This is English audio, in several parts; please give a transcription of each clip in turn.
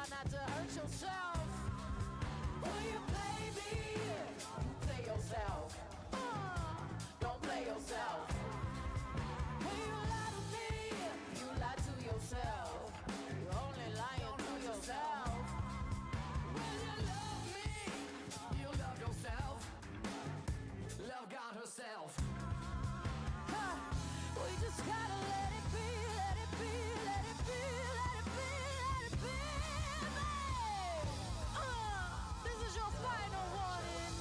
not to hurt yourself. When you play me, play yourself. Don't play yourself. When you lie to me, you lie to yourself. You're only lying to yourself. When you love me, you love yourself. Love God herself. We just gotta let it be, let it be, let it be, let it be, let it be, babe. This is your final warning.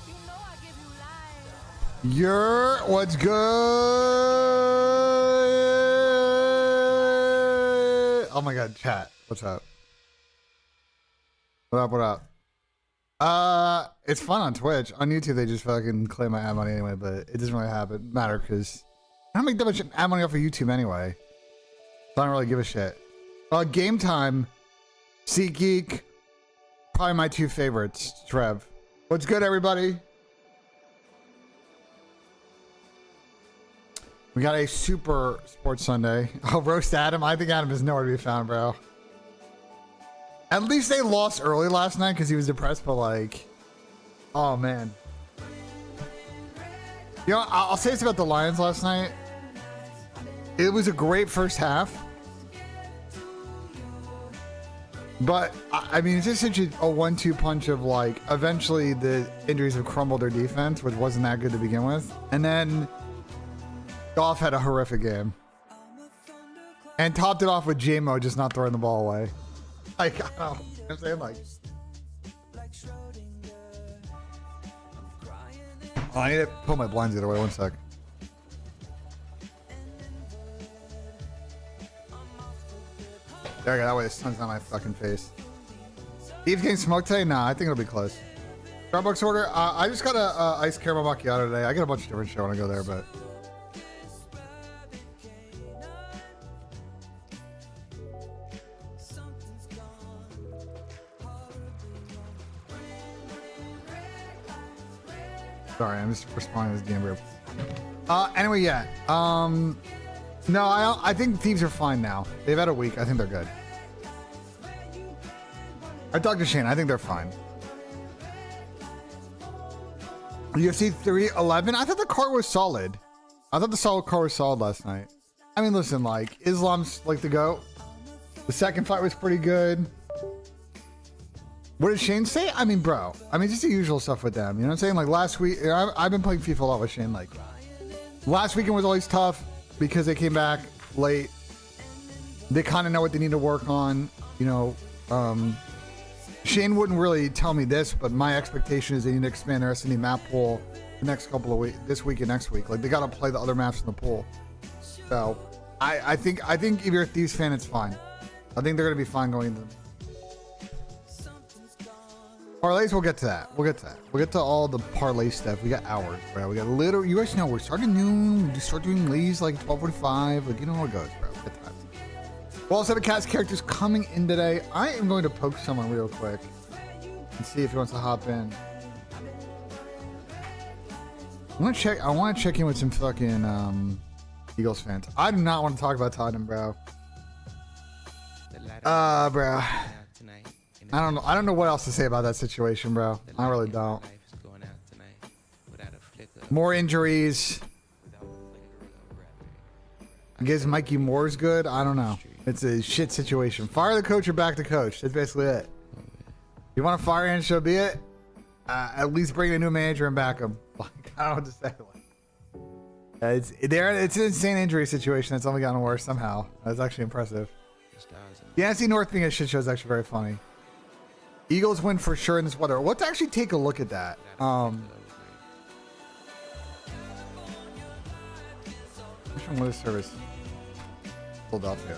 You know I give you life. What's good? Oh my god, chat. What's up? What up, what up? It's fun on Twitch. On YouTube, they just fucking claim my ad money anyway, but it doesn't really matter because I don't make that much ad money off of YouTube anyway. So I don't really give a shit. Game Time, SeatGeek, probably my two favorites. Trev. What's good, everybody? We got a super sports Sunday. Oh, roast Adam. I think Adam is nowhere to be found, bro. At least they lost early last night because he was depressed, but like, oh man. You know, I'll say this about the Lions last night. It was a great first half. But, I mean, it's just such a 1-2 punch of like, eventually the injuries have crumbled their defense, which wasn't that good to begin with. And then Goff had a horrific game. And topped it off with J-Mo just not throwing the ball away. Like, I don't know what I'm saying, like. Oh, I need to pull my blinds the other way, 1 sec. There we go, that way the sun's not my fucking face. Eve's getting smoked today? Nah, I think it'll be close. Starbucks order? I just got a iced caramel macchiato today. I get a bunch of different shit when I go there, but. Sorry, I'm just responding to this game group. Anyway, yeah. No, I think Thieves are fine now. They've had a week. I think they're good. I talked to Shane. I think they're fine. UFC 311. I thought the card was solid. I thought the card was solid last night. I mean, listen, like, Islam's like the GOAT. The second fight was pretty good. What did Shane say? I mean, bro. I mean, just the usual stuff with them. You know what I'm saying? Like last week, I've been playing FIFA a lot with Shane. Like, last weekend was always tough because they came back late. They kind of know what they need to work on. You know, Shane wouldn't really tell me this, but my expectation is they need to expand their S&D map pool the next couple of weeks, this week and next week. Like, they got to play the other maps in the pool. So, I think if you're a Thieves fan, it's fine. I think they're going to be fine going into them. Parlays, we'll get to that. We'll get to that. We'll get to all the parlay stuff. We got hours, bro. We got little. You guys know we're starting noon. We start doing lays like 12:45. Like, you know how it goes, bro. Good time. Well, 7 Cats characters coming in today. I am going to poke someone real quick and see if he wants to hop in. I want to check in with some fucking Eagles fans. I do not want to talk about Tottenham, bro. Bro. I don't know what else to say about that situation, bro. I really don't. More injuries. I guess Mikey Moore's good. I don't know. It's a shit situation. Fire the coach or back the coach. That's basically it. You want to fire him, so be it. At least bring a new manager and back him. Like, I don't know what to say. It's an insane injury situation that's only gotten worse somehow. That's actually impressive. The NFC North being a shit show is actually very funny. Eagles win for sure in this weather. Let's actually take a look at that. Which one was service? Philadelphia.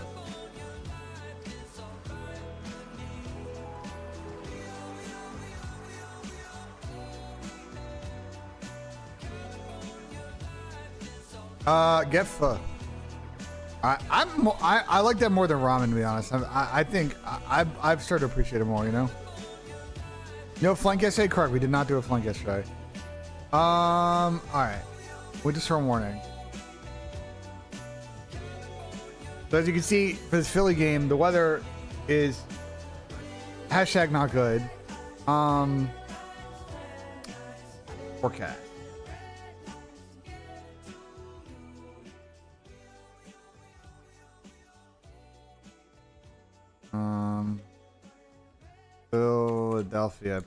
Get pho. I like that more than ramen, to be honest. I think I've started to appreciate it more. You know. No flank yesterday, correct. We did not do a flank yesterday. All right. Winter storm warning. So as you can see for this Philly game, the weather is Hashtag not good. Poor cat. Philadelphia.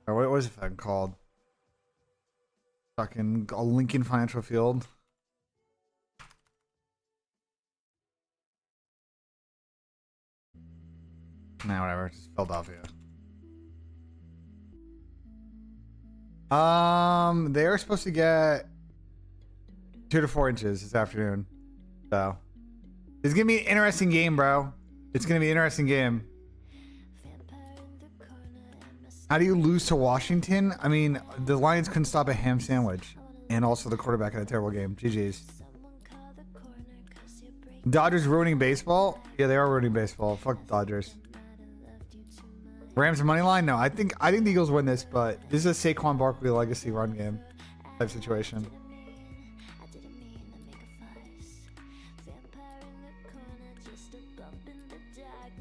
Or what was it fucking called? Fucking Lincoln Financial Field. Nah, whatever. Just Philadelphia. They're supposed to get 2 to 4 inches this afternoon. So it's gonna be an interesting game, bro. It's gonna be an interesting game. How do you lose to Washington? I mean, the Lions couldn't stop a ham sandwich, and also the quarterback had a terrible game. GG's. Dodgers ruining baseball? Yeah, they are ruining baseball. Fuck the Dodgers. Rams money line? No, I think the Eagles win this, but this is a Saquon Barkley legacy run game type situation.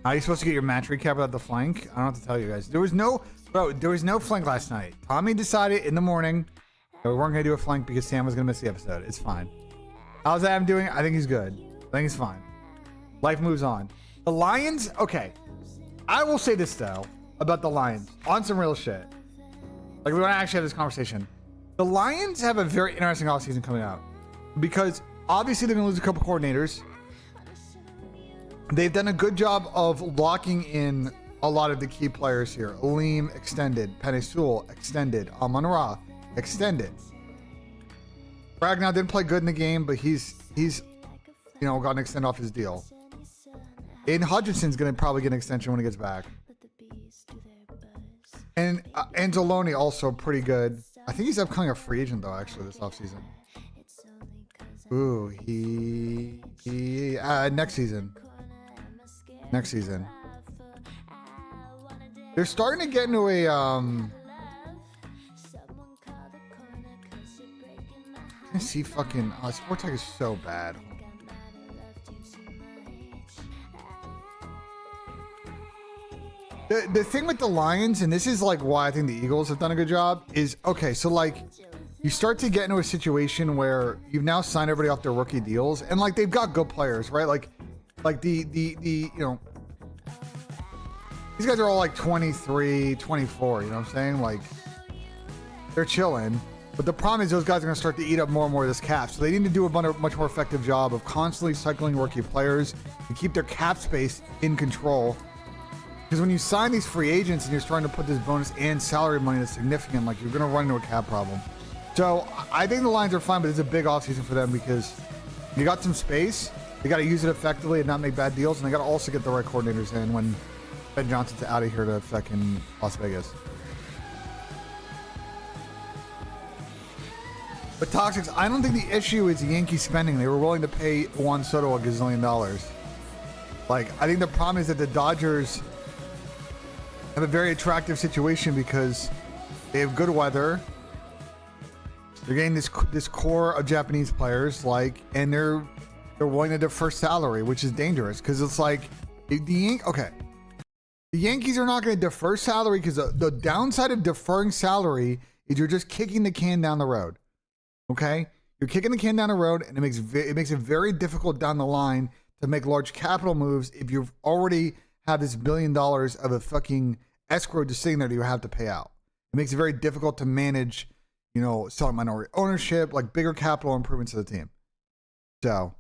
How are you supposed to get your match recap without the flank? I don't have to tell you guys. There was no flank last night. Tommy decided in the morning that we weren't going to do a flank because Sam was going to miss the episode. It's fine. How's Adam doing? I think he's good. I think he's fine. Life moves on. The Lions? Okay. I will say this, though, about the Lions. On some real shit. Like, we want to actually have this conversation. The Lions have a very interesting offseason coming out. Because, obviously, they're going to lose a couple coordinators. They've done a good job of locking in a lot of the key players here. Aleem extended. Penei Sewell extended. Amon-Ra extended. Ragnow didn't play good in the game, but he's got an extend off his deal. Aiden Hutchinson's going to probably get an extension when he gets back. And Anzalone also pretty good. I think he's upcoming a free agent, though, actually, this offseason. Ooh, next season. Next season. They're starting to get into a, I see fucking, Sport Tech is so bad. The thing with the Lions, and this is like why I think the Eagles have done a good job, is okay, so like you start to get into a situation where you've now signed everybody off their rookie deals, and like they've got good players, right? Like the these guys are all like 23, 24, you know what I'm saying? Like they're chilling. But the problem is those guys are going to start to eat up more and more of this cap. So they need to do a much more effective job of constantly cycling rookie players to keep their cap space in control. Because when you sign these free agents and you're starting to put this bonus and salary money that's significant, like you're going to run into a cap problem. So I think the Lions are fine, but it's a big offseason for them because you got some space. They got to use it effectively and not make bad deals. And they got to also get the right coordinators in when Ben Johnson's out of here to fucking Las Vegas. But Toxics, I don't think the issue is the Yankees spending. They were willing to pay Juan Soto $1 gazillion. Like, I think the problem is that the Dodgers have a very attractive situation because they have good weather. They're getting this core of Japanese players, like, and they're willing to defer salary, which is dangerous because it's like the Yankees are not going to defer salary because the downside of deferring salary is you're just kicking the can down the road. Okay, you're kicking the can down the road, and it makes it very difficult down the line to make large capital moves if you've already have this $1 billion of a fucking escrow just sitting there that you have to pay out. It makes it very difficult to manage, selling minority ownership, like bigger capital improvements to the team. So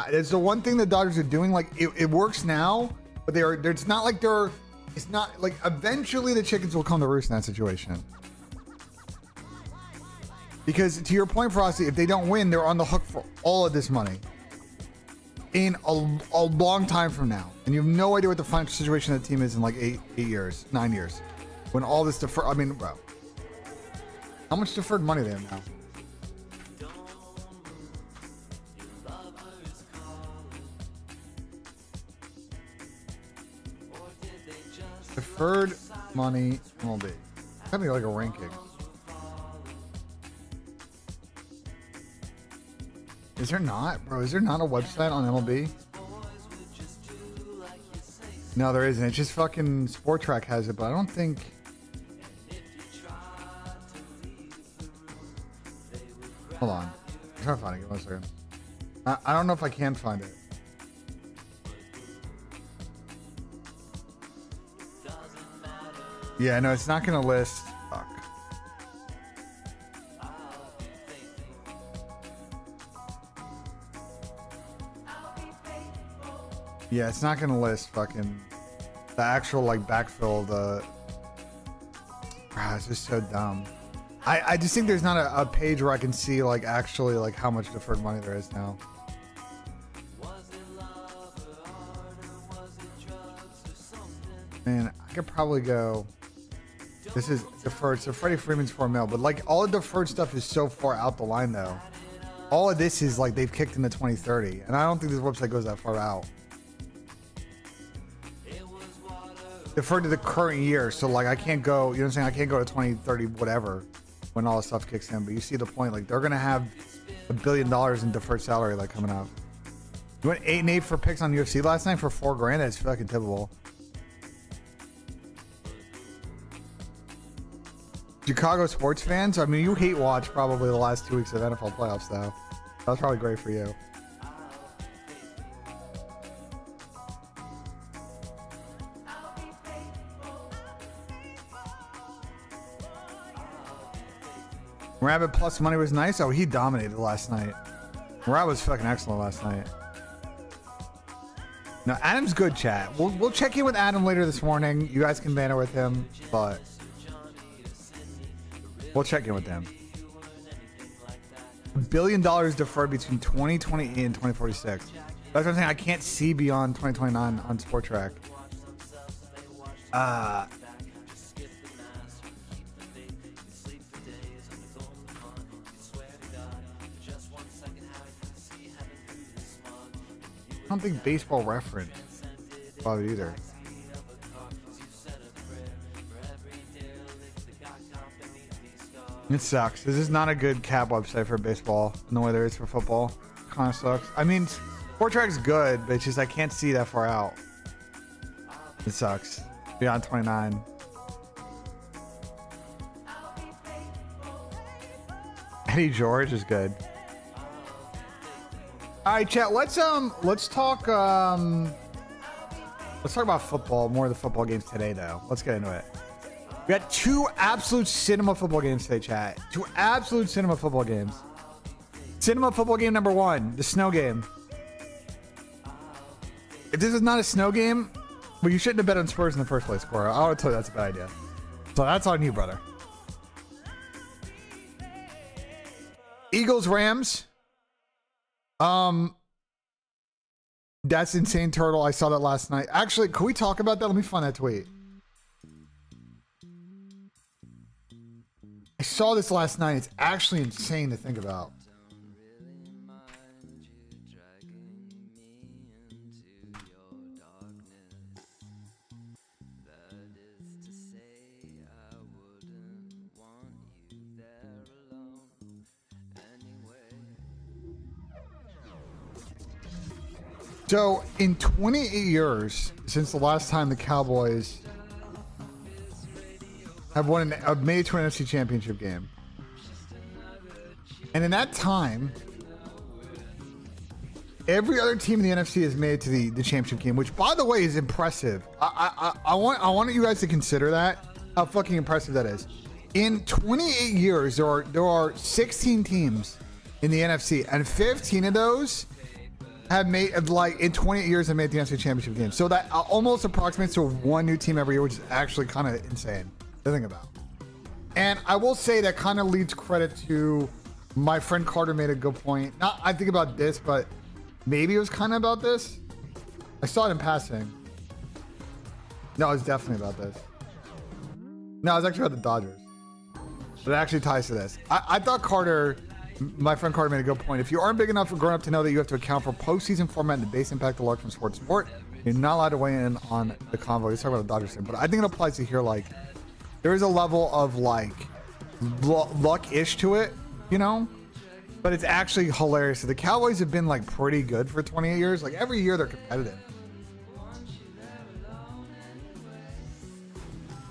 it's the one thing the Dodgers are doing. Like it works now, but it's not like it's not like eventually the chickens will come to roost in that situation. Because to your point, Frosty, if they don't win, they're on the hook for all of this money in a long time from now. And you have no idea what the financial situation of the team is in like 9 years. When all this bro. How much deferred money they have now? Deferred money MLB. That'd be like a ranking. Is there not, bro? Is there not a website on MLB? No, there isn't. It's just fucking Sport Track has it, but I don't think. Hold on. I'm trying to find it. Give me 1 second. I don't know if I can find it. Yeah, no, it's not going to list. Fuck. Yeah, it's not going to list fucking the actual like backfill. It's just so dumb. I just think there's not a page where I can see like actually like how much deferred money there is now. Man, I could probably go. This is deferred. So Freddie Freeman's $4 million, but like all the deferred stuff is so far out the line though. All of this is like they've kicked into 2030, and I don't think this website goes that far out. Deferred to the current year, so like I can't go. You know what I'm saying? I can't go to 2030 whatever when all this stuff kicks in. But you see the point. Like they're gonna have $1 billion in deferred salary like coming up. You went 8-8 for picks on UFC last night for $4 grand. That's fucking typical. Chicago sports fans, I mean, you hate watch probably the last 2 weeks of NFL playoffs, though. That was probably great for you. Rabbit plus money was nice. Oh, he dominated last night. Rabbit was fucking excellent last night. No, Adam's good, chat. We'll check in with Adam later this morning. You guys can banter with him, but we'll check in with them. $1 billion deferred between 2020 and 2046. That's what I'm saying. I can't see beyond 2029 on Sport Track. I don't think Baseball Reference probably either. It sucks. This is not a good cap website for baseball in the way there is for football. Kind of sucks. I mean, Sport Track's good, but it's just I can't see that far out. It sucks. Beyond 29. Eddie George is good. All right, chat. Let's talk about football. More of the football games today, though. Let's get into it. We got 2 absolute cinema football games today, chat. 2 absolute cinema football games. Cinema football game number 1, the snow game. If this is not a snow game, well, you shouldn't have bet on Spurs in the first place, Cora. I would tell you that's a bad idea. So that's on you, brother. Eagles, Rams. That's insane, Turtle. I saw that last night. Actually, can we talk about that? Let me find that tweet. I saw this last night. It's actually insane to think about. So, in 28 years since the last time the Cowboys have made it to an NFC Championship game, and in that time, every other team in the NFC has made it to the championship game, which, by the way, is impressive. I want you guys to consider that, how fucking impressive that is. In 28 years, there are 16 teams in the NFC, and 15 of those have made, like, in 28 years have made the NFC Championship game. So that almost approximates to 1 new team every year, which is actually kind of insane to think about. And I will say that kind of leads credit to my friend Carter made a good point. Not I think about this, but maybe it was kind of about this. I saw it in passing. No, it's definitely about this. No, it's actually about the Dodgers. But it actually ties to this. I thought Carter... My friend Carter made a good point. If you aren't big enough or grown up to know that you have to account for postseason format and the base impact of luck from sport to sport, you're not allowed to weigh in on the convo. He's talking about the Dodgers thing, but I think it applies to here. Like, there is a level of like luck-ish to it, you know. But it's actually hilarious. So the Cowboys have been like pretty good for 28 years. Like every year they're competitive.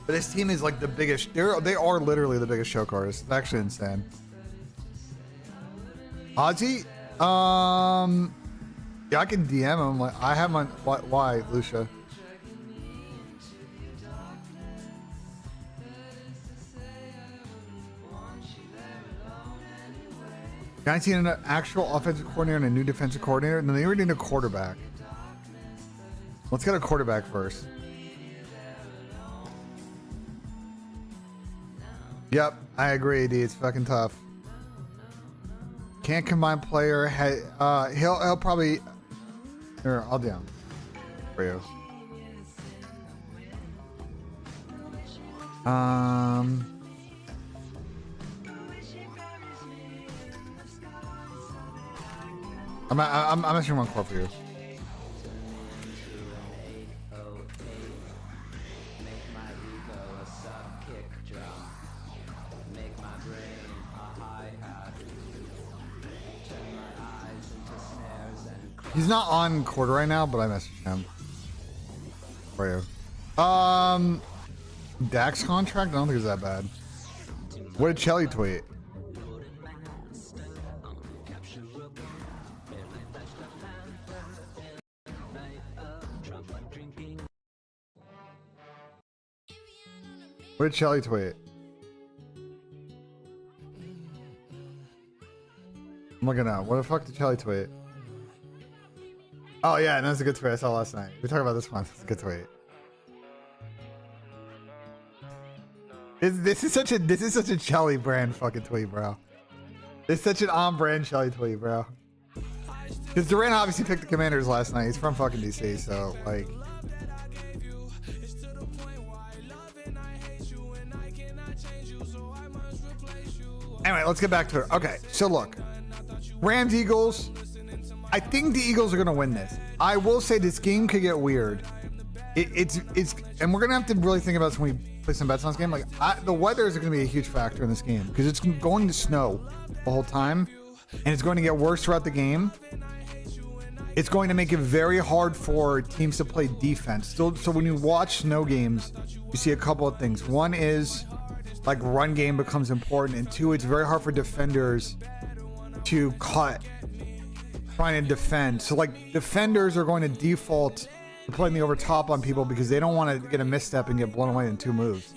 But this team is like the biggest. They are literally the biggest choke artists. It's actually insane. Ozzy, yeah, I can DM him. Like, I have my why, Lucia? Guys need an actual offensive coordinator and a new defensive coordinator, and then they already need a quarterback. Let's get a quarterback first. Yep, I agree, AD. It's fucking tough. Can't combine player. He'll probably. Here, I'll do him for you. I'm actually one call for you. He's not on quarter right now, but I messaged him for you. Dak's contract? I don't think it's that bad. What did Chelly tweet? What did Chelly tweet? I'm looking out. What the fuck did Chelly tweet? Oh yeah, that's a good tweet I saw last night. We talked about this one. It's a good tweet. This is such a Chelly brand fucking tweet, bro. It's such an on brand Chelly tweet, bro. Because Durant obviously picked the Commanders last night. He's from fucking DC, so like. Anyway, let's get back to it. Okay, so look, Rams Eagles. I think the Eagles are going to win this. I will say this game could get weird. It's and we're going to have to really think about this when we play some bets on this game. Like the weather is going to be a huge factor in this game because it's going to snow the whole time and it's going to get worse throughout the game. It's going to make it very hard for teams to play defense. So when you watch snow games, you see a couple of things. One is like run game becomes important, and two, it's very hard for defenders to cut trying to defend. So like defenders are going to default to playing the over top on people because they don't want to get a misstep and get blown away in two moves.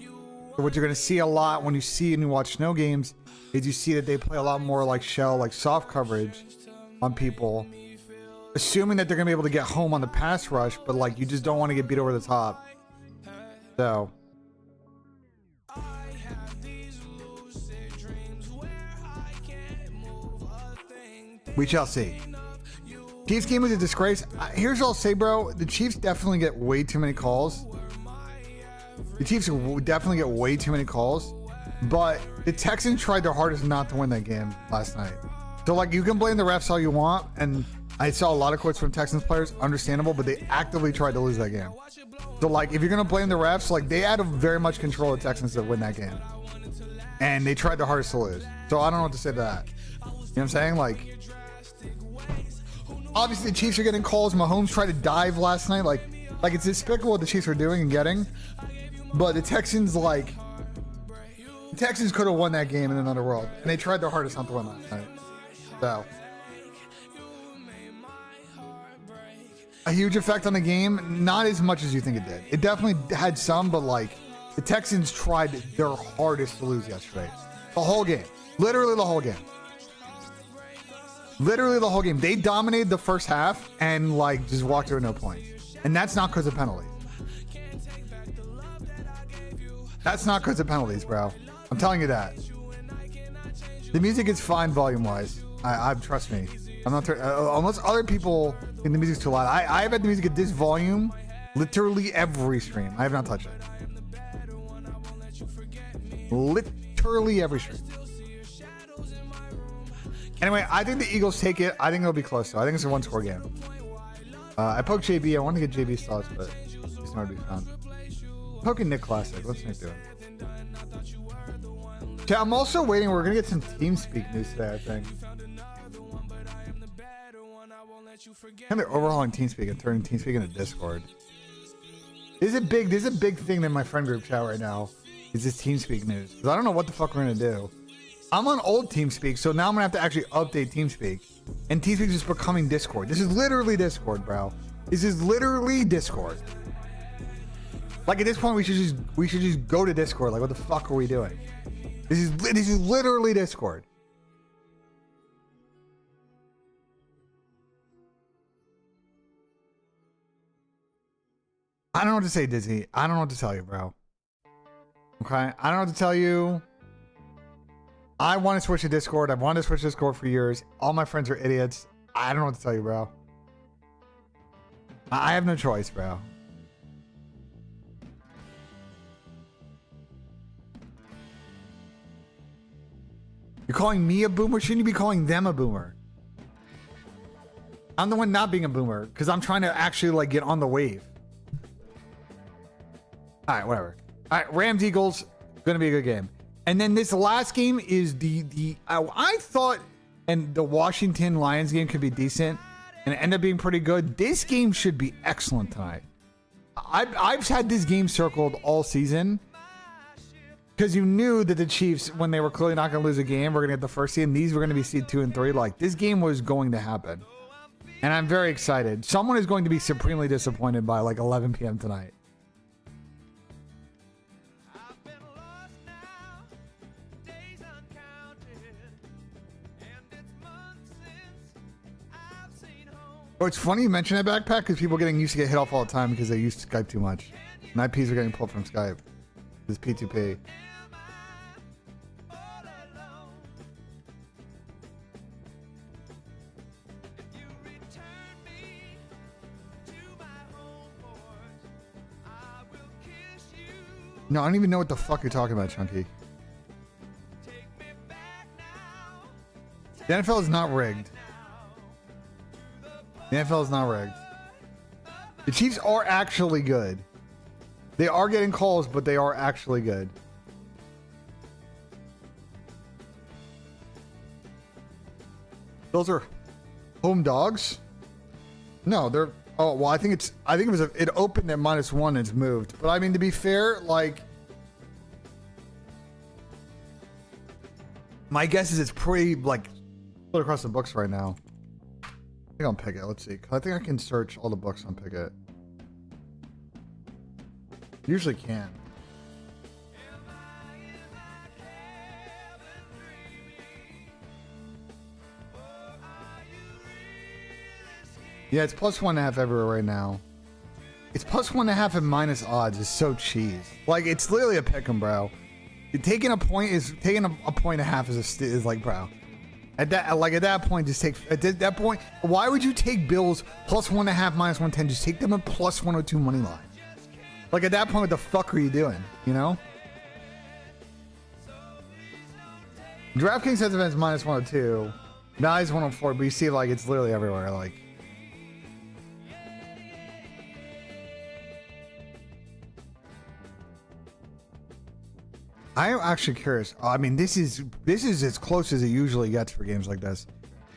So what you're going to see a lot when you see and you watch snow games is you see that they play a lot more like shell, like soft coverage on people, assuming that they're going to be able to get home on the pass rush, but like you just don't want to get beat over the top. So we shall see. Chiefs game was a disgrace. Here's what I'll say, bro. The Chiefs definitely get way too many calls. But the Texans tried their hardest not to win that game last night. So, like, you can blame the refs all you want. And I saw a lot of quotes from Texans players. Understandable, but they actively tried to lose that game. So, like, if you're going to blame the refs, like, they had very much control of Texans to win that game. And they tried their hardest to lose. So, I don't know what to say to that. You know what I'm saying? Like, obviously, the Chiefs are getting calls. Mahomes tried to dive last night. Like it's despicable what the Chiefs are doing and getting. But the Texans, could have won that game in another world. And they tried their hardest not to win last night. So, a huge effect on the game. Not as much as you think it did. It definitely had some, but like, the Texans tried their hardest to lose yesterday. The whole game. Literally the whole game. They dominated the first half and like just walked away with no points. And that's not because of penalties. Bro. I'm telling you that. The music is fine volume wise. I trust me. I'm not unless other people think the music's too loud. I've had the music at this volume literally every stream. I have not touched it. Literally every stream. Anyway, I think the Eagles take it. I think it'll be close, though. I think it's a one-score game. I poked JB. I want to get JB's thoughts, but it's not to be found. Poking Nick Classic. What's Nick doing? Okay, I'm also waiting. We're going to get some TeamSpeak news today, I think. And they're overhauling TeamSpeak and turning TeamSpeak into Discord. This is a big thing in my friend group chat right now. Is this TeamSpeak news? Because I don't know what the fuck we're gonna do. I'm on old TeamSpeak, so now I'm gonna have to actually update TeamSpeak. And TeamSpeak is becoming Discord. This is literally Discord, bro. This is literally Discord. Like at this point, we should just go to Discord. Like, what the fuck are we doing? This is literally Discord. I don't know what to say, Dizzy. I don't know what to tell you, bro. Okay? I don't know what to tell you. I want to switch to Discord. I've wanted to switch to Discord for years. All my friends are idiots. I don't know what to tell you, bro. I have no choice, bro. You're calling me a boomer? Shouldn't you be calling them a boomer? I'm the one not being a boomer because I'm trying to actually like get on the wave. All right, whatever. All right, Rams Eagles, gonna be a good game. And then this last game is I thought, and the Washington Lions game could be decent, and it ended up being pretty good. This game should be excellent tonight. I've had this game circled all season because you knew that the Chiefs, when they were clearly not going to lose a game, were going to get the first seed, and these were going to be seed 2 and 3. Like, this game was going to happen. And I'm very excited. Someone is going to be supremely disappointed by like 11 p.m. tonight. Oh, it's funny you mention that backpack because people getting used to get hit off all the time because they use Skype too much. And IPs are getting pulled from Skype. This P2P. No, I don't even know what the fuck you're talking about, Chunky. The NFL is not rigged. The NFL is not rigged. The Chiefs are actually good. They are getting calls, but they are actually good. Those are home dogs? No, they're... Oh, well, I think it opened at -1 and it's moved. But I mean, to be fair, like... My guess is it's pretty, like, split across the books right now. I think I'll pick it. Let's see. I think I can search all the books on Pickett. Usually can. Yeah, it's +1.5 everywhere right now. It's +1.5 and minus odds is so cheese. Like, it's literally a pick'em, bro. Taking a point and a half is like, bro. At that point, just take at that point. Why would you take Bills +1.5 -110? Just take them at +102 money line. Like at that point, what the fuck are you doing? You know. DraftKings has events -102. Now it's 104, but you see, like it's literally everywhere. Like. I am actually curious. I mean, this is as close as it usually gets for games like this.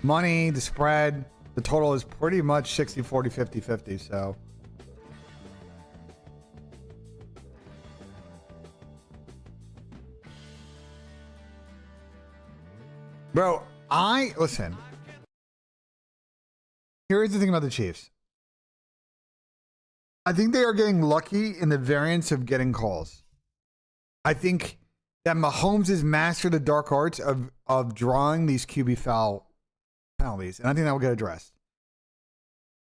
Money, the spread, the total is pretty much 60-40, 50-50. So, bro, listen. Here's the thing about the Chiefs. I think they are getting lucky in the variance of getting calls. I think that Mahomes has mastered the dark arts of drawing these QB foul penalties, and I think that will get addressed.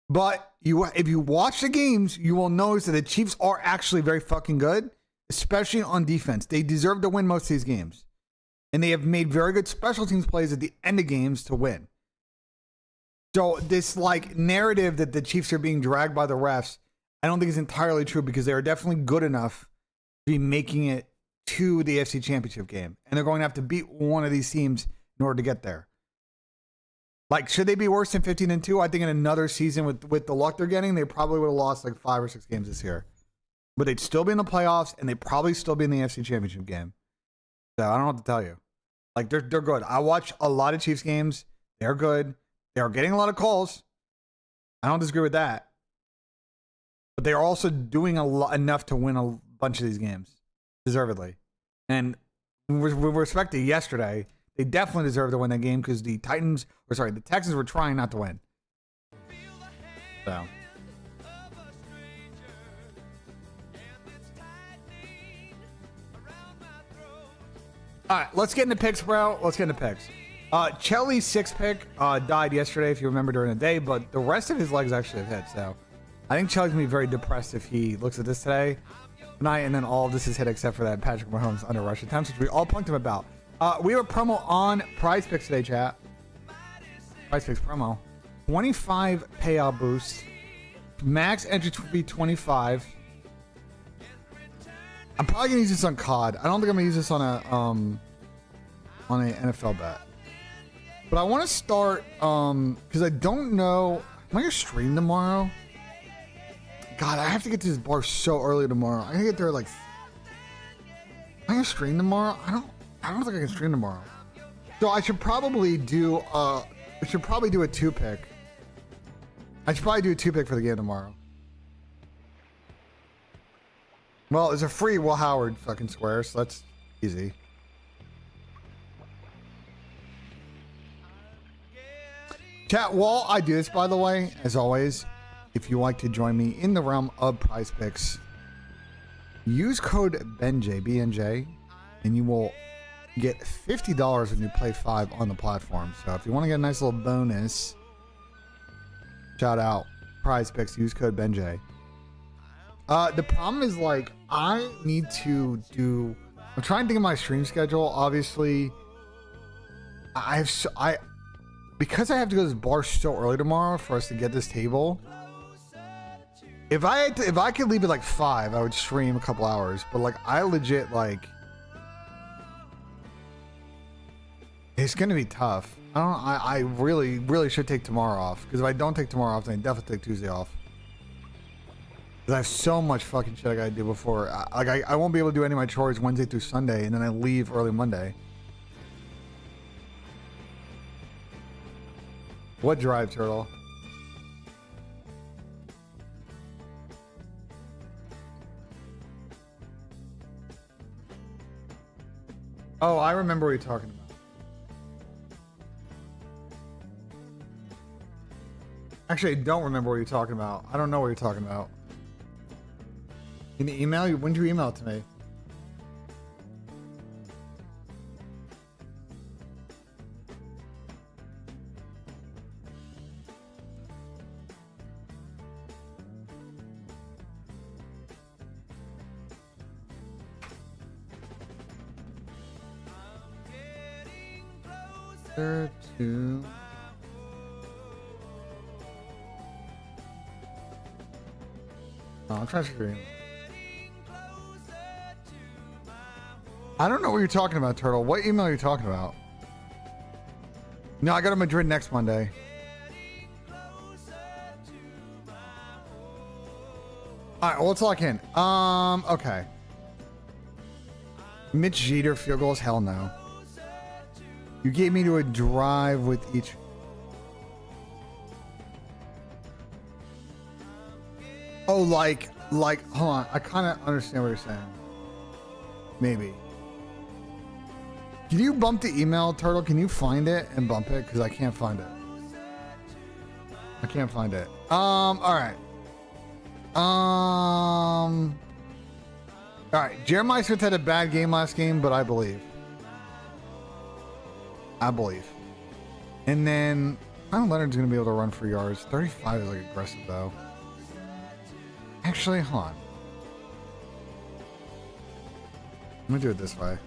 But if you watch the games, you will notice that the Chiefs are actually very fucking good, especially on defense. They deserve to win most of these games, and they have made very good special teams plays at the end of games to win. So this like narrative that the Chiefs are being dragged by the refs, I don't think is entirely true because they are definitely good enough to be making it to the AFC Championship game, and they're going to have to beat one of these teams in order to get there. Like, should they be worse than 15-2? I think in another season with the luck they're getting, they probably would have lost like 5 or 6 games this year. But they'd still be in the playoffs, and they'd probably still be in the AFC Championship game. So I don't know what to tell you. Like, they're good. I watch a lot of Chiefs games. They're good. They are getting a lot of calls. I don't disagree with that. but they're also doing enough to win a bunch of these games, deservedly. And with respect to yesterday, they definitely deserve to win that game because the Texans were trying not to win. So. All right, let's get into picks, bro. Let's get into picks. Chelly's 6 pick died yesterday, if you remember, during the day, but the rest of his legs actually have hit. So I think Chelly's going to be very depressed if he looks at this tonight, and then all of this is hit except for that Patrick Mahomes under rush attempts, which we all punked him about. We have a promo on Prize Picks today, chat. Prize Picks promo. 25 payout boost. Max entry fee 25. I'm probably gonna use this on COD. I don't think I'm gonna use this on a NFL bet. But I want to start because I don't know. Am I gonna stream tomorrow? God, I have to get to this bar so early tomorrow. I gotta get there like. Am I gonna stream tomorrow? I don't think I can stream tomorrow. So I should probably do a 2-pick. I should probably do a 2-pick for the game tomorrow. Well, it's a free Will Howard fucking square, so that's easy. Chat, while I do this, by the way, as always, if you like to join me in the realm of Prize Picks, use code BENJ, BNJ, and you will get $50 when you play 5 on the platform. So if you want to get a nice little bonus, shout out Prize Picks, use code BENJ. The problem is, like, I need to do. I'm trying to think of my stream schedule. Obviously, because I have to go to this bar so early tomorrow for us to get this table. If I could leave at like 5, I would stream a couple hours. But like, I legit like, it's gonna be tough. I really should take tomorrow off, because if I don't take tomorrow off, then I definitely take Tuesday off. Because I have so much fucking shit I gotta do before. I won't be able to do any of my chores Wednesday through Sunday, and then I leave early Monday. What drive, Turtle? Oh, I remember what you're talking about. Actually, I don't remember what you're talking about. I don't know what you're talking about. Can you email you? When did you email it to me? To I'm trying to stream. I don't know what you're talking about, Turtle. What email are you talking about? No, I go to Madrid next Monday. Alright, well, let's lock in. Okay. Mitch Jeter field goals? Hell no. You gave me to a drive with each. Oh, like, hold on. I kind of understand what you're saying. Maybe. Can you bump the email, Turtle? Can you find it and bump it? Because I can't find it. I can't find it. All right. All right. Jeremiah Smith had a bad game last game, but I believe. And then Kyle Leonard's going to be able to run for yards. 35 is like aggressive, though. Actually, hold on. I'm going to do it this way.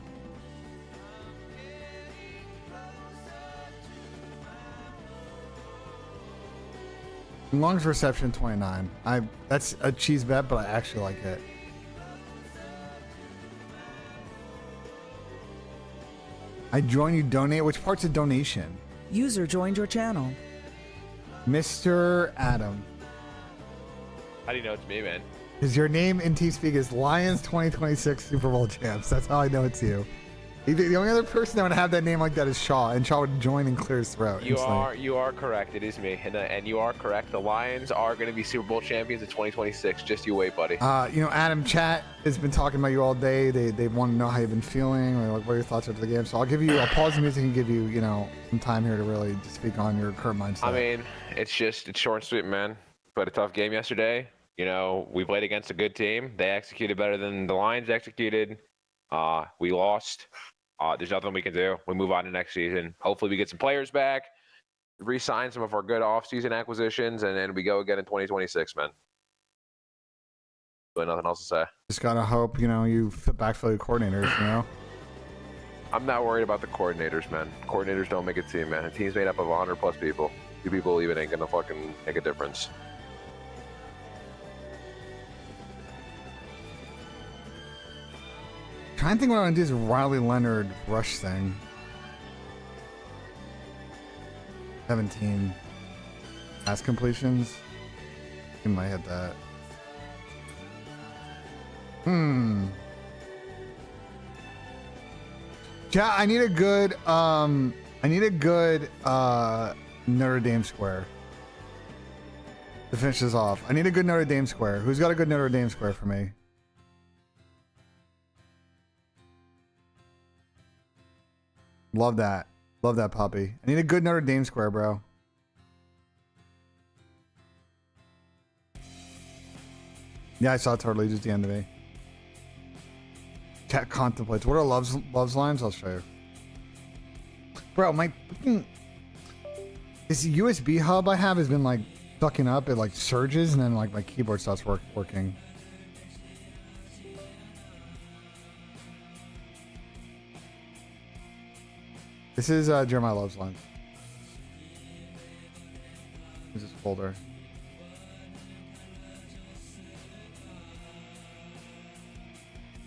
Longest reception, 29. That's a cheese bet, but I actually like it. I join you, donate. Which part's a donation? User joined your channel. Mr. Adam. How do you know it's me, man? Because your name in TeamSpeak is Lions 2026 Super Bowl champs. That's how I know it's you. The only other person that would have that name like that is Shaw, and Shaw would join and clear his throat. You instantly. are correct. It is me, and you are correct. The Lions are going to be Super Bowl champions in 2026. Just you wait, buddy. Adam, chat has been talking about you all day. They want to know how you've been feeling, or like what are your thoughts after the game. So I'll pause the music and give you, some time here to really just speak on your current mindset. I mean, it's short and sweet, man. Played a tough game yesterday. We played against a good team. They executed better than the Lions executed. We lost. There's nothing we can do. We move on to next season. Hopefully we get some players back, re-sign some of our good off-season acquisitions, and then we go again in 2026, man. Really nothing else to say. Just gotta hope, you backfill your coordinators, I'm not worried about the coordinators, man. Coordinators don't make a team, man. A team's made up of 100+ people. 2 people even ain't gonna fucking make a difference. Trying to think what I want to do is Riley Leonard rush thing. 17 pass completions. He might hit that. Yeah, I need a good Notre Dame square to finish this off. I need a good Notre Dame square. Who's got a good Notre Dame square for me? Love that. Love that puppy. I need a good Notre Dame square, bro. Yeah, I saw it totally just the end of me. Cat contemplates. What are loves lines? I'll show you. Bro, my this USB hub I have has been like fucking up. It like surges and then like my keyboard starts working. This is Jeremiah Love's line. This is folder.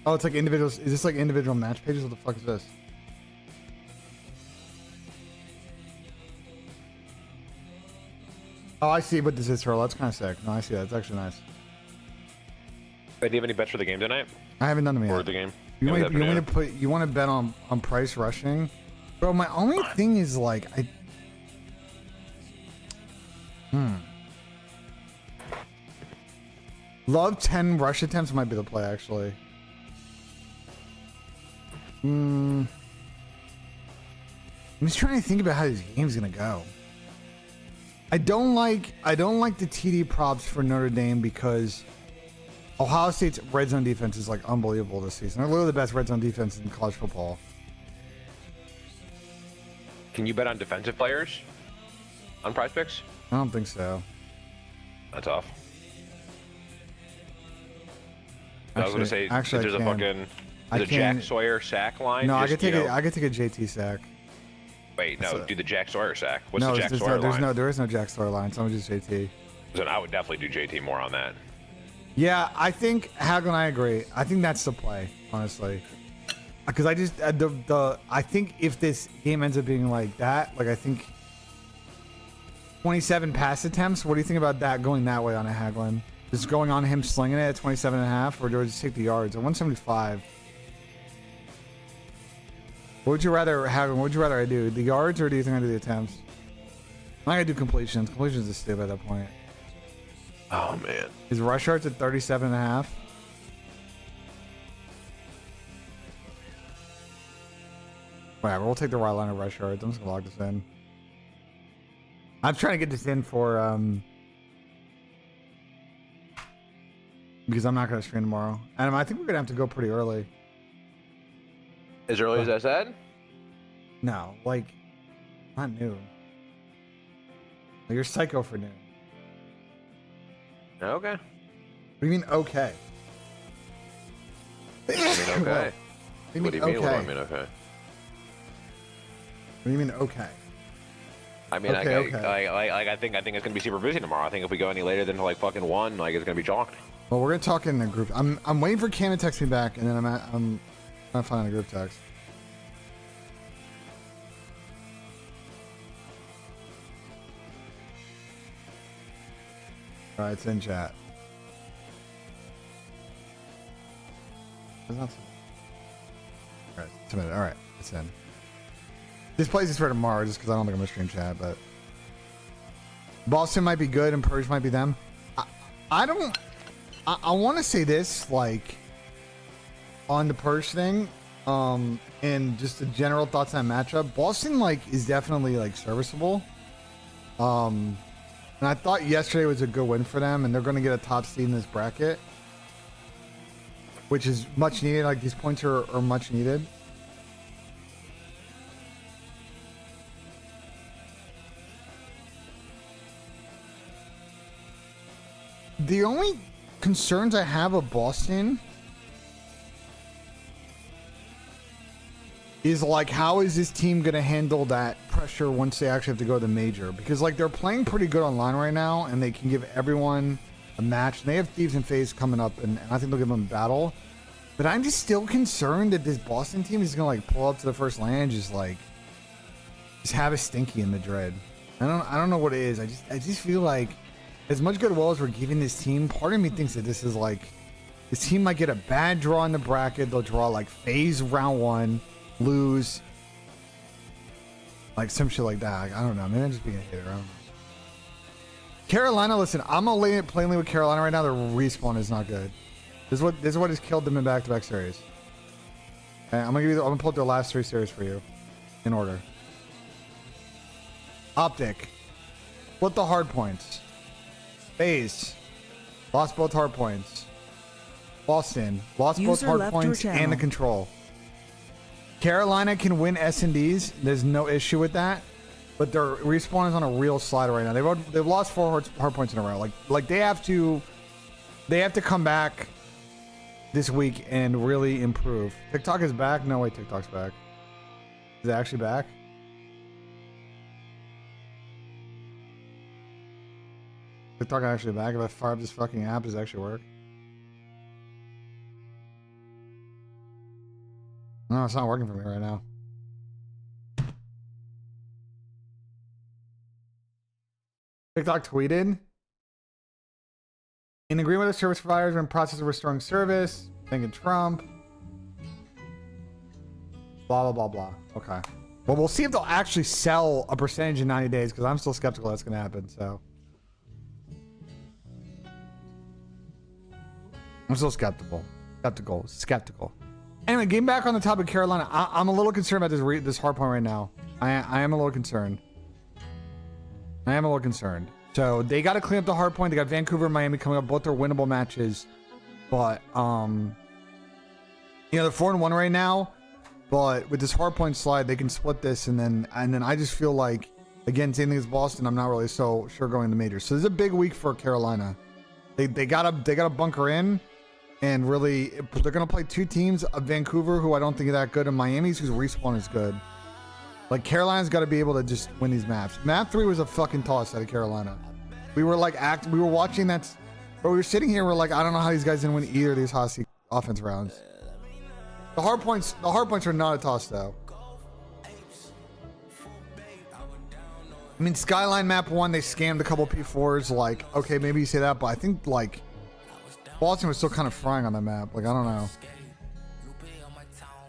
Oh, it's like individuals. Is this like individual match pages? What the fuck is this? Oh, I see what this is, Turtle. That's kind of sick. No, I see that. It's actually nice. Wait, do you have any bets for the game tonight? I haven't done them yet. Or the game? You want to bet on price rushing? Bro, my only thing is like Love 10 rush attempts might be the play actually. I'm just trying to think about how this game's gonna go. I don't like the TD props for Notre Dame because Ohio State's red zone defense is like unbelievable this season. They're literally the best red zone defense in college football. Can you bet on defensive players on Prize Picks? I don't think so. That's tough. I was gonna say, if there's a fucking Jack Sawyer sack line. No, I could take a JT sack. Wait, no, do the Jack Sawyer sack. What's the Jack Sawyer line? There is no Jack Sawyer line, so I'm just JT. So I would definitely do JT more on that. Yeah, I think Hagel and I agree. I think that's the play, honestly. Because I just I think if this game ends up being like that, like I think 27 pass attempts. What do you think about that going that way on a Hagelin? Just going on him slinging it at 27.5, or do I just take the yards at 175? What would you rather have? What would you rather I do? The yards, or do you think I do the attempts? I'm not gonna do completions. Completions is stupid at that point. Oh man. His rush yards at 37.5. Whatever, we'll take the right line of rush yards. I'm just gonna log this in. I'm trying to get this in for because I'm not gonna stream tomorrow. Adam, I think we're gonna have to go pretty early. As early as I said? No, like not noon. Like, you're psycho for noon. Okay. What do you mean okay? I mean okay. What do you mean okay? What do I mean okay? What do you mean okay? I mean, okay. I think it's gonna be super busy tomorrow. I think if we go any later than like fucking 1, like it's gonna be chalked. Well, we're gonna talk in the group. I'm waiting for Cam to text me back, and then I'm trying to find a group text. All right, it's in chat. All right, submitted. All right, it's in. This plays is for tomorrow, just because I don't think I'm gonna stream chat. But Boston might be good, and Purge might be them. I don't. I want to say this, like, on the Purge thing, and just the general thoughts on that matchup. Boston, like, is definitely like serviceable. And I thought yesterday was a good win for them, and they're going to get a top seed in this bracket, which is much needed. Like, these points are much needed. The only concerns I have of Boston is, like, how is this team going to handle that pressure once they actually have to go to the major? Because, like, they're playing pretty good online right now, and they can give everyone a match. And they have Thieves and FaZe coming up, and I think they'll give them a battle. But I'm just still concerned that this Boston team is going to, like, pull up to the first land and just have a stinky in Madrid. I don't know what it is. I just feel like, as much goodwill as we're giving this team, part of me thinks that this is, like, this team might get a bad draw in the bracket. They'll draw, like, FaZe round 1. Lose, like some shit like that. I don't know. Maybe I'm just being a hater. I don't know. Carolina, listen, I'm gonna lay it plainly with Carolina right now. Their respawn is not good. This is what has killed them in back-to-back series. Okay, I'm gonna pull up their last 3 series for you, in order. Optic, split the hard points. FaZe, lost both hard points. Boston, lost both hard points and the control. Carolina can win S&Ds. There's no issue with that. But their respawn is on a real slide right now. They've lost 4 hard points in a row. Like they have to come back this week and really improve. TikTok is back. No way, TikTok's back. Is it actually back? TikTok actually back. If I fire up this fucking app, does it actually work? No, it's not working for me right now. TikTok tweeted, in agreement with the service providers, we're in process of restoring service. Thanking Trump. Blah, blah, blah, blah. Okay. Well, we'll see if they'll actually sell a percentage in 90 days, because I'm still skeptical that's going to happen, so. I'm still skeptical. Skeptical. Anyway, getting back on the topic of Carolina, I'm a little concerned about this hard point right now. I am a little concerned. So they got to clean up the hard point. They got Vancouver and Miami coming up. Both are winnable matches. But, you know, they're 4-1 right now. But with this hard point slide, they can split this. And then I just feel like, again, same thing as Boston. I'm not really so sure going to the majors. So this is a big week for Carolina. They gotta bunker in. And really, they're going to play 2 teams of Vancouver, who I don't think are that good, and Miami's, whose respawn is good. Like, Carolina's got to be able to just win these maps. Map 3 was a fucking toss out of Carolina. We were like, we were watching that, but we were sitting here, we're like, I don't know how these guys didn't win either of these Hossie offense rounds. The hard points are not a toss, though. I mean, Skyline map 1, they scammed a couple P4s. Like, okay, maybe you say that, but I think, like, Boston was still kind of frying on the map. Like, I don't know.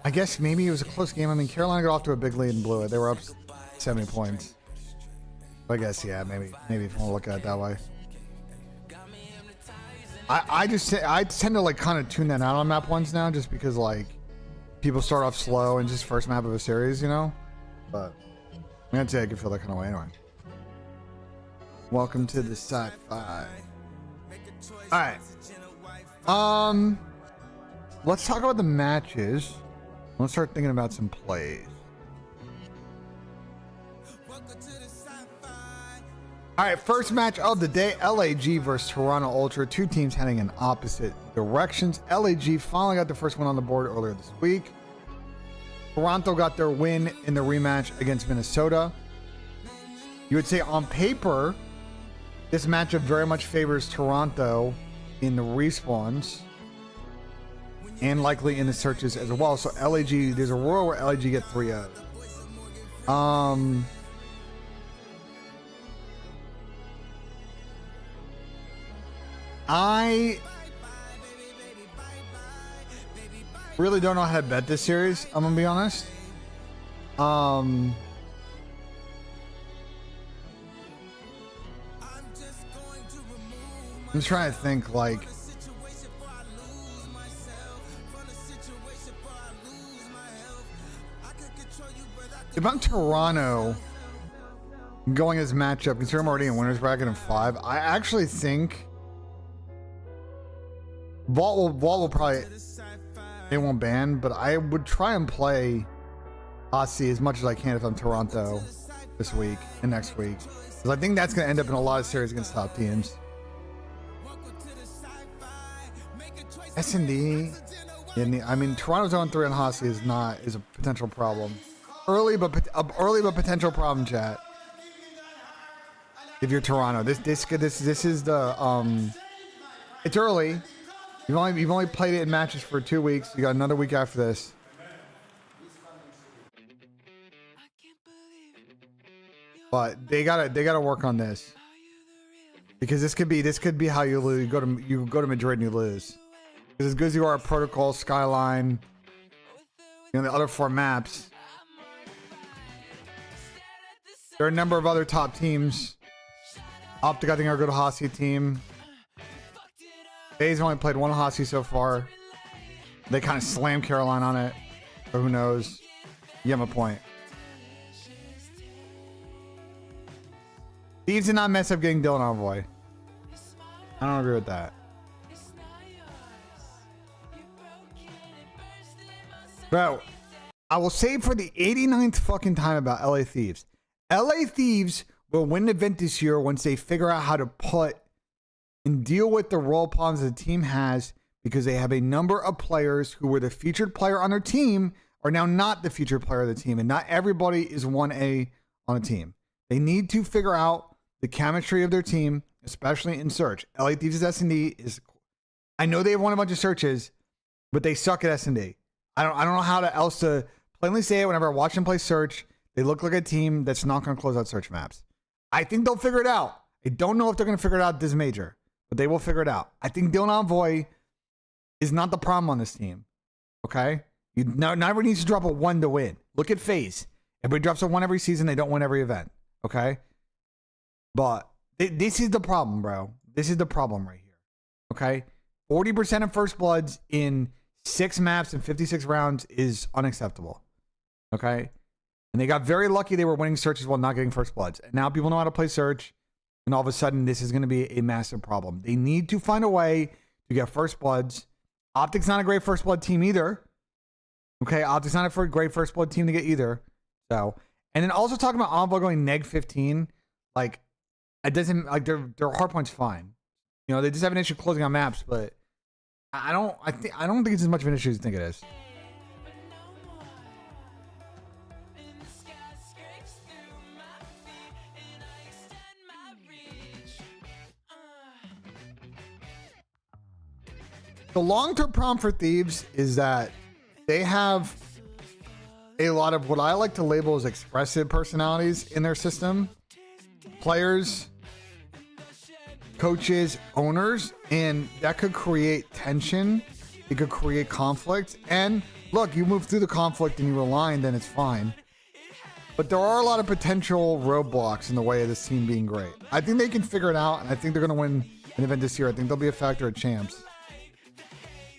I guess maybe it was a close game. I mean, Carolina got off to a big lead and blew it. They were up 70 points. I guess, yeah, maybe if you want to look at it that way. I tend to, like, kind of tune that out on map 1s now, just because, like, people start off slow and just first map of a series, you know? But I'm going to say I can feel that kind of way anyway. Welcome to the sci-fi. All right. Let's talk about the matches. Let's start thinking about some plays. All right, first match of the day, LAG versus Toronto Ultra. 2 teams heading in opposite directions. LAG finally got the first win on the board earlier this week. Toronto got their win in the rematch against Minnesota. You would say on paper, this matchup very much favors Toronto in the respawns and likely in the searches as well. So LAG, there's a world where LAG get 3-0. really don't know how to bet this series. I'm gonna be honest. I'm trying to think like. If I'm Toronto going as matchup, considering I'm already in winners bracket in 5, I actually think Vault will probably, they won't ban, but I would try and play Aussie as much as I can if I'm Toronto this week and next week, because I think that's going to end up in a lot of series against top teams. S&D, I mean, Toronto's on 3 on Hossie is a potential problem. Early but potential problem, chat. If you're Toronto, this is the it's early. You've only played it in matches for 2 weeks. You got another week after this. But they gotta work on this, because this could be how you lose. You go to Madrid and you lose. Because as good as you are at Protocol, Skyline, the other 4 maps. There are a number of other top teams. Optic, I think, are a good Hossie team. Bay's only played 1 Hossie so far. They kind of slammed Caroline on it. But who knows? You have a point. Thieves did not mess up getting Dylan Envoy. I don't agree with that. Bro, I will say for the 89th fucking time about LA Thieves. LA Thieves will win the event this year once they figure out how to put and deal with the role problems the team has, because they have a number of players who were the featured player on their team are now not the featured player of the team, and not everybody is 1A on a team. They need to figure out the chemistry of their team, especially in search. LA Thieves' S&D is, I know they have won a bunch of searches, but they suck at S&D. I don't know how else to plainly say it. Whenever I watch them play search, they look like a team that's not going to close out search maps. I think they'll figure it out. I don't know if they're going to figure it out this major, but they will figure it out. I think Dylan Envoy is not the problem on this team. Okay? Not everybody needs to drop a 1 to win. Look at FaZe. Everybody drops a 1 every season. They don't win every event. Okay? But this is the problem, bro. This is the problem right here. Okay? 40% of first bloods in 6 maps and 56 rounds is unacceptable. Okay? And they got very lucky they were winning searches while not getting first bloods. And now people know how to play search. And all of a sudden, this is going to be a massive problem. They need to find a way to get first bloods. Optic's not a great first blood team either. Okay, Optic's not a great first blood team to get either. So, and then also talking about Envoy going neg 15, like, it doesn't, like, their hardpoint's fine. You know, they just have an issue closing on maps, but I don't think it's as much of an issue as you think it is. The long-term problem for Thieves is that they have a lot of what I like to label as expressive personalities in their system. Players, coaches, owners, and that could create tension. It could create conflict. And look, you move through the conflict and you align, then it's fine. But there are a lot of potential roadblocks in the way of this team being great. I think they can figure it out, and I think they're going to win an event this year. I think they'll be a factor at champs.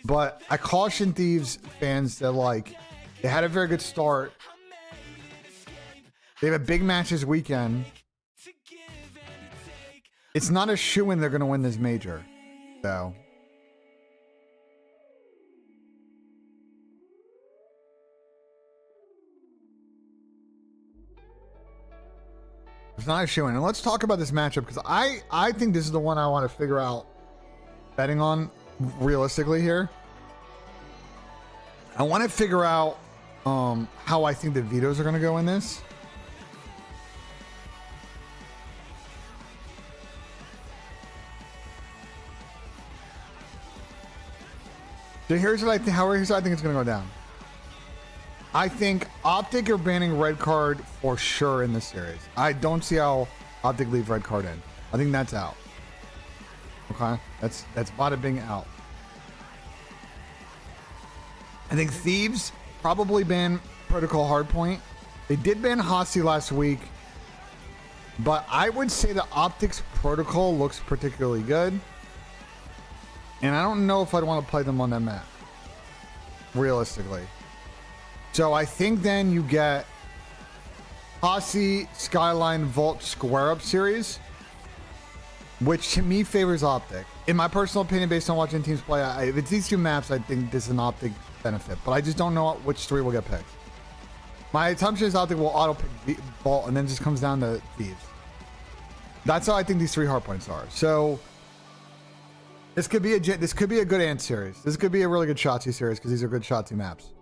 But I caution Thieves fans that, like, they had a very good start. They have a big match this weekend. It's not a shoo-in they're going to win this major. So. It's not a shoo-in. And let's talk about this matchup, because I think this is the one I want to figure out betting on realistically here. I want to figure out how I think the vetoes are going to go in this. So here's what I think. Here's how I think it's going to go down. I think Optic are banning red card for sure in this series. I don't see how Optic leave red card in. I think that's out. Okay, that's bada bing out. I think Thieves probably ban Protocol Hardpoint. They did ban Hossie last week, but I would say the Optics Protocol looks particularly good. And I don't know if I'd want to play them on that map, realistically. So I think then you get Hossie, Skyline, Vault, Square Up series, which to me favors Optic. In my personal opinion, based on watching teams play, if it's these two maps, I think this is an Optic benefit. But I just don't know which three will get picked. My assumption is Optic will auto-pick Vault, and then it just comes down to Thieves. That's how I think these three hardpoints are. So this could be a good Ant series. This could be a really good Shotzi series because these are good Shotzi maps.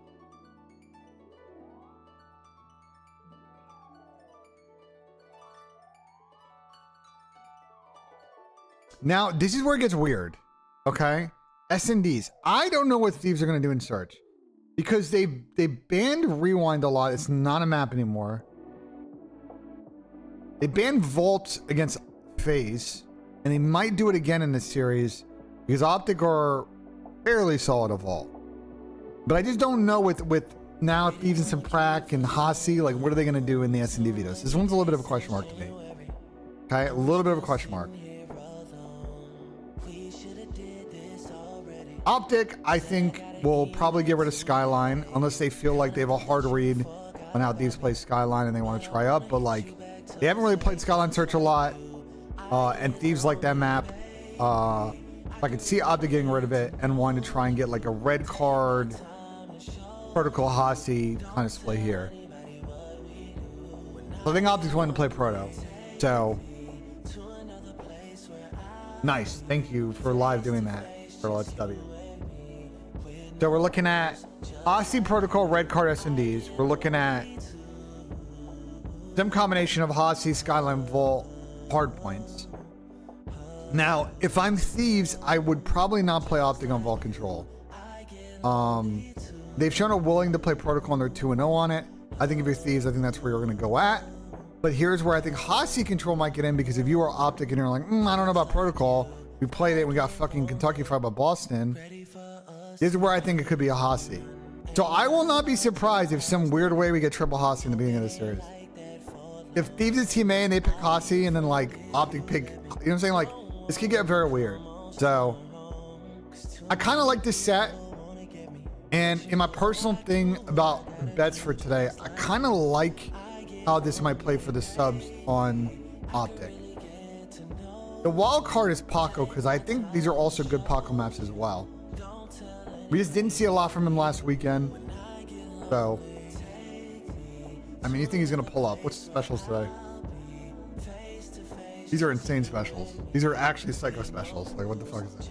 Now, this is where it gets weird, okay? S&Ds. I don't know what Thieves are going to do in Search because they banned Rewind a lot. It's not a map anymore. They banned Vault against FaZe, and they might do it again in this series because Optic are fairly solid at Vault. But I just don't know with now Thieves and Simprak and Hossie, like what are they going to do in the S&D videos? This one's a little bit of a question mark to me. Okay, a little bit of a question mark. Optic, I think, will probably get rid of Skyline unless they feel like they have a hard read on how Thieves play Skyline and they want to try up. But like, they haven't really played Skyline Search a lot, and Thieves like that map. I could see Optic getting rid of it and wanting to try and get like a red card, Protocol Hossie kind of split here. So I think Optic's wanting to play Proto. So nice, thank you for live doing that for Let's W. So we're looking at Hossie, Protocol, red card S&Ds. We're looking at some combination of Hossie, Skyline, Vault, hard points. Now, if I'm Thieves, I would probably not play Optic on Vault Control. They've shown a willing to play Protocol and they're 2-0 on it. I think if you're Thieves, I think that's where you're going to go at. But here's where I think Hossie Control might get in, because if you are Optic and you're like, I don't know about Protocol, we played it, we got fucking Kentucky Fried by Boston. This is where I think it could be a Hossie. So I will not be surprised if some weird way we get triple Hossie in the beginning of the series. If Thieves is Team A and they pick Hossie and then like Optic pick, you know what I'm saying? Like, this could get very weird. So I kind of like this set. And in my personal thing about bets for today, I kind of like how this might play for the subs on Optic. The wild card is Paco, because I think these are also good Paco maps as well. We just didn't see a lot from him last weekend. So, I mean, you think he's going to pull up? What's the specials today? These are insane specials. These are actually psycho specials. Like, what the fuck is this?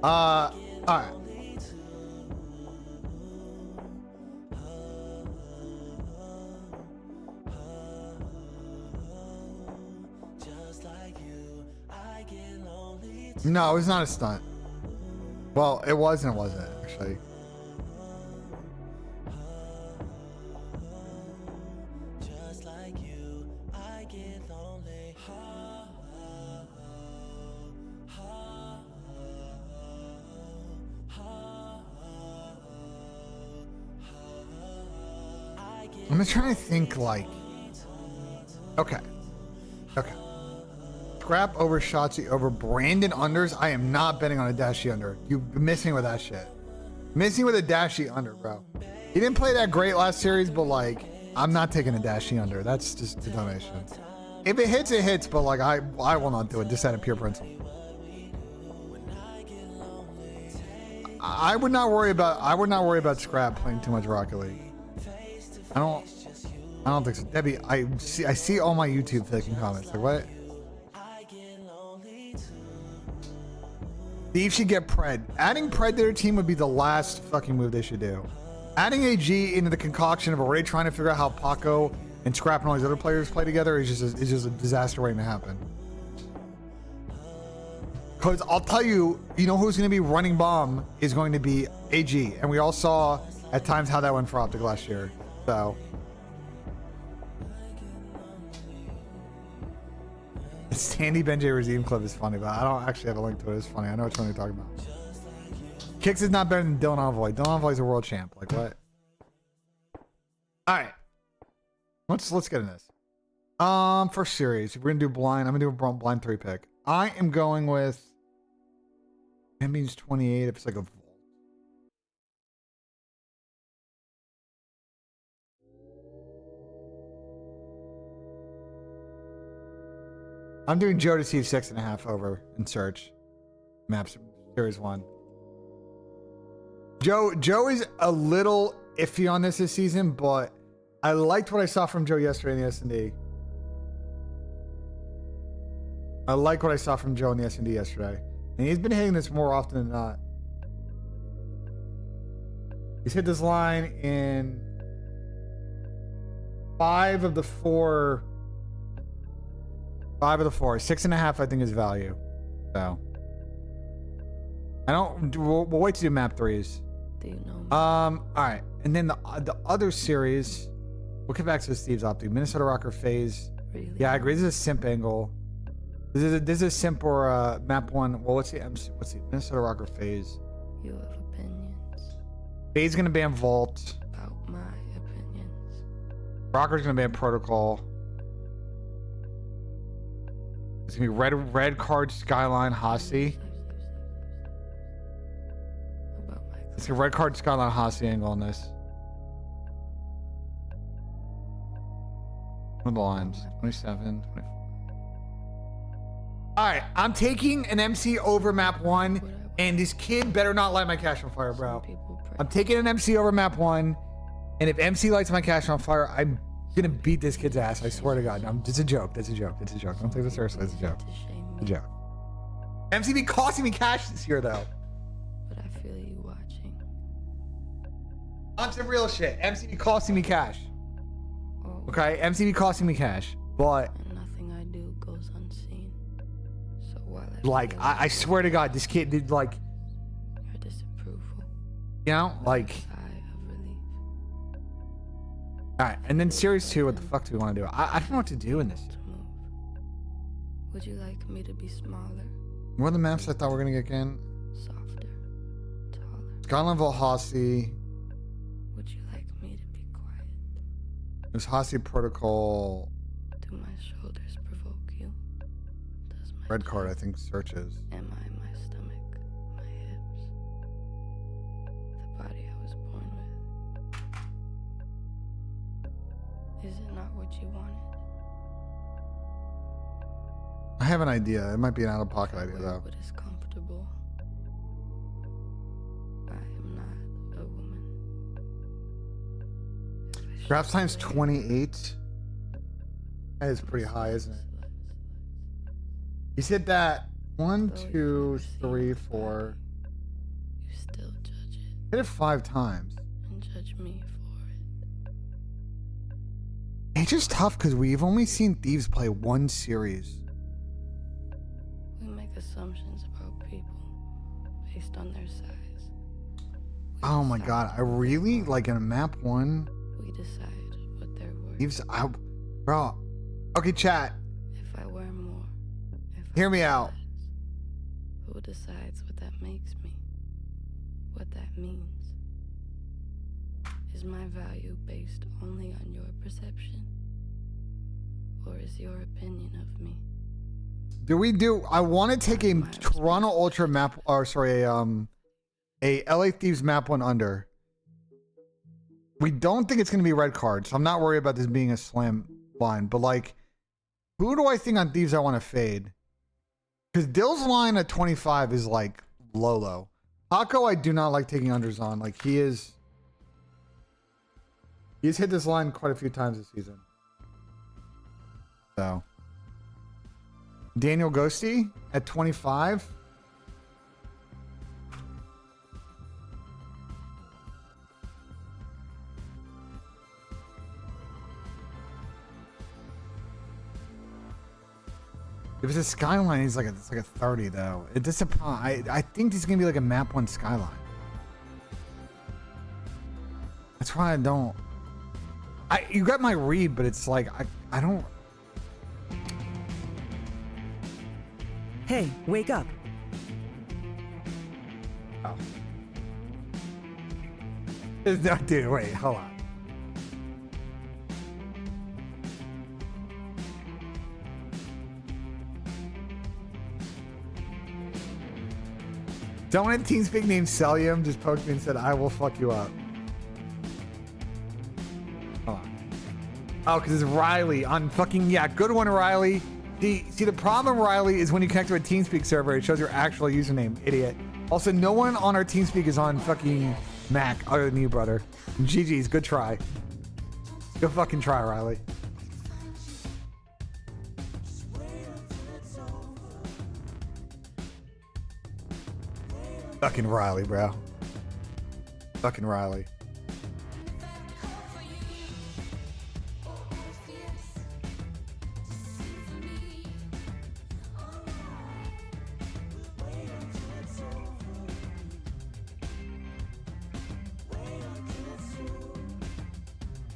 All right. No, it's not a stunt. Well, it was and it wasn't, actually. I'm just trying to think, like, okay. Scrap over Shotzi over Brandon unders. I am not betting on a Dashy under. You missing with that shit. Missing with a Dashy under, bro. He didn't play that great last series, but like, I'm not taking a Dashy under. That's just a donation. If it hits, it hits, but like, I will not do it just out of pure principle. I would not worry about Scrap playing too much Rocket League. I don't think so. Debbie, I see all my YouTube taking comments. Like, what? Thieves should get Pred. Adding Pred to their team would be the last fucking move they should do. Adding AG into the concoction of already trying to figure out how Paco and Scrap and all these other players play together is just a disaster waiting to happen. Because I'll tell you, you know who's going to be running bomb is going to be AG. And we all saw at times how that went for Optic last year. So the Sandy Benjay Regime clip is funny, but I don't actually have a link to it. It's funny. I know which one you're talking about. Kicks is not better than Dylan Envoy. Dylan Envoy's a world champ. Like what? All right. Let's get in this. First series. We're gonna do blind. I'm gonna do a blind 3 pick. I am going with. That means 28 if it's like a vault. I'm doing Joe to see 6.5 over in search. Maps series 1. Joe is a little iffy on this season, but I liked what I saw from Joe yesterday in the S&D. I like what I saw from Joe in the S&D yesterday. And he's been hitting this more often than not. He's hit this line in 5 of the 4. 5 of the 4. 6.5 I think is value. So I don't. We'll wait to do map 3s. Do you know me? All right, and then the other series. We'll get back to the Steve's Optic. Minnesota Rocker phase. Really? Yeah, I agree. This is a simp angle. This is a simp or map 1. Well, what's the Minnesota Rocker phase? You have opinions Phase gonna ban Vault. about my opinions. Rocker's gonna ban Protocol. It's gonna be red card Skyline Hossie. About my It's a red card Skyline Hossie angle on this. What are the lines? 27, 24. All right, I'm taking an MC over map 1, and this kid better not light my cash on fire, bro. people pray. I'm taking an MC over map 1, and if MC lights my cash on fire, I'm gonna beat this kid's ass. I swear to God. It's a joke. It's a joke. It's a joke. Don't take this seriously. It's a joke. To shame It's a me, joke. MC be costing me cash this year, though. but I feel you watching. On some real shit. MC be costing me cash. Oh, Okay, MC be costing me cash, but and nothing I do goes unseen. So while I like, feel I swear to God, this kid did like, your disapproval, you know, like. sigh of relief. All right, and then series 2. What the fuck do we want to do? I don't know what to do in this. To move. Would you like me to be smaller, What are the maps I thought we were gonna get again? softer, taller? Skyline Valhasi. Would you like me to be quiet? There's Hasi Protocol. Do my shoulders provoke you? Does my Red card, I chest? think searches. Am I my stomach, my hips, the body I was born with? Is it not what you wanted? I have an idea. It might be an out-of-pocket I idea wear though. what is comfortable. I am not a woman. If I Grabs should times say 28. That is pretty high, isn't it? He's hit that 1, Though you've 2, never seen 3, my 4. body, you still judge it Hit it 5 times. and judge me for it. It's just tough because we've only seen Thieves play 1 series. We make assumptions about people based on their size. We Oh my decide God, I what they're really worth. like in a map 1. We decide what they're worth. Thieves, bro. Okay, chat. If I wear more, if I Hear me wear out. less, who decides what that makes me? What that means? Is my value based only on your perception? Or is your opinion of me? I want to take a Toronto Ultra map, or sorry, a LA Thieves map 1 under. We don't think it's going to be red card, so I'm not worried about this being a slam line. But like, who do I think on Thieves I want to fade? Because Dill's line at 25 is like low. Paco, I do not like taking unders on. Like he's hit this line quite a few times this season. So Daniel Ghosty at 25. If it's a Skyline, it's like a 30 though. It disappoints. I think this is gonna be like a map 1 Skyline. That's why I don't. You got my read, but it's like I don't. Hey, wake up. Oh. No, dude, wait, hold on. Someone in TeamSpeak named Celium just poked me and said, I will fuck you up. Hold on. Oh, because it's Riley on fucking, yeah, good one, Riley. See, the problem, Riley, is when you connect to a TeamSpeak server, it shows your actual username, idiot. Also, no one on our TeamSpeak is on fucking Mac other than you, brother. GG's, good try. Go fucking try, Riley. Fucking Riley, bro. Fucking Riley.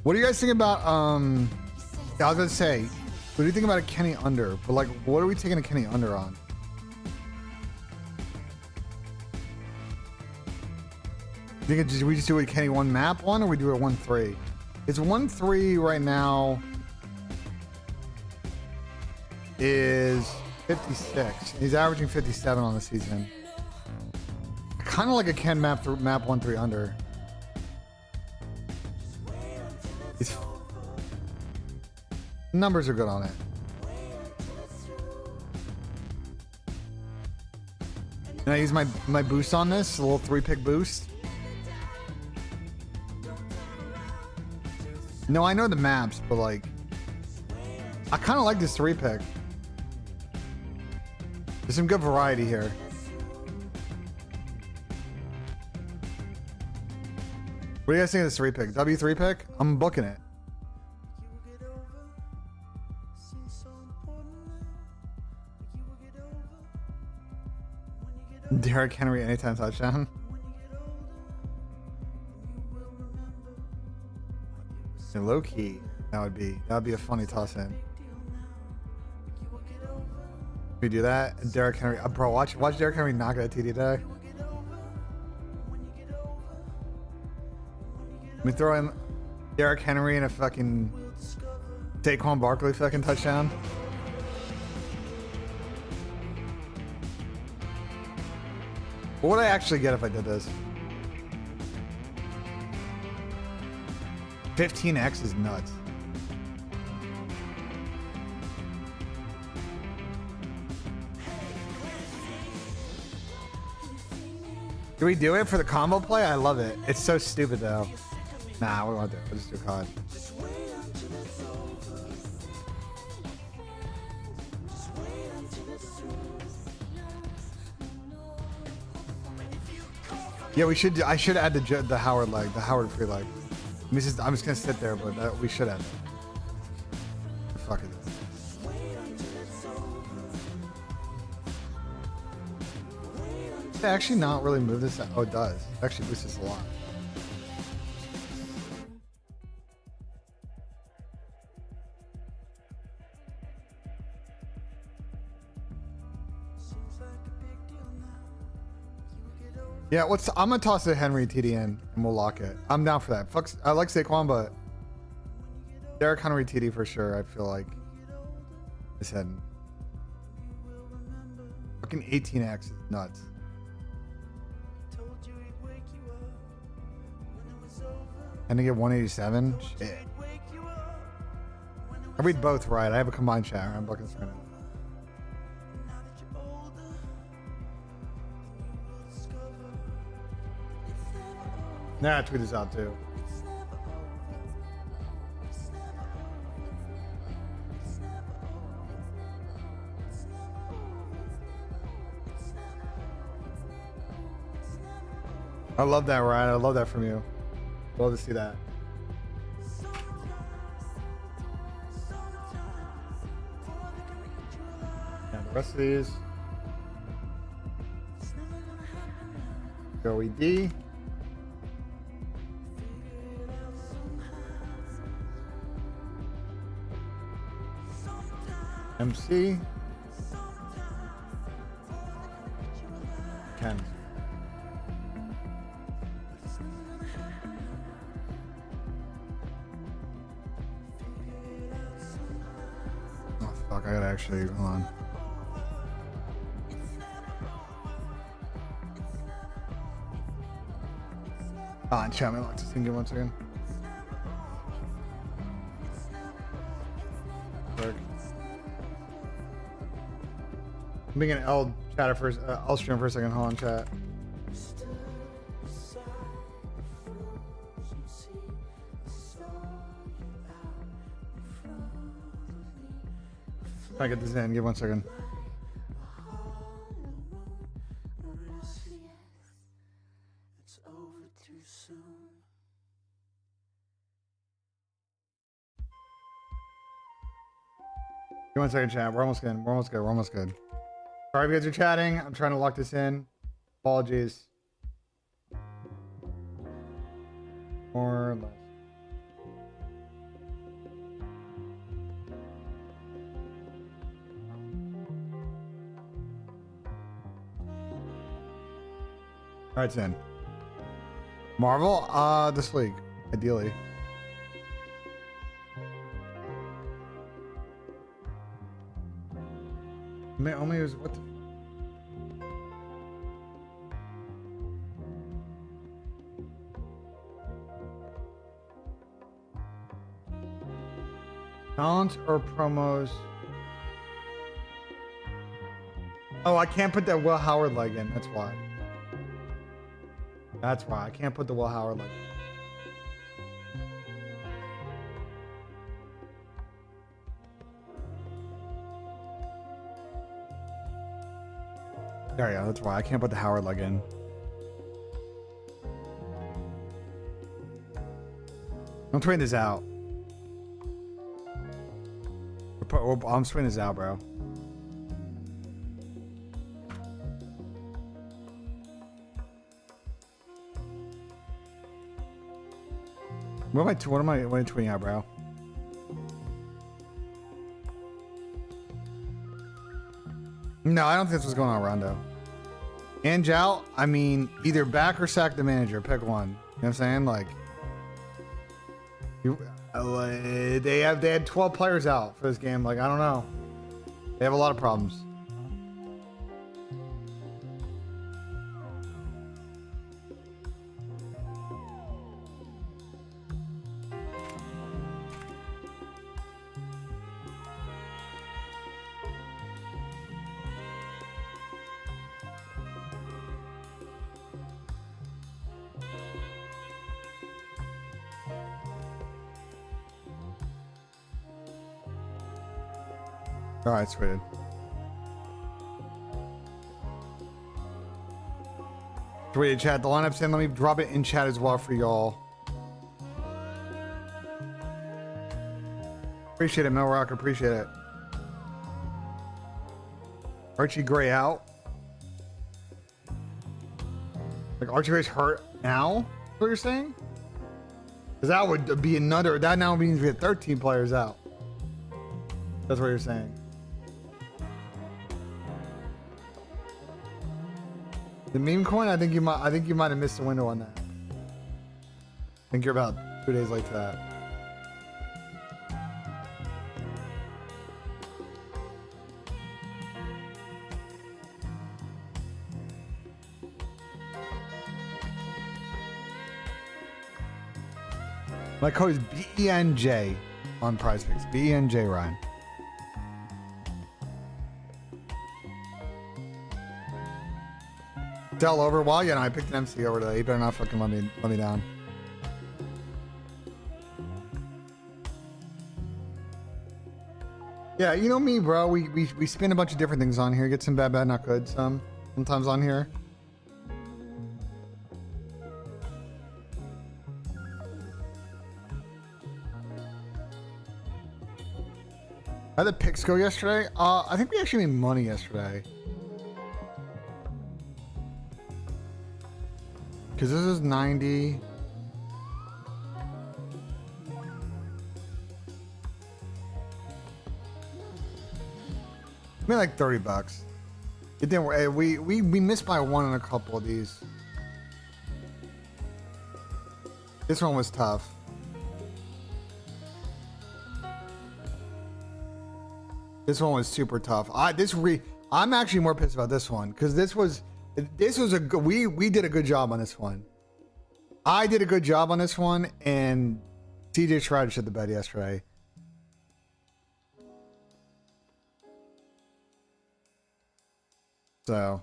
What do you guys think about, yeah, I was gonna say, what do you think about a Kenny under? But like, what are we taking a Kenny under on? You think we just do a Kenny 1 map 1 or we do a 1-3? It's 1-3 right now is 56. He's averaging 57 on the season. Kind of like a Ken map 1-3 under. His numbers are good on it. And I use my boost on this, a little 3-pick boost. No, I know the maps, but like, I kind of like this 3-pick. There's some good variety here. What do you guys think of this 3-pick? W3 pick? I'm booking it. Derrick Henry anytime touchdown. Low key, that would be a funny toss in. We do that, and Derrick Henry, bro. Watch Derrick Henry knock at a TD today. We throw in Derrick Henry and a fucking Saquon Barkley fucking touchdown. What would I actually get if I did this? 15x is nuts. Do we do it for the combo play? I love it. It's so stupid though. Nah, we won't do it. We'll just do COD. Yeah, we should. I should add the Howard leg, the Howard free leg. I'm just gonna sit there, but we should add it. Fuck it. Does it actually not really move this? Oh, it does. It actually boosts this a lot. Yeah, I'm gonna toss a Henry TD in and we'll lock it. I'm down for that. Fuck, I like Saquon, but Derrick Henry TD for sure. I feel like his head. Fucking 18x is nuts. And to get 187? Shit. I read both right. I have a combined chat. I'm looking for it. Nah, tweet this out too. I love that, Ryan. I love that from you. Love to see that. Yeah, the rest of these. Go ED. MC. 10. fuck, I gotta actually, hold on. Chat me lock this in. Give me 1 second. Quick. I'm being an L chatter first. I'll stream for a second. Hold on, chat. Try to get this in. Give 1 second. Give 1 second, chat. We're almost good. We're almost good. We're almost good. Sorry if you guys are chatting. I'm trying to lock this in. Apologies. More or less. All right, it's in. Marvel? This week, ideally. May only use what the talents or promos? Oh, I can't put that Will Howard leg in. That's why. That's why I can't put the Will Howard leg in. There you go. That's why I can't put the Howard leg in. I'm tweeting this out. I'm tweeting this out, bro. What am I tweeting out, bro? No, I don't think this was going on, Rondo. And Jal, I mean, either back or sack the manager. Pick one. You know what I'm saying? Like, they had 12 players out for this game. Like, I don't know. They have a lot of problems. All right, sweet. Sweet chat. The lineup's in. Let me drop it in chat as well for y'all. Appreciate it, Mel Rock. Appreciate it. Archie Gray out. Like Archie Gray's hurt now? Is what you're saying? Because that would be another. That now means we have 13 players out. That's what you're saying. The meme coin, I think you might have missed the window on that. I think you're about 2 days late to that. My code is BENJ on Prize Picks. BENJ, Ryan. Dell over. Well, yeah, no, I picked an MC over today. You better not fucking let me down. Yeah, you know me, bro. We spin a bunch of different things on here. Get some bad, not good. Sometimes on here. How did the picks go yesterday? I think we actually made money yesterday. Because this is 90. Made like $30. It didn't work. We missed by one in a couple of these. This one was tough. This one was super tough. I'm actually more pissed about this one because this was we did a good job on this one. I did a good job on this one, and CJ Shroud shit the bed yesterday. So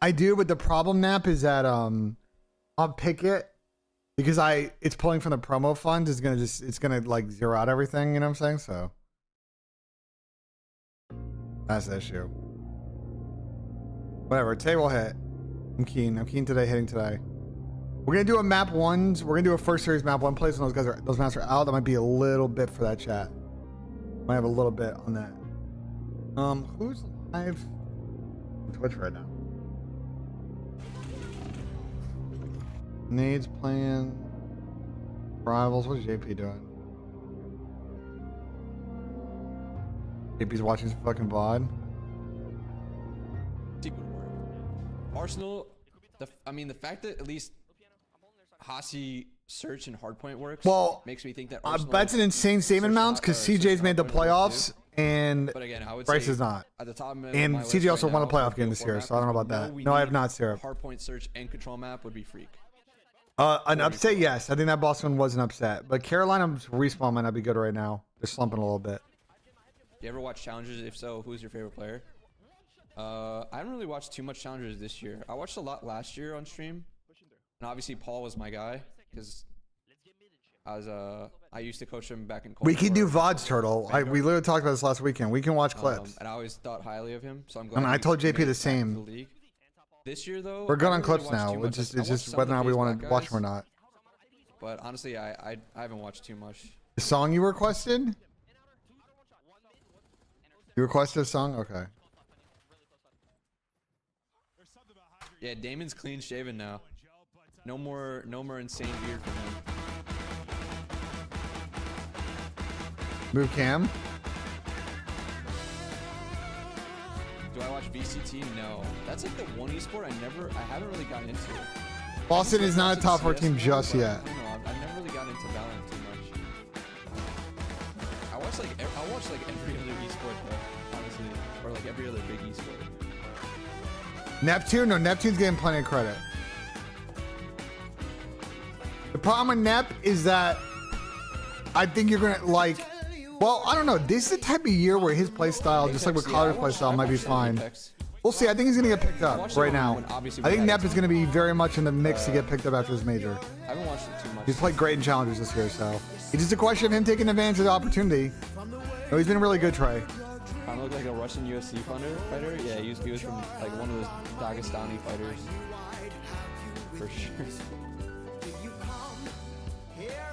I do, but the problem, Nap, is that I'll pick it because it's pulling from the promo fund. It's gonna like zero out everything. You know what I'm saying? So that's the issue. Whatever. Table hit. I'm keen. I'm keen today. Hitting today. We're gonna do a map ones. We're gonna do a first series map one place when those maps are out. That might be a little bit for that chat. Might have a little bit on that. Who's live on Twitch right now? Needs playing. Rivals. What is JP doing? JP's watching some fucking VOD. Would work. Arsenal, the fact that at least Hasi search and hardpoint works makes me think that Arsenal that's an insane statement, Mounts, because CJ's made the playoffs and but again, I would Bryce say is not. At the top of And my CJ list also right won a now, playoff for game this year, format, so I don't know about because that. we No, I need have not, Syrup. Hardpoint search and control map would be freak. An upset, yes. I think that Boston was an upset. But Carolina's respawn might not be good right now. They're slumping a little bit. You ever watch Challengers? If so, who's your favorite player? I haven't really watched too much Challengers this year. I watched a lot last year on stream. And obviously Paul was my guy because I used to coach him back in We could do Cold War. VODs, Turtle. We literally talked about this last weekend. We can watch clips. And I always thought highly of him, so I'm glad. And I he told JP made the it back to same. the league. This year though, We're good I on haven't really clips watched now. too much. It's I watched just some whether or of not the we want FaceBlack to watch guys, them or not. But honestly, I haven't watched too much. The song you requested? You requested a song? Okay. Yeah, Damon's clean shaven now. No more insane beard for him. Move cam? Do I watch VCT? No. That's like the one esport I haven't really gotten into. Boston is not a top 4 team CS just more, yet. but I don't know. I've never really gotten into Valorant too much. I watch like every other esport though, honestly, or like every other big esport. Neptune? No, Neptune's getting plenty of credit. The problem with Nep is that I think you're going to like... Well, I don't know. This is the type of year where his play style, just like with Collar's play style, might be fine. We'll see. I think he's going to get picked up right now. I think Nep is going to be very much in the mix to get picked up after this major. I haven't watched it too much. He's played great in challenges this year, so it's just a question of him taking advantage of the opportunity. No, he's been really good, Trey. Kind of look like a Russian UFC fighter. Yeah, he was from like one of those Dagestani fighters. For sure.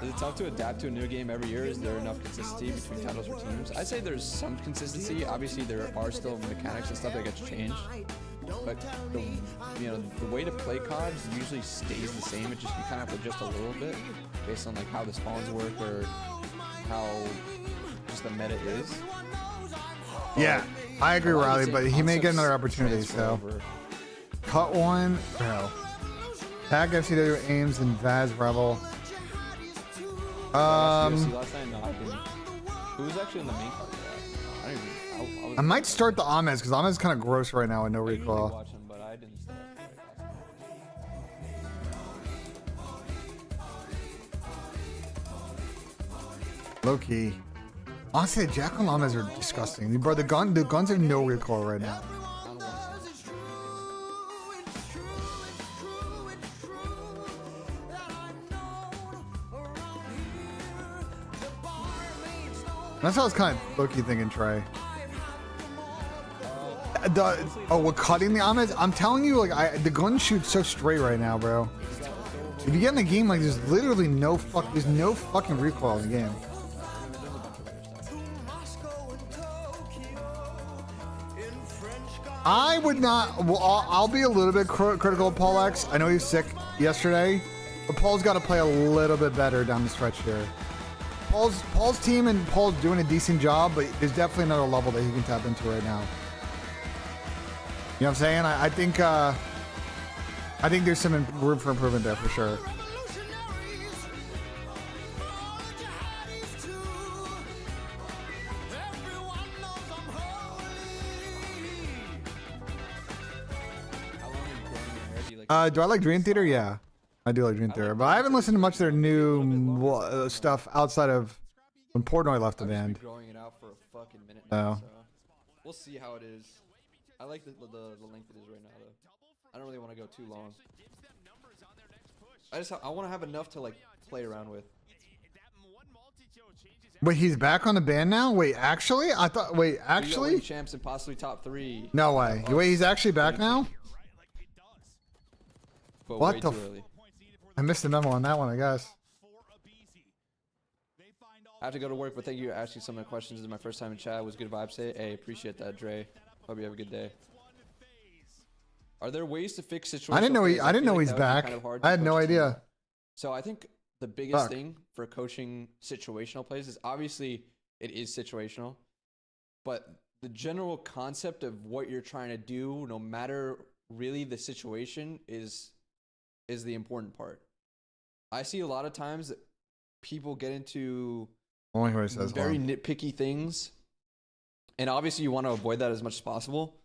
Is it tough to adapt to a new game every year? Is there enough consistency between titles for teams? I'd say there's some consistency. Obviously, there are still mechanics and stuff that gets changed. But the way to play CoD usually stays the same. It just you kind of have to adjust a little bit based on like how the spawns work or how just the meta is. Yeah, I agree, Riley, but he may get another opportunity, so. Cut one, bro. Tag FCW Ames and Vaz Rebel. UFC last night? No, I didn't. Who was actually in the main card for that? I might start the Ahmed's because Ahmed's kind of gross right now with no I usually recoil. watch him, but I didn't stay up for it last night. Low key. Honestly, the Jackal Llamas are disgusting. Bro, the guns have no recoil right now. I don't want to see That's how I was kind of low key thinking, Trey. We're cutting the Ahmeds? I'm telling you, like, the gun shoots so straight right now, bro. If you get in the game, like, there's literally no fucking recoil in the game. I would not. Well, I'll be a little bit critical of Paul X. I know he was sick yesterday, but Paul's got to play a little bit better down the stretch here. Paul's team and Paul's doing a decent job, but there's definitely another level that he can tap into right now. You know what I'm saying? I think there's some room for improvement there for sure. Do I like Dream Theater? Yeah, I do like Dream Theater, but I haven't listened to much of their new stuff outside of when Portnoy left the I've just been band. growing it out for a fucking minute now, Oh. so we'll see how it is. I like the length it is right now, though. I don't really want to go too long. I want to have enough to like play around with. Wait, he's back on the band now? Wait, actually? I thought. Wait, You got winning actually? champs and possibly top 3. No way. Wait, he's actually back now? But What way the too f- early. I missed the memo on that one, I guess. I have to go to work, but thank you for asking some of the questions. This is my first time in chat. It was good vibes today. Hey, appreciate that, Dre. Hope you have a good day. Are there ways to fix situations? I didn't know he's back. I had no idea. So I think the biggest Fuck. thing for coaching situational plays is obviously it is situational, but the general concept of what you're trying to do, no matter really the situation, is the important part. I see a lot of times that people get into Only where he says very hold on. nitpicky things, and obviously you want to avoid that as much as possible.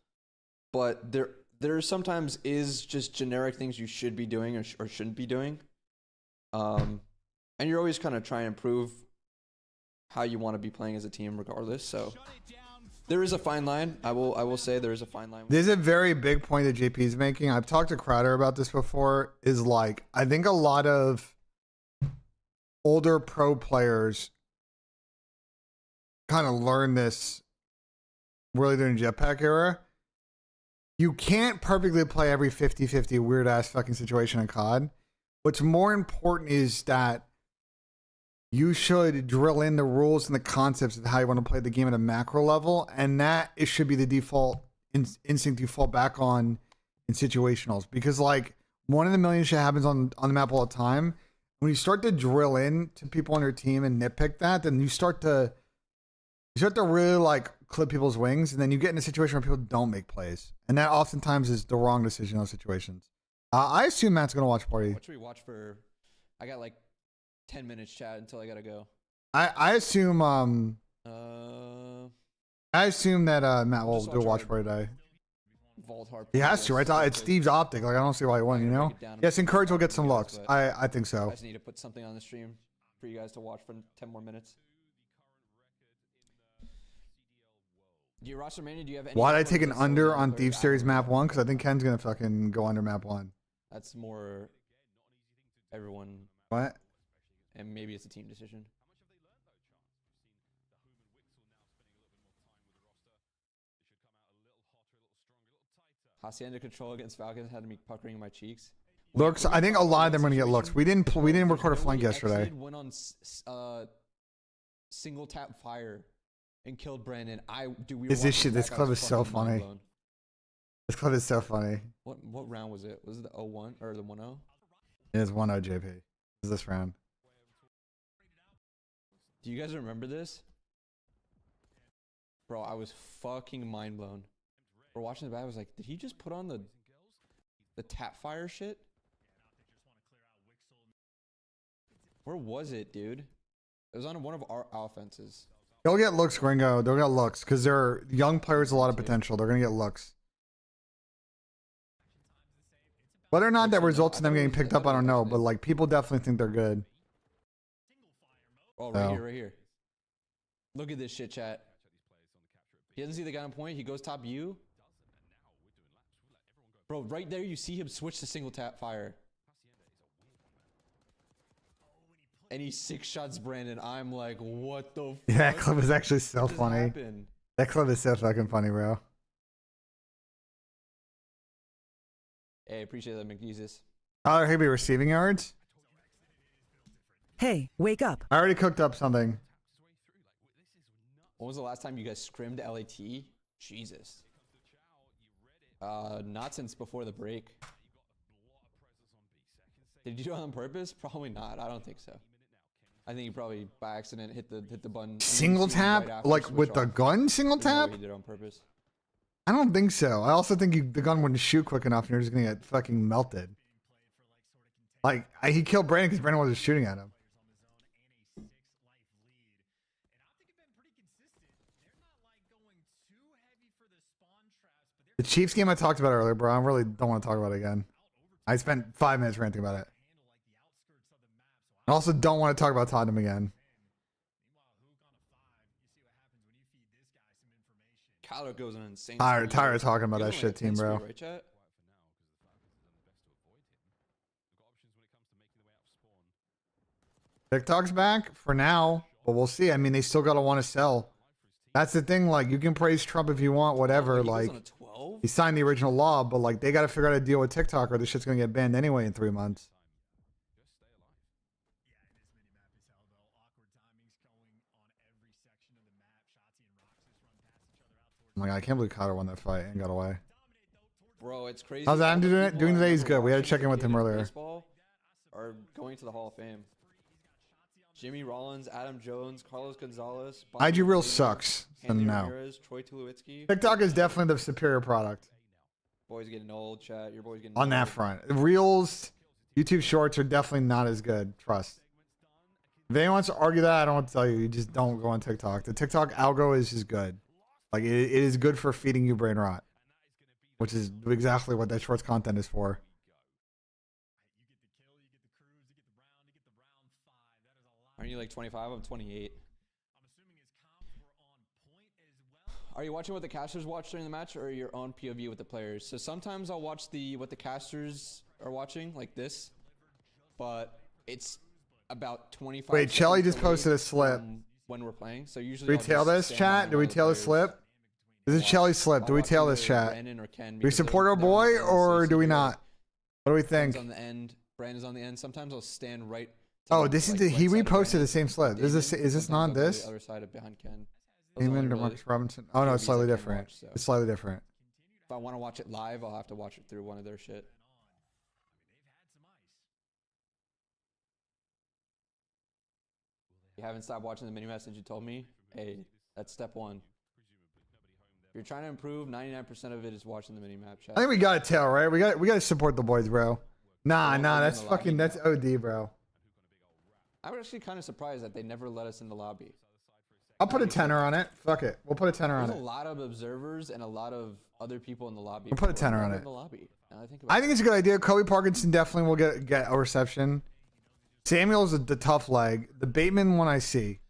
But there sometimes is just generic things you should be doing or shouldn't be doing, and you're always kind of trying to improve how you want to be playing as a team, regardless. So there is a fine line. I will say there is a fine line. There's a very big point that JP's making. I've talked to Crowder about this before. Is like, I think a lot of older pro players kind of learn this really during Jetpack era. You can't perfectly play every 50-50 weird ass fucking situation in COD. What's more important is that you should drill in the rules and the concepts of how you want to play the game at a macro level, and that it should be the default instinct you fall back on in situationals. Because like 1 in a million shit happens on the map all the time. When you start to drill in to people on your team and nitpick that, then you start to really like clip people's wings, and then you get in a situation where people don't make plays, and that oftentimes is the wrong decision in those situations. I assume Matt's gonna watch party. What should we watch for? I got like 10 minutes chat until I gotta go. I assume that Matt will Just do a watch watch party today. Vault Harp. He has to, right? It's Steve's optic. Like I don't see why he wouldn't. You know? Yes, encourage will get some looks. I think I so. just need to put something on the stream for you guys to watch for 10 more minutes. Do you roster mania? Do you have any? Why'd I take an opponents that under sold on out Thief or Series active map right 1? Because I think Ken's gonna fucking go under map 1. now? That's more everyone, What? and maybe it's a team decision. Hacienda control against Falcons had me puckering my cheeks. Looks. I think a lot of them are gonna get looks. We didn't record a flank yesterday. Went on single tap fire and killed Brandon. This shit? This clip is so funny. This clip is so funny. What round was it? Was it the 0-1 or the 1-0? It is 1-0 JP. This is this round. Do you guys remember this? Bro, I was fucking mind blown. We're watching the back. I was like, did he just put on the tap fire shit? Where was it, dude? It was on one of our offenses. They'll get looks, Gringo. They'll get looks because they're young players with a lot of potential. They're gonna get looks. Whether or not that results in them getting picked up, I don't know. But like, people definitely think they're good. Oh, right here, right here. Look at this shit, chat. He doesn't see the guy on point. He goes top U. Bro, right there, you see him switch to single tap fire. And he 6 shots Brandon. I'm like, what the fuck? Yeah, that clip is actually so What just funny. happened? That clip is so fucking funny, bro. Hey, appreciate that, McJesus. Tyler Higby receiving yards. Hey, wake up. I already cooked up something. When was the last time you guys scrimmed LAT? Jesus. Not since before the break. Did you do it on purpose? Probably not. I don't think so. I think you probably by accident hit the button. Single tap, like with the gun single tap? He did it on purpose. I don't think so. I also think the gun wouldn't shoot quick enough, and you're just gonna get fucking melted. Like he killed Brandon because Brandon wasn't shooting at him. The Chiefs game I talked about earlier, bro. I really don't want to talk about it again. I spent 5 minutes ranting about it. I also don't want to talk about Tottenham again. Kyler goes an insane. Tired of talking about that shit team, bro. Right, chat? TikTok's back for now, but we'll see. I mean, they still gotta want to sell. That's the thing. Like, you can praise Trump if you want, whatever. Like, he signed the original law, but like, they gotta figure out a deal with TikTok, or this shit's gonna get banned anyway in 3 months. Oh my god, I can't believe Cotter won that fight and got away. Bro, it's crazy. How's Adam doing? People Doing I today? He's remember good. We had to watching check in with him in earlier. baseball are going to the Hall of Fame. Jimmy Rollins, Adam Jones, Carlos Gonzalez. IG Real sucks. So Anthony no. Ramirez, Troy Tulowitzki. TikTok is definitely the superior product Boys getting old, chat. Your boys getting on that old. front. Reels, YouTube Shorts are definitely not as good. Trust. If anyone wants to argue that, I don't want to tell you. You just don't go on TikTok. The TikTok algo is just good. Like, it is good for feeding you brain rot, which is exactly what that Shorts content is for. Aren't you like 25? I'm 28. Are you watching what the casters watch during the match, or your own POV with the players? So sometimes I'll watch what the casters are watching, like this, but it's about 25. Wait, Chelly seconds just posted away a slip. from when we're playing. So Do usually we I'll tail just this, stand chat? behind Do we one of the tail the players slip? This is and Chelly's watch. slip. Do I'll we watch tail either this, chat? Brandon or Ken, Do we because support they're our on the boy, end, so or do we CDL. not? What do we think? Brandon's on the end. Brandon's on the end. Sometimes I'll stand right. to Oh, the, this is like, the right he side of reposted Brandon, the same slip. Is this Damon. not Sometimes I'll go to this? the other side of behind Ken. Those are Damon only to really Marcus Robinson. Oh no, it's POVs slightly I can different. watch, so. It's slightly different. If I want to watch it live, I'll have to watch it through one of their shit. You haven't stopped watching the mini match since you told me. Hey, that's step one. If you're trying to improve, 99% of it is watching the mini map. Chat. I think we got to tell, right? We got to support the boys, bro. Nah, Well, nah, we're in that's the fucking lobby. that's OD, bro. I'm actually kind of surprised that they never let us in the lobby. I'll put a tenner on it. Fuck it. We'll put a tenner on There's a it. lot of observers and a lot of other people in the lobby. We'll put a but tenner we're on never it. in the lobby. Now I think about I think it's a good idea. Kobe Parkinson definitely will get a reception. Samuel's the tough leg. The Bateman one I see.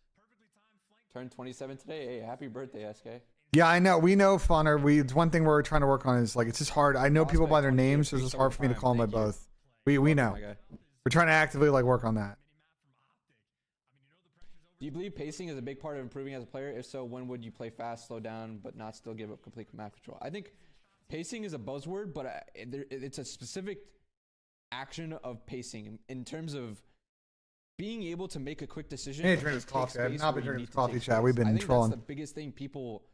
Turned 27 today. Hey, happy birthday, SK. Yeah, I know. We know Funner. It's one thing we're trying to work on is like it's just hard. I know people by their names, so it's just hard for me to call them by both. We know. My guy. We're trying to actively like work on that. Do you believe pacing is a big part of improving as a player? If so, when would you play fast, slow down, but not still give up complete map control? I think pacing is a buzzword, but it's a specific action of pacing in terms of being able to make a quick decision. Hey, but drink this take coffee. I've space not where been you drinking need this to coffee, take chat. We've space. been I think trolling. that's the biggest thing people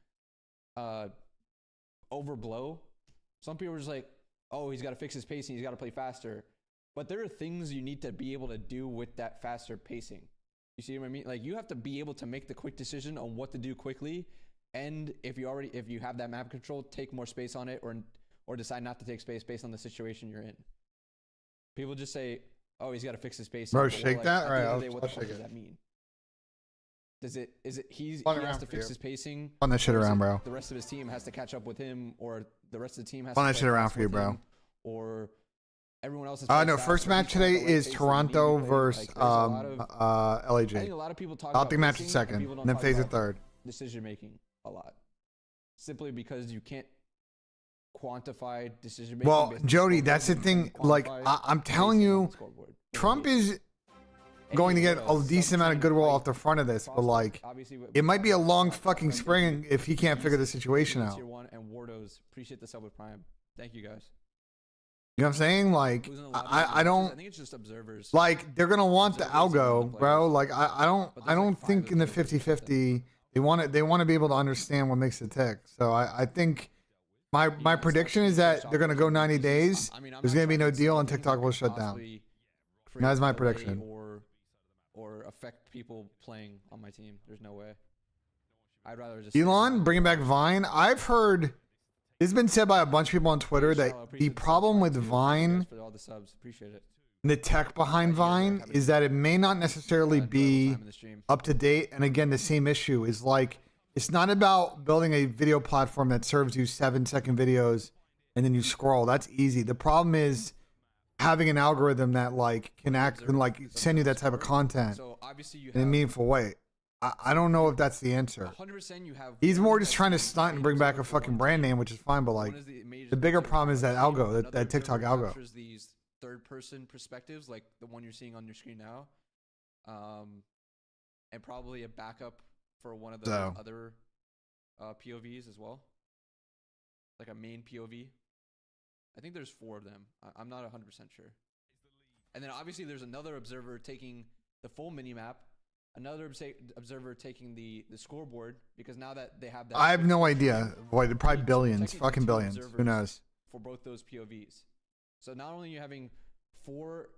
overblow. Some people are just like, oh, he's got to fix his pacing. He's got to play faster. But there are things you need to be able to do with that faster pacing. You see what I mean? Like, you have to be able to make the quick decision on what to do quickly. And if you have that map control, take more space on it or decide not to take space based on the situation you're in. People just say, oh, he's got to fix his pacing. Bro, But we're shake like, that? at the All end right, of the day, what the I'll fuck shake does it. that mean? He Fun has around to for fix you. his pacing. Fun that shit or is around, it bro. The rest of his team has to catch up with him, or the rest of the team has Fun to that play shit around fast for you, with bro. him, or everyone else is No, first match today is Toronto versus LAG. I think a lot of people talk I'll about think match is pacing, second, and people don't and then talk phase is about third. decision making a lot, simply because you can't quantify decision making. Well, Jody, that's the thing. Like, I'm telling you, Trump is going to get a decent amount of goodwill off the front of this, but like, it might be a long fucking spring if he can't figure the situation out. Tier 1 and Wardos, appreciate the sub with Prime. Thank you guys. You know what I'm saying? Like, Who's in the lobby? I I don't think it's just observers. like. They're gonna want the Observers and algo, the bro. players. Like, I don't think in the 50-50 they want to be able to understand what makes it tick. So I think my prediction is that they're gonna go 90 days. There's gonna be no deal, and TikTok will shut down. That's my prediction. Or affect people playing on my team. There's no way. I'd rather just Elon bringing back Vine. I've heard it's been said by a bunch of people on Twitter that the problem with Vine, for all the subs. Appreciate it. and the tech behind Vine, is that it may not necessarily be up to date. And again, the same issue is like, it's not about building a video platform that serves you 7-second videos and then you scroll. That's easy. The problem is having an algorithm that like can act and like send you that type of content So obviously you in a have meaningful way. I don't know if that's the answer. 100% you have. He's one more just that's trying to the stunt and main bring back a observer for fucking one brand team, name, which is fine, but one like is the major the bigger observer problem for is that one team, algo, that another TikTok observer algo. captures these third-person perspectives, like the one you're seeing on your screen now, and probably a backup for one of the So. other POVs as well, like a main POV. I think there's 4 of them. I'm not 100% sure. And then obviously there's another observer taking the full mini map, another observer taking the scoreboard, because now that they have that. I have no switch idea. Boy, probably So billions, technically fucking 2 billions. Who observers knows? for both those POVs. So not only are you having 4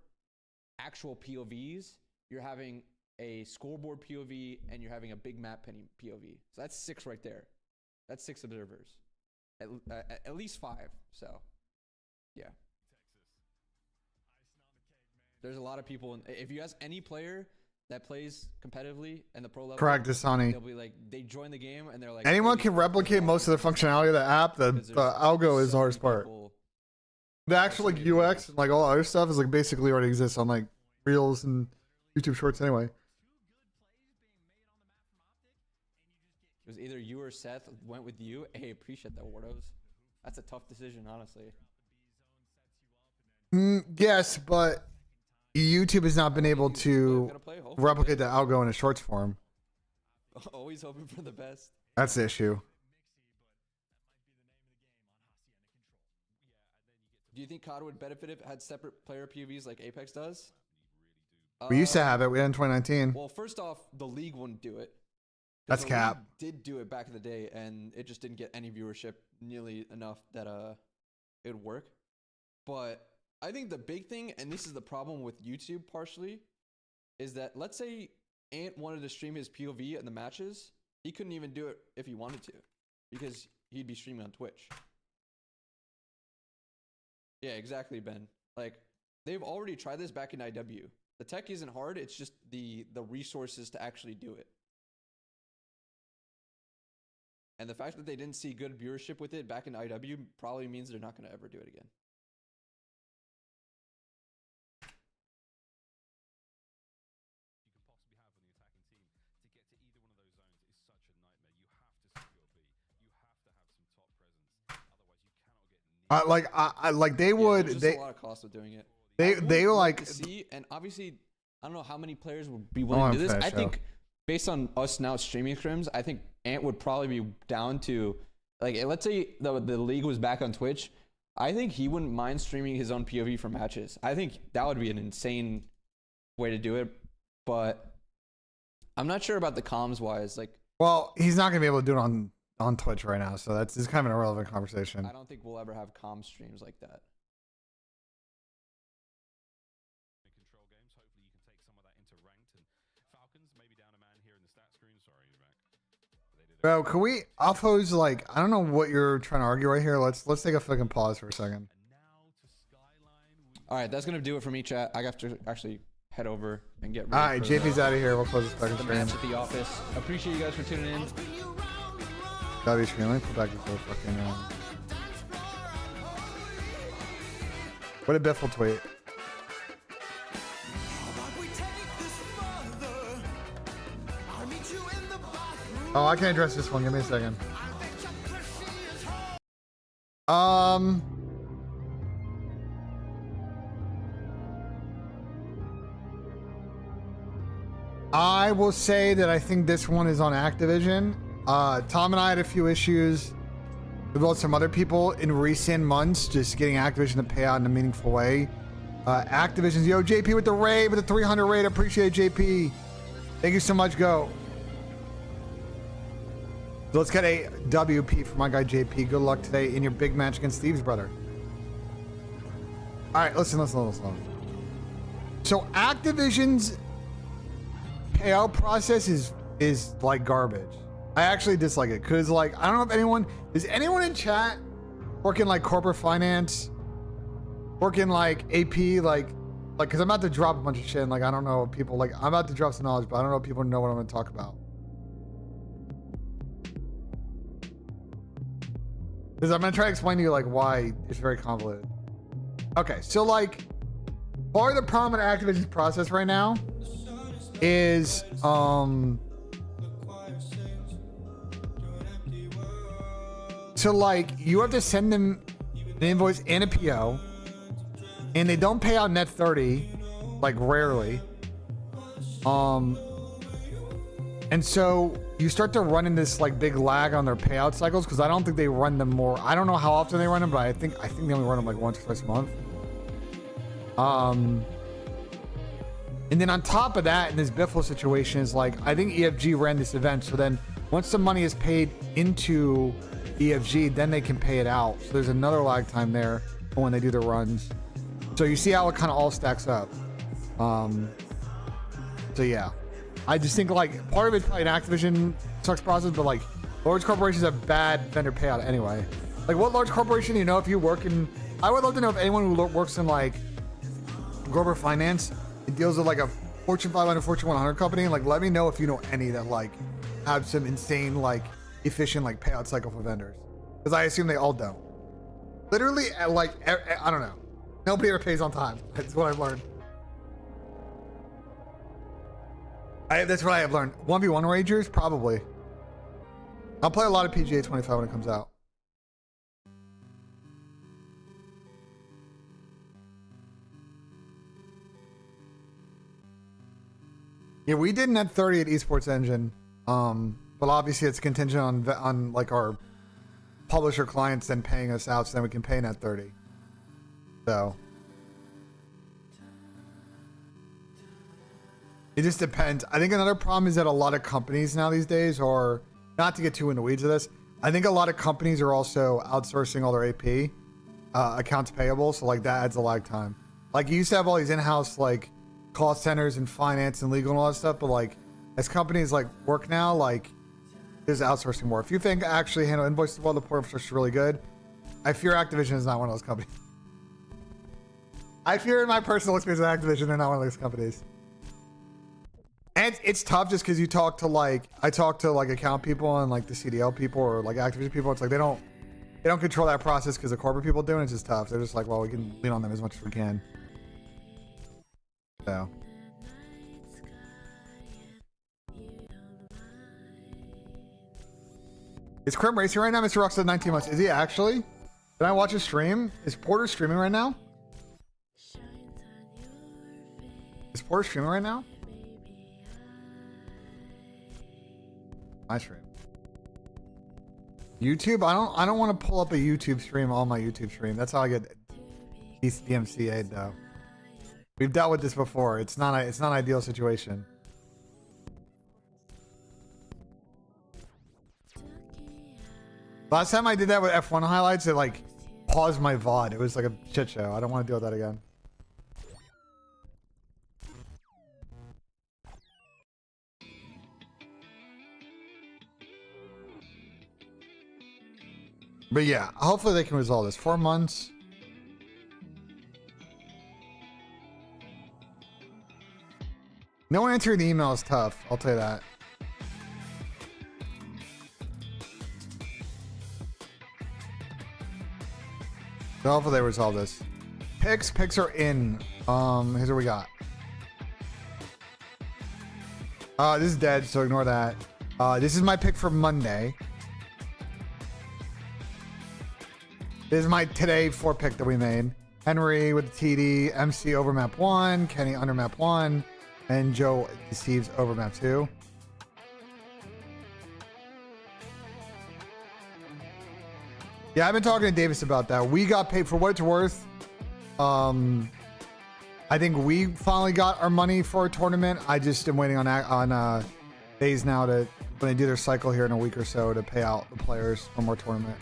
actual POVs, you're having a scoreboard POV and you're having a big map penny POV. So that's 6 right there. That's 6 observers. At least 5. So, yeah. There's a lot of people. If you ask any player that plays competitively in the pro level, Correct, Dasani. they'll be like, they join the game and they're like, Anyone "Hey, can replicate most of the functionality of the app. The because there's algo is the so hardest many part. people- The actual like many UX players. and like all the other stuff is like basically already exists on like Reels and YouTube Shorts anyway. It was either you or Seth went with you. Hey, appreciate that, Wardos. That's a tough decision, honestly. Yes, but YouTube has not been able Both to gonna play, hopefully, replicate the algo in a shorts form. Always hoping for the best. That's the issue. Do you think CoD would benefit if it had separate player POVs like Apex does? We used to have it. We had it in 2019. Well, first off, the league wouldn't do it. 'Cause That's the cap. league did do it back in the day, and it just didn't get any viewership nearly enough that it would work. But I think the big thing, and this is the problem with YouTube partially, is that let's say Ant wanted to stream his POV in the matches, he couldn't even do it if he wanted to, because he'd be streaming on Twitch. Yeah, exactly, Ben. Like, they've already tried this back in IW. The tech isn't hard, it's just the resources to actually do it. And the fact that they didn't see good viewership with it back in IW probably means they're not going to ever do it again. Like they would. There's just They a lot of cost of doing it. they would like. to see, and obviously, I don't know how many players would be willing to do this. finish I out. think based on us now streaming scrims, I think Ant would probably be down to, like, let's say the league was back on Twitch. I think he wouldn't mind streaming his own POV for matches. I think that would be an insane way to do it, but I'm not sure about the comms wise. Like, Well, he's not gonna be able to do it on Twitch right now, so it's kind of an irrelevant conversation. I don't think we'll ever have comm streams like that. Control games. Hopefully you can take some of that into ranked, and Falcons maybe down a man here in the stat screen. Sorry, he's back. They did Bro, can we? I'll pose like I don't know what you're trying to argue right here. Let's take a fucking pause for a second. All right, that's gonna do it for me, chat. I have to actually head over and get ready. All right, for JP's out of here. We'll close this fucking the stream. match at the office. Appreciate you guys for tuning in. W stream. Let me put back the fucking. What did Biffle tweet? Oh, I can address this one. Give me a second. I will say that I think this one is on Activision. Tom and I had a few issues with both some other people in recent months, just getting Activision to pay out in a meaningful way. Activision's, yo, JP with the raid, with the 300 raid. Appreciate it, JP. Thank you so much, go. So let's get a WP for my guy JP. Good luck today in your big match against Steve's brother. All right, listen. So Activision's payout process is like garbage. I actually dislike it because, like, I don't know if is anyone in chat working like corporate finance, working like AP, like because I'm about to drop a bunch of shit. And, like, I don't know if people I'm about to drop some knowledge, but I don't know if people know what I'm going to talk about. Because I'm going to try to explain to you like why it's very convoluted. Okay, so like part of the problem with Activision's process right now is so like you have to send them an invoice and a PO, and they don't pay out net 30, like rarely. And so you start to run in this like big lag on their payout cycles because I don't think they run them more. I don't know how often they run them, but I think they only run them like once or twice a month. And then on top of that, in this Biffle situation, is like I think EFG ran this event, so then once the money is paid into EFG, then they can pay it out. So there's another lag time there when they do their runs. So you see how it kind of all stacks up. So yeah, I just think like part of it's probably an Activision sucks process, but like large corporations have bad vendor payout anyway. Like what large corporation, you know, if you work in, I would love to know if anyone who works in like Grover Finance, it deals with like a Fortune 500, Fortune 100 company. Like let me know if you know any that like have some insane like efficient like payout cycle for vendors, because I assume they all don't. Literally, like I don't know, nobody ever pays on time. That's what I've learned. That's what I have learned. 1v1 ragers, probably. I'll play a lot of PGA 25 when it comes out. Yeah, we did net 30 at Esports Engine, but obviously it's contingent on like our publisher clients then paying us out, so then we can pay net 30. So it just depends. I think another problem is that a lot of companies now these days are, not to get too in the weeds of this, I think a lot of companies are also outsourcing all their AP, accounts payable, so like that adds a lag time. Like you used to have all these in-house like cost centers and finance and legal and all that stuff, but like as companies like work now, like there's outsourcing more. If you think actually handle invoices well, the port infrastructure is really good, I fear Activision is not one of those companies. I fear in my personal experience with Activision, they're not one of those companies. And it's tough just because you talk to like, I talk to like account people and like the CDL people or like Activision people. It's like they don't control that process because the corporate people do, and it's just tough. They're just like, well, we can lean on them as much as we can. So. Is Crim racing right now? Mr. Rock said 19 months. Is he actually? Can I watch his stream? Is Porter streaming right now? Is Porter streaming right now? My stream. YouTube? I don't want to pull up a YouTube stream on my YouTube stream. That's how I get DMCA'd though. We've dealt with this before. It's not an ideal situation. Last time I did that with F1 highlights, it like paused my VOD. It was like a shit show. I don't want to deal with that again. But yeah, hopefully they can resolve this. 4 months. No one answering the email is tough. I'll tell you that. So hopefully they resolve this. Picks are in. Here's what we got. This is dead, so ignore that. This is my pick for Monday. This is my today 4 pick that we made. Henry with the TD, MC over map 1, Kenny under map 1, and Joe deceives over map 2. Yeah, I've been talking to Davis about that. We got paid for what it's worth. I think we finally got our money for a tournament. I just am waiting on days now to, when they do their cycle here in a week or so, to pay out the players for more tournament.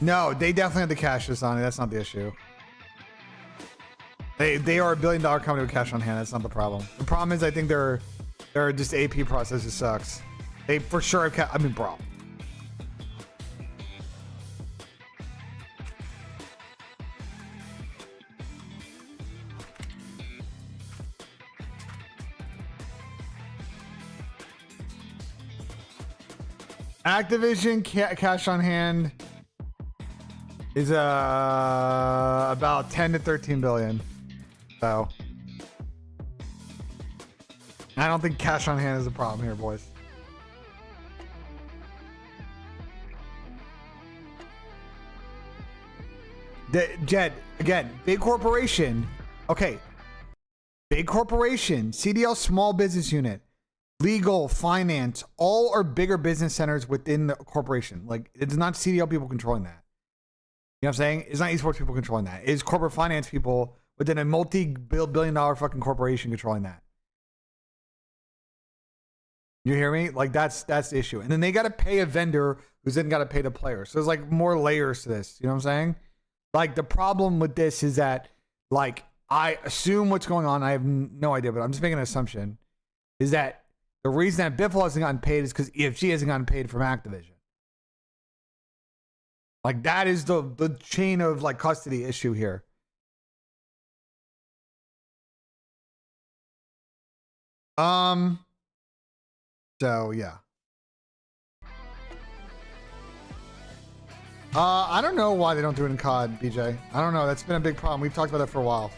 No, they definitely have the cash this on it. That's not the issue. They are $1 billion company with cash on hand. That's not the problem. The problem is I think their just AP process just sucks. They for sure have cash. I mean, bro. Activision cash on hand is about 10 to 13 billion. So I don't think cash on hand is a problem here, boys. Jed, again, big corporation. Okay. Big corporation, CDL small business unit, legal, finance, all are bigger business centers within the corporation. Like, it's not CDL people controlling that. You know what I'm saying? It's not esports people controlling that. It's corporate finance people within a multi-billion dollar fucking corporation controlling that. You hear me? Like, that's the issue. And then they got to pay a vendor who's then got to pay the player. So there's like more layers to this. You know what I'm saying? Like, the problem with this is that, like, I assume what's going on. I have no idea, but I'm just making an assumption. Is that the reason that Biffle hasn't gotten paid is because EFG hasn't gotten paid from Activision. Like, that is the chain of like custody issue here. So yeah. I don't know why they don't do it in COD, BJ. I don't know. That's been a big problem. We've talked about that for a while.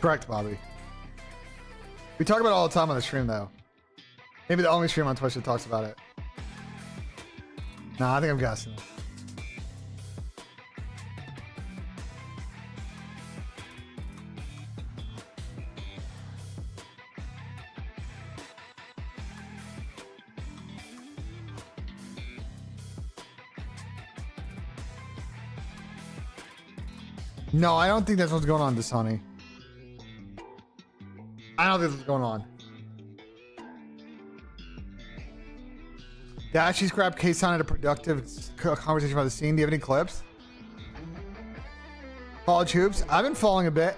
Correct, Bobby. We talk about it all the time on the stream, though. Maybe the only stream on Twitch that talks about it. Nah, I think I'm guessing. No, I don't think that's what's going on, Dasani. I don't think that's what's going on. Dashy's grab case sounded a productive conversation about the scene. Do you have any clips? College hoops. I've been following a bit.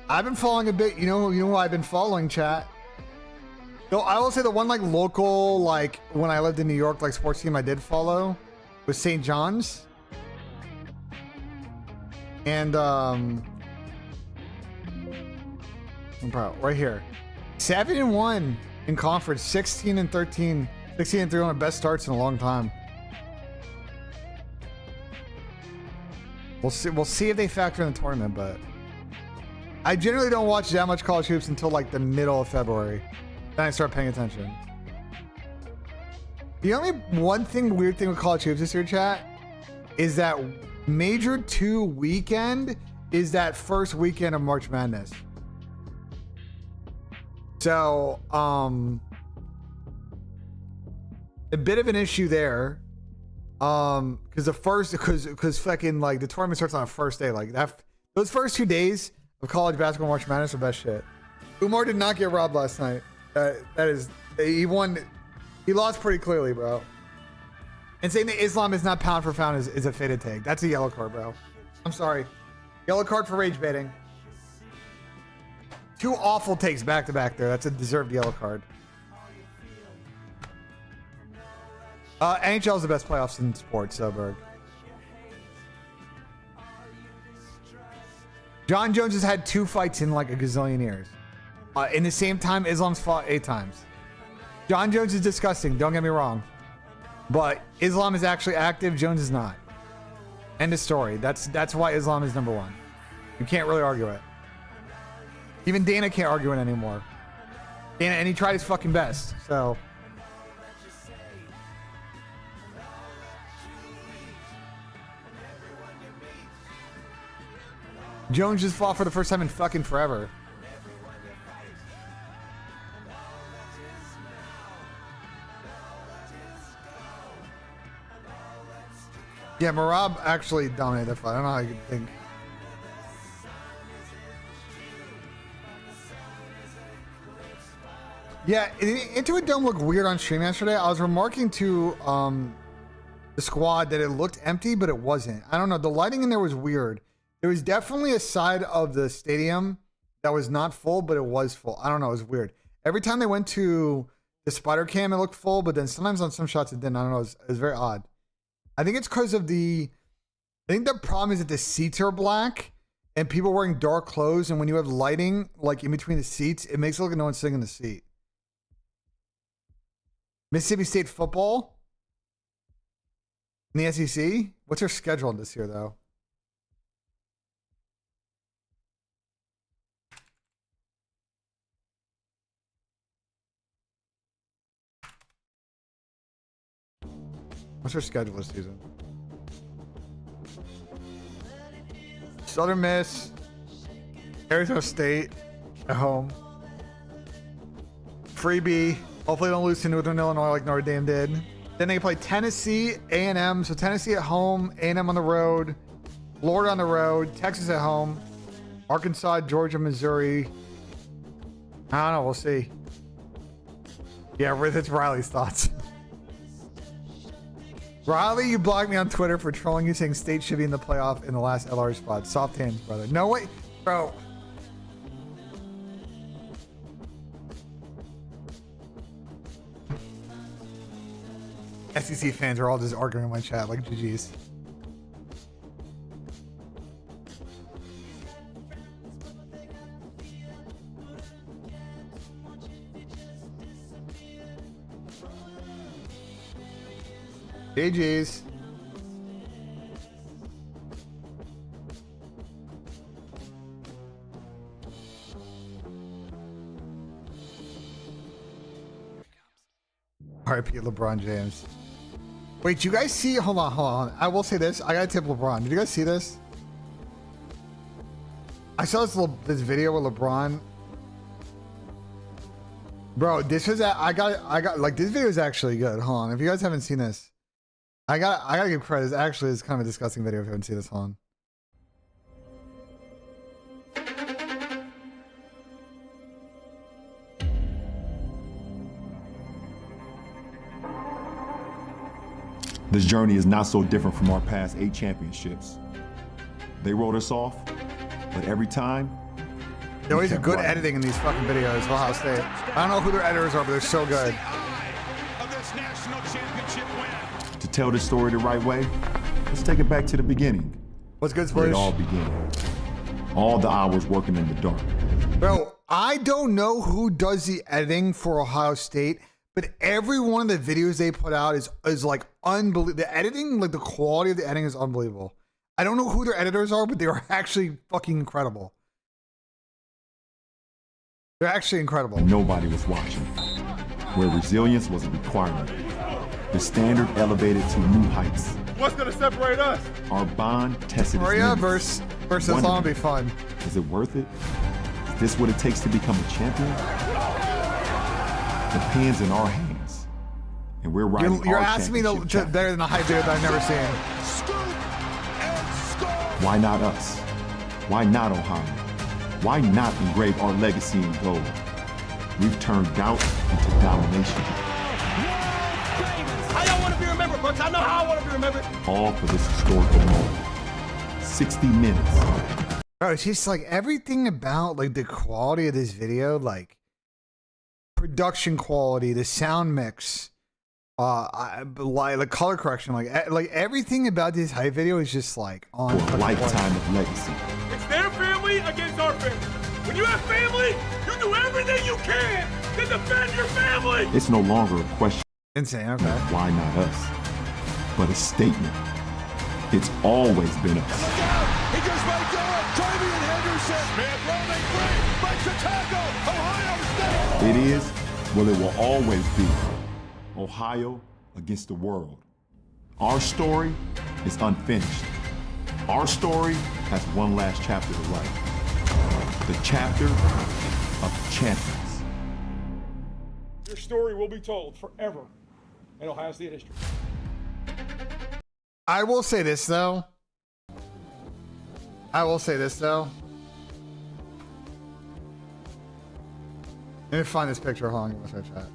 You know who I've been following, chat. So I will say the one like local, like when I lived in New York, like sports team I did follow was St. John's. And I'm proud. Right here. 7-1 in conference, 16-13. 16-3, one of the best starts in a long time. We'll see if they factor in the tournament, but I generally don't watch that much college hoops until like the middle of February. Then I start paying attention. The only weird thing with college hoops this year, chat, is that Major 2 weekend is that first weekend of March Madness. So, a bit of an issue there, because fucking like the tournament starts on the first day. Like that, those first 2 days of college basketball March Madness are best shit. Umar did not get robbed last night. He won. He lost pretty clearly, bro. And saying that Islam is not pound for pound is a faded take. That's a yellow card, bro. I'm sorry. Yellow card for rage baiting. 2 awful takes back to back there. That's a deserved yellow card. NHL is the best playoffs in sports, Berg. John Jones has had 2 fights in like a gazillion years. In the same time, Islam's fought 8 times. John Jones is disgusting, don't get me wrong. But Islam is actually active, Jones is not. End of story. That's why Islam is number 1. You can't really argue it. Even Dana can't argue it anymore. And he tried his fucking best, so... Jones just fought for the first time in fucking forever. Yeah, Marab actually dominated that fight. I don't know how you could think. Yeah, Intuit Dome looked weird on stream yesterday. I was remarking to the squad that it looked empty, but it wasn't. I don't know. The lighting in there was weird. There was definitely a side of the stadium that was not full, but it was full. I don't know. It was weird. Every time they went to the spider cam, it looked full, but then sometimes on some shots it didn't. I don't know. It was very odd. I think it's because of I think the problem is that the seats are black and people wearing dark clothes. And when you have lighting like in between the seats, it makes it look like no one's sitting in the seat. Mississippi State football in the SEC. What's their schedule this year, though? What's their schedule this season? Southern Miss, Arizona State at home. Freebie. Hopefully, they don't lose to Northern Illinois like Notre Dame did. Then they play Tennessee, A&M. So Tennessee at home, A&M on the road, Florida on the road, Texas at home, Arkansas, Georgia, Missouri. I don't know. We'll see. Yeah, it's Riley's thoughts. Riley, you blocked me on Twitter for trolling you saying State should be in the playoff in the last LR spot. Soft hands, brother. No way. Bro. SEC fans are all just arguing in my chat like GG's. GG's. RIP LeBron James. Wait, you guys see? Hold on. I will say this. I gotta tip LeBron. Did you guys see this? I saw this video with LeBron. Bro, this was I got like this video is actually good. Hold on. If you guys haven't seen this, I gotta give credit. It's kind of a disgusting video if you haven't seen this. Hold on. This journey is not so different from our past 8 championships. They wrote us off, but every time, There always a good editing in these fucking videos. Ohio State. I don't know who their editors are, but they're so good. to tell this story the right way, let's take it back to the beginning. What's good, Where it all Splish? began. All the hours working in the dark. Bro, I don't know who does the editing for Ohio State, but every one of the videos they put out is like unbelievable. The editing, like the quality of the editing is unbelievable. I don't know who their editors are, but they are actually fucking incredible. They're actually incredible. Nobody was watching. Where resilience was a requirement. The standard elevated to new heights. What's gonna separate us? Our bond tested its Maria limits. versus Islam would be fun. Is it worth it? Is this what it takes to become a champion? The pen's in our hands. And we're writing You're our asking me to championship chapter. better than a hype video that I've never seen. Why not us? Why not Ohio? Why not engrave our legacy in gold? We've turned doubt into domination. How y'all want to be remembered, folks? I know how I want to be remembered. All for this historical moment. 60 minutes. Bro, it's just like everything about like the quality of this video, like production quality, the sound mix, like the color correction, like everything about this hype video is just like on For a lifetime of legacy. It's their family against our family. When you have family, you do everything you can to defend your family. It's no longer a question Insane. Okay. of why not us, but a statement. It's always been us. He just might go up. Travian Henderson. Smith rolling free. Makes a tackle. Ohio State. It is, well, it will always be Ohio against the world. Our story is unfinished. Our story has one last chapter to write. The chapter of champions. Your story will be told forever in Ohio State history. I will say this though. Let me find this picture. Hold on, give me a chat.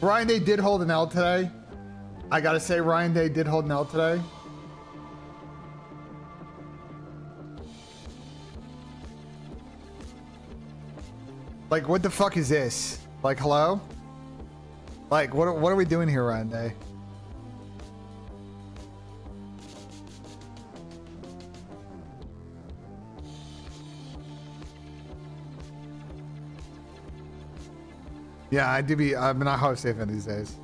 Ryan Day did hold an L today. I gotta say, Ryan Day did hold an L today. Like, what the fuck is this? Like, hello? Like, what are we doing here, Ryan Day? Yeah, I do be. I'm not Ohio State fan these days.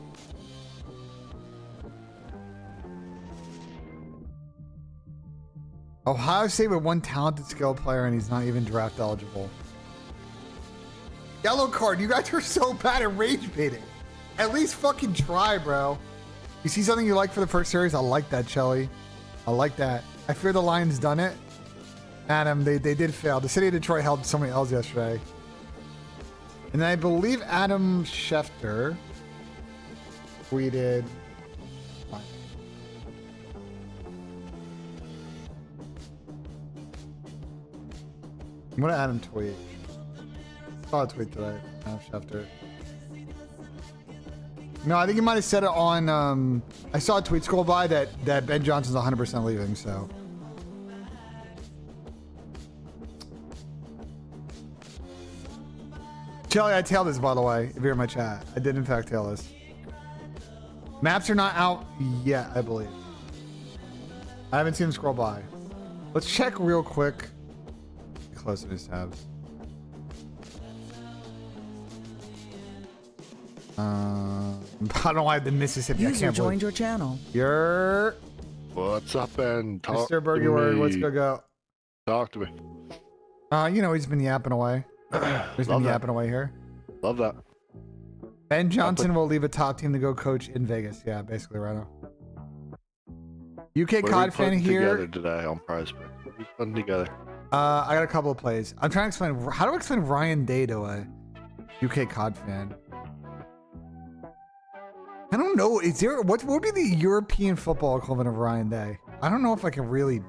Ohio State with one talented skill player, and he's not even draft eligible. Yellow card. You guys are so bad at rage baiting. At least fucking try, bro. You see something you like for the first series? I like that, Shelly. I like that. I fear the Lions done it. Adam, they did fail. The city of Detroit held so many L's yesterday. And I believe Adam Schefter tweeted. What did Adam tweet? I saw a tweet today. Adam Schefter. No, I think he might have said it on. I saw a tweet scroll by that Ben Johnson's 100% leaving. So. Shelly, I tailed this, by the way, if you're in my chat. I did, in fact, tail this. Maps are not out yet, I believe. I haven't seen them scroll by. Let's check real quick. Close to his tabs. I don't know why the Mississippi. User joined your channel. You're. What's up, and talk Mr. Burger, let's go. Talk to me. You know, he's been yapping away. He's been yapping away here. Love that. Ben Johnson will leave a top team to go coach in Vegas. Yeah, basically, right now. UK COD fan here. Together today on Prize Pick. What are we putting together? I got a couple of plays. I'm trying to explain. How do I explain Ryan Day to a UK COD fan? I don't know. Is there what would be the European football equivalent of Ryan Day? I don't know if I can really.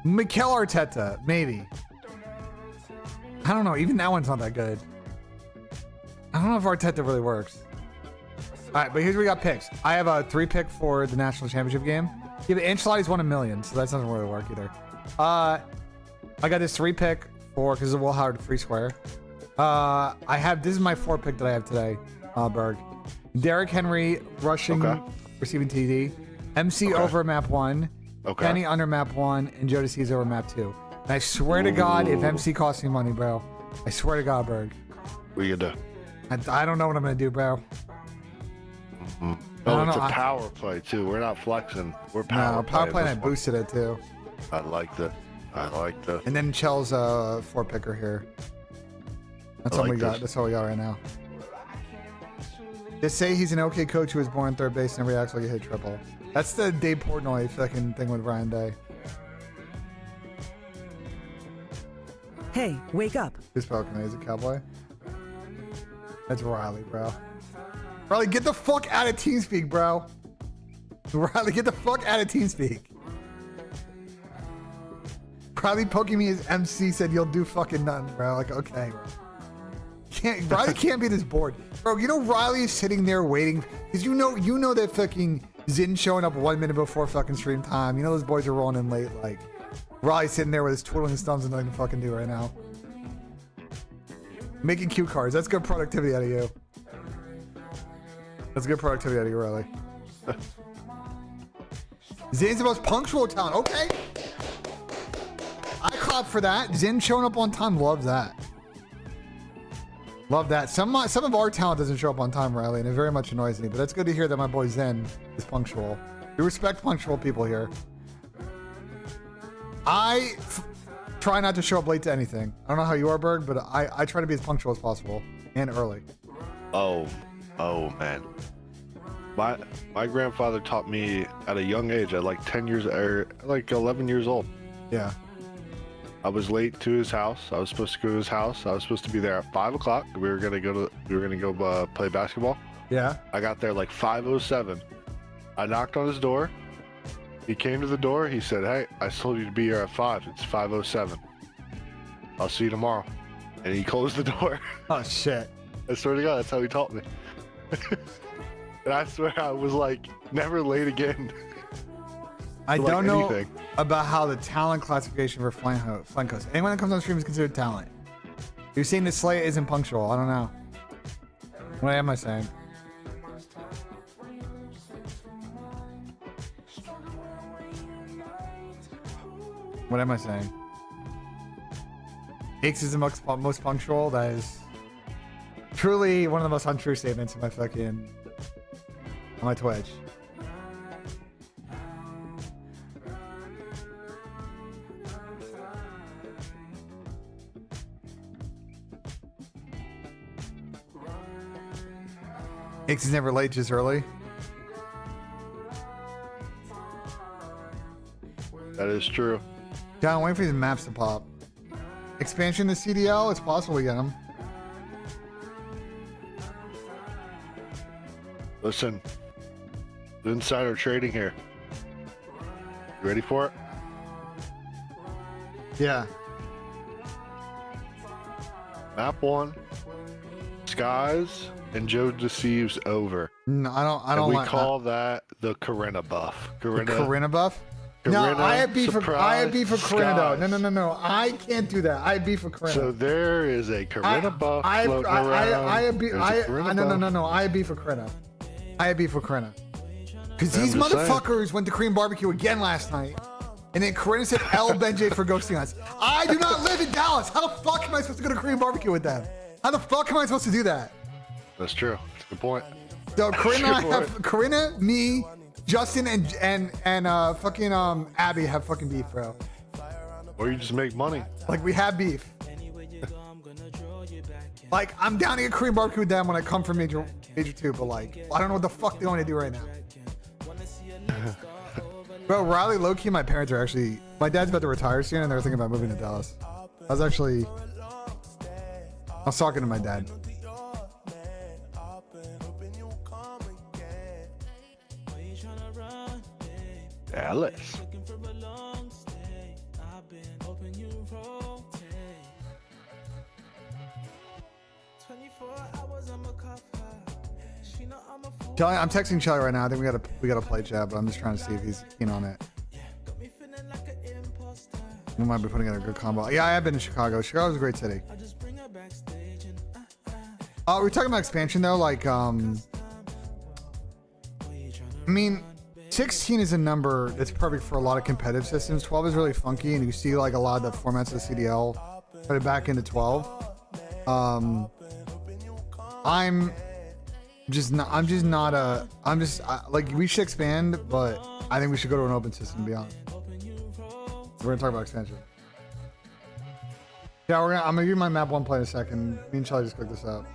Mikel Arteta, maybe. I don't know. Even that one's not that good. I don't know if Arteta really works. All right, but here's what we got picks. I have a 3-pick for the national championship game. Yeah, but Ancelotti's won $1 million, so that doesn't really work either. I got this 3-pick for because of Will Howard free square. This is my 4-pick that I have today. Berg, Derrick Henry rushing, receiving TD, MC over map 1, Penny under map 1, and Joe DeCease over map 2. And I swear to God, if MC costs me money, bro, I swear to God, Berg. What are you gonna do? I don't know what I'm gonna do, bro. Oh, it's a power play too. We're not flexing. We're power play. Power play, and I boosted it too. I like that. And then Chell's 4-picker here. That's all we got. That's all we got right now. Just say he's an okay coach who was born third base and reacts like he hit triple. That's the Dave Portnoy fucking thing with Ryan Day. Hey, wake up. Who's Falcon? Is it Cowboy? That's Riley, bro. Riley, get the fuck out of TeamSpeak, bro. Riley, get the fuck out of TeamSpeak. Riley poking me as MC said you'll do fucking nothing, bro. Like, okay, bro. Riley can't be this bored. Bro, you know Riley is sitting there waiting because you know that fucking Zin showing up 1 minute before fucking stream time. You know those boys are rolling in late. Like, Riley's sitting there with his twiddling his thumbs and nothing to fucking do right now. Making cue cards. That's good productivity out of you. That's good productivity out of you, Riley. Zin's the most punctual talent. Okay. I clap for that. Zin showing up on time. Love that. Love that. Some of our talent doesn't show up on time, Riley, and it very much annoys me. But that's good to hear that my boy Zen is punctual. We respect punctual people here. I try not to show up late to anything. I don't know how you are, Berg, but I try to be as punctual as possible and early. Oh man. My grandfather taught me at a young age, at like 10 years or like 11 years old. Yeah. I was late to his house. I was supposed to go to his house. I was supposed to be there at 5 o'clock. We were gonna go play basketball. Yeah. I got there like 5:07. I knocked on his door. He came to the door. He said, "Hey, I told you to be here at 5. It's 5:07. I'll see you tomorrow." And he closed the door. Oh shit. I swear to God, that's how he taught me. And I swear I was like never late again. I don't know about how the talent classification for flankos. Anyone that comes on stream is considered talent. You're saying the Slay isn't punctual. I don't know. What am I saying? What am I saying? Aches is the most punctual. That is truly one of the most untrue statements in my fucking on my Twitch. Aches is never late, just early. That is true. John, I'm waiting for these maps to pop. Expansion to CDL, it's possible we get them. Listen, insider trading here. You ready for it? Yeah. Map 1, Skies, and Joe Deceives over. No, I don't And we like call that the Corinna buff. the Corinna buff. No, Corinna, I have beef for I have beef for Corinna. Skies. No. I can't do that. I have beef for Corinna. So there is a Corinna buff I floating around. I have beef. There's a Corinna buff. No. I have beef for Corinna. I have beef for Corinna. Because I'm these just saying. motherfuckers went to Korean barbecue again last night. And then Corinna said L Benjay for ghosting us. I do not live in Dallas. How the fuck am I supposed to go to Korean barbecue with them? How the fuck am I supposed to do that? That's true. That's a good point. So Corinna, Good I point. have Corinna, me, Justin, and fucking Abby have fucking beef, bro. Or you just make money. Like we have beef. Like I'm down to get Korean barbecue with them when I come from Major 2, but like I don't know what the fuck they want to do right now. Bro, Riley, low key, my parents are actually. My dad's about to retire soon, and they're thinking about moving to Dallas. I was talking to my dad. Dallas. Kelly, I'm texting Shelly right now. I think we gotta play chat, but I'm just trying to see if he's keen on it. We might be putting in a good combo. Yeah, I have been to Chicago. Chicago's a great city. We're talking about expansion though. Like, I mean, 16 is a number that's perfect for a lot of competitive systems. 12 is really funky, and you see like a lot of the formats of the CDL put it back into 12. Like we should expand, but I think we should go to an open system, to be honest. We're gonna talk about expansion. Yeah, I'm gonna give you my map 1 play in a second. Me and Charlie just cooked this up.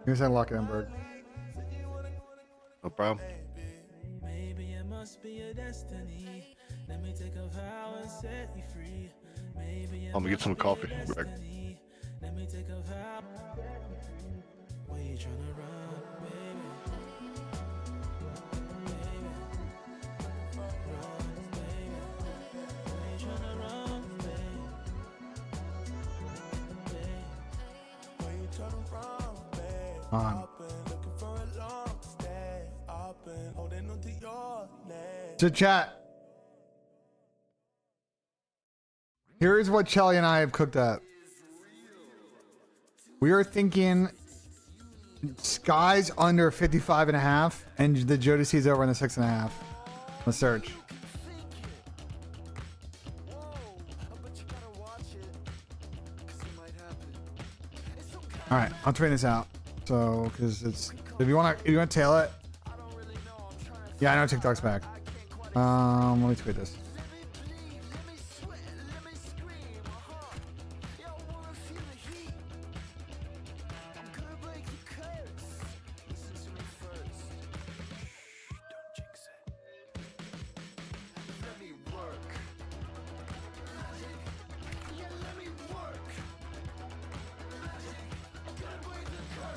You're saying lock it in, Berg. No problem. I'm gonna get some coffee. Greg. On. So chat. Here's what Chelly and I have cooked up. We are thinking Sky's under 55.5 and the Jodeci's over in the 6.5. Let's search. All right, I'll train this out. So, because it's if you want to tail it. Yeah, I know TikTok's back. Let me tweet this.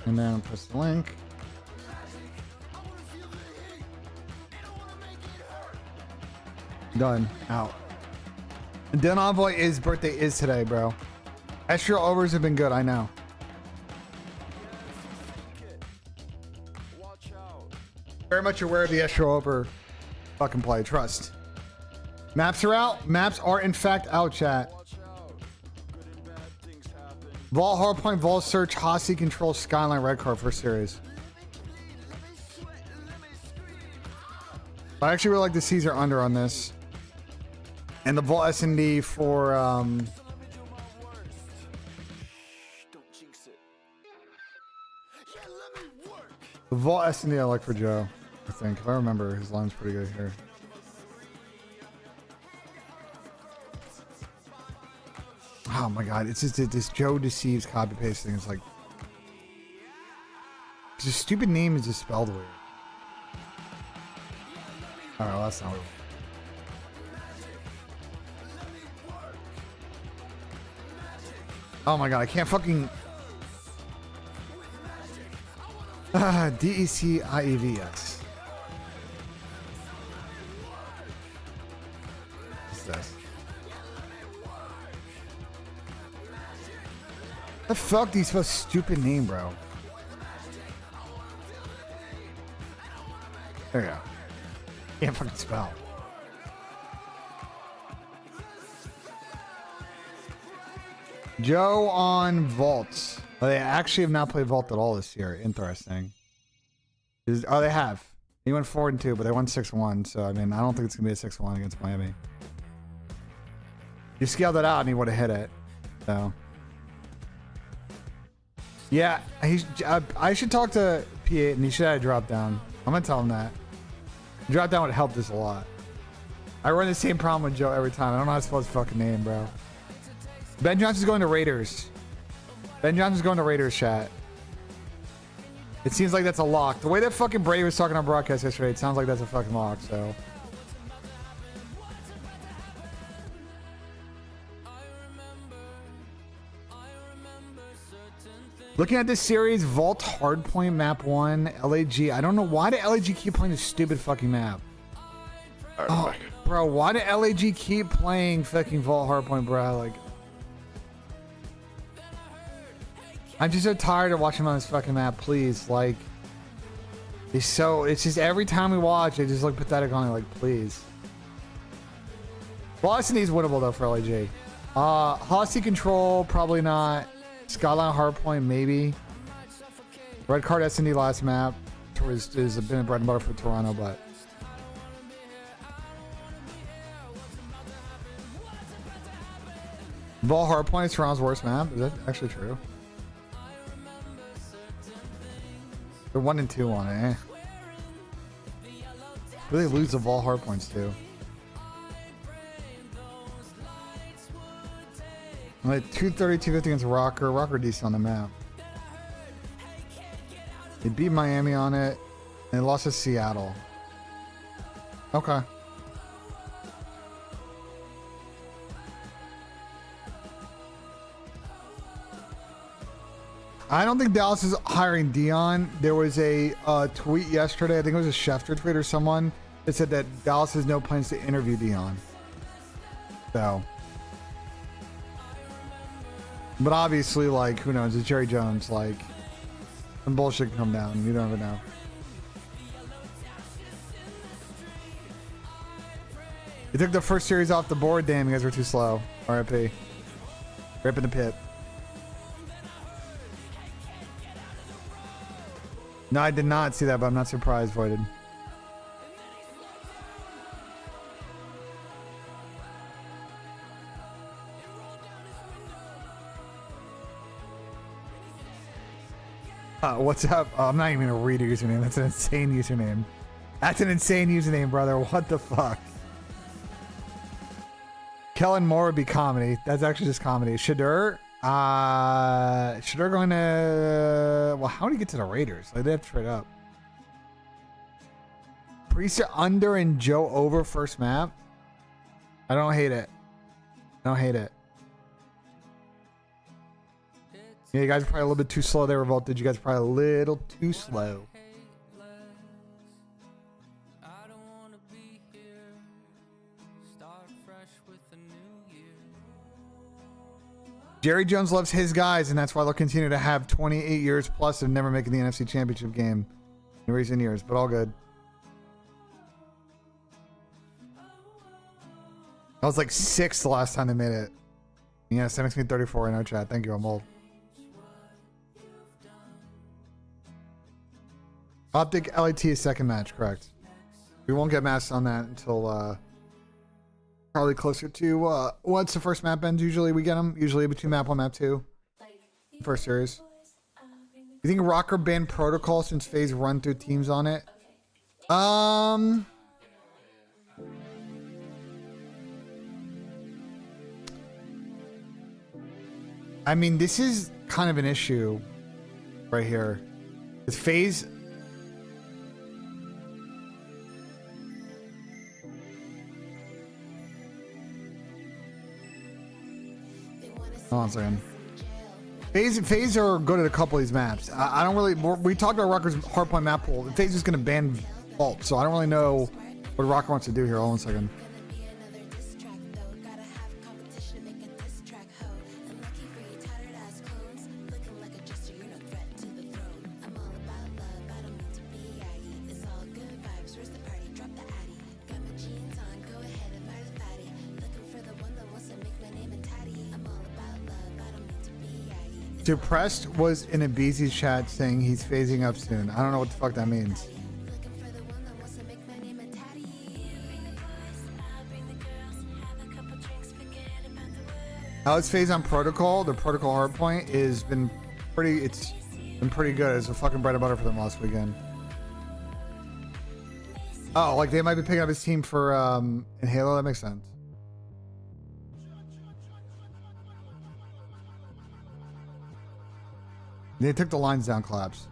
And then press the link. Done. Out. Den Envoy, his birthday is today, bro. Extra overs have been good, I know. Very much aware of the extra over fucking play, trust. Maps are out. Maps are in fact out, chat. Vault, Hardpoint, Vault Search, Hossie Control, Skyline, Red Card first series. I actually really like the Caesar under on this. And the Vault S&D for The Vault S&D I like for Joe, I think. If I remember, his line's pretty good here. Oh my god, it's just this Joe deceives copy paste thing. It's like his stupid name is just spelled weird. Oh, well, that's not weird. Oh my god, I can't fucking DECIEVS. What's this? The fuck do you spell stupid name, bro? There you go. Can't fucking spell. Joe on Vaults. Oh, they actually have not played Vault at all this year. Interesting. Oh, they have. He went 4-2, but they won 6-1. So I mean, I don't think it's gonna be a 6-1 against Miami. You scaled it out, and he would have hit it. So. Yeah, I should talk to P8 and he should have a drop down. I'm gonna tell him that. Drop down would help this a lot. I run the same problem with Joe every time. I don't know how to spell his fucking name, bro. Ben Johnson's going to Raiders. Ben Johnson's going to Raiders, chat. It seems like that's a lock. The way that fucking Brady was talking on broadcast yesterday, it sounds like that's a fucking lock, so. Looking at this series, Vault Hardpoint Map 1, LAG. I don't know why did LAG keep playing this stupid fucking map. Oh, bro, why did LAG keep playing fucking Vault Hardpoint, bro? Like, I'm just so tired of watching him on this fucking map. Please, like, it's just every time we watch, they just look pathetic on it. Like, please. Boston is winnable though for LAG. Hosty Control, probably not. Skyline Hardpoint, maybe. Red Card S&D last map has been a bread and butter for Toronto, but Vault Hardpoint is Toronto's worst map. Is that actually true? They're 1-2 on it. Who do they lose the Vault Hardpoints to? Like 230, 250 against Rocker. Rocker decent on the map. They beat Miami on it. And they lost to Seattle. Okay. I don't think Dallas is hiring Dion. There was a tweet yesterday. I think it was a Schefter tweet or someone that said that Dallas has no plans to interview Dion. So. But obviously, like, who knows? It's Jerry Jones. Like, some bullshit can come down. You don't ever know. He took the first series off the board. Damn, you guys were too slow. RIP. Rip in the pit. No, I did not see that, but I'm not surprised, Voided. What's up? Oh, I'm not even gonna read a username. That's an insane username. That's an insane username, brother. What the fuck? Kellen Moore would be comedy. That's actually just comedy. Shadur? Shadur going to... Well, how do you get to the Raiders? Like, they have to trade up. Priester under and Joe over first map? I don't hate it. I don't hate it. Yeah, you guys are probably a little bit too slow there, Revolted. You guys are probably a little too slow. Jerry Jones loves his guys, and that's why they'll continue to have 28 years plus of never making the NFC Championship game in recent years, but all good. I was like 6 the last time they made it. Yes, that makes me 34 in our chat. Thank you, I'm old. Optic LAT is second match, correct. We won't get matched on that until probably closer to once the first map ends. Usually we get them. Usually between map 1 map 2. First series. You think Rocker banned Protocol since FaZe run through teams on it? I mean, this is kind of an issue right here. With FaZe. Hold on a second. FaZe are good at a couple of these maps. I don't really. We talked about Rocker's hardpoint map pool. FaZe is going to ban Vault, so I don't really know what Rocker wants to do here. Hold on a second. Depressed was in a BZ chat saying he's phasing up soon. I don't know what the fuck that means. How it's phase on Protocol? The Protocol hardpoint is been pretty. It's been pretty good. It's a fucking bread and butter for them last weekend. Oh, like they might be picking up his team for in Halo. That makes sense. They took the lines down, collapse.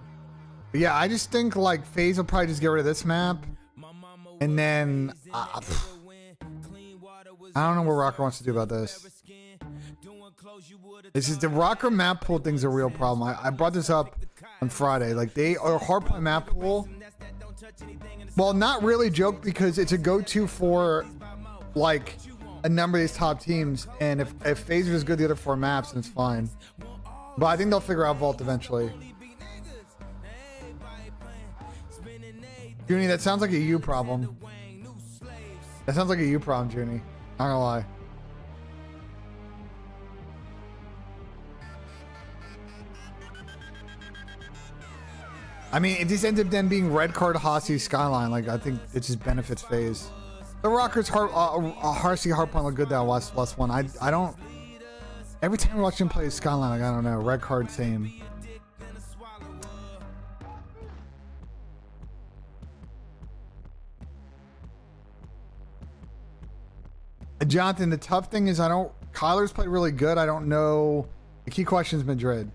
But yeah, I just think like FaZe will probably just get rid of this map, and then I don't know what Rocker wants to do about this. This is the Rocker map pool thing's a real problem. I brought this up on Friday. Like they are hardpoint map pool. Well, not really joke because it's a go-to for like a number of these top teams, and if FaZe is good the other 4 maps, then it's fine. But I think they'll figure out Vault eventually. Junie, that sounds like a you problem. That sounds like a you problem, Junie. Not gonna lie. I mean, if this ends up then being red card Hossie Skyline, like I think it just benefits FaZe. The Rockers Harsey hardpoint look good that last one. I don't. Every time I watch him play Skyline, like, I don't know, red card same. Jonathan, the tough thing is Kyler's played really good. I don't know. The key question is Madrid.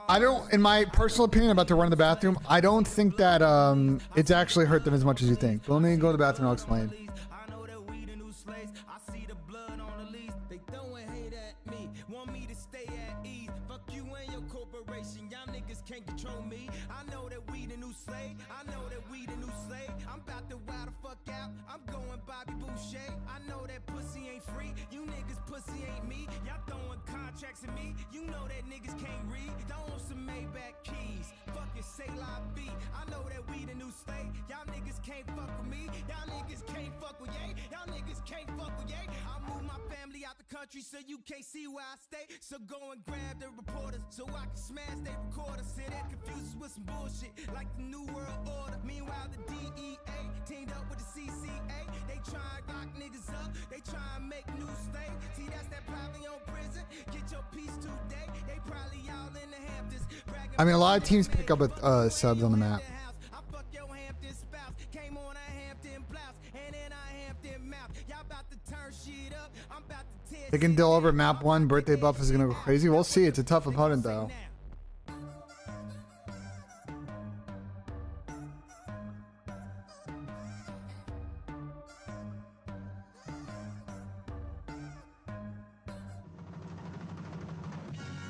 I don't, in my personal opinion about to run in the bathroom, I don't think that it's actually hurt them as much as you think. But let me go to the bathroom and I'll explain. So you can't see where I stay. So go and grab the reporters so I can smash their recorders. Sit there confused with some bullshit like the New World Order. Meanwhile, the DEA teamed up with the CCA. They try and lock niggas up. They try and make new state. See, that's that probably on prison. Get your piece today. They probably all in the Hamptons. I mean, a lot of teams pick up with subs on the map. I fuck your Hampton spouse. Came on a Hampton blouse. And then I Hampton mouth. Y'all about to turn shit up. I'm about to tear. They can deal over map 1. Birthday buff is gonna go crazy. We'll see. It's a tough opponent though.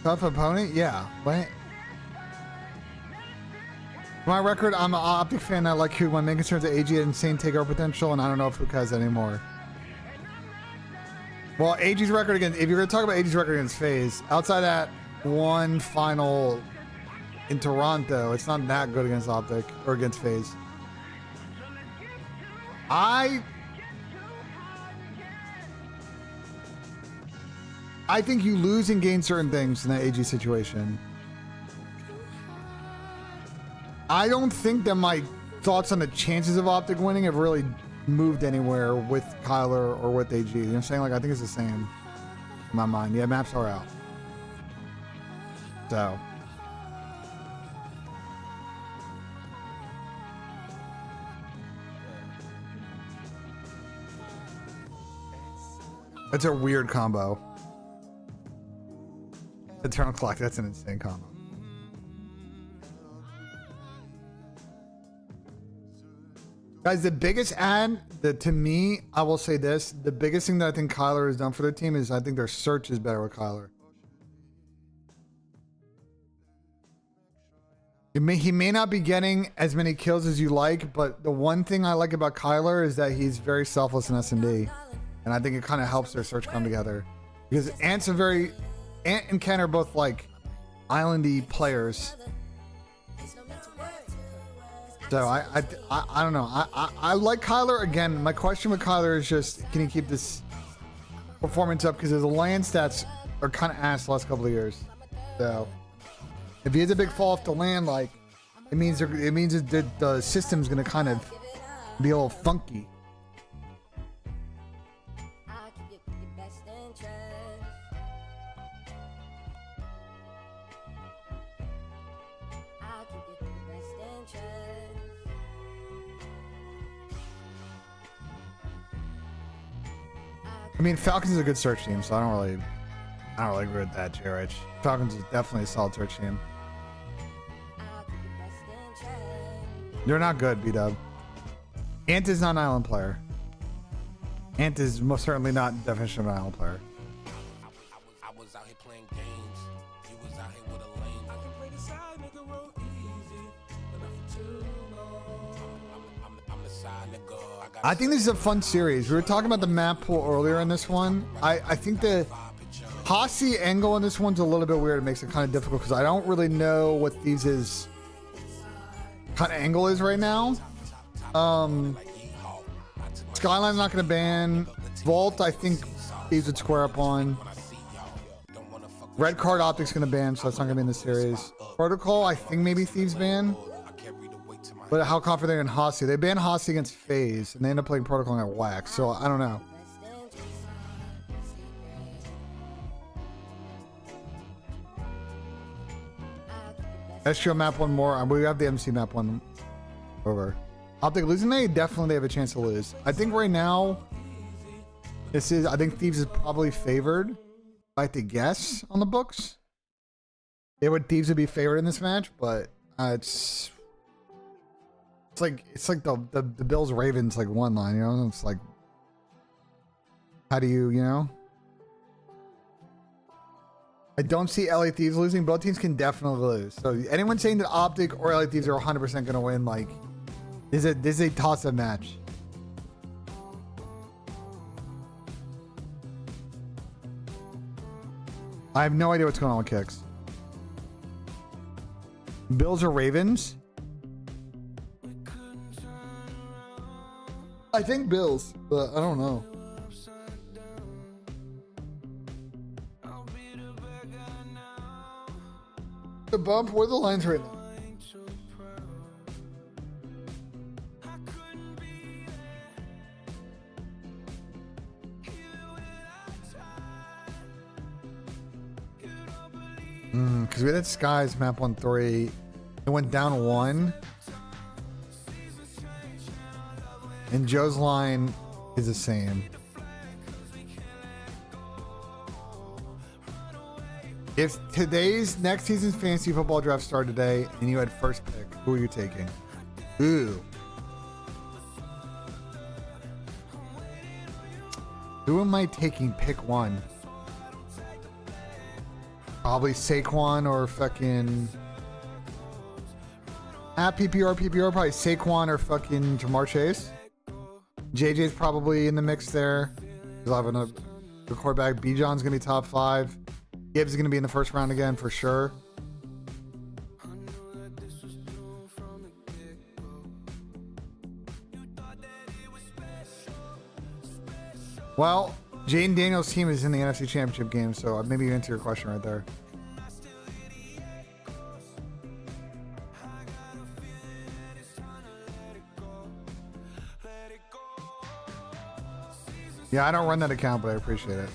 Tough opponent? Yeah. What? For my record, I'm an Optic fan. I like Hook. My main concern is that AG had insane takeover potential, and I don't know if Hook has anymore. Well, AG's record against, if you're going to talk about AG's record against FaZe, outside that one final in Toronto, it's not that good against Optic or against FaZe. I think you lose and gain certain things in that AG situation. I don't think that my thoughts on the chances of Optic winning have really moved anywhere with Kyler or with AG. You know what I'm saying? Like, I think it's the same in my mind. Yeah, maps are out. So. That's a weird combo. Eternal Clock, that's an insane combo. Guys, the biggest ad that to me, I will say this, the biggest thing that I think Kyler has done for their team is I think their search is better with Kyler. He may not be getting as many kills as you like, but the one thing I like about Kyler is that he's very selfless in S&D. And I think it kind of helps their search come together. Because Ant and Ken are both like islandy players. So I don't know. I like Kyler. Again, my question with Kyler is just, can he keep this performance up? Because his land stats are kind of ass the last couple of years. So if he has a big fall off the land, like it means that the system's gonna kind of be a little funky. I mean, Falcons is a good search team, so I don't really agree with that, J-Rich. Falcons is definitely a solid search team. They're not good, B-Dub. Ant is not an island player. Ant is most certainly not the definition of an island player. I was out here playing games. You was out here with a lame. I can play the side nigga real easy, but not for too long. I'm the side nigga. I think this is a fun series. We were talking about the map pool earlier in this one. I think the Hossie angle in this one's a little bit weird. It makes it kind of difficult because I don't really know what Thieves' kind of angle is right now. Skyline's not going to ban. Vault, I think Thieves would square up on. Red Card Optic's going to ban, so that's not going to be in the series. Protocol, I think maybe Thieves ban. But how confident are they in Hossie? They banned Hossie against FaZe, and they end up playing Protocol and got whacked, so I don't know. SGO map one more. We have the MC map one over. Optic losing, they definitely have a chance to lose. I think right now, I think Thieves is probably favored. If I had to guess on the books, Thieves would be favored in this match, but it's like the Bills Ravens like one line, you know? It's like, how do you know? I don't see LA Thieves losing. Both teams can definitely lose. So anyone saying that Optic or LA Thieves are 100% going to win, like, this is a toss-up match. I have no idea what's going on with kicks. Bills or Ravens? I think Bills, but I don't know. The bump, where are the lines right now? Because we had Skies map 1-3. It went down 1. And Joe's line is the same. If today's next season's fantasy football draft started today and you had first pick, who are you taking? Ooh. Who am I taking? Pick one. Probably Saquon or fucking... PPR, probably Saquon or fucking Jamar Chase. JJ's probably in the mix there. He's having a quarterback. B-John's going to be top 5. Gibbs is going to be in the first round again for sure. Well, Jaden Daniels' team is in the NFC Championship game, so maybe you answer your question right there. Yeah, I don't run that account, but I appreciate it.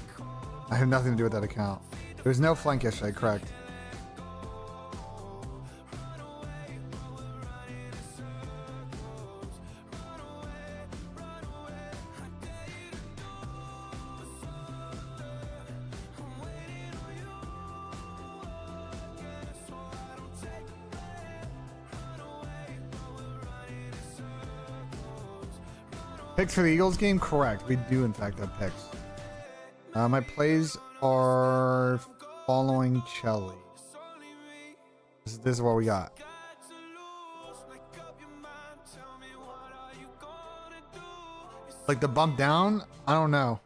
I have nothing to do with that account. There's no flank yesterday, correct. Picks for the Eagles game? Correct. We do, in fact, have picks. My plays are following Chelly. This is what we got. Like the bump down? I don't know.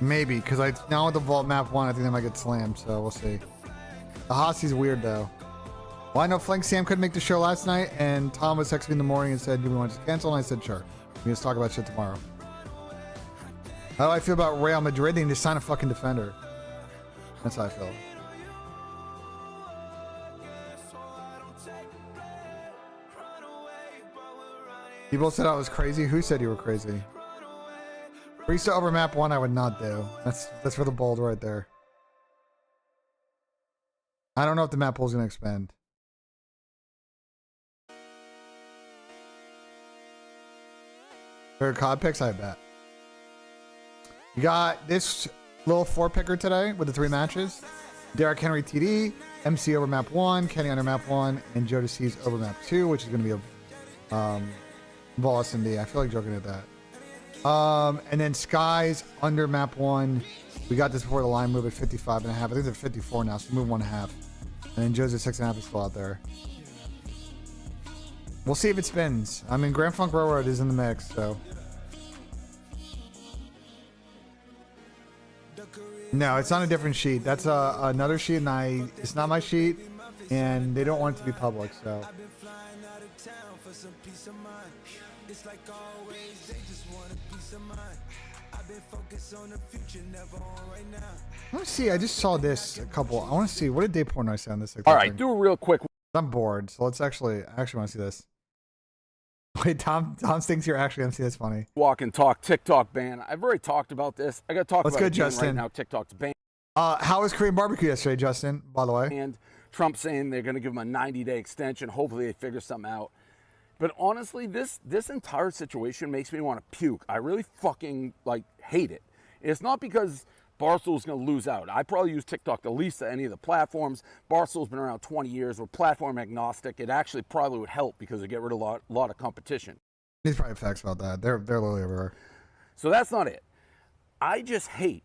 Maybe, because now with the vault map 1, I think they might get slammed, so we'll see. The Hossy's weird, though. Well, I know Flank Sam couldn't make the show last night, and Tom was texting me in the morning and said, do we want to cancel? And I said, sure. We can just talk about shit tomorrow. How do I feel about Real Madrid? They need to sign a fucking defender. That's how I feel. People said I was crazy. Who said you were crazy? Priest over map 1, I would not do. That's for the bold right there. I don't know if the map pool is going to expand. Favorite COD picks? I bet. You got this little 4-picker today with the 3 matches. Derrick Henry TD, MC over map 1, Kenny under map 1, and Joe DeCease over map 2, which is going to be a Vol SMD. I feel like joking at that. And then Skies under map 1. We got this before the line move at 55.5. I think they're 54 now, so move 1.5. And then Joe's at 6.5 is still out there. We'll see if it spins. I mean, Grand Funk Railroad is in the mix, so. No, it's on a different sheet. That's another sheet, and it's not my sheet, and they don't want it to be public, so. I want to see. I just saw this a couple. I want to see. What did Dave Portnoy say on this? All right, do a real quick. I'm bored, so let's actually. I actually want to see this. Wait, Tom thinks you're actually going to see this funny. Walk and talk TikTok ban. I've already talked about this. I got to talk Let's about go, it again Justin. right now. TikTok's ban. How was Korean barbecue yesterday, Justin? By the way. And Trump saying they're going to give him a 90-day extension. Hopefully they figure something out. But honestly, this entire situation makes me want to puke. I really fucking hate it. It's not because Barstool's going to lose out. I probably use TikTok the least of any of the platforms. Barstool's been around 20 years. We're platform agnostic. It actually probably would help because it get rid of a lot of competition. There's probably facts about that. They're literally everywhere. So that's not it. I just hate.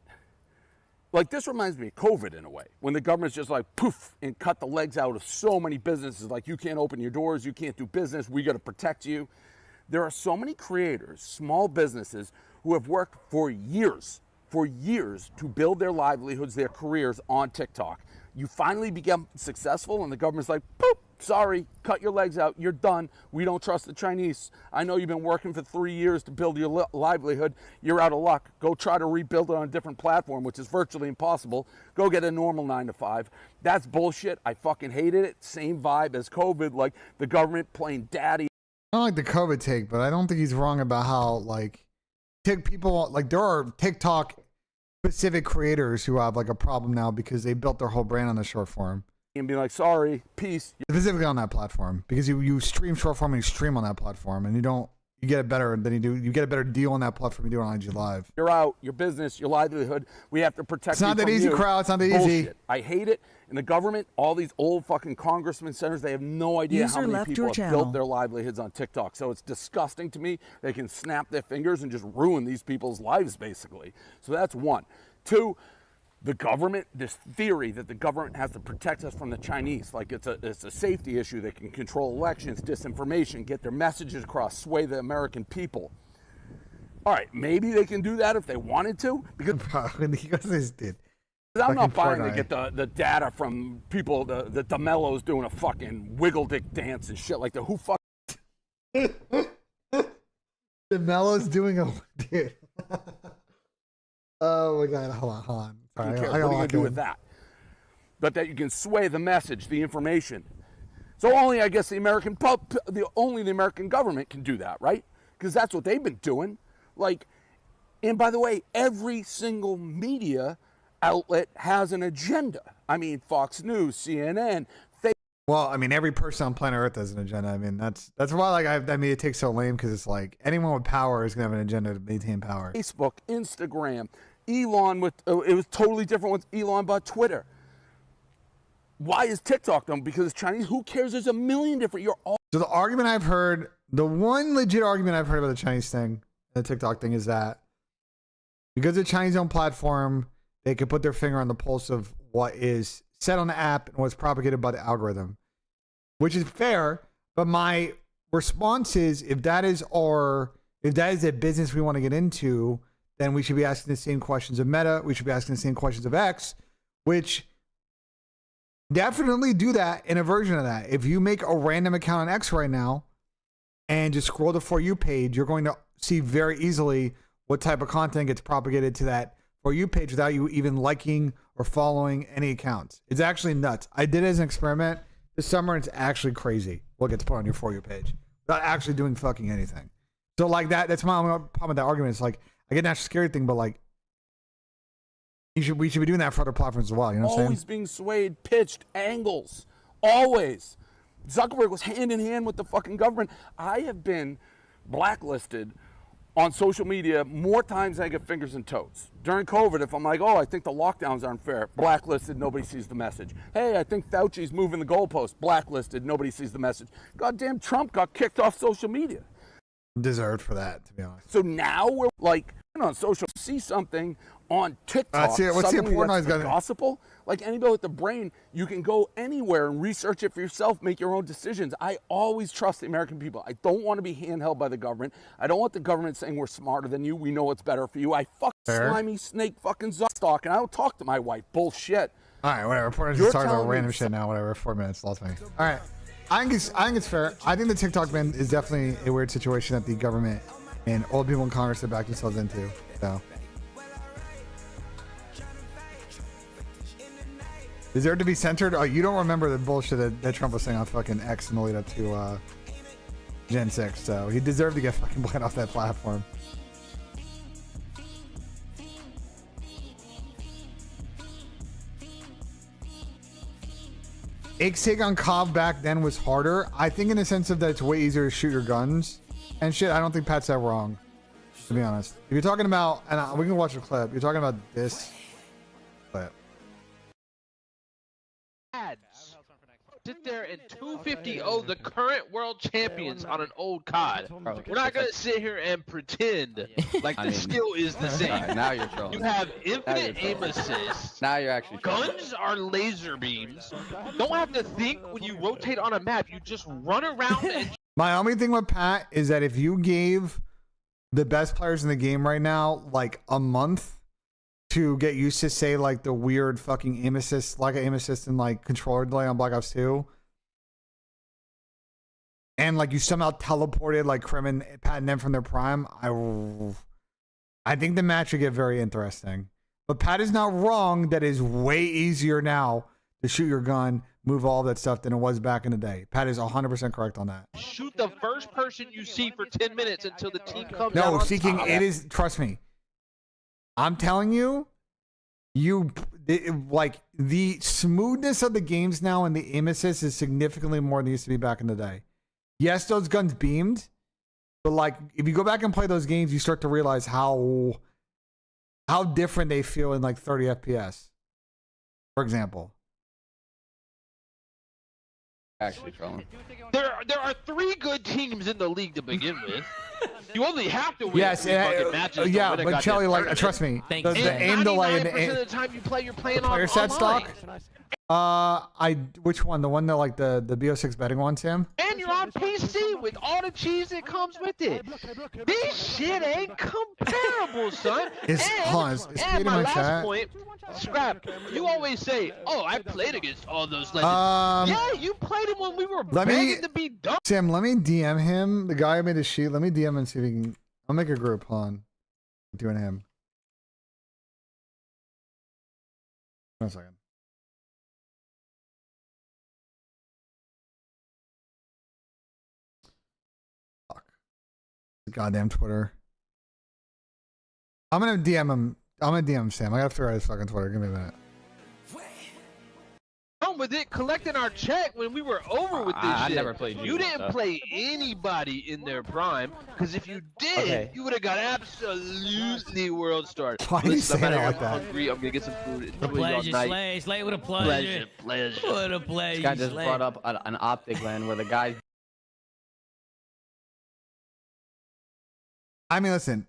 This reminds me of COVID in a way, when the government's just poof and cut the legs out of so many businesses. You can't open your doors, you can't do business, we got to protect you. There are so many creators, small businesses, who have worked for years to build their livelihoods, their careers on TikTok. You finally become successful and the government's like, poop, sorry, cut your legs out, you're done. We don't trust the Chinese. I know you've been working for 3 years to build your livelihood. You're out of luck. Go try to rebuild it on a different platform, which is virtually impossible. Go get a normal 9 to 5. That's bullshit. I fucking hated it. Same vibe as COVID, the government playing daddy. I don't like the COVID take, but I don't think he's wrong about how people there are TikTok specific creators who have a problem now because they built their whole brand on the short form. And be sorry, peace. Specifically on that platform, because you stream short form and you stream on that platform, and you get it better than you do. You get a better deal on that platform you do on IG Live. You're out, your business, your livelihood. We have to protect. It's not that easy, crowd. It's not that easy. I hate it. And the government, all these old fucking congressman senators, they have no idea how many people have built their livelihoods on TikTok. So it's disgusting to me. They can snap their fingers and just ruin these people's lives, basically. So that's one. Two, the government, this theory that the government has to protect us from the Chinese, it's a safety issue. They can control elections, disinformation, get their messages across, sway the American people. All right, maybe they can do that if they wanted to, because I'm not buying to get the data from people, the DeMello's doing a fucking wiggle dick dance and shit like that. Who fuck? DeMello's doing a dude. Oh my God! Hold on. Sorry, what are you gonna do with that? But that you can sway the message, the information. So only, I guess, the American government can do that, right? Because that's what they've been doing. And by the way, every single media outlet has an agenda. I mean, Fox News, CNN. Well, I mean, every person on planet Earth has an agenda. I mean, that's why it takes so lame, because it's anyone with power is gonna have an agenda to maintain power. Facebook, Instagram, Elon it was totally different once Elon bought Twitter. Why is TikTok done? Because it's Chinese. Who cares? There's a million different. So the argument I've heard the one legit argument I've heard about the Chinese thing, the TikTok thing, is that because the Chinese owned platform, they can put their finger on the pulse of what is said on the app and what's propagated by the algorithm, which is fair. But my response is, if that is a business we want to get into, then we should be asking the same questions of Meta. We should be asking the same questions of X, which definitely do that in a version of that. If you make a random account on X right now and just scroll the For You page, you're going to see very easily what type of content gets propagated to that For You page without you even liking or following any accounts. It's actually nuts. I did it as an experiment this summer. It's actually crazy what gets put on your For You page without actually doing fucking anything. So like that's my only problem with that argument. It's like, I get that scary thing, but like, we should be doing that for other platforms as well. You know what I'm saying? Always being swayed, pitched, angles. Always. Zuckerberg was hand in hand with the fucking government. I have been blacklisted on social media more times than I get fingers and toes. During COVID, if I'm like, oh, I think the lockdowns aren't fair, blacklisted, nobody sees the message. Hey, I think Fauci's moving the goalpost, blacklisted, nobody sees the message. Goddamn Trump got kicked off social media. Deserved for that, to be honest. So now we're like, on social, see something on TikTok, what's the important that's gospel. Like anybody with the brain, you can go anywhere and research it for yourself, make your own decisions. I always trust the American people. I don't want to be handheld by the government. I don't want the government saying we're smarter than you. We know what's better for you. I fuck slimy snake fucking stalk, and I don't talk to my wife. Bullshit. All right, whatever. We're just talking about random shit now. Whatever. 4 minutes. Lost me. All right. I think it's fair. I think the TikTok ban is definitely a weird situation that the government and old people in Congress have backed themselves into. So, deserve to be censored? Oh, you don't remember the bullshit that Trump was saying on fucking X in the lead up to Gen 6. So he deserved to get fucking banned off that platform. Ike's take on CoD back then was harder. I think in the sense of that it's way easier to shoot your guns and shit. I don't think Pat's that wrong, to be honest. If you're talking about, and we can watch a clip, you're talking about this clip. Sit there and 250-0 the current world champions on an old COD. We're not going to sit here and pretend like the skill is the same. Right, now you're trolling. You have infinite aim assists. Now you're actually trolling. Guns are laser beams. Don't have to think when you rotate on a map. You just run around and... My only thing with Pat is that if you gave the best players in the game right now like a month to get used to, say, like the weird fucking aim assist, like an aim assist and like controller delay on Black Ops 2, and like you somehow teleported like Krim and Pat and them from their prime, I think the match would get very interesting. But Pat is not wrong. That is way easier now to shoot your gun, move all that stuff than it was back in the day. Pat is 100% correct on that. Shoot the first person you see for 10 minutes until the team comes No, out on seeking top. it is. Trust me. I'm telling you, like the smoothness of the games now and the aim assist is significantly more than it used to be back in the day. Yes, those guns beamed, but like if you go back and play those games, you start to realize how different they feel in like 30 FPS, for example. Actually trolling. There are 3 good teams in the league to begin with. You only have to win Yes, 3 fucking matches. yeah, to win a but Kelly, like, goddamn trust me, tournament. the aim delay and 99% of the time you play, you're playing the player on set online. stock. Which one? The one that like the BO6 betting one, Sam? And you're on PC with all the cheese that comes with it. This shit ain't comparable, son. Is and my last point, Scrap, you always say, oh, I played against all those legends. Yeah, you played them when we were begging to be done. Sam, let me DM him, the guy who made the sheet. Let me DM him and see if he can. I'll make a group. Hold on. Doing him. 1 second. Fuck. Goddamn Twitter. I'm gonna DM him. I'm gonna DM him, Sam. I gotta figure out his fucking Twitter. Give me a minute. With it collecting our check when we were over with this shit. I never played you didn't play anybody in their prime, because if you did, you would have got absolutely world star. Why are you saying it like that? Hungry. I'm gonna get some food. The pleasure, Slay with a pleasure. Pleasure. What a pleasure. This guy just brought up an optic lens where the guy I mean, listen.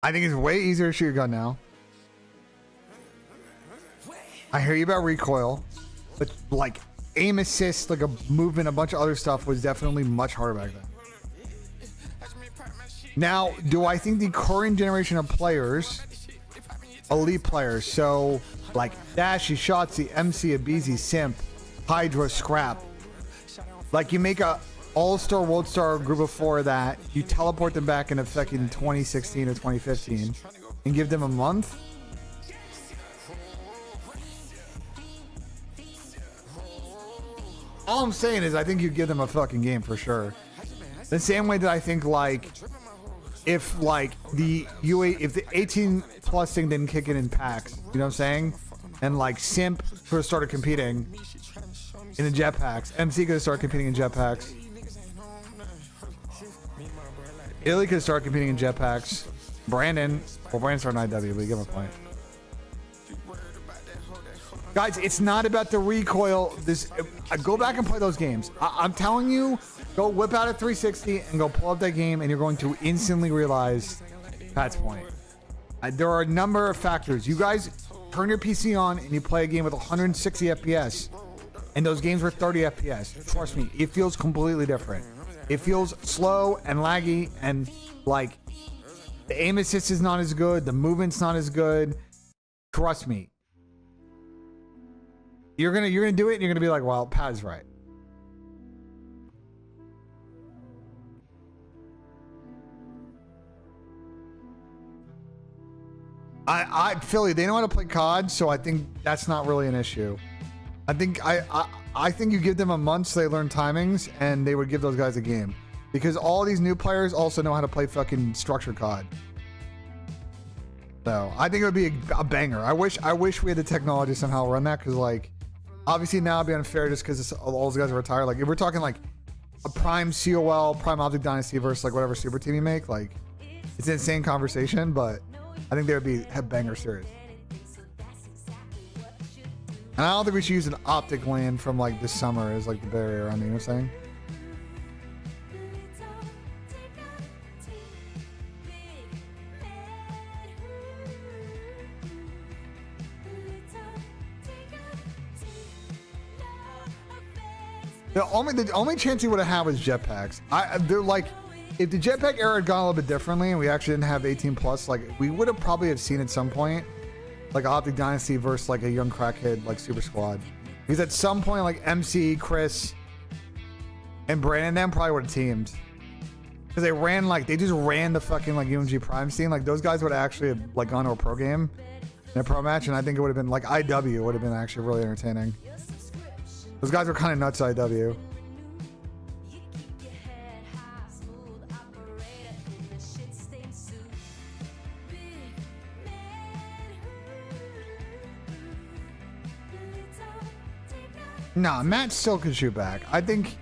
I think it's way easier to shoot your gun now. I hear you about recoil, but like aim assist, like a movement, a bunch of other stuff was definitely much harder back then. Now, do I think the current generation of players, elite players, so like Dashy, Shotzi, MC, Abizi, Simp, Hydra, Scrap, like you make a all-star, world star group of 4 that you teleport them back into fucking 2016 or 2015 and give them a month? All I'm saying is I think you give them a fucking game for sure. The same way that I think like if like the if the 18 plus thing didn't kick in packs, you know what I'm saying? And like Simp sort of started competing in the jetpacks. MC could start competing in jetpacks. Illy could start competing in jetpacks. Brandon started in IW, but you give him a point. Guys, it's not about the recoil. Go back and play those games. I'm telling you, go whip out a 360 and go pull up that game, and you're going to instantly realize Pat's point. There are a number of factors. You guys turn your PC on and you play a game with 160 FPS, and those games were 30 FPS. Trust me, it feels completely different. It feels slow and laggy, and like the aim assist is not as good, the movement's not as good. Trust me. You're gonna do it and you're gonna be like, well, Pat's right. Philly, they know how to play COD, so I think that's not really an issue. I think you give them a month so they learn timings, and they would give those guys a game. Because all these new players also know how to play fucking structured COD. So I think it would be a banger. I wish we had the technology to somehow run that, because like obviously now it'd be unfair just because all those guys are retired. Like if we're talking like a prime COL, prime Object Dynasty versus like whatever super team you make, like it's an insane conversation, but I think they would be a banger series. And I don't think we should use an optic land from like this summer as like the barrier. I mean, you know what I'm saying? The only chance he would have had was jetpacks. They're like, if the jetpack era had gone a little bit differently and we actually didn't have 18 plus, like we would have probably have seen at some point like Optic Dynasty versus like a young crackhead like Super Squad. Because at some point like MC, Chris, and Brandon them probably would have teamed. Because they just ran the fucking like UMG Prime scene. Like those guys would have actually have, like gone to a pro game in a pro match, and I think it would have been like IW would have been actually really entertaining. Those guys were kind of nuts IW. Nah, Matt still can shoot back. I think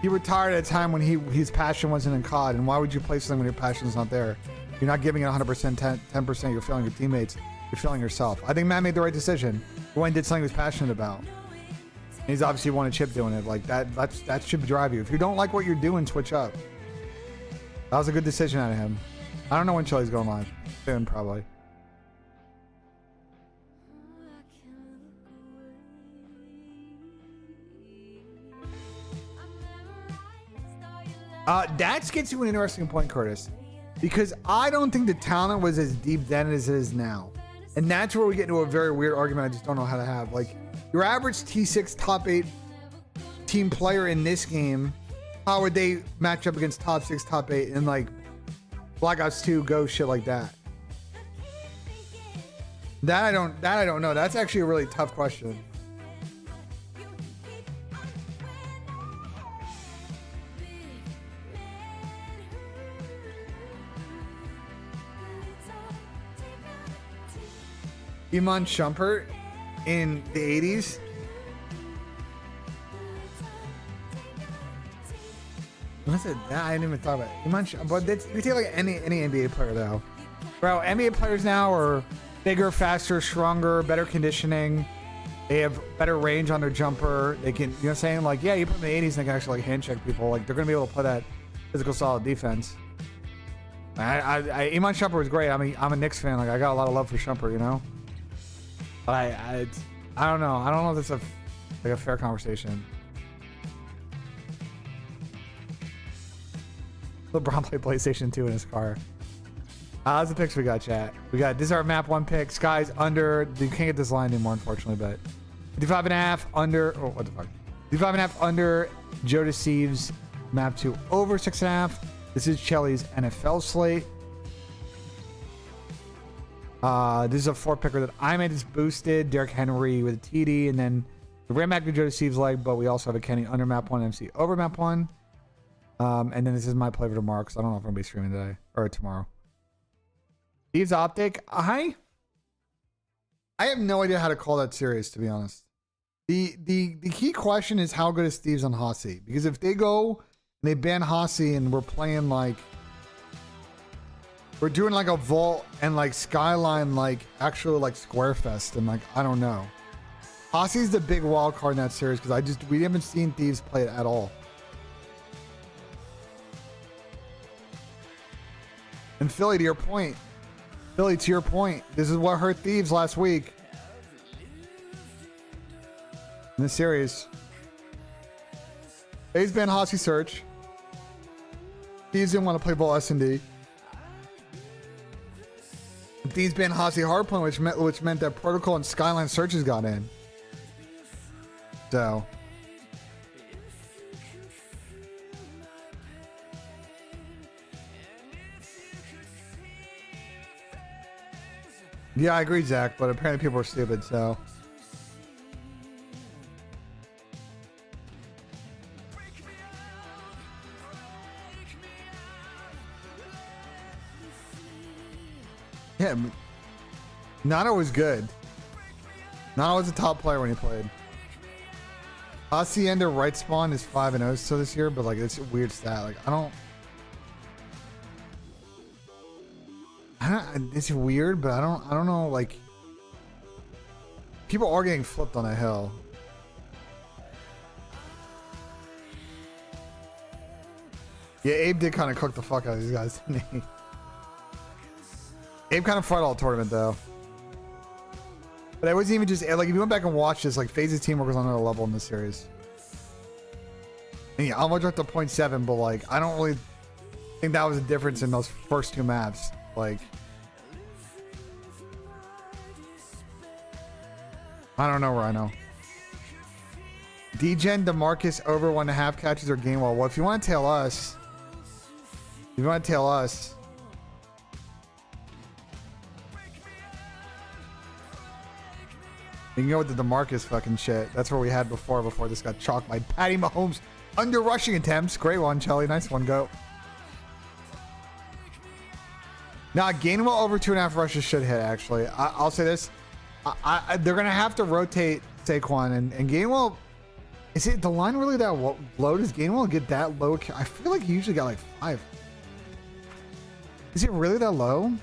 he retired at a time when his passion wasn't in COD, and why would you play something when your passion's not there? You're not giving it 100%, 10%. You're failing your teammates. You're failing yourself. I think Matt made the right decision. He went and did something he was passionate about. And he's obviously won a chip doing it. Like that should drive you. If you don't like what you're doing, switch up. That was a good decision out of him. I don't know when Chili's going live. Soon, probably. That gets you an interesting point, Curtis, because I don't think the talent was as deep then as it is now. And that's where we get into a very weird argument I just don't know how to have. Like, your average T6 top 8 team player in this game, how would they match up against top 6, top 8 in like Black Ops 2, Ghost, shit like that? That I don't know. That's actually a really tough question. Iman Shumpert in the 80s. What's it? I didn't even thought about it. Iman but you take like any NBA player though. Bro, NBA players now are bigger, faster, stronger, better conditioning. They have better range on their jumper. They can, you know what I'm saying? Like, yeah, you put them in the 80s and they can actually like hand check people. Like, they're going to be able to play that physical, solid defense. Iman Shumpert was great. I'm a Knicks fan. Like I got a lot of love for Shumpert, you know. But I don't know. I don't know if that's a fair conversation. LeBron played PlayStation 2 in his car. How's the picks we got, chat? This is our map 1 pick. Sky's under. You can't get this line anymore, unfortunately, but 55.5 under. Oh, what the fuck? 55.5 under. Joe Deceives. Map 2 over 6.5. This is Chelly's NFL slate. This is a 4-picker that I made. It's boosted. Derrick Henry with a TD, and then the ran back to Joe Deceives leg, but we also have a Kenny under map 1, MC over map 1. And then this is my play for tomorrow because I don't know if I'm going to be streaming today or tomorrow. Steve's Optic. I have no idea how to call that series, to be honest. The key question is how good is Steve's on Hossie? Because if they go and they ban Hossie and we're playing like we're doing like a vault and like skyline like actual like Squarefest and like I don't know. Hossie's the big wild card in that series because we haven't seen Thieves play it at all. And Philly, to your point, this is what hurt Thieves last week in the series. They've been Hossie Search. Thieves didn't want to play ball S&D. Thieves banned Hossie Hardpoint, which meant that Protocol and Skyline Searches got in. So yeah, I agree, Zach, but apparently people are stupid, so. Yeah, Nato was good. Nato was a top player when he played. Hacienda right spawn is 5-0 so this year, but like it's a weird stat. Like I don't. It's weird, but I don't know. Like people are getting flipped on a hill. Yeah, Abe did kind of cook the fuck out of these guys, didn't he? Abe kind of fought all tournament though. But it wasn't even just like if you went back and watched this, like FaZe's teamwork was on another level in this series. And yeah, I'm gonna drop to 0.7, but like I don't really think that was a difference in those first two maps. Like I don't know, Rhino. Degen DeMarcus over 1.5 catches or Gainwell. Well, if you want to tail us, you can go with the DeMarcus fucking shit. That's what we had before this got chalked by Patty Mahomes. Under rushing attempts. Great one, Chelly. Nice one, go. Now, Gainwell over 2.5 rushes should hit, actually. I'll say this. They're going to have to rotate Saquon. And Gainwell, is it the line really that low? Does Gainwell get that low? I feel like he usually got like 5. Is it really that low?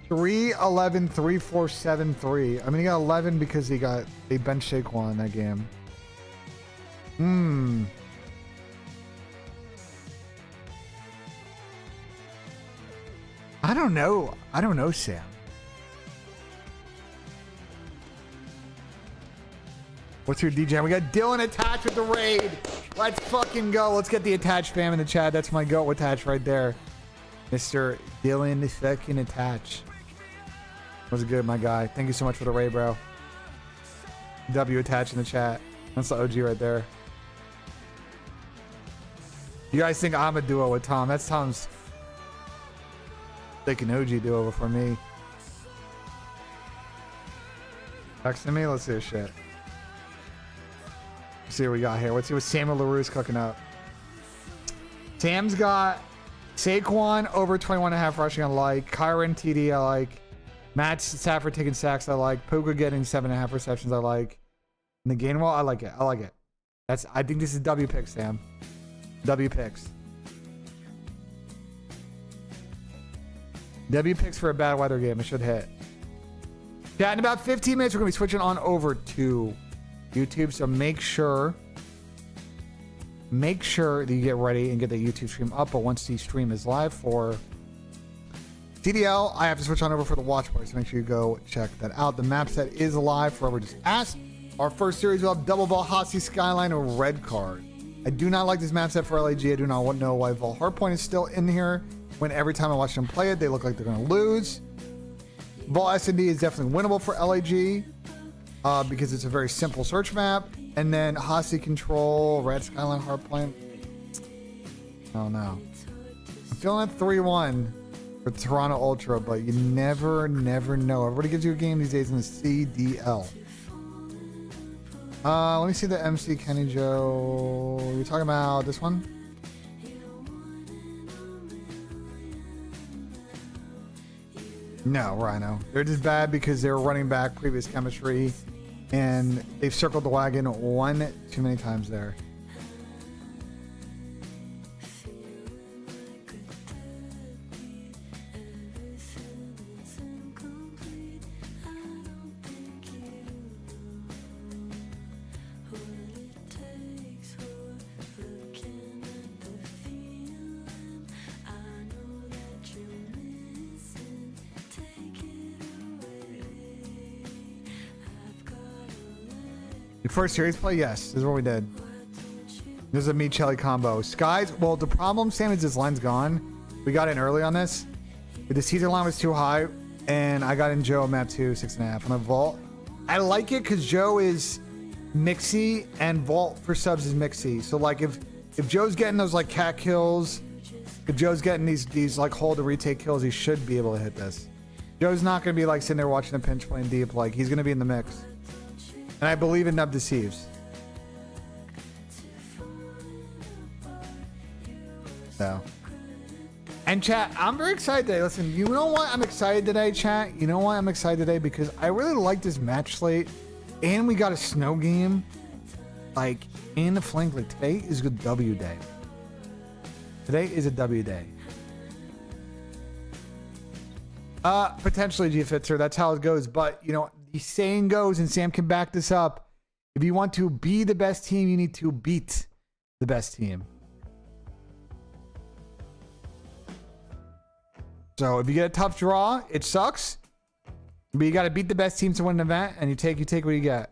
3-11, 3-4, 7-3. I mean, he got 11 because they benched Saquon in that game. I don't know, Sam. What's your DJ? We got Dylan attached with the raid. Let's fucking go. Let's get the attached fam in the chat. That's my goat attached right there. Mr. Dylan fucking attach. Was good, my guy. Thank you so much for the raid, bro. W attached in the chat. That's the OG right there. You guys think I'm a duo with Tom? That's Tom's thick and OG duo before me. Texting me? Let's see this shit. Let's see what we got here. Let's see what Samuel LaRue's cooking up. Sam's got Saquon over 21.5 rushing I like. Kyron TD I like. Matt Stafford taking sacks I like. Puka getting 7.5 receptions I like. And the Gainwell I like it. I think this is W picks, Sam. W picks. W picks for a bad weather game. It should hit. Yeah, in about 15 minutes we're gonna be switching on over to YouTube. So make sure make sure that you get ready and get the YouTube stream up. But once the stream is live for CDL, I have to switch on over for the watch party, so make sure you go check that out. The map set is live for whoever just asked. Our first series will have double Valhalla Skyline or red card. I do not like this map set for LAG. I do not know why Vol Hardpoint is still in here when every time I watch them play it, they look like they're going to lose. Vol S&D is definitely winnable for LAG because it's a very simple search map. And then Hossie Control, Red Skyline Hardpoint. Oh no. I'm feeling at 3-1 for Toronto Ultra, but you never know. Everybody gives you a game these days in the CDL. Let me see the MC Kenny Joe. Are we talking about this one? No, Rhino. They're just bad because they were running back previous chemistry and they've circled the wagon one too many times there. Your first series play? Yes, this is what we did. This is a meat Shelly combo. Skies, well, the problem, Sam, is this line's gone. We got in early on this. But the Caesar line was too high, and I got in Joe map 2, 6.5 on a vault. I like it because Joe is mixy, and vault for subs is mixy. So, like, if Joe's getting those, like, cat kills, if Joe's getting these like, hold to retake kills, he should be able to hit this. Joe's not going to be, like, sitting there watching the pinch playing deep. Like, he's going to be in the mix. And I believe in Nub Deceives. So. And chat, I'm very excited today. Listen, you know why I'm excited today, chat? You know why I'm excited today? Because I really like this match slate. And we got a snow game. Like, in the flank. Like, today is a W day. Today is a W day. Potentially G-Fitzer. That's how it goes. But, you know, the saying goes, and Sam can back this up, if you want to be the best team, you need to beat the best team. So if you get a tough draw, it sucks. But you got to beat the best team to win an event, and you take what you get.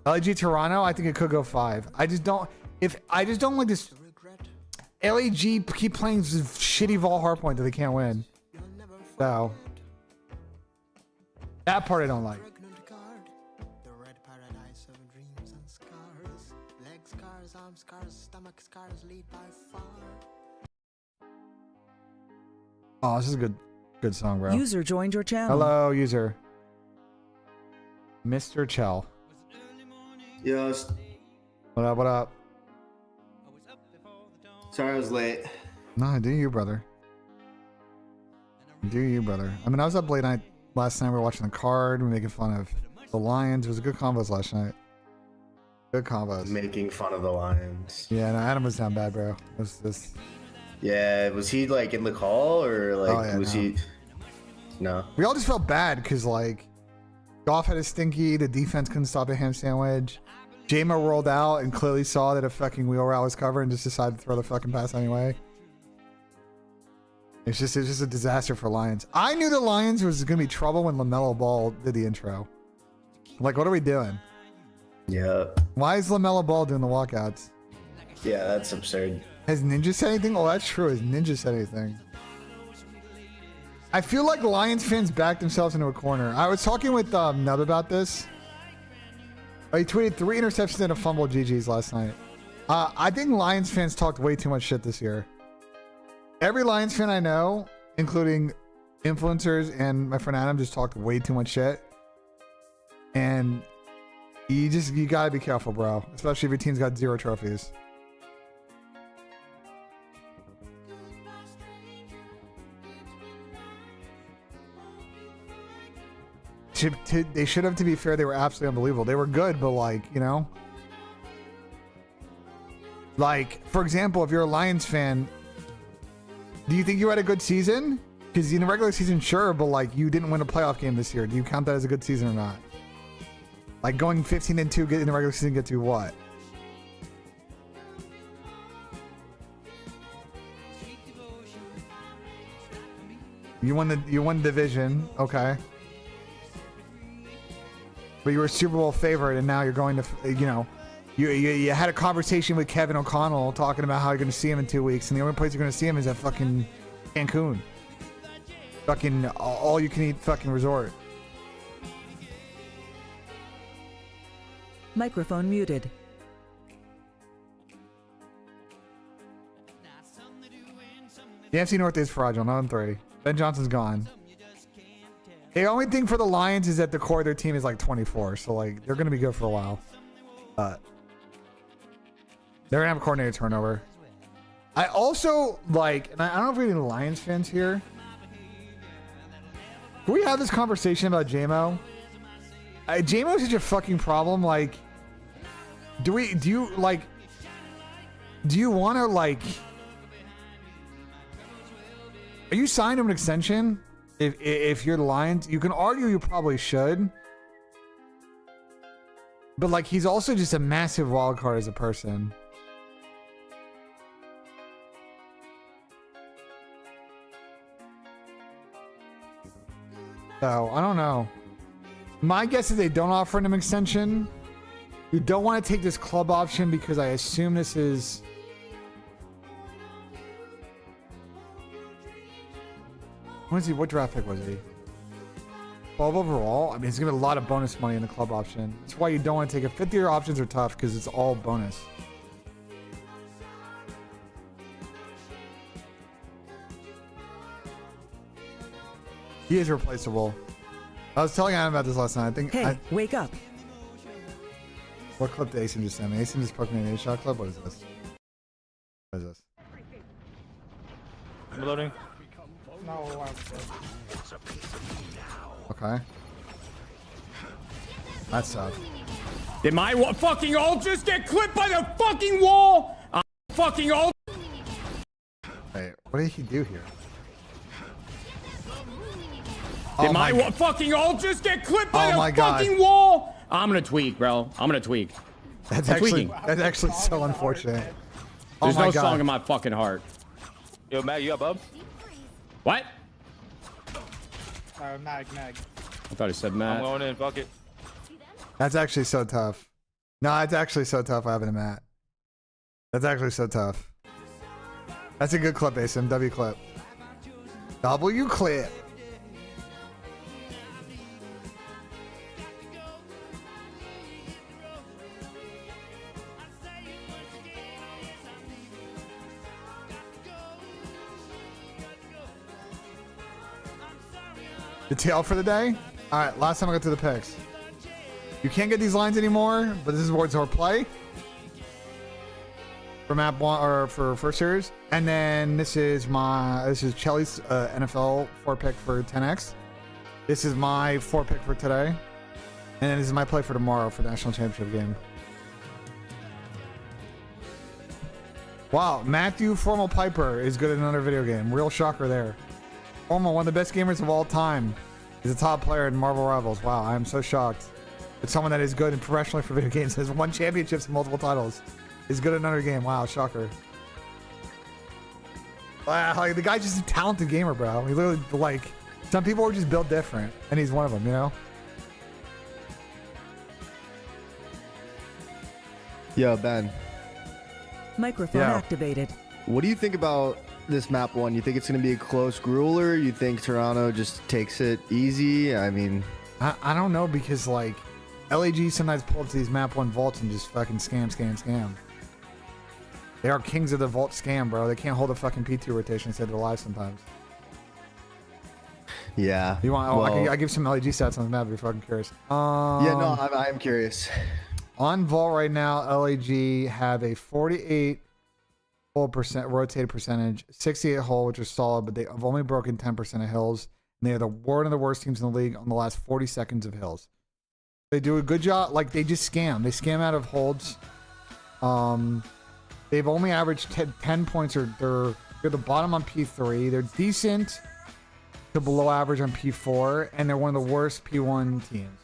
LAG Toronto, I think it could go 5. I just don't like this. LAG keep playing this shitty Vol Hardpoint that they can't win. So that part I don't like. Oh, this is a good song, bro. User joined your channel. Hello, user. Mr. Chell. Yes. What up, what up? Sorry I was late. No, do you, brother. Do you, brother. I mean, I was up late night last night. We were watching the card. We were making fun of the Lions. It was a good combos last night. Good combos. Making fun of the Lions. Yeah, no, Adam was down bad, bro. It was this. Yeah, was he like in the call or like was he? No. We all just felt bad because like Goff had a stinky. The defense couldn't stop a ham sandwich. J-Mo rolled out and clearly saw that a fucking wheel route was covered and just decided to throw the fucking pass anyway. It's just a disaster for Lions. I knew the Lions was gonna be trouble when LaMelo Ball did the intro. Like, what are we doing? Yeah. Why is LaMelo Ball doing the walkouts? Yeah, that's absurd. Has Ninja said anything? Oh, that's true. Has Ninja said anything? I feel like Lions fans backed themselves into a corner. I was talking with Nub about this. He tweeted 3 interceptions and a fumble GG's last night. I think Lions fans talked way too much shit this year. Every Lions fan I know, including influencers and my friend Adam, just talked way too much shit. And you gotta be careful, bro. Especially if your team's got 0 trophies. They should have, to be fair, they were absolutely unbelievable. They were good, but like, you know, like, for example, if you're a Lions fan, do you think you had a good season? Because in the regular season, sure, but like, you didn't win a playoff game this year. Do you count that as a good season or not? Like going 15-2 in the regular season, get to what? You won division, okay. But you were a Super Bowl favorite, and now you're going to, you know, you had a conversation with Kevin O'Connell talking about how you're going to see him in 2 weeks, and the only place you're going to see him is at fucking Cancun. Fucking all you can eat fucking resort. Microphone muted. The NFC North is fragile, 0-3. Ben Johnson's gone. The only thing for the Lions is that the core of their team is like 24, so like they're gonna be good for a while. But they're gonna have a coordinator turnover. I also like, and I don't know if we have any Lions fans here. Can we have this conversation about JMO? JMO is such a fucking problem. Like, do you want to like? Are you signed to an extension? If you're the Lions, you can argue you probably should. But like, he's also just a massive wild card as a person. So I don't know. My guess is they don't offer him an extension. You don't want to take this club option because I assume this is. What draft pick was he? 12 overall? I mean, it's going to be a lot of bonus money in the club option. That's why you don't want to take a 50-year options are tough because it's all bonus. He is replaceable. I was telling Adam about this last night. I think. Hey, wake up. What clip did Asen just send me? Asen just poked me an 8-shot clip? What is this? What is this? I'm loading. No, Okay. That's tough. Did my fucking ult just get clipped by the fucking wall? Fucking ult. Wait, what did he do here? Did my fucking ult just get clipped by my the God. fucking wall? I'm gonna tweak, bro. I'm gonna tweak. That's I'm actually tweaking. that's actually so unfortunate. There's oh my no God. song in my fucking heart. Yo, Matt, you up, bub? What? Mag. I thought he said Matt. I'm going in, fuck it. That's actually so tough. No, it's actually so tough having him at. That's actually so tough. That's a good clip, Asim. W clip. W clip. The tail for the day? Alright, last time I got to the picks. You can't get these lines anymore, but this is Ward's our play. For map 1 or for first series. And then this is Chelly's NFL 4-pick for 10x. This is my 4-pick for today. And then this is my play for tomorrow for the national championship game. Wow, Matthew Formal Piper is good at another video game. Real shocker there. Formal, one of the best gamers of all time, is a top player in Marvel Rivals. Wow, I am so shocked. But someone that is good and professionally for video games, has won championships and multiple titles, is good at another game. Wow, shocker. Wow, like, the guy's just a talented gamer, bro. He literally, like, some people are just built different, and he's one of them, you know? Yo, Ben. Microphone activated. What do you think about this map 1? You think it's going to be a close grueler? You think Toronto just takes it easy? I mean... I don't know, because, like, LAG sometimes pull up to these map 1 vaults and just fucking scam. They are kings of the vault scam, bro. They can't hold a fucking P2 rotation instead of their lives sometimes. Yeah. You want? I give some LAG stats on the map if you're fucking curious. Yeah, no, I am curious. On vault right now, LAG have a 48 full rotated percentage, 68 hull, which is solid, but they have only broken 10% of hills. And they are one of the worst teams in the league on the last 40 seconds of hills. They do a good job. Like, they just scam. They scam out of holds. They've only averaged 10 points, or they're the bottom on P3. They're decent to below average on P4, and they're one of the worst P1 teams.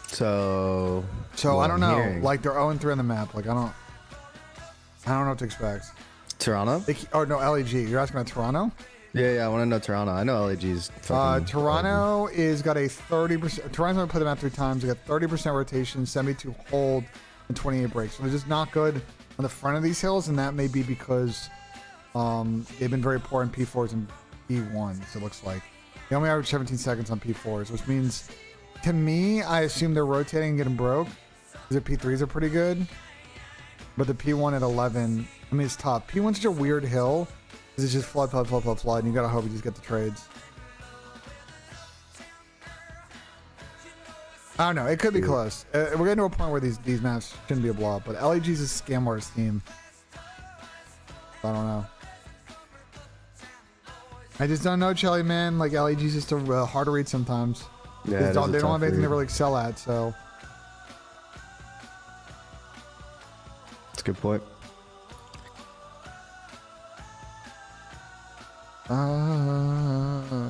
So I don't know. Like, they're 0-3 on the map. Like, I don't know what to expect. Toronto? No, LEG. You're asking about Toronto? Yeah, I want to know Toronto. I know LAG's. Toronto is got a 30%. Toronto's going to play them out 3 times. They got 30% rotation, 72 hold, and 28 breaks. So they're just not good on the front of these hills, and that may be because they've been very poor in P4s and P1s, it looks like. They only average 17 seconds on P4s, which means, to me, I assume they're rotating and getting broke. Because the P3s are pretty good. But the P1 at 11, I mean, it's tough. P1's such a weird hill. It's just flood, and you gotta hope you just get the trades. I don't know. It could be close. We're getting to a point where these maps shouldn't be a blowout, but LEG's a scam wars team. I don't know. I just don't know, Chelly, man. Like, LEG's just hard to read sometimes. Yeah, they don't have anything to really excel at, so. That's a good point.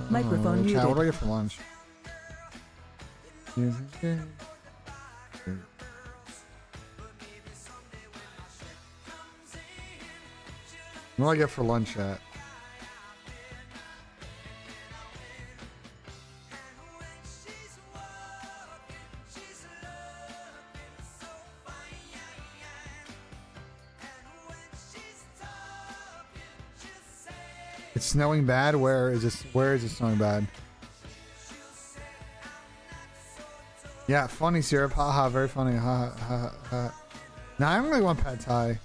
Microphone muted. Chat, what do I get for lunch? What do I get for lunch, chat? It's snowing bad. Where is it snowing bad? Yeah, funny syrup. Haha, very funny. Ha ha ha. Nah, I don't really want pad thai.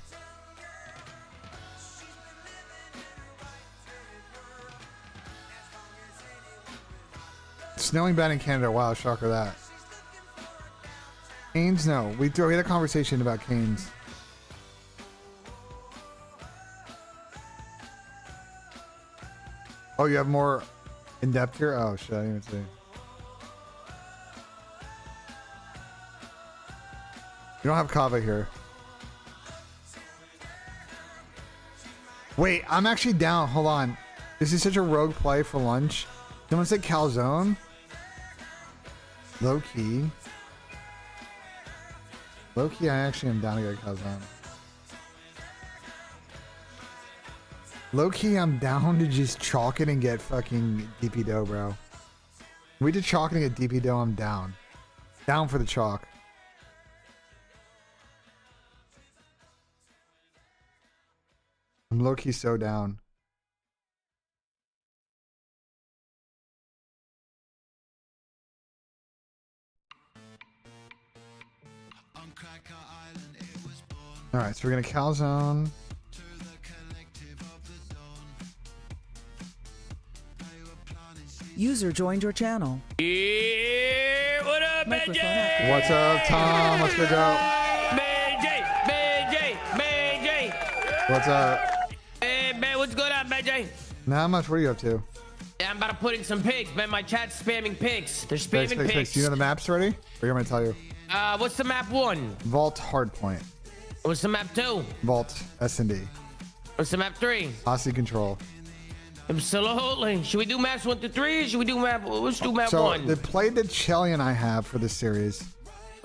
It's snowing bad in Canada. Wow, shocker that. Canes? No. We had a conversation about Canes. Oh, you have more in depth here? Oh, shit. I didn't even see. You don't have kava here. Wait, I'm actually down. Hold on. This is such a rogue play for lunch. Someone said calzone. Low key. Low key, I actually am down to get calzone. Low key, I'm down to just chalk it and get fucking DP dough, bro. We did chalk it and get DP dough, I'm down. Down for the chalk. I'm low key so down. Alright, so we're gonna calzone. User joined your channel. Yeah, what up, BJ? What's up, Tom? Let's go. BJ. What's up? Hey, man, what's going on, BJ? Not much. What are you up to? Yeah, I'm about to put in some pigs, man. My chat's spamming pigs. They're spamming pigs. Do you know the maps already? Or I'm gonna tell you. What's the map 1? Vault Hardpoint. What's the map 2? Vault S&D. What's the map 3? Hostage Control. Absolutely. Should we do maps 1 to 3? Or should we do let's do map 1. So the play that Chelly and I have for this series.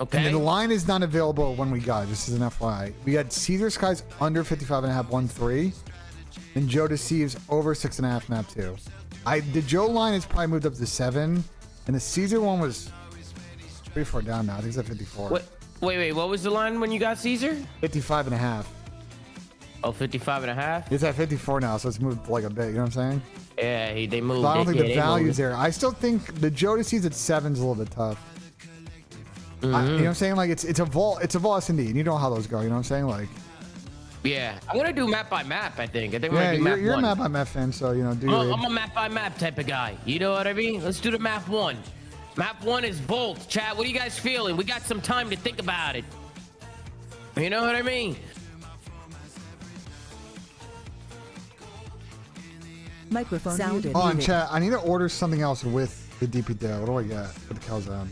Okay. And the line is not available when we got it, just as an FYI. We got Caesar Skies under 55.5, 1-3. And Joe Deceives over 6.5, map 2. The Joe line has probably moved up to 7. And the Caesar one was pretty far down now. I think it's at 54. Wait. What was the line when you got Caesar? 55.5. Oh, 55.5? It's at 54 now, so it's moved like a bit. You know what I'm saying? Yeah, they moved. So I don't think the value's there. I still think the Joe Deceives at 7 is a little bit tough. You know what I'm saying? Like it's a vault S&D, and you know how those go. You know what I'm saying? Like, yeah, I'm gonna do map by map. I think we're gonna do map you're 1. a map by map fan, so you know. I'm a map by map type of guy. You know what I mean? Let's do the map 1. Map 1 is Volt. Chat, what are you guys feeling? We got some time to think about it. You know what I mean? Microphone muted. Oh, and chat, I need to order something else with the DP dough. What do I get with the calzone?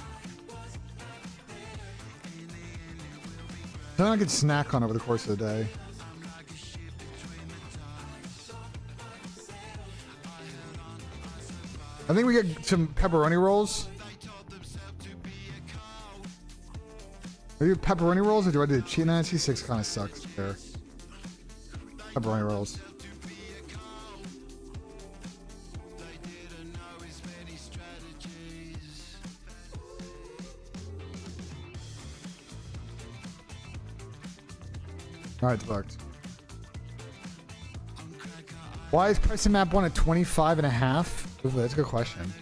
Then I could snack on over the course of the day. I think we get some pepperoni rolls. Are you pepperoni rolls or do I do cheese? Nah, cheese sticks kind of sucks there. pepperoni rolls. All right, it's booked. Why is pricing map 1 at 25.5? Ooh, that's a good question.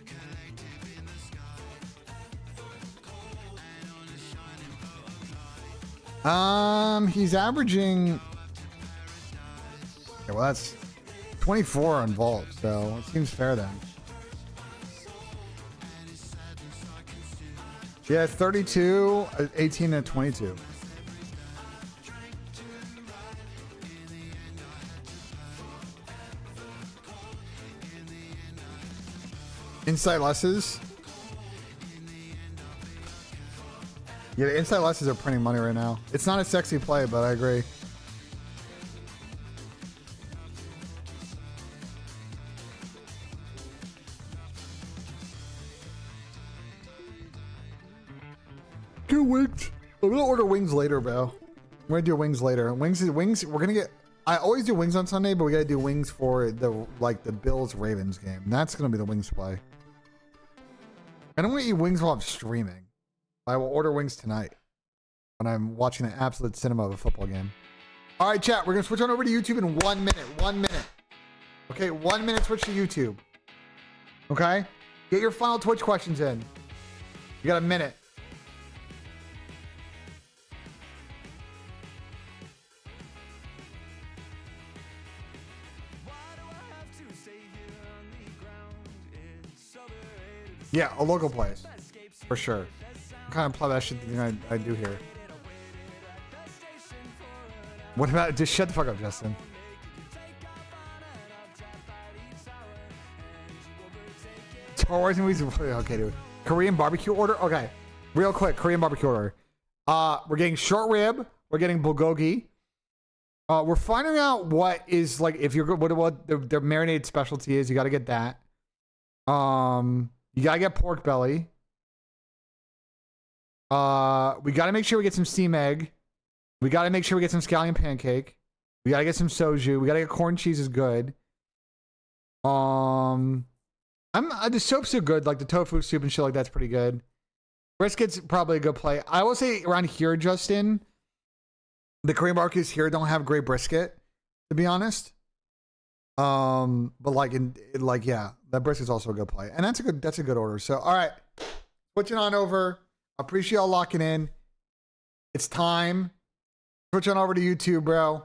He's averaging. Okay, well, that's 24 on Vault, so it seems fair then. Yeah, 32, 18, and 22. Insight losses. Yeah, the inside losses are printing money right now. It's not a sexy play, but I agree. Get wings. I'm gonna order wings later, bro. I'm gonna do wings later. Wings. We're gonna get. I always do wings on Sunday, but we gotta do wings for the Bills Ravens game. That's gonna be the wings play. I don't want to eat wings while I'm streaming. I will order wings tonight when I'm watching the absolute cinema of a football game. All right, chat. We're gonna switch on over to YouTube in 1 minute. 1 minute. Okay, 1 minute. Switch to YouTube. Okay. Get your final Twitch questions in. You got a minute. Yeah, a local place. For sure. What kind of play that shit thing I do here? What about... Just shut the fuck up, Justin. Star Wars movies... Okay, dude. Korean barbecue order? Okay. Real quick, Korean barbecue order. We're getting short rib. We're getting bulgogi. We're finding out what is, like, if you're good... What their marinated specialty is. You got to get that. You gotta get pork belly. We gotta make sure we get some steam egg. We gotta make sure we get some scallion pancake. We gotta get some soju. We gotta get corn cheese is good. The soup's are good, like the tofu soup and shit like that's pretty good. Brisket's probably a good play. I will say around here, Justin, the Korean barbecues here don't have great brisket, to be honest. But yeah, that brisket's also a good play, and that's a good order. So, all right, switching on over. Appreciate y'all locking in. It's time. Switch on over to YouTube, bro.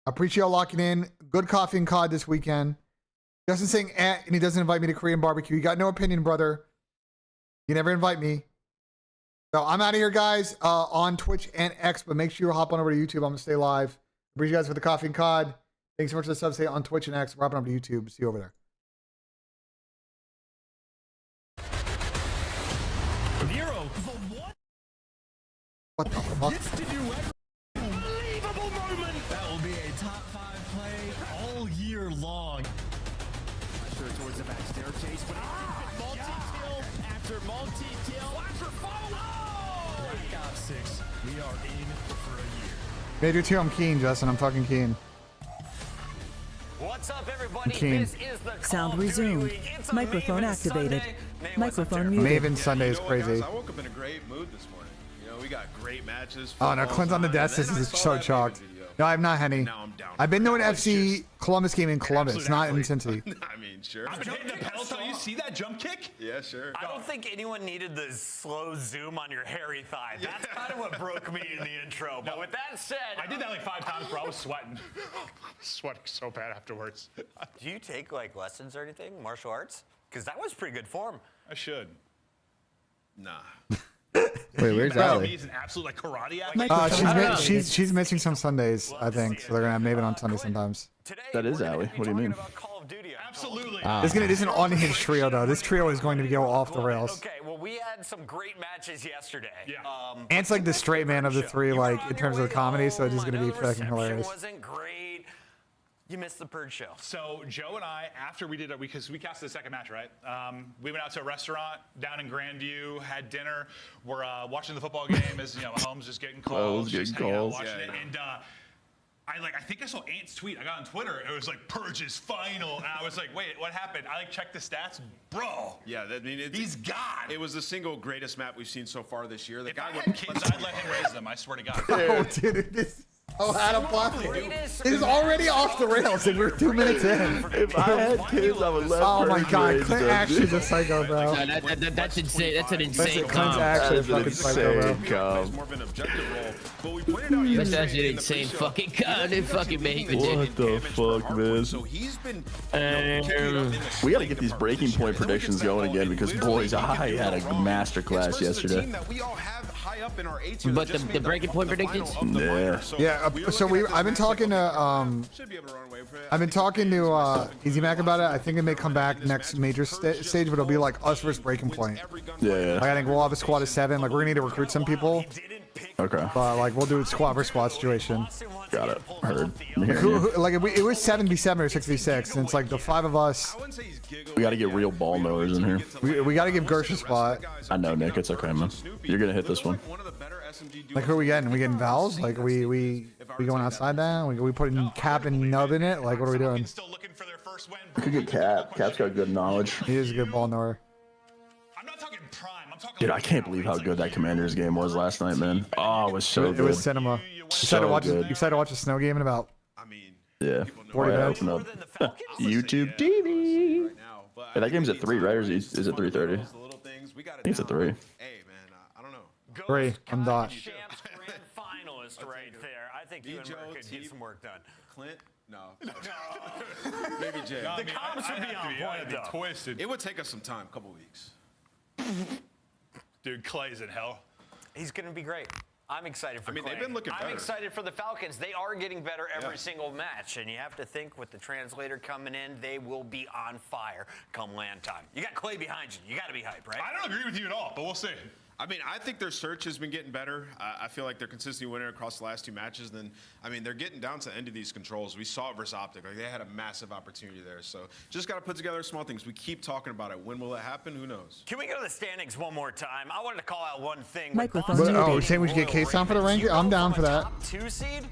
Appreciate y'all locking in. Good coffee and COD this weekend. Justin saying and he doesn't invite me to Korean barbecue. You got no opinion, brother. You never invite me. So I'm out of here, guys. On Twitch and X, but make sure you hop on over to YouTube. I'm gonna stay live. Appreciate you guys for the coffee and COD. Thanks so much for the subs. Stay on Twitch and X. We're hopping over to YouTube. See you over there. What the fuck? Unbelievable moment! That will be a top 5 play all year long. Sure, towards the back staircase, but multi-kill after multi-kill. After follow! Black Ops 6, we are in for a year. Major 2, I'm keen, Justin. I'm talking keen. What's up, everybody? Keen. This is the Sound resumed. Microphone activated. Microphone muted. Maven Sunday is crazy. I woke up in a great mood this morning. You know, we got great matches. Oh no, Clint's on the desk. This is so chalked. No, I'm not, Henny. I've been to an FC Columbus game in Columbus, not in Cincy. I mean, sure. I've been hitting the pedal till you see that jump kick? Yeah, sure. I don't think anyone needed the slow zoom on your hairy thigh. That's kind of what broke me in the intro. But with that said, I did that like 5 times, bro. I was sweating. Sweating so bad afterwards. Do you take like lessons or anything, martial arts? Because that was pretty good form. I should. Nah. Wait, where's Ali? He's an absolute like karate athlete. She's missing some Sundays, I think. So they're gonna have Maven on Sunday sometimes. That is Ali. What do you mean? Absolutely. This is an unhinged trio though. This trio is going to go off the rails. Okay, well, we had some great matches yesterday. Yeah. Ant's like the straight man of the three, like in terms of the comedy, so it's just gonna be fucking hilarious. Wasn't great. You missed the Purge show. So Joe and I, after we did it, because we casted the second match, right? We went out to a restaurant down in Grandview, had dinner. We're watching the football game as you know, Mahomes just getting calls, just hanging out, watching it. And I think I saw Ant's tweet. I got on Twitter. It was like Purge's final. And I was like, wait, what happened? I checked the stats, bro. Yeah, I mean, he's God. It was the single greatest map we've seen so far this year. The If guy I had kids, I'd let him raise them. I swear to God. Oh, dude, this. Oh, out of pocket. It's already off the rails, and we're 2 minutes in. If I had kids, I would let Oh my Purge God, raise Clint them, actually dude. a psycho, bro. No, that's insane. That's an insane Clint's comp. actually a That fucking is an psycho, bro. insane comp. more of an objective role. But we pointed out That's yesterday actually in an the insane pre-show, fucking comp. They fucking made me What the fuck, man? So he's been We got to get these breaking point predictions going again because, boys, I had a masterclass yesterday. that we all have high up in our A tier. But the breaking point predictions? Yeah. Yeah, so I've been talking to Easy Mac about it. I think it may come back next major stage, but it'll be like us versus Breaking Point. Yeah. Like, I think we'll have a squad of 7. Like, we're gonna need to recruit some people. Okay. But like, we'll do a squad versus squad situation. Got it. Heard. Like, it was 7v7 or 6v6, and it's like the 5 of us. We got to get real ball knowers in here. We got to give Gersh a spot. I know, Nick. It's okay, man. You're gonna hit this one. Like, who are we getting? We getting Vals? Like, we going outside now? We putting Cap and Nub in it? Like, what are we doing? We could get Cap. Cap's got good knowledge. He is a good ball knower. Dude, I can't believe how good that Commanders game was last night, man. Oh, it was so good. It was cinema. You excited to watch a snow game in about Yeah. 40 minutes. Open up. YouTube TV. Hey, that game's at 3, right? Or is it 3:30? I think it's at 3. 3. I'm dot. Finalist right there. I think you and Merck could get some work done. Clint? No. Maybe Jay. No, The comps would be on point, though. Twisted. It would take us some time, a couple weeks. Dude, Clay's in hell. He's going to be great. I'm excited for I mean, Clay. they've been looking I'm better. excited for the Falcons. They are getting better every single match, and you have to think with the translator coming in, they will be on fire come land time. You got Clay behind you. You got to be hyped, right? I don't agree with you at all, but we'll see. I mean, I think their search has been getting better. I feel like they're consistently winning across the last 2 matches. Then, I mean, they're getting down to the end of these controls. We saw it versus Optic. Like, they had a massive opportunity there. So just got to put together small things. We keep talking about it. When will it happen? Who knows? Can we go to the standings one more time? I wanted to call out one thing. Microphone You're saying we should get K-Town for the ranking? I'm down for that. Top 2 seed,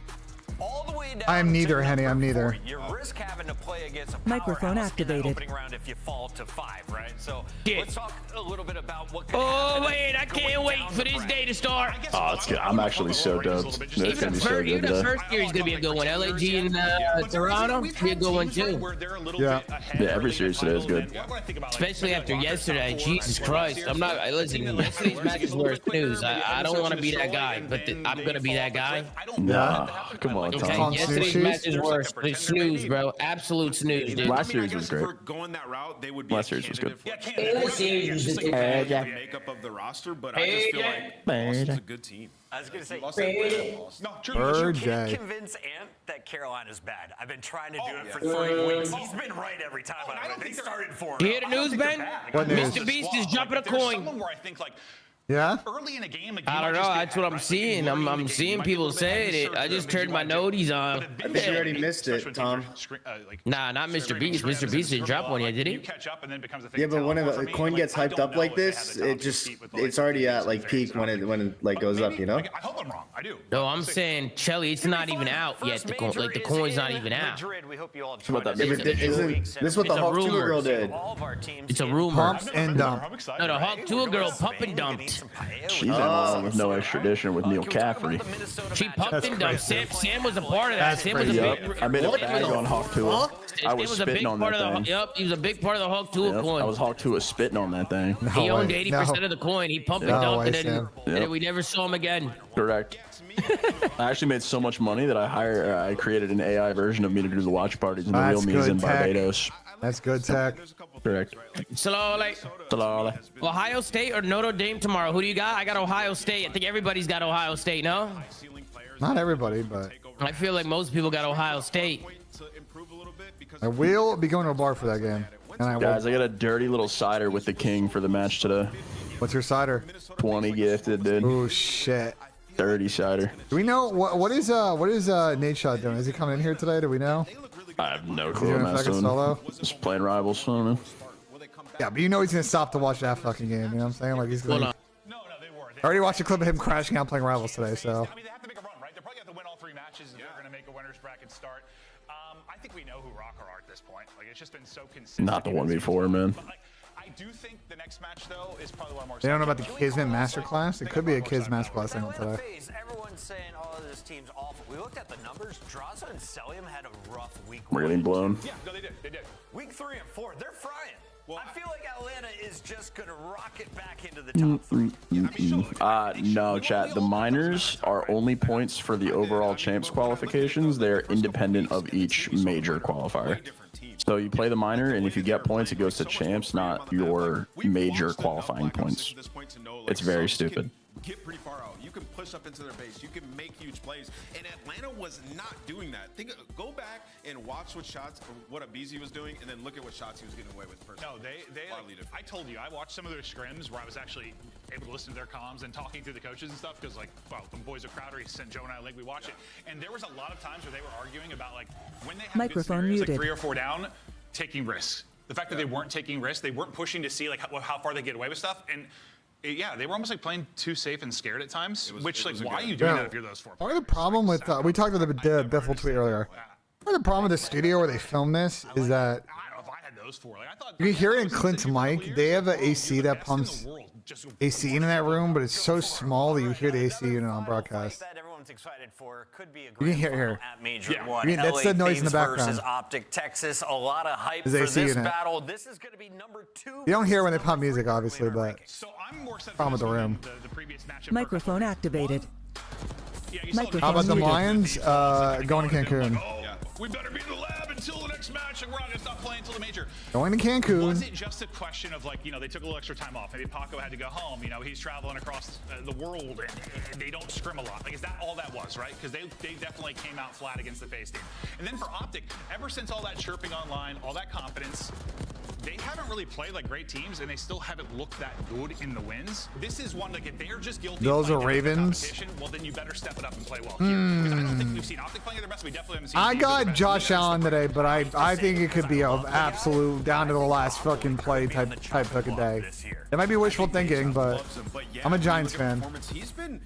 all the way down I am neither, to Henny. I'm number neither. 4. You risk having to play against a Microphone powerhouse in that activated. opening round if you fall to 5, right? So Yeah. let's talk a little bit about what could Oh, happen wait, I going can't wait down for the this bracket. day to start. Oh, it's good. I'm actually so doped. It's gonna be so good Even the today. first series is going to be a good one. LAG and Toronto be a good one, too. Yeah, every series today is good. Especially after yesterday. Jesus Christ. I'm not, listen, yesterday's matches were snooze. I don't want to be that guy, but I'm going to be that guy. Nah, come on, Okay, Tom. yesterday's matches were snooze, bro. Absolute snooze, dude. Last series was great. Going that route, they would be Last series was good. Last series was just good. makeup of the roster, but I just feel like Boston's a good team. I was going to say, No, you can't convince Ant that Carolina's bad. I've been trying to do it for 3 weeks. He's been right every time. They started 4-0. You hear the news, Ben? What news? Mr. Beast is jumping a coin. Where I think, like, Yeah? early in a game, I don't know. That's what I'm seeing. I'm seeing people saying it. I just turned my noties on. I think you already missed it, Tom. Nah, not Mr. Beast. Mr. Beast didn't drop one yet, did he? Yeah, but when a coin gets hyped up like this, it's already at like peak when it like goes up, you know? I hope I'm wrong. I do. No, I'm saying, Chelly, it's not even out yet. The coin's not even out. We hope you all What that Yeah, but this is what the It's a Hawk 2 rumor. girl did. It's a rumor. Pump and dump. No, the Hawk 2 girl pump and dumped. She's in line with no extradition with Neil Caffrey. She pumped and dumped. Sam was a part of that. Sam was a big. I made a bag on Hawk Tua. I was a big spitting on part that of the. thing. Yep, he was a big part of the Hawk 2 coin. I was Hawk Tua spitting on that thing. He owned 80% of the coin. He pumped and No dumped, way, and then, Sam. and then we never saw him again. Correct. I actually made so much money that I created an AI version of me to do the watch parties, and the real That's me is good in tech. Barbados. That's good tech. Correct. Slowly. Ohio State or Notre Dame tomorrow? Who do you got? I got Ohio State. I think everybody's got Ohio State, no? Not everybody, but I feel like most people got Ohio State. I will be going to a bar for that game. And I will. Guys, I got a dirty little cider with the king for the match today. What's your cider? 20 gifted, dude. Oh shit. Dirty cider. Do we know what is Nate Shot doing? Is he coming in here today? Do we know? I have no Is he clue, doing a man. fucking solo? Just playing rivals. I don't know. Yeah, but you know he's gonna stop to watch that fucking game. You know what I'm saying? Like he's gonna. Hold on. I already watched a clip of him crashing out playing rivals today. So. matches if they're going to make a winner's bracket start. I think we know who Rocker are at this point. Like, it's just been so consistent. Not the 1v4, man. But, like, I do think the next match, though, is probably one more. They don't know about the Kismet Masterclass. It could be a Kiz Masterclass angle today. Everyone's saying, oh, this team's awful. We looked at the numbers. Draza and Celium had a rough week. We're getting blown. Yeah, no, they did. They did. Week 3 and 4, they're frying. Well, I feel like Atlanta is just going to rocket back into the top 3. No, chat. The minors are only points for the overall champs qualifications. They're independent of each major qualifier. So you play the minor, and if you get points, it goes to champs, not your major qualifying points. It's very stupid. Get pretty far out. You can push up into their base. You can make huge plays. And Atlanta was not doing that. Go back and watch what Abizi was doing, and then look at what shots he was getting away with first. No, I told you, I watched some of their scrims where I was actually able to listen to their comms and talking through the coaches and stuff, because, like, well, when Boys of Crowder, he sent Joe and I a link, we watch it. And there was a lot of times where they were arguing about, like, when they have good scenarios, like 3 or 4 down, taking risks. The fact that they weren't taking risks, they weren't pushing to see, like, how far they get away with stuff. And yeah, they were almost like playing too safe and scared at times. Why are you doing that if you're those 4 players? Part of the problem with we talked about the Biffle tweet earlier. Part of the problem with the studio where they film this is that you can hear it in Clint's mic. They have an AC that pumps AC into that room, but it's so small that you hear the AC unit on broadcast. Excited for could be a You can hear at Major 1. That's the noise in the background. Versus Optic Texas. A lot of hype for AC this unit. battle. This is going to be number 2. You don't hear when they pump music, obviously, but problem with the room. Microphone activated. How about the Lions going to Cancun? We better be in the lab until the next match, and we're not going to stop playing until the major. Going to Cancun. Was it just a question of, like, they took a little extra time off? Maybe Paco had to go home. He's traveling across the world, and they don't scrim a lot. Like, is that all that was, right? Because they definitely came out flat against the FaZe team. And then for Optic, ever since all that chirping online, all that confidence, they haven't really played like great teams, and they still haven't looked that good in the wins. This is one, like, if they're just guilty Those of are Ravens. Well, then you better step it up and play well here. Because I don't think we've seen Optic playing at their best. We definitely haven't seen. I got Josh Allen today, but I think it could be an absolute down to the last fucking play type fucking day. It might be wishful thinking, but I'm a Giants fan. He's been.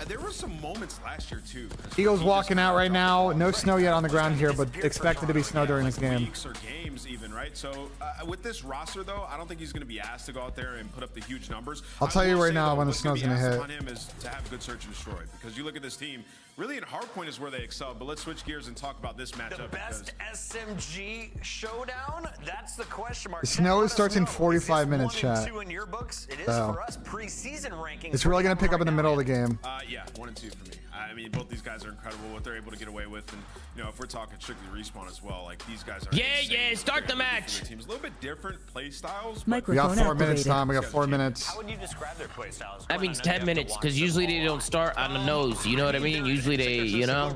There were some moments last year too. Eagles walking out right now. No snow yet on the ground here, but expected to be snow during this game. Weeks or games even, right? So with this roster though, I don't think he's going to be asked to go out there and put up the huge numbers. I'll tell you right now when the snow's going to hit. On him is to have good search and destroy, because you look at this team. Really, in hardpoint is where they excel. But let's switch gears and talk about this matchup. The best SMG showdown? That's the question mark. The snow starts in 45 minutes, chat. In your books, it is for us preseason rankings. It's really going to pick up in the middle of the game. Yeah, 1 and 2 for me. I mean, both these guys are incredible. What they're able to get away with, and if we're talking strictly respawn as well, like these guys are. Yeah, start the match. Teams a little bit different play styles. We got 4 minutes, Tom. We got 4 minutes. How would you describe their play styles? That means 10 minutes, because usually they don't start on the nose. You know what I mean? Usually they, Well,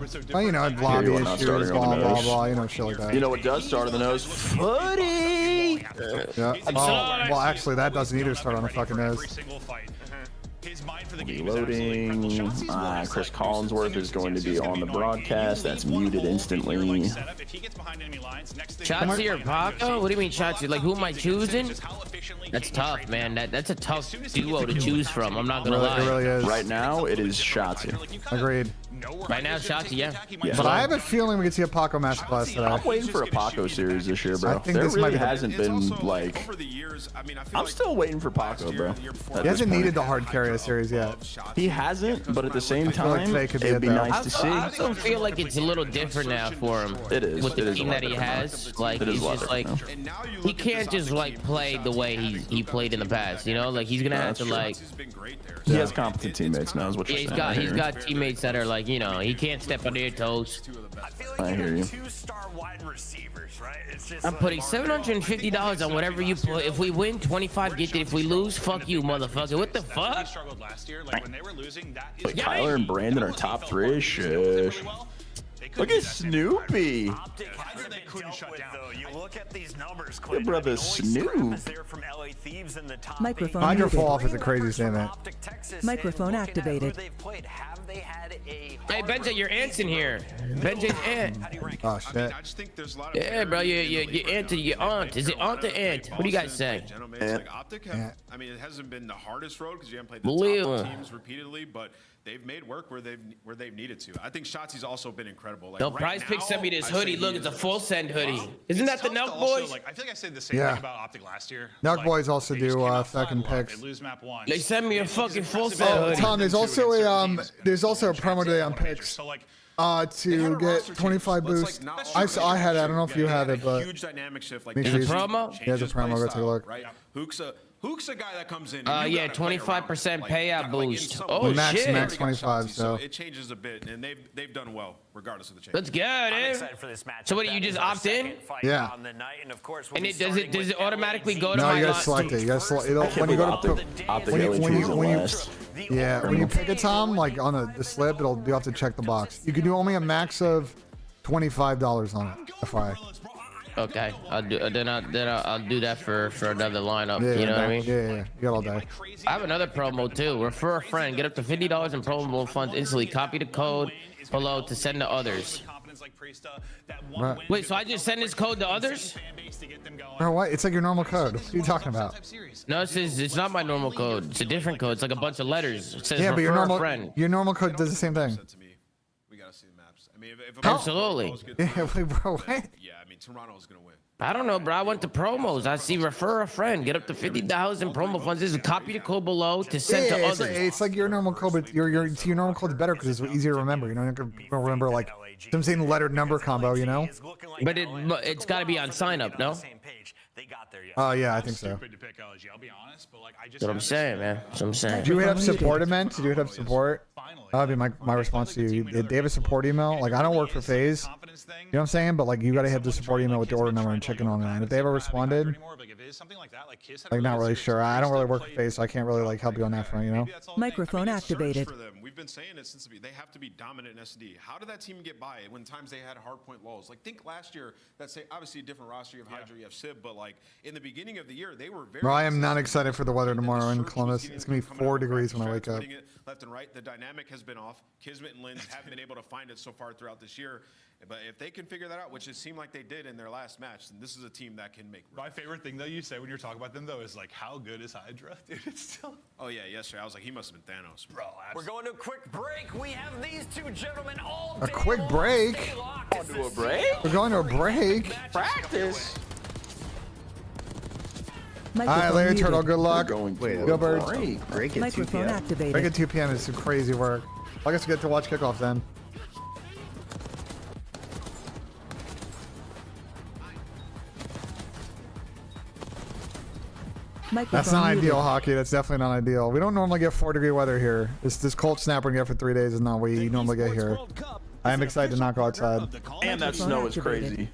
lobby issues, blah, blah, blah, shit like that. You know what does start on the nose? Footy! Yeah. Well, actually, that doesn't either start on the fucking nose. Reloading. Chris Collinsworth is going to be on the broadcast. That's muted instantly. Shots here, Paco? What do you mean shots here? Like, who am I choosing? That's tough, man. That's a tough duo to choose from. I'm not gonna lie. It really is. Right now, it is Shotzi. Agreed. Right now, Shotzi, yeah. But I have a feeling we could see a Paco masterclass today. I'm waiting for a Paco series this year, bro. I think there this really might be hasn't been, like... I'm still waiting for Paco, bro. He hasn't needed the hard carry series yet. He hasn't, but at the same time, it'd be nice to see. I also feel like it's a little different now for him. It is. With the team that he has. Like, he's just like... He can't just, like, play the way he played in the past, Like, he's gonna have to, like... He has competent teammates now, is what you're saying. He's got teammates that are like, he can't step on their toes. I hear you. Two-star wide receivers, right? It's just I'm putting $750 on whatever you put. If we win, 25 get it. If we lose, fuck you, motherfucker. What the fuck? But Tyler and Brandon are top 3. Shush. Look at Snoopy. You look at these numbers, Your brother Snoop. Microphone Hydro muted. fall off is a crazy statement. Microphone activated. Hey, Benja, your aunt's in here. Benja's aunt. Oh, shit. Yeah, bro, your aunt. Is it aunt or aunt? What do you guys say? Like Optic have, I mean, it hasn't been the hardest road because you haven't played the Blue. top teams repeatedly, but they've made work where they've needed to. I think Shotzi's also been incredible. Like, No, right Prize Pick now, sent me this I'd hoodie. say Look, he it's a is- full send hoodie. Isn't that the tough to Nelk also, boys? like, I feel like I said the same Yeah. thing about Optic last year. Nelk Boys also they just do came out fucking flying picks. They lose map 1. They sent me a fucking full Oh, send hoodie. Tom, there's also a promo today on picks. To get 25 boost. I had it. I don't know if you have it, but huge dynamic shift. Like make Is sure it you- promo? Yeah, there's a promo. Go take a look. Right? Hook's a guy that comes in. Yeah, 25% payout boost. Oh Max shit. 25. So it changes a bit, and they've done well regardless of the change. Let's go, dude. So what do you just opt in? Yeah. And does it automatically go to no, my you gotta lot? select it. You gotta select it. When you go to when you pick a Tom, like on the slip, you have to check the box. You can do only a max of $25 on it. FYI. Okay, I'll do that for another lineup. Yeah, you know what I mean? Yeah. You got all day. I have another promo too. Refer a friend. Get up to $50 in promo funds instantly. Copy the code below to send to others. Right. Wait, so I just send this code to others? Bro, what? It's like your normal code. What are you talking about? No, it's not my normal code. It's a different code. It's like a bunch of letters. It says Yeah, but refer a friend. your normal code does the same thing. We gotta see the maps. I mean, if Absolutely. Yeah, wait, bro, what? Yeah, I mean, Toronto's gonna win. I don't know, bro. I went to promos. I see refer a friend. Get up to 50,000 promo funds. This is copy the code below to send to it's others. it's like your normal code, but your normal code's better because it's easier to remember. You know, you can remember like some same lettered number combo. You know. But it's got to be on sign up, no? Oh yeah, I think so. That's what I'm saying, man. That's what I'm saying. Do you hit up support event? Do you hit up support? That would be my response to you. They have a support email. Like I don't work for FaZe. You know what I'm saying? But like you gotta hit the support email with the order number and check in on it. And if they ever responded, like not really sure. I don't really work for FaZe, so I can't really like help you on that front. You know? Microphone activated. For them. We've been saying it since they have to be dominant in SD. How did that team get by when times they had hard point lulls? Like think last year. That's obviously a different roster. You have Hydra, you have Sib, but like in the beginning of the year, they were very. Bro, I am not excited for the weather tomorrow in Columbus. It's gonna be 4 degrees when I wake up. Left and right, the dynamic has been off. Kismet and Lins haven't been able to find it so far throughout this year. But if they can figure that out, which it seemed like they did in their last match, then this is a team that can make. My favorite thing though you say when you're talking about them though is like, how good is Hydra, dude? It's still. Oh yeah, yesterday I was like, he must have been Thanos, bro. We're going to a quick break. We have these two gentlemen all A day quick long. break? Stay locked. It's To a the break? We're going to a break. Practice. All right, Larry muted. Turtle. Good luck. Wait, Go Birds. break at 2 Microphone p.m. activated. Break at 2 p.m. is some crazy work. I guess we get to watch kickoff then. Microphone That's not muted. ideal, hockey. That's definitely not ideal. We don't normally get 4-degree weather here. This cold snap we're gonna get for 3 days is not what we normally get here. I am excited to not go outside. And that snow is crazy.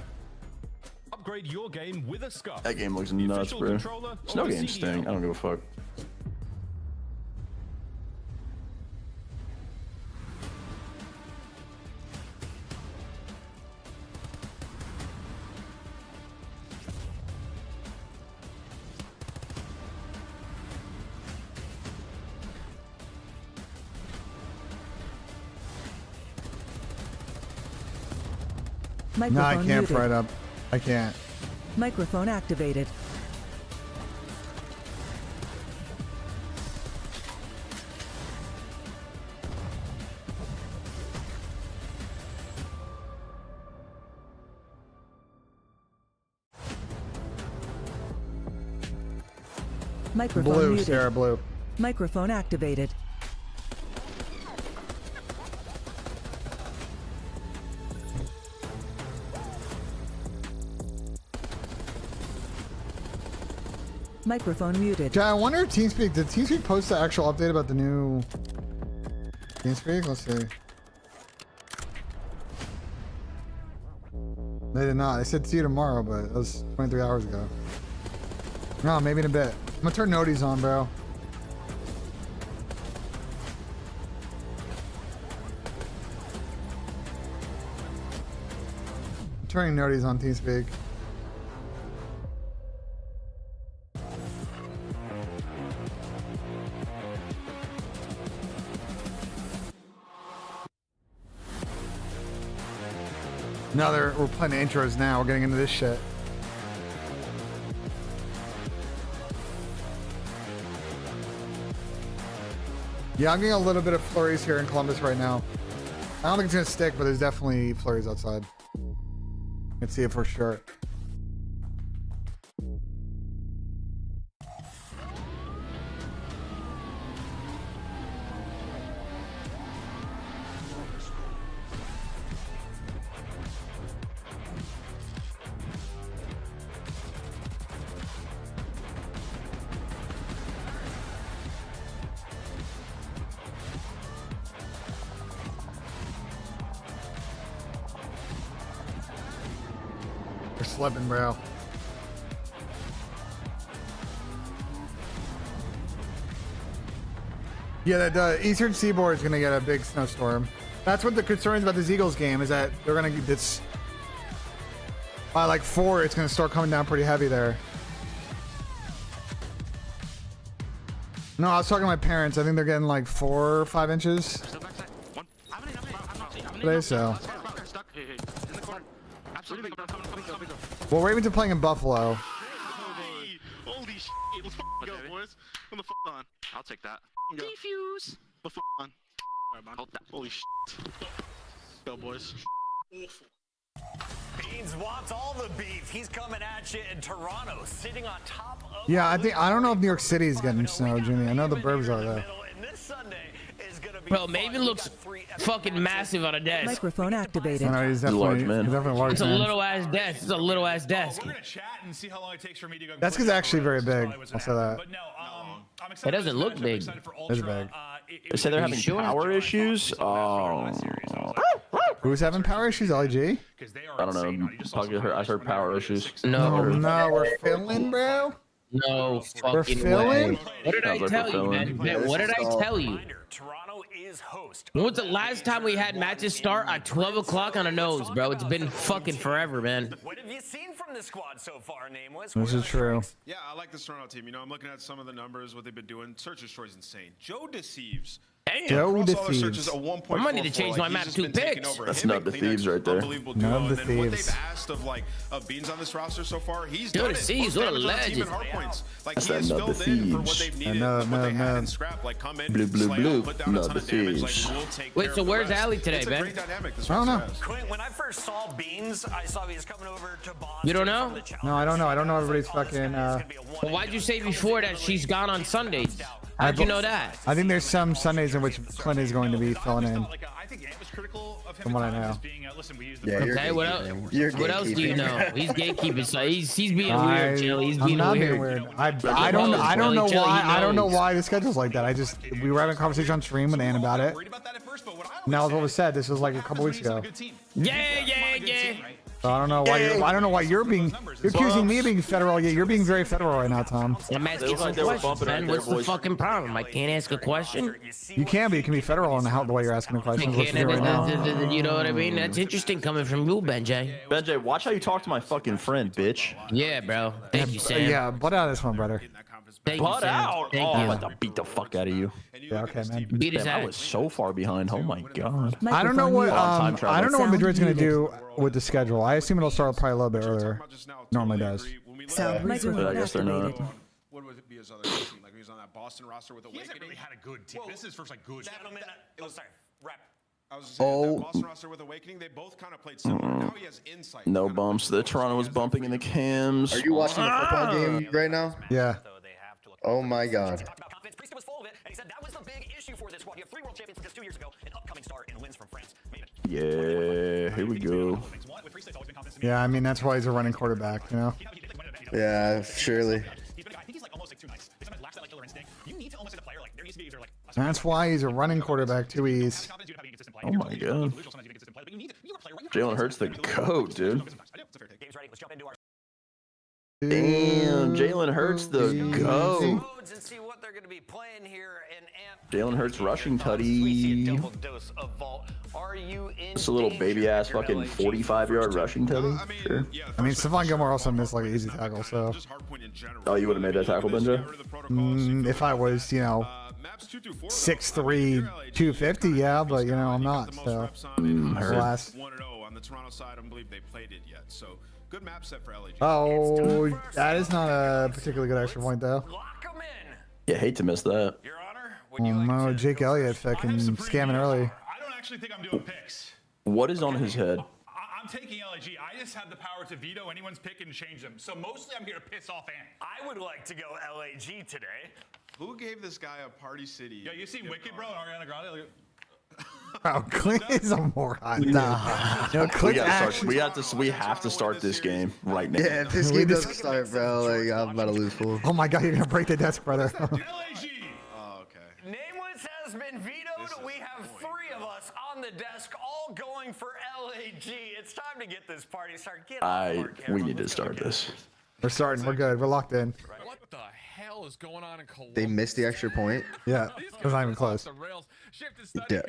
Upgrade your game with a scuff. That game looks nuts, bro. Snow games stink. I don't give a fuck. Microphone No, I can't muted. fry it up. I can't. Microphone activated. Microphone Blue, muted. Sarah, blue. Microphone activated. Microphone muted. Jay, I wonder if TeamSpeak, did TeamSpeak post the actual update about the new TeamSpeak? Let's see. They did not. They said see you tomorrow, but it was 23 hours ago. No, maybe in a bit. I'm gonna turn noties on, bro. I'm turning noties on TeamSpeak. No, we're playing the intros now. We're getting into this shit. Yeah, I'm getting a little bit of flurries here in Columbus right now. I don't think it's gonna stick, but there's definitely flurries outside. Let's see it for sure. We're slipping, bro. Yeah, the Eastern Seaboard is gonna get a big snowstorm. That's what the concerns about this Eagles game is, that they're gonna get this by like 4. It's gonna start coming down pretty heavy there. No, I was talking to my parents. I think they're getting like 4 or 5 inches today. So, well, Ravens are playing in Buffalo. Holy shit. Let's go, boys. Come the fuck on. I'll take that. Defuse. The fuck on. Holy shit. Go, boys. Awful. Beans wants all the beef. He's coming at you in Toronto, sitting on top of. Yeah, I don't know if New York City is getting snow, Jimmy. I know the burbs are though. Bro, Maven looks fucking massive on a desk. Microphone activated. I know, he's definitely, he's definitely a large It's a man. little ass desk. It's a little ass desk. That's because actually very big. I'll say that. It doesn't look big. It's big. They say they're having power issues. Oh. Who's having power issues? LG? I don't know. I heard power issues. No, we're filling, bro. No We're fucking filling? way. What did I tell you, man? What did I tell you? Toronto is host. When was the last time we had matches start at 12 o'clock on a nose, bro? It's been fucking forever, man. What have you seen from the squad so far, Nameless? This is true. Yeah, I like this Toronto team. You know, I'm looking at some of the numbers, what they've been doing. Search history is insane. Joe deceives. Joe Across all their Deceives. searches, a 1.44. I might need to change my Like, map he's to just been taking picks. over That's him not and the cleaning thieves up right there. unbelievable None duo. of the And then what thieves. they've asked of Beans on this roster so far, he's Joe done it. Deceives, Most what a damage on the team legend. in hard points. Like, That's he has another filled in for what thieves. they've needed, Another, what they had another. in scrap. Like, come in, Blue, blue, slay blue. out, put down a ton Another of damage. Like, thieves. we'll take Wait, care so of the where's rest. Ali today, It's a Ben? great dynamic this I don't know. roster has. Quinn, when I first saw Beans, I saw he was coming over to Boston. You don't know? No, I don't know. I don't know everybody's fucking. Well, why'd you say before that she's gone on Sundays? How'd you know that? I think there's some Sundays in which Clint is going to be filling in. I think Ant was critical of him From what I at times know. as being, listen, we use the Yeah, you're Okay, what else? gatekeeping. You're What else do you gatekeeping. know? He's gatekeeping, so he's being weird, Jill. He's I'm being not weird. being weird. I don't know Jelly, why. he I don't know knows. why the schedule's like that. We were having a conversation on stream with Ann about it. And that was what was said. This was like a couple weeks ago. Yeah. So I don't know why you're accusing me of being federal. Yeah, you're being very federal right now, Tom. I'm asking look some like they were questions, bumping man. right there, What's the boys. fucking problem? I can't ask a question. You can be. You can be federal on the way you're asking the I questions. What can't, you're doing right now. you know what I mean? That's interesting coming from you, Benjay. Benjay, watch how you talk to my fucking friend, bitch. Yeah, bro. Thank you, Sam. Yeah, butt out of this one, brother. Thank you, Butt Sam. out. Thank I'm you. about to beat the fuck out of you. Yeah, okay, man. Beat his Damn, I was ass. so far behind. Oh my god. I don't know what Time travel. I don't know what Sound Madrid's gonna muted. do with the schedule. I assume it'll start probably a little bit earlier. Normally does. Sound But I microphone guess they're not. activated. What would it be his other team? Like, he was on that Boston roster with He hasn't Awakening. really had a good team. This is his first like good. Gentlemen, sorry, rap. I was just saying, that Boston roster with Awakening, they both kind of played similar. Now he has insight. No bumps. The Toronto was bumping in the cams. Are you watching the football game right now? Yeah. Oh my god. Priest was full of it, and he said that was the big issue for this squad. You have 3 world champions from just 2 years ago, an upcoming star, and wins from France. Yeah, here we go. Yeah, I mean that's why he's a running quarterback, you know. Yeah, surely. I think he's like almost like too nice. They sometimes lacks that like killer instinct. You need to almost as a player like there needs to be either like. That's why he's a running quarterback too. He's Oh my god. Jalen Hurts the goat, dude. Game's ready. Let's jump into our Damn, Jalen Hurts the goat. modes and see what they're going to be playing here. And Ant, Jalen Hurts rushing we see a tutty. double dose of vault. Are you in It's a little danger baby ass if you're fucking LAG? 45-yard rushing tutty. Sure. I mean Stephon Gilmore also missed like an easy tackle, so Oh, you would have made that tackle, Benja? if I was, 6'3", 250, yeah, but I'm not. So last. 1-0 on the Toronto side. I don't believe they played it yet. So good map set for LAG. Oh, that is not a particularly good extra point though. Yeah, hate to miss that. Your Honor, when you no, Jake Elliott fucking scamming early. I don't actually think I'm doing picks. What is on his head? I'm taking LAG. I just have the power to veto anyone's pick and change them. So mostly I'm here to piss off Ant. I would like to go LAG today. Who gave this guy a Party City? Yo, you see Wicked, bro, and Ariana Grande? Look at Oh, Clint is a moron. Nah. No, Clint actually. We have to start this game right now. Yeah, if this game doesn't start, bro, like I'm about to lose full. Oh my god, you're gonna break the desk, brother. Oh, okay. Nameless has been vetoed. We have 3 of us on the desk all going for LAG. It's time to get this party started. Get off our camera. We need to start this. We're starting. We're good. We're locked in. What the hell is going on in Colombia? They missed the extra point. Yeah, it was not even close. Yeah.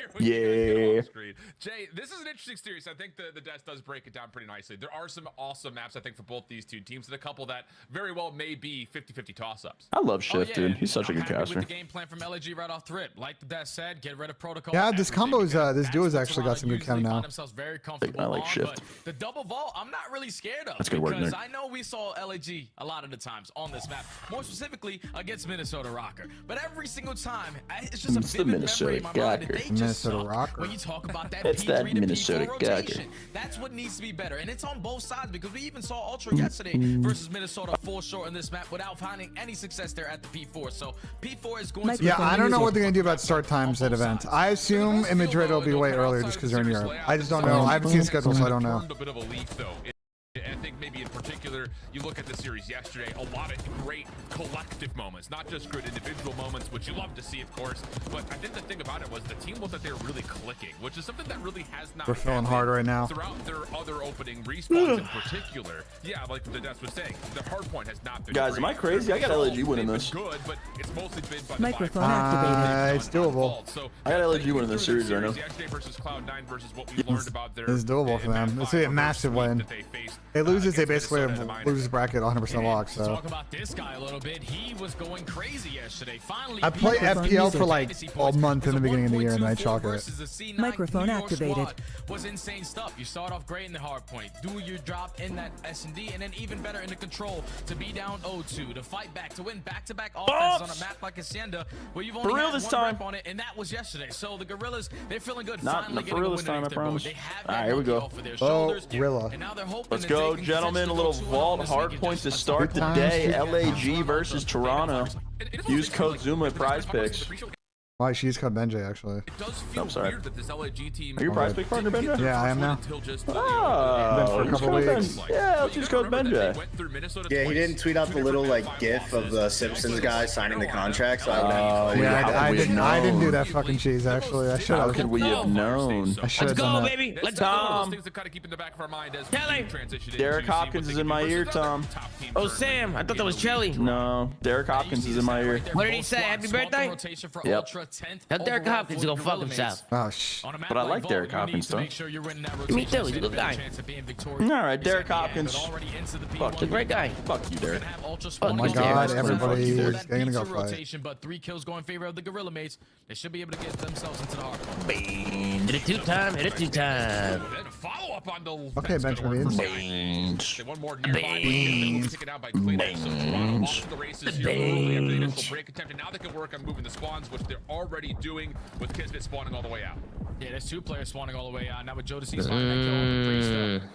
Jay, this is an interesting series. I think the desk does break it down pretty nicely. There are some awesome maps, I think, for both these two teams, and a couple that very well may be 50-50 toss-ups. I love Shift, dude. He's such a good caster. With the game plan from LAG right off the rip. Like the desk said, get rid of protocol. Yeah, this combo is this duo's actually got some good chem now. I like Shift. The double vault, I'm not really scared of. That's good work, because Nick. I know we saw LAG a lot of the times on this map, more specifically against Minnesota Rocker. But every single time, it's just a It's the vivid Minnesota memory in my mind that Gacker. they just Minnesota suck. Rocker. When you talk about that It's P3 that to Minnesota P4 Gacker. rotation, that's what needs to be better. And it's on both sides because we even saw Ultra yesterday versus Minnesota full short in this map without finding any success there at the P4. So P4 is going to Yeah, I don't know what they're gonna do about start times at events. I assume in Madrid it'll be way earlier just because they're in Europe. I just don't know. I haven't seen the schedule, so I don't know. A bit of a leak though. I think maybe in particular, you look at the series yesterday, a lot of great collective moments, not just good individual moments, which you love to see, of course. But I think the thing about it was the team looked like they were really clicking, which is something that really has not We're feeling hard right now. throughout their other opening respawns in particular. Yeah, like the desk was saying, the hard point has not been Guys, great. am I crazy? I got LAG winning this. Good, but it's mostly been by Microphone activated. It's doable. So I got LAG winning this series right now. yesterday versus Cloud9 versus what we learned about their It's doable for them. It's a massive win. They lose this, they basically lose bracket 100% lock. So talk about this guy a little bit. He was going crazy yesterday. Finally, I played FPL for like a month in the beginning of the year, and I chalk it. Microphone activated. Was insane stuff. You start off great in the hard point, do your drop in that S&D, and then even better in the control to be down 0-2, to fight back, to win back-to-back offenses on a map like Hacienda, where you've only had one rep on it, and that was yesterday. So the Gorillas, they're feeling good. Not Finally for real this time, I promise. They have All right, here we go. Oh, Rilla. and now they're hoping Let's that go, they can gentlemen. A little vault hard point to start the day. LAG versus Toronto. Use code Zuma at Prize Picks. Why she's called Benjay actually. I'm sorry. that this LAG team Are you Prize Pick partner, Benja? Yeah, I am now. Oh, Been for a use couple code weeks. Yeah, let's use code Benja. Yeah, he didn't tweet out the little like GIF of the Simpsons guy signing the contract, so I would have. Yeah, how I would we didn't. have I didn't do known? that fucking cheese. Actually, I should How have. could we have known? I should have done that. Let's Tom. things to kind of keep in the back of our mind as Kelly. we transition Derek into Hopkins is in my ear, Tom. Oh, Sam, I thought that was Chelly. No, Derek Hopkins is in my ear. What did he say? Happy birthday? Yep. Tell Derek Hopkins to go fuck himself. Oh shh. But I like Derek Hopkins, though. Me too, he's a good guy. All right, Derek Hopkins. Fuck He's a great guy. Fuck you, Derek. Oh my god, everybody is gonna go fight. rotation, but 3 kills go in favor of the Gorilla mates. They should be able to get themselves into the hard point. Bang. Hit it 2 times. Hit it 2 times. Then follow up on the Okay, Benjamin. Beans. one more nearby, but taken out by Clayton. So Toronto off to the races here early after the initial break attempt, and now they can work on moving the spawns, which they're already doing with Kismet spawning all the way out. Yeah, there's 2 players spawning all the way out. Now with Jodeci's finding that kill on the priest.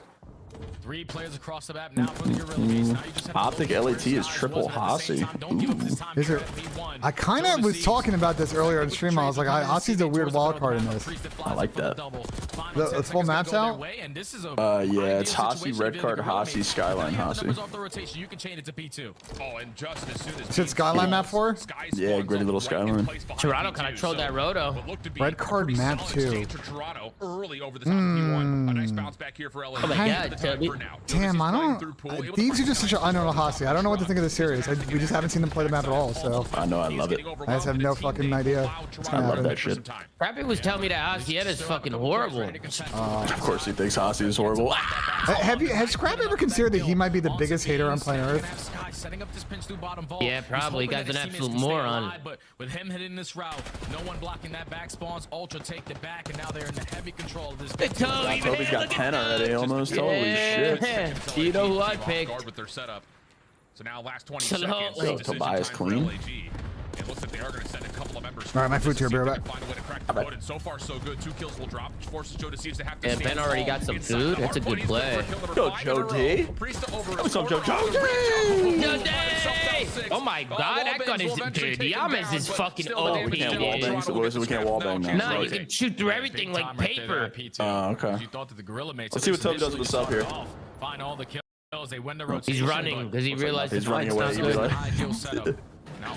3 players across the map now for the Gorilla mates. Now you just have Optic LAT is triple Hossy. Is it? I kind of was talking about this earlier on stream. I was like, Aussie's a weird wild card in this. I like that. The full maps out? Yeah, it's Hossy, red card Hossy, Skyline Hossy. You can change it to P2. Oh, and just as soon as Is it Skyline map 4? Yeah, gritty little Skyline. Toronto kind of trolled that roto. Red card map 2. Toronto early over the top P1. A nice bounce back here for LA. Oh my god, Toby. Damn, I don't. These are just such an unknown Hossy. I don't know what to think of the series. We just haven't seen them play the map at all. So I know, I love it. I just have no fucking idea what's I gonna love happen. that shit. Crappy was telling me that Hacienda is fucking horrible. Of course he thinks Hossy is horrible. Has Scrap ever considered that he might be the biggest hater on planet Earth? Yeah, probably. Guy's an absolute moron. But with him hitting this route, no one blocking that back spawns. Ultra take the back, and now they're in the heavy control of this. Toby's got 10 already, almost. Holy shit. Do you know who I picked? With their setup. So now last 20 Slow. seconds. Yo, Tobias clean. It looks like they are going to send a couple of members. All right, my food's here. Be right back. Find a way to crack the code, and so far so good. 2 kills will drop, which forces Joe to see if they have to. Yeah, Ben already got some food. That's a good play. Go, Joe D. What's up, Joe D? Oh my God, that gun is dude. Yamas is fucking OP. We can't wallbang, so we can't wallbang now. No, you can shoot through everything like paper. Oh, okay. Let's see what Tug does with himself here. Find all the kills. They win the rotation. He's running because he realized he's running away.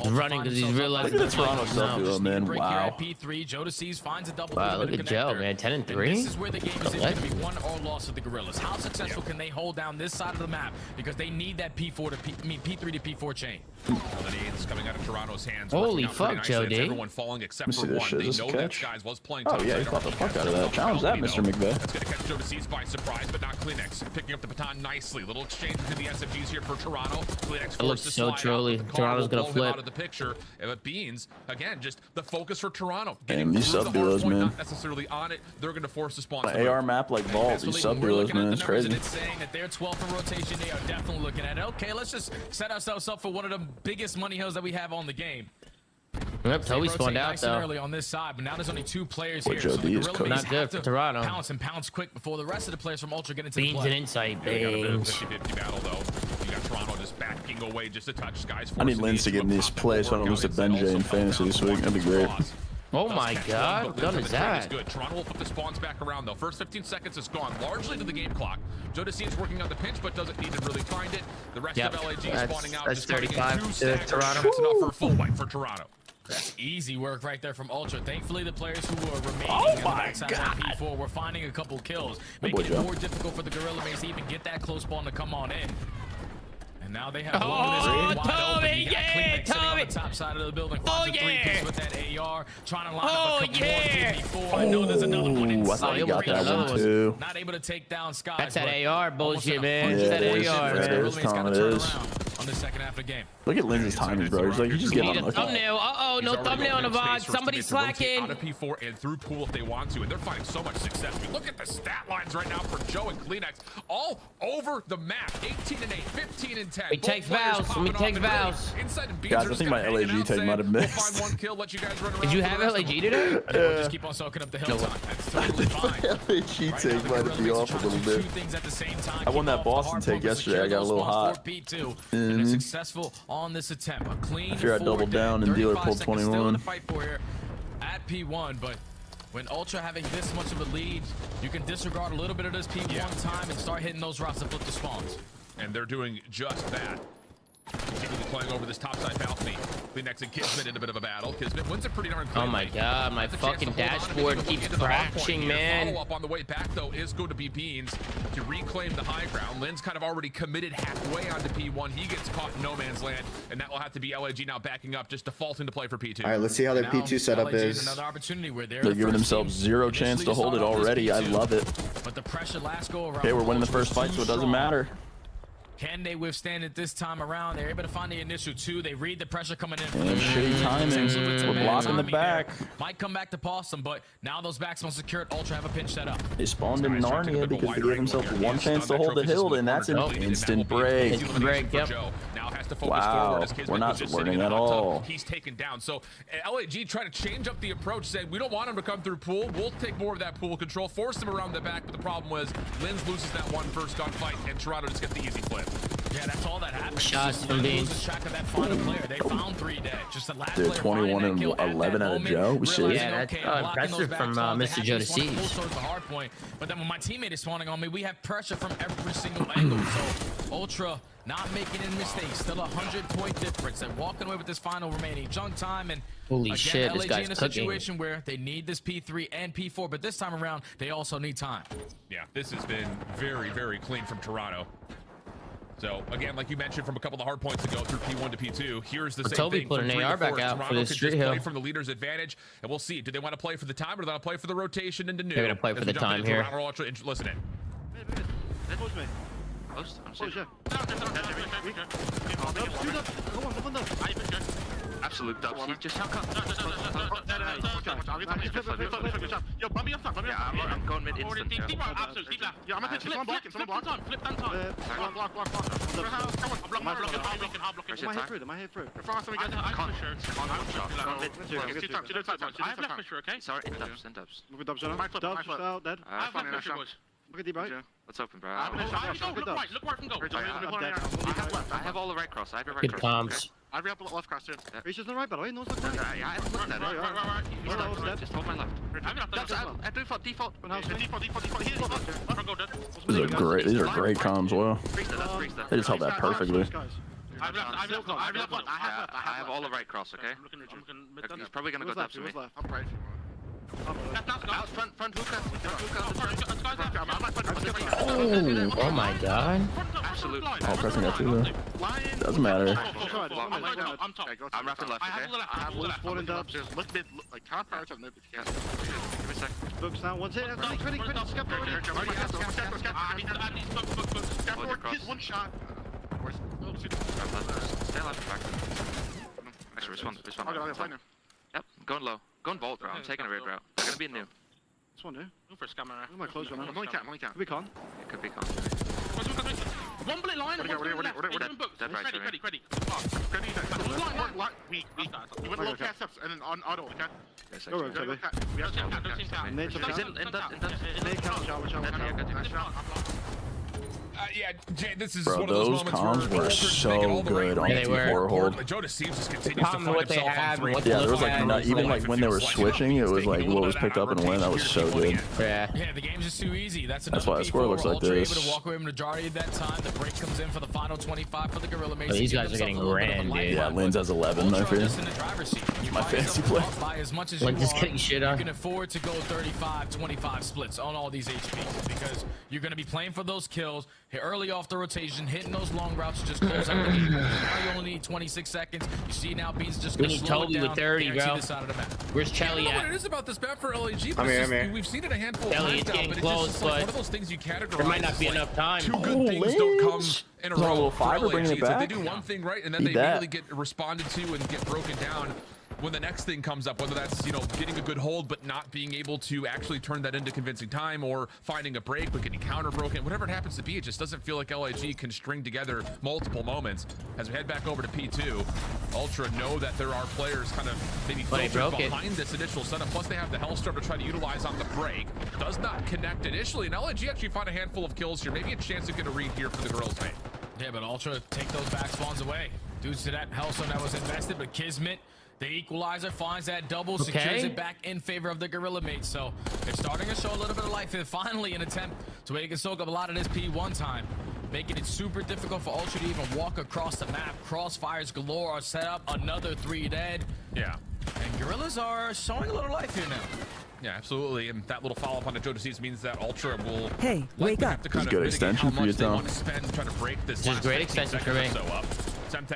He's running because he's realized. Look at the Toronto stuff, though, man. Wow. P3, Joe DeCease finds a double. Wow, look at Joe, man. 10 and 3. This is where the game is going to be won or lost with the Gorillas. How successful can they hold down this side of the map? Because they need that P3 to P4 chain. The nades coming out of Toronto's hands. Holy fuck, Joe D. Everyone falling except for one. They know that Skies was playing. Oh yeah, he caught the fuck out of that. Challenge that, Mr. McVeigh. That's going to catch Joe DeCease by surprise, but not Kleenex. Picking up the baton nicely. Little exchange between the SMGs here for Toronto. Kleenex it looks so trolly. Toronto's going to flip. Out of the picture. But Beans, again, just the focus for Toronto. Damn, these sub duos, man. Not necessarily on it. They're going to force the spawn. An AR map like Vault, these sub duos, man. It's crazy. It's saying that they're 12 for rotation. They are definitely looking at it. Okay, let's just set ourselves up for one of the biggest money hills that we have on the game. Yep, Toby spawned out nice though. Early on this side, but now there's only 2 players Boy, here. Joe D is cooking. Not good for Toronto. Pounce and pounce quick before the rest of the players from Ultra get into Beans the play. and insight, They got a bit of a Beans. 50-50 battle though. You got Toronto just backing away just a touch. Skies I need Linz to get in this play so I don't lose to Benjay in fantasy this week. That'd be great. Oh my God, what gun is that? Good. Toronto will put the spawns back around though. First 15 seconds is gone, largely to the game clock. Joe DeCease working on the pinch, but doesn't need to really find it. The rest of LAG spawning out. That's just coming in 35 2 to stacks. Toronto. That's enough for a full wipe for Toronto. That's easy work right there from Ultra. Thankfully, the players who were remaining Oh on the my backside of P4 were finding a couple kills, making it more difficult for the Gorilla Mates to even get that close spawn to come on in. And now they have this game wide open. You got Kleenex sitting on the top side of the building. Finds a 3 picks with that AR, trying to line up a couple more P4. I know there's another one inside. I thought he got that one too. Not able to take down Skies. That's that AR bullshit, man. Yeah, That's it is. that AR. It is, Tom, it is. On the second half of the game. Look at Lindsay's timing, bro. He's like, you just get Need on a thumbnail. Uh-oh, no thumbnail on the VOD. Somebody's slacking. Out of P4 and through pool if they want to, and they're finding so much success. I mean, look at the stat lines right now for Joe and Kleenex, all over the map. 18 and 8, 15 and 10. We take vows. We take vows. Guys, I think my LAG tag might have missed. We'll find one kill, let you guys run around. Did you have LAG today? Yeah, we'll just keep on soaking up the hilltop. That's totally fine. LAG take might be off a little bit. I won that Boston take yesterday. I got a little hot. And they're successful on this attempt. A clean I fear I doubled down and dealer pulled 21. Fight for here at P1, but when Ultra having this much of a lead, you can disregard a little bit of this P1 time and start hitting those routes to flip the spawns. And they're doing just that. Continually playing over this topside balcony. Kleenex and Kismet in a bit of a battle. Kismet wins it pretty darn cleanly. Oh my God, my fucking dashboard keeps crashing, man. Follow up on the way back though is going to be Beans to reclaim the high ground. Lynn's kind of already committed halfway onto P1. He gets caught in no man's land, and that will have to be LAG now backing up, just defaulting to play for P2. All right, let's see how their P2 setup is. Another opportunity where They're giving themselves zero chance to hold it already. I love it. But the pressure last go around. Okay, we're winning the first fight, so it doesn't matter. Can they withstand it this time around? They're able to find the initial 2. They read the pressure coming in. And shitty timing. We're blocking the back. Might come back to pause them, but now those backs are secured. Ultra have a pinch set up. They spawned in Narnia because they gave themselves one chance to hold the hill, and that's an instant break. Yep. Now has to focus Wow, forward as Kismet we're not was just learning sitting in at the hot tub. all. He's taken down. So LAG trying to change up the approach, saying we don't want him to come through pool. We'll take more of that pool control, force him around the back. But the problem was Linz loses that one first gunfight, and Toronto just gets the easy flip. Yeah, that's all that happened. Shots from Beans. Loses track of that final player. They found 3 dead. Just the last Dude, player 21 and kill at 11 that out of moment, Joe. We serious? Yeah, that's impressive from Mr. Joe DeCease. Towards the hard point, but then when my teammate is spawning on me, we have pressure from every single angle. So Ultra not making any mistakes. Still 100-point difference. They're walking away with this final remaining junk time. And holy again, shit, this LAG guy's in a cooking. situation where they need this P3 and P4, but this time around they also need time. Yeah, this has been very, very clean from Toronto. So again, like you mentioned, from a couple of hard points to go through P1 to P2, here's the same Toby thing. put From an 3 AR to 4, back out Toronto for this could street just play hill. from the leader's advantage, and we'll see. Do they want to play for the time, or do they want to play for the rotation into new? They're gonna play for the time here. Listen in. Absolute dubs. He just how come? Yo, bump me up top. I'm going mid instant. Yeah, I'm gonna flip block. Flip down. Block. I hit through. I have left for sure, okay? Sorry, in dubs. Dubs out, dead. Look at D, right? Let's open, bro. Look right from goal. I have all the right cross. I have your right Good cross. comms. I have your left cross too. Reach is on the right, by the way. No one's looking right. Yeah, I haven't looked at it. Right. Just hold my left. At default. Default. These are great comms, well. They just held that perfectly. I have all the right cross, okay? He's probably gonna go dubs to me. I'm right. Out front, Luca. Oh my god. Absolutely. Oh, pressing that too, though. Doesn't matter. I'm wrapping left, okay? I have loose forward and dubs. Look mid, like top parts of mid. Give me a sec. Books down. One's hit. Ready. Skip already. One shot. Stay alive. Back. Actually, respond. Yep, going low. Going bolt, bro. I'm taking a raid route. It's gonna be a new. This one new? New for scammer. Where am I close right now? I'm only count. Could be con. It could be con. One bullet line. Dead right, ready. Weak. You went low cast steps and then on auto, okay? Go, we have to yeah, Jay, this is Bro, one of those those moments comms where were so good on T4 hold. Joe Seems just continues to find himself on 3. Yeah, there was like not even like when they were switching, it was like what was picked up and when. That was so good. Yeah, the game's just too easy. That's why the score looks like this. Able to walk away majority of that time. The break comes in for the final 25 for the Gorilla Mace. These guys are getting ran, dude. Yeah, Lynn's has 11, I fear. My fantasy play. Lynn's just getting shit on. You can afford to go 35-25 splits on all these HPs because you're going to be playing for those kills. Early off the rotation, hitting those long routes, just close out the game. Now you only need 26 seconds. You see now Beans just going to slow it down. With 30, bro. Where's Chelly at? at? What it is about this map for LAG? I'm here. We've seen it a handful of Chelly times now, but it's just like one of those things you categorize. There might not be enough time. Two good things don't come in a row. Little fiber bringing it back. They do one thing right, and then they immediately get responded to and get broken down when the next thing comes up, whether that's, you know, getting a good hold but not being able to actually turn that into convincing time, or finding a break but getting counter broken, whatever it happens to be. It just doesn't feel like LIG can string together multiple moments. As we head back over to P2, Ultra know that there are players kind of maybe filtered behind this initial setup, plus they have the Hellstorm to try to utilize on the break. Does not connect initially, and LIG actually find a handful of kills here, maybe a chance to get a read here for the Gorillas, mate. Yeah, but Ultra take those back spawns away due to that Hellstorm that was invested, but Kismet, the equalizer, finds that double, secures it back in favor of the Gorilla Mates. So they're starting to show a little bit of life here. Finally, an attempt to where they can soak up a lot of this P1 time, making it super difficult for Ultra to even walk across the map. Crossfires galore are set up. Another 3 dead. Yeah. And Gorillas are showing a little life here now. Yeah, absolutely. And that little follow-up on the Joe Disease means that Ultra will wake have to kind of good extension for you, Tom. Trying to break this. This is great extension for me.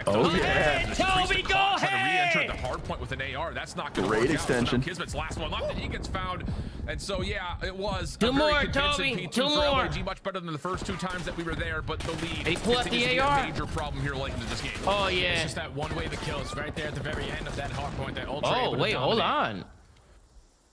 Oh yeah. Toby, go ahead! Re-enter the hard point with an AR. That's not good. Great extension. Kismet's last one left, and he gets found. And so yeah, it was two a more, very convincing Toby. P2 Two for more. LAG, much better than the first 2 times that we were there. But the lead He pulled up continues the to be AR. a major problem here late into this game. Oh yeah. It's just that one way the kills right there at the very end of that hard point that Ultra. Oh wait, hold on.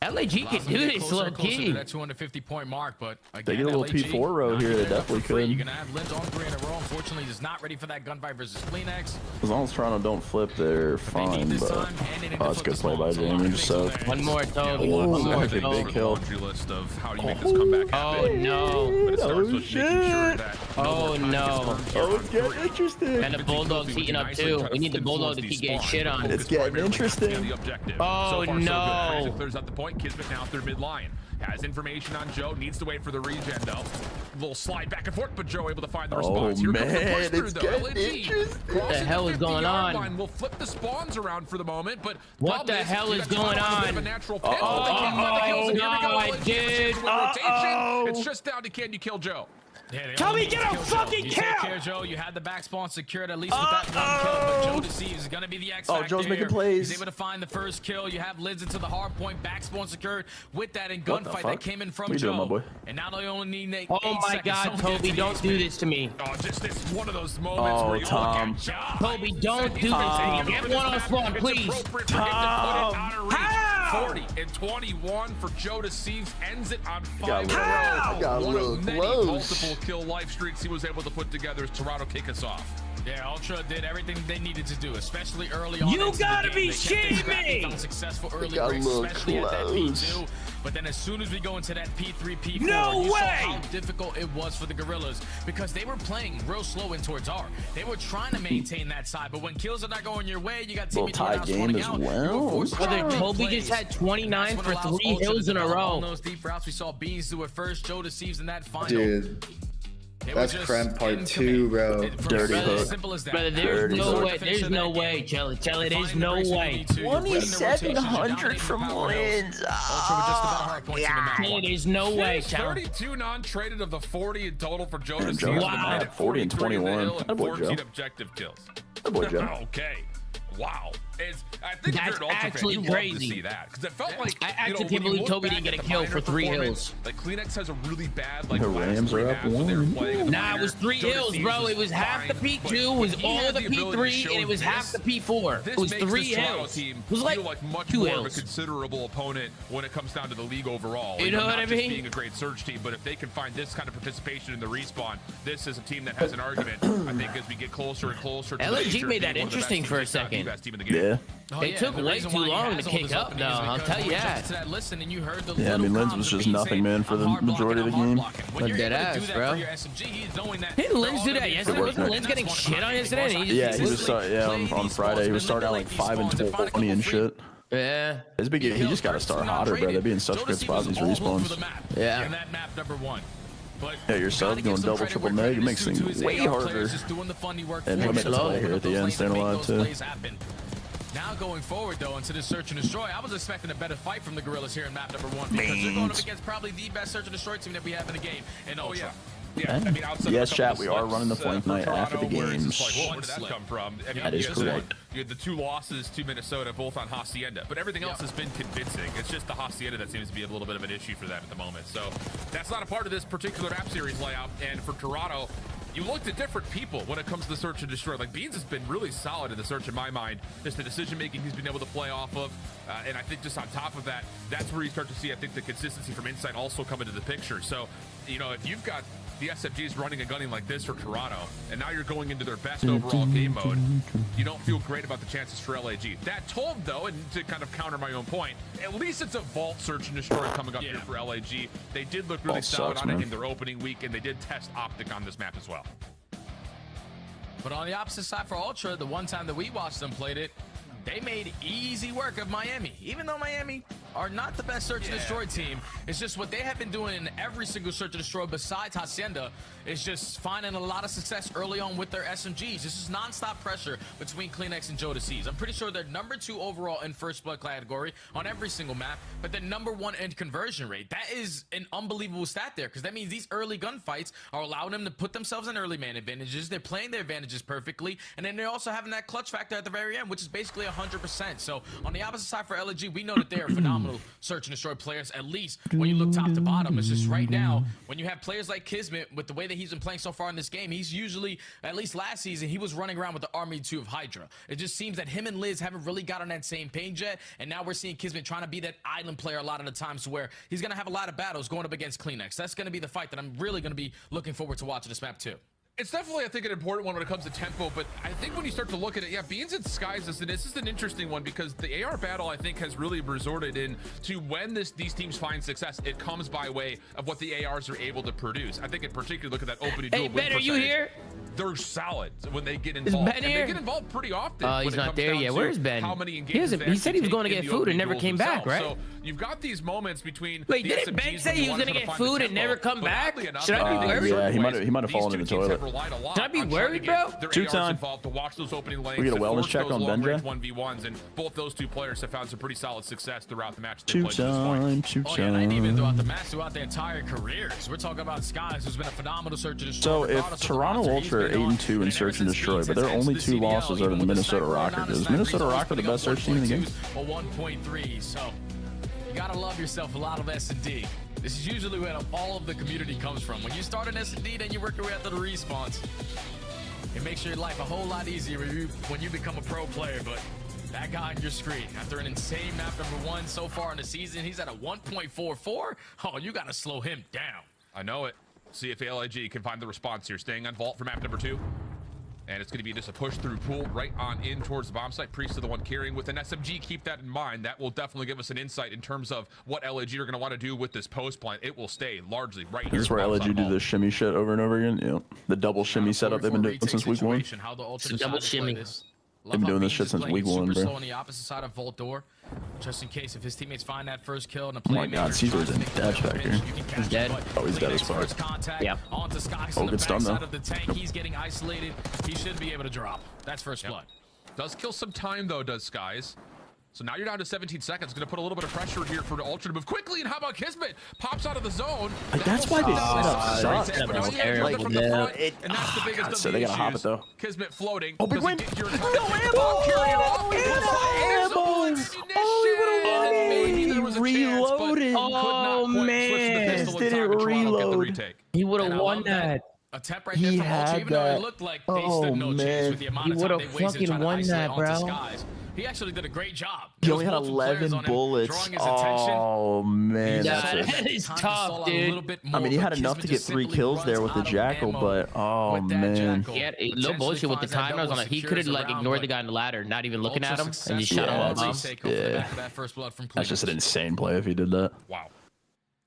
LAG can do this, low key. That 250-point mark, but again, they get a little P4 row here. They definitely could. You're gonna have Lynn's on 3 in a row. Unfortunately, he's not ready for that gunfight versus Kleenex. As long as Toronto don't flip, they're fine. But that's good play by Jamie. So one more, Toby. One more, big kill. List of how do you make this comeback happen. Oh no. But it starts with making sure that oh no. Oh, it's getting interesting. And the Bulldog's heating up too. We need the Bulldog to keep getting shit on. It's getting interesting. Oh no. Clears out the point. Kismet now through midline. Has information on Joe. Needs to wait for the regen though. Little slide back and forth, but Joe able to find the response. Here comes the push through though. What the hell is going on? We'll flip the spawns around for the moment, but what the hell is going on? Oh, God, dude. It's just down to can you kill Joe? Toby, get a fucking You kill! take care, Joe. You had the back spawn secured at least with that one kill, but Joe Deceives is going to be the X factor. Joe's making here. plays. He's able to find the first kill. You have Lids into the hard point, back spawn secured with that in gunfight that came in from Joe. My boy? And now they only need 8 Oh my seconds. God, Toby, don't do this to me. Oh, just this one of those moments where you Tom. look at Toby, don't do this to me. Get one on spawn, please. Tom. 40 and 21 for Joe Deceives, ends it on 5 in a row. Got a One little of many close. multiple kill life streaks he was able to put together as Toronto kick us off. Yeah, Ultra did everything they needed to do, especially early on. You gotta be shitting me! Unsuccessful early Got a breaks, little especially at that close. P2. But then as soon as we go into that P3, P4, No you way! saw how difficult it was for the Gorillas because they were playing real slow in towards R. They were trying to maintain that side, but when kills are not going your way, you got teammates tie game as well. Brother, Toby just had 29 for 3 hills in a row. On those deep routes, we saw Beans do it first, Joe Deceives in that final. Dude. That's Krem part 2, bro. Dirty hook. Simple as that. Brother, there's no way. There's no way, Jelly. There's no way. 2,700 from Lids. There's no way, Jelly. 32 non-traded of the 40 in total for Joe Damn, Deceives. Joe's Wow. 40 and 21. That boy 14 Joe. objective kills. That boy Joe. Okay. Wow. I think That's if you're an Ultra actually fan, you love crazy. to see that because it felt like I actually when can't you believe look Toby back didn't get at a the kill minor for 3 performance, hills. Like Kleenex has a really bad The Rams are up 1. Nah, it was 3 hills, bro. It was half the P2, it was all the P3, and it was half the P4. It was 3 hills. It was like much 2 more of a hills. considerable opponent when it comes down to the league overall. You know what I not just mean? being a great surge team, but if they can find this kind of participation in the respawn, this is a team that has an argument. I think as we get closer and closer to LNG made that interesting for a second. Yeah. They took way too long to kick up, though. I'll tell you that. Yeah, I mean, Lids was just nothing, man, for the majority of the game. But dead ass, bro. Didn't Lids do that yesterday? Wasn't Lids getting shit on yesterday? And Yeah, he was on Friday. He was starting out like 5 and 20 and shit. Yeah. It's big. He just got to start hotter, bro. They'd be in such good spots, these respawns. Yeah. And that map number 1. But Yeah, your sub going double, triple neg, it makes things way harder. And he'll make a play here at the end, staying alive, too. Now going forward, though, into this search and destroy, I was expecting a better fight from the Gorillas here in map number 1 because they're going up against probably the best search and destroy team that we have in the game. And Ultra. Yeah, I mean, outside Yes, of a chat, couple we of are slips, running the flank for night after the Toronto, where it's games. just like, where did that come from? I mean, That is you correct. had the 2 losses to Minnesota, both on Hacienda, but everything else has been convincing. It's just the Hacienda that seems to be a little bit of an issue for them at the moment. So that's not a part of this particular map series layout. And for Toronto, you looked at different people when it comes to the search and destroy. Like, Beans has been really solid in the search in my mind. Just the decision-making he's been able to play off of. And I think just on top of that, that's where you start to see, I think, the consistency from inside also come into the picture. So, you know, if you've got the SFGs running and gunning like this for Toronto, and now you're going into their best overall game mode, you don't feel great about the chances for LAG. That told, though, and to kind of counter my own point, at least it's a vault search and destroy coming up here for LAG. They did look really Vault solid sucks, on it man. in their opening week, and they did test Optic on this map as well. But on the opposite side for Ultra, the one time that we watched them played it, they made easy work of Miami. Even though Miami are not the best search and destroy team, it's just what they have been doing in every single search and destroy besides Hacienda is just finding a lot of success early on with their SMGs. This is non-stop pressure between Kleenex and Joe Deceives. I'm pretty sure they're number 2 overall in first blood category on every single map, but they're number 1 in conversion rate. That is an unbelievable stat there because that means these early gunfights are allowing them to put themselves in early man advantages. They're playing their advantages perfectly, and then they're also having that clutch factor at the very end, which is basically 100%. So on the opposite side for LG, we know that they are phenomenal search and destroy players, at least when you look top to bottom. It's just right now, when you have players like Kismet, with the way that he's been playing so far in this game, he's usually, at least last season, he was running around with the Army 2 of Hydra. It just seems that him and Liz haven't really got on that same page yet, and now we're seeing Kismet trying to be that island player a lot of the times where he's going to have a lot of battles going up against Kleenex. That's going to be the fight that I'm really going to be looking forward to watching this map too. It's definitely, I think, an important one when it comes to tempo, but I think when you start to look at it, yeah, Beans and Skies, this is an interesting one because the AR battle, I think, has really resorted in to when these teams find success, it comes by way of what the ARs are able to produce. I think in particular, look at that opening duel win Ben, are you percentage. here? They're solid when they get Is involved. Ben And here? they get involved pretty often. Oh, when he's it not comes there down yet. to Where's Ben? How many He engagements hasn't- he said he was going to get food and never came back, right? So you've got these moments between. Wait, the didn't Ben SMGs say when he you was wanna going to try get find the food and tempo, never come but back? oddly enough, Should I be worried? Yeah, he might have fallen in the These two teams toilet. have relied a lot. Should I be on worried, trying to bro? get their Two-time. ARs involved to watch those opening lanes. We get a to wellness force check those on long-range Benja? 1v1s, and both those two players have found some pretty solid success throughout the match. They played to this point. Two-time. Oh, yeah, not even throughout the match, throughout their entire careers. We're talking about Skies, who's been a phenomenal search and So destroy. if Toronto Ultra are 8-2 in search and destroy, but their only 2 losses are to the Minnesota Rocket, is Minnesota Rocket the best search team in the game? Or 1.3, so you gotta love yourself a lot of S&D. This is usually where all of the community comes from. When you start an S&D, then you work your way up to the respawns. It makes your life a whole lot easier when you become a pro player, but that guy on your screen, after an insane map #1 so far in the season, he's at a 1.44. Oh, you gotta slow him down. I know it. See if LAG can find the response here. Staying on Vault for map #2. And it's going to be just a push through pool right on in towards the bomb site. Priest to the one carrying with an SMG. Keep that in mind. That will definitely give us an insight in terms of what LAG are going to want to do with this post plant. It will stay largely right here. This is where LG do the shimmy shit over and over again. Yep. The double shimmy setup they've been doing since week 1. Double shimmy. They've been doing this shit since week 1, bro. On the opposite side of Vault door, just in case if his teammates find that first kill and a Oh my god, Caesar's in dash back here. He's dead. Oh, he's dead as fuck. Yep. Onto Skies Oh, on the good stun, though. backside of the tank. He's getting isolated. He should be able to drop. That's first blood. Does kill some time, though, does Skies. So now you're down to 17 seconds. Going to put a little bit of pressure here for the Ultra to move quickly. And how about Kismet? Pops out of the zone. Like, that's why this setup sucks, But bro. now you have Like, from the no, front, and that's the biggest of so the they gotta hop it, issues. though. Kismet floating. Oh, big Does he win. get your No Bomb carrier off. Reloaded. Oh, man. Didn't reload. He would And I have won love that. A tap right there from Ultra, even though it looked like they stood no chance with the amount He of time would've they wasted fucking trying to won isolate that, onto bro. Skies. He actually did a great job. He There only was had multiple players 11 on him bullets. drawing his attention. Oh, man. Yeah, That's that is tough, dude. I mean, he had enough to get 3 kills there with the Jackal, but oh, man. He had no bullshit with the timers on it. He could have like ignored the guy on the ladder, not even looking at him, and just shot him Yeah, off. That's just an insane play if he did that. Wow.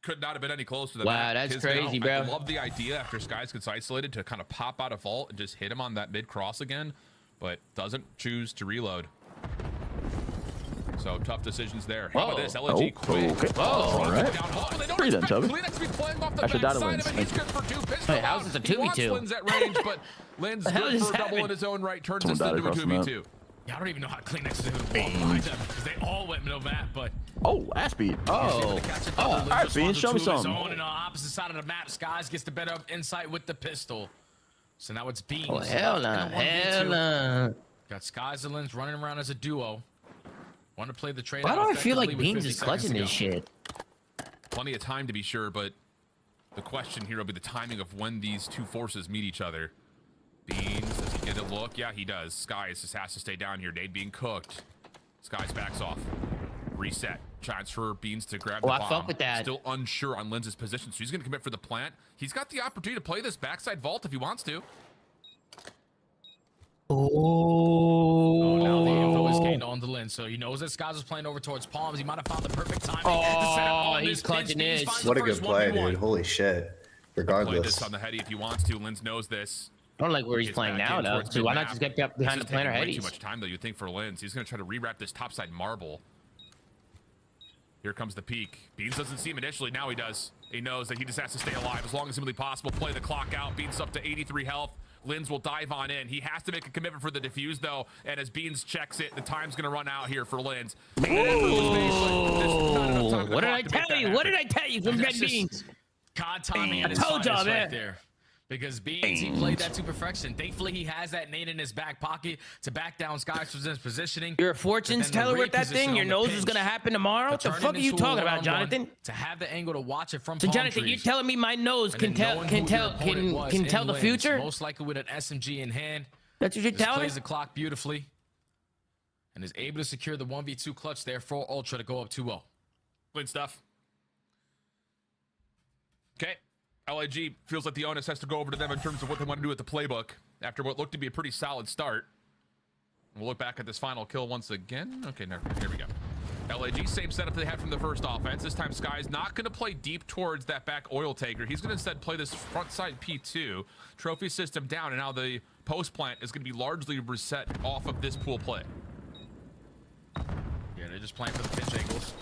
Could not have been any closer than Wow, that. that's Kismet, crazy, I bro. love the idea after Skies gets isolated to kind of pop out of Vault and just hit him on that mid cross again, but doesn't choose to reload. So tough decisions there. How about this? LNG quick. Okay. All right. Pretty done, Tubby. I should die to Lins. Hey, how's this a 2v2? Lynn's at range, but Lynn's How good does for a that double happen? in his own right. Turns Someone this died into a across the map. 2v2. Yeah, I don't even know how Kleenex is able to walk behind them because they all went no map, but Oh, ass beat. Oh. All right, Bean, show me some. zone and on the opposite side of the map, Skies gets the better insight with the pistol. So now it's Beans. Oh, hell nah. in a 1v2. Hell nah. Got Skies and Lens running around as a duo. Want to play the trade. Why do I feel like effectively with Beans 50 is seconds clutching to this go. shit? Plenty of time to be sure, but the question here will be the timing of when these two forces meet each other. Beans, does he get a look? Yeah, he does. Skies just has to stay down here. Nade being cooked. Skies backs off. Reset. Chance for Beans to grab the I bomb. fuck with that. Still unsure on Lens's position, so he's going to commit for the plant. He's got the opportunity to play this backside vault if he wants to. Oh, now the info is gained on the lens, so he knows that Skies is playing over towards Palms. He might have found the perfect timing to set up on he's this clutching pinch. it. Finds What the a good first play, 1v1. dude. Holy shit. Play Regardless. this on the heady if he wants to. Lens knows this. I don't like where he's Gets playing back now, in though. towards So why not mid-map. just get up behind the This is planter taking way headies? too much time, though, you'd think, for Lens. He's going to try to rewrap this topside marble. Here comes the peak. Beans doesn't see him initially. Now he does. He knows that he just has to stay alive as long as humanly possible. Play the clock out. Beans up to 83 health. Lens will dive on in. He has to make a commitment for the defuse, though. And as Beans checks it, the time's going to run out here for Lens. What did I tell you? What did I tell you from Red Beans? CoD timing I at his told y'all, finest right man. there. Because Beans, he played that to perfection. Thankfully, he has that nade in his back pocket to back down Skies' positioning. You're a fortune teller with that thing? Your nose is going to happen tomorrow? What the fuck are you talking about, Jonathan? To have the angle to watch it from So, palm Jonathan, you're trees. telling me my nose And can then tell knowing can who tell your opponent was can in tell the lanes, future? Most likely with an SMG in hand. That's what you're Just telling me? plays the clock beautifully and is able to secure the 1v2 clutch there for Ultra to go up 2-0. Good stuff. Okay. LIG feels like the onus has to go over to them in terms of what they want to do with the playbook after what looked to be a pretty solid start. We'll look back at this final kill once again. Okay, no, here we go. LAG, same setup they had from the first offense. This time, Sky's not going to play deep towards that back oil taker. He's going to instead play this front side P2, trophy system down, and now the post plant is going to be largely reset off of this pool play. Yeah, they're just playing for the pitch angles.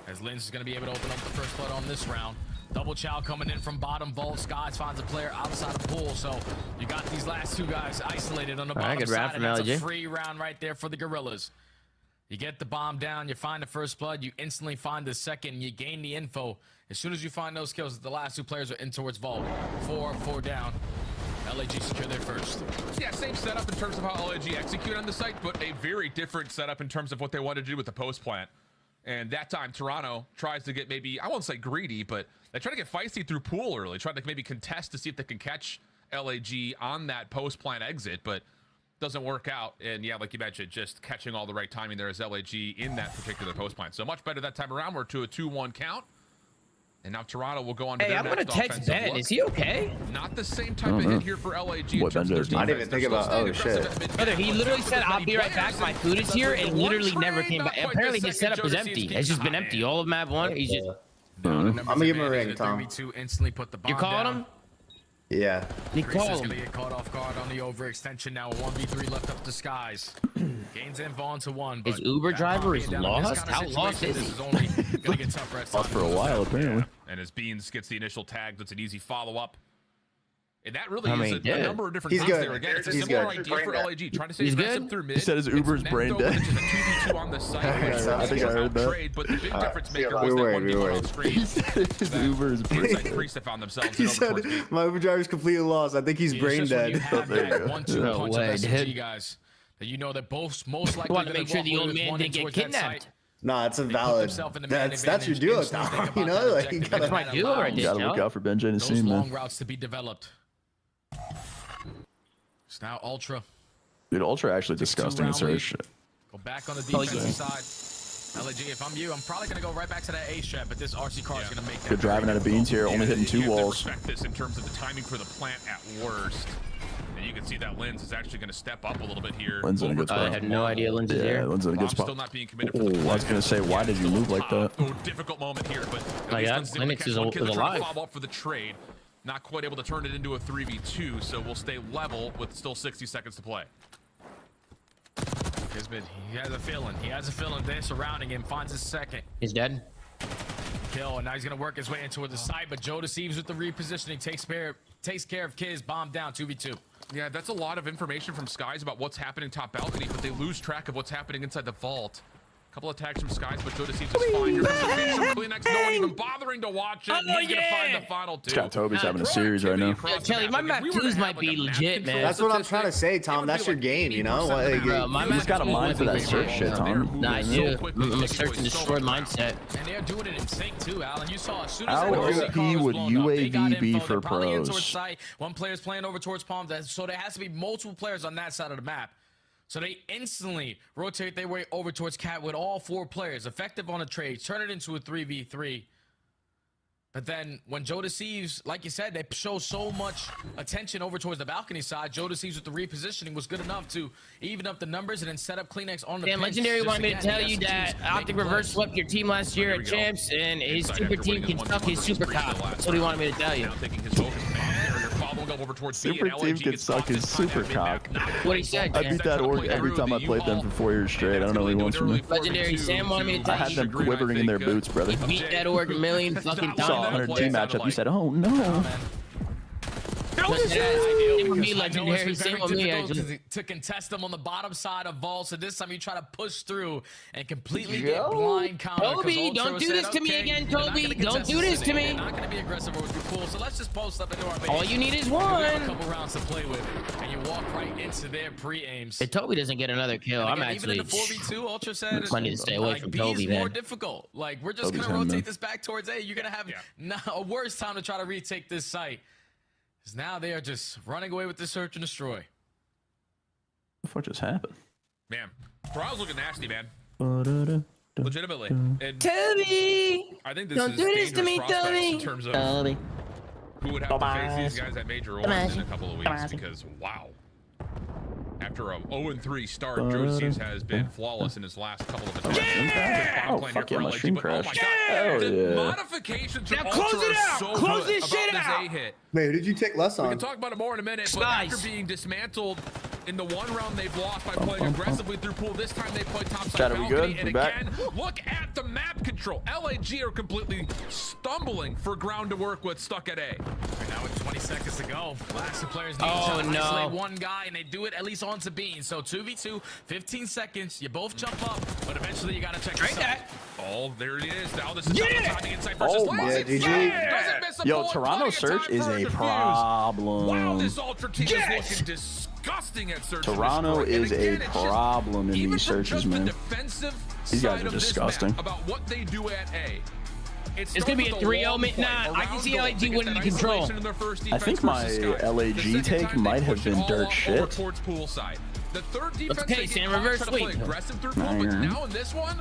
As Lens is going to be able to open up the first blood on this round. Double chow coming in from bottom vault. Skies finds a player outside of pool. So you got these last two guys isolated on the bottom good side. round from And that's LG. a free round right there for the Gorillas. You get the bomb down. You find the first blood. You instantly find the second. You gain the info. As soon as you find those kills, the last two players are in towards vault. 4 down. LAG secure their first. Yeah, same setup in terms of how LAG execute on the site, but a very different setup in terms of what they wanted to do with the post plant. And that time, Toronto tries to get maybe, I won't say greedy, but they try to get feisty through pool early, try to maybe contest to see if they can catch LAG on that post plant exit, but doesn't work out. And yeah, like you mentioned, just catching all the right timing there as LAG in that particular post plant. So much better that time around. We're to a 2-1 count. And now Toronto will go on to their I'm gonna next text offensive Ben. look. Is he okay? Not the same type of hit here for LAG. What Ben does? I didn't even think about. Oh shit. Brother, he literally said, "I'll be right back. My food is here," and literally never came back. Apparently, his setup is empty. It's just been empty. All of map 1. He's just. I'm gonna give him a ring, Tom. Instantly put the bomb You're calling down. him? Yeah. You Chris call is him. gonna get caught off guard on the overextension now. 1v3 left up to Skies. Gains info onto 1. His Uber driver is lost? How lost is he? This is only gonna get tougher as Lost for a while, apparently. And as Beans gets the initial tag, that's an easy follow-up. And that really I is mean, a number of different He's things good. there. Again, it's a He's similar good. idea for LAG. Trying to stay He's aggressive good? through mid. He said his Uber's It's brain meant, though, dead. with just a 2v2 on the site. I think I heard that. Trade, but the big difference maker we was that worried, 1v1 on worried. screen. His Uber is brain Inside dead. Priest have found themselves He in over said towards B. my Uber driver's completely lost. I think he's It's brain just when dead. you have There you that go. 1-2 No punch way, of SMG, dude. guys, that you know that both most likely Want to gonna make sure walk the away old with man one didn't get towards that kidnapped. site. Nah, it's a They put valid. themselves in the man That's your advantage, duo, instantly think Tom. You about know, that like you objective, gotta. and my that duo right allows there. Gotta look out for Ben those Genesee, long man. routes to be developed. It's now Ultra. Dude, Ultra actually disgusting in search. Go back on the defensive side. LAG, if I'm you, I'm probably going to go right back to that A strat, but this RC car is going to make that. Good driving out of Beans here, only hitting 2 You have to walls. respect this in terms of the timing for the plant at worst. And you can see that Lens is actually going to step up a little bit here. Lens in a good I spot. had no idea Lens is Yeah, here. Lens in a good Bomb's spot. still not being committed for Oh, the I was gonna say, why did you move like that? Oh, difficult moment here, but Oh, yeah, Linux is alive. Follow up for the trade. Not quite able to turn it into a 3v2, so we'll stay level with still 60 seconds to play. Kismet, he has a feeling. He has a feeling they're surrounding him. Finds his second He's dead. kill, and now he's going to work his way into the side, but Joe deceives with the repositioning. Takes care of Kiz. Bomb down. 2v2. Yeah, that's a lot of information from Skies about what's happening top balcony, but they lose track of what's happening inside the vault. Couple attacks from Skies, but Joe deceives is fine. Here comes the finish from Kleenex. No one even bothering to watch it. And he's gonna find the final two. Scott Toby's having a series right now. Kelly, my map 2s might be legit, man. That's what I'm trying to say, Tom. That's your game, you know. Like, My He's got a mind for that search shit, Tom. Nah, I do. I'm a search and destroy mindset. And they're doing it in sync too, Alan. You saw as soon as How that OP RC car was would blown up, they got UAV be info. for They're probably in pros? towards site. One player's playing over towards Palm, so there has to be multiple players on that side of the map. So they instantly rotate their way over towards Cat with all 4 players, effective on a trade, turn it into a 3v3. But then when Joe deceives, like you said, they show so much attention over towards the balcony side. Joe deceives with the repositioning was good enough to even up the numbers and then set up Kleenex on the Dan pinch. Legendary Just wanted me to again, tell he you has that to choose Optic making reverse plays. swept your team last year at Champs, and his super team can suck his super cop. That's what he wanted me to tell you. Now taking his focus back there, following up over towards B, Super and team LAG can gets suck off his this time super at cock. mid-back. What he said, I Dan. beat that org every time I played them for 4 years straight. I don't know what he wants from me. Legendary Sam wanted me to I tell had you. them quivering in their boots, brother. Beat that org a million fucking Saw a times. 100 team matchup. You said, "Oh no." Same with me, Because I know Legendary. it's been Same very with me, difficult actually. to contest them on the bottom side of vault. So this time you try to push through and completely get blind counter. 'cause Toby, Ultra don't do said, this to me okay, again, they're not Toby. gonna Don't contest do this to me. They're not going to be aggressive over your pool. So let's just post up into our base. All you need is We have a one. couple rounds to play with, and you walk right into their pre-aims. If Toby doesn't get another kill, And I'm again, actually. even in the 4v2, Ultra said I need to stay away like, from B Toby, is more man. difficult. Like we're just Toby's gonna him, rotate man. this back towards A. You're gonna have a worse time to try to retake this site. Because now they are just running away with the search and destroy. What the fuck just happened? Man, Toronto's looking nasty, man. Ba-da-da. Legitimately. And Toby! I think this Don't is do this to dangerous me, prospects Toby! in terms of Toby. who would have to face these guys at Major Orange in a couple of weeks because, wow. After a 0-3 start, Joe Deceives has been flawless in his last couple of attempts. Oh, fuck yeah, my stream crashed. Hell The yeah. modifications from Now close Ultra it are out! so Close good this shit about out! this A-hit. Wait, who did you take less We on? can talk about it more in a minute, but Nice. after being dismantled In the one round they've lost by playing aggressively through pool. This time they play topside Chat, are we balcony. good? And We back? again, look at the map control. LAG are completely stumbling for ground to work with, stuck at A. Right now with 20 seconds to go. Last two players need to isolate one guy, and they do it at least on Sabine. So 2v2, 15 seconds. You both jump up, but eventually you got to check the side. Oh, there it is. Now this is timing inside versus Oh my Lazy. Doesn't miss a Yo, bullet. Toronto Plenty of search time is for a defuse. problem. Wow, this Ultra team is looking disgusting at search. Toronto is a problem in these searches, man. These guys are disgusting. About what they do at A. It's gonna be a 3-0. Nah, I can see LAG winning the control. I think my LAG take might have been dirt shit. The third defense Okay, Sam, reverse sweep. Aggressive through pool, but now in this one,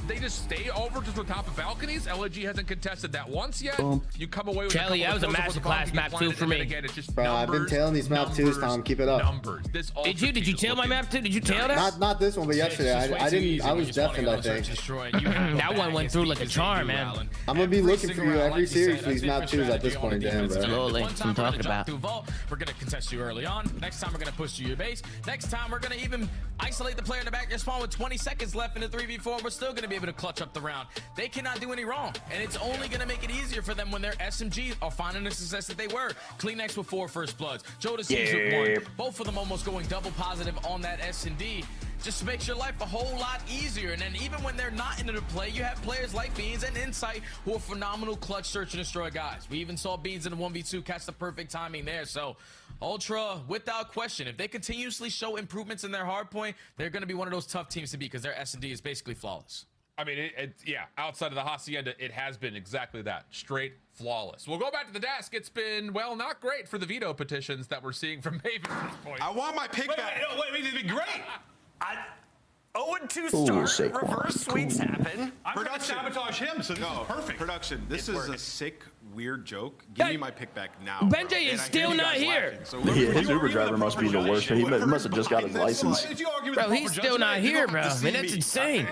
they just stay over just on top of balconies. LAG hasn't contested that once yet. You come away with Kelly, that was a masterclass map 2 for me. Bro, I've been tailing these map 2s, Tom. Keep it up. Did you tail my map 2? Did you tail that? Not this one, but yesterday. I didn't. I was deafened, I think. That one went through like a charm, man. I'm gonna be looking for you every series for these map 2s at this point, damn, bro. Absolutely. That's what I'm talking about. We're gonna contest you early on. Next time we're gonna push to your base. Next time we're gonna even isolate the player in the back of your spawn with 20 seconds left in the 3v4. We're still gonna be able to clutch up the round. They cannot do any wrong, and it's only gonna make it easier for them when their SMGs are finding the success that they were. Kleenex with 4 first bloods, Joe Deceives with 1. Both of them almost going double positive on that S&D. Just makes your life a whole lot easier. And then even when they're not into the play, you have players like Beans and Insight who are phenomenal clutch search and destroy guys. We even saw Beans in the 1v2 catch the perfect timing there. So Ultra, without question, if they continuously show improvements in their hard point, they're going to be one of those tough teams to beat because their S&D is basically flawless. I mean, yeah, outside of the Hacienda, it has been exactly that. Straight flawless. We'll go back to the desk. It's been, well, not great for the veto petitions that we're seeing from Maven at this point. I want my pick back. Wait, it'd be great. 0-2 Ooh, start, reverse sweeps happen. I'm going to sabotage him, so this is perfect. Production, this is a sick, weird joke. Give me my pick back now. Benjay is still not here. His Uber driver must be the worst. He must have just got his license. Bro, he's still not here, bro. I mean, that's insane.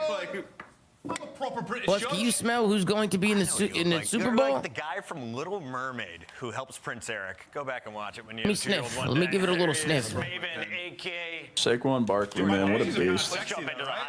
Plus, can you smell who's going to be in the Super Bowl? Like the guy from Little Mermaid who helps Prince Eric. Go back and watch it when you. Let me sniff. Let me give it a little sniff. Maven, aka. Saquon Barkley, man, what a beast.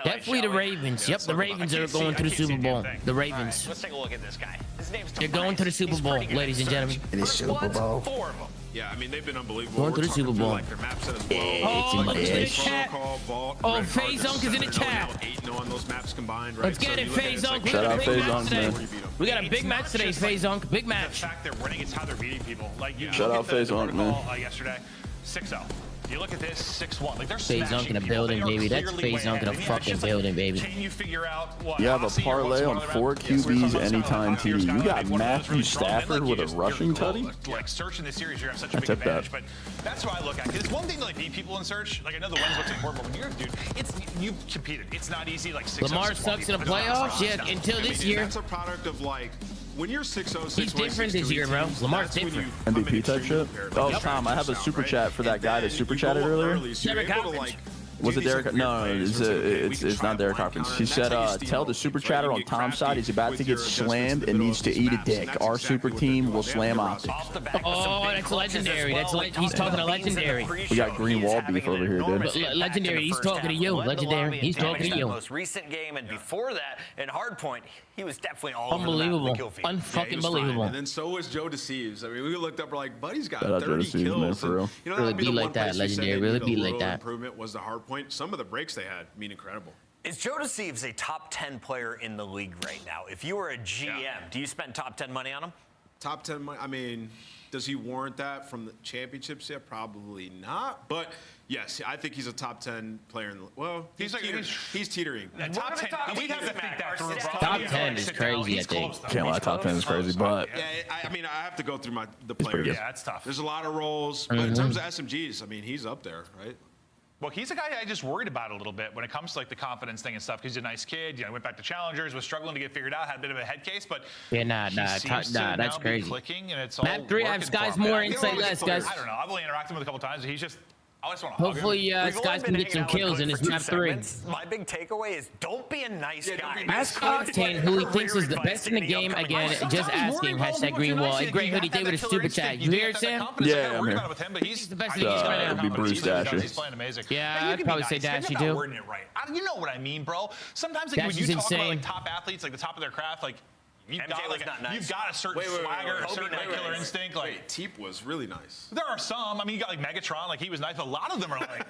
Definitely the Ravens. Yep, the Ravens are going to the Super Bowl. The Ravens. Let's take a look at this guy. His name's They're going to the Super Bowl, ladies and gentlemen. In the Super Bowl. 4 of them. Yeah, I mean, they've been unbelievable. Going to the Super Bowl. Like their map set as well. Oh, look at the chat. Oh, FaZe Unk is in the chat. 8-0 on those maps combined, right? Let's get it, FaZe Unk. We Shout got a out big FaZe match Unk, today. man. We got a big match today, FaZe Unk. Big match. The fact they're winning, it's how they're beating people. Like you Shout out FaZe Unk, man. Yesterday, 6-0. You look at this, 6-1. Like they're FaZe Unk in a building, baby. That's FaZe Unk in a fucking building, baby. Can you figure out what? You have a parlay on 4 QBs anytime TD. You got Matthew Stafford with a rushing tutty? Like search in this series, you have such a big advantage. But that's what I look at. Because it's one thing to like beat people in search. Like I know the wins what's important, but when you're a dude, you've competed. It's not easy. Like 6-0. Lamar sucks in the playoffs. Yeah, until this year. That's a product of like. When you're 6-0, He's different this year, bro. Lamar's different. MVP type shit? Oh, Tom, I have a super chat for that guy that super chatted earlier. Derek Hopkins. Was it Derek? No, it's not Derek Hopkins. He said, tell the super chatter on Tom's side he's about to get slammed and needs to eat a dick. Our super team will slam Optic. Oh, that's legendary. He's talking to legendary. We got green wall beef over here, dude. Legendary, he's talking to you. Legendary, he's talking to you. Most recent game, and before that, in Hardpoint, he was definitely all unbelievable. over the kill feed. Unfucking believable. And then so was Joe Deceives. I mean, we looked up, we're like, buddy's got Shout out 30 Deceives, kills. man, for real. You know, Really be like that, legendary. Really be like that. Improvement was the hard point. Some of the breaks they had, I mean, incredible. Is Joe Deceives a top 10 player in the league right now? If you were a GM, do you spend top 10 money on him? Top 10 money, I mean, does he warrant that from the championships yet? Probably not. But yes, I think he's a top 10 player in the well, he's teetering. Top 10. We'd have to think that through. Top 10 is crazy, I think. Can't lie, top 10 is crazy, but Yeah, I mean, I have to go through the players. Yeah, that's tough. There's a lot of roles, but in terms of SMGs, I mean, he's up there, right? Well, he's a guy I just worried about a little bit when it comes to like the confidence thing and stuff. He's a nice kid. You know, went back to challengers, was struggling to get figured out, had a bit of a head case, but yeah, that's crazy. Clicking and it's all Map 3, I have Sky's more insight less, guys. I don't know. I've only interacted with him a couple times. He's just Hopefully, Skies can get some kills in his map 3. My big takeaway is don't be a nice guy. Ask Octane who he thinks is the best in the game again. Just asking. Hashtag green wall. A great hoodie David a super chat. You hear it, Sam? Yeah, I'm here. He's the best in the game right It'd now. be Bruce Dasher. He's playing amazing. Yeah, I'd probably say Dashy too. Wording it right. You know what I mean, bro. Sometimes like, when you talk about like top athletes, like the top of their craft, like you've got a certain swagger, a certain killer instinct. Like Teep was really nice. There are some. I mean, you got like Megatron, like he was nice. But a lot of them are like.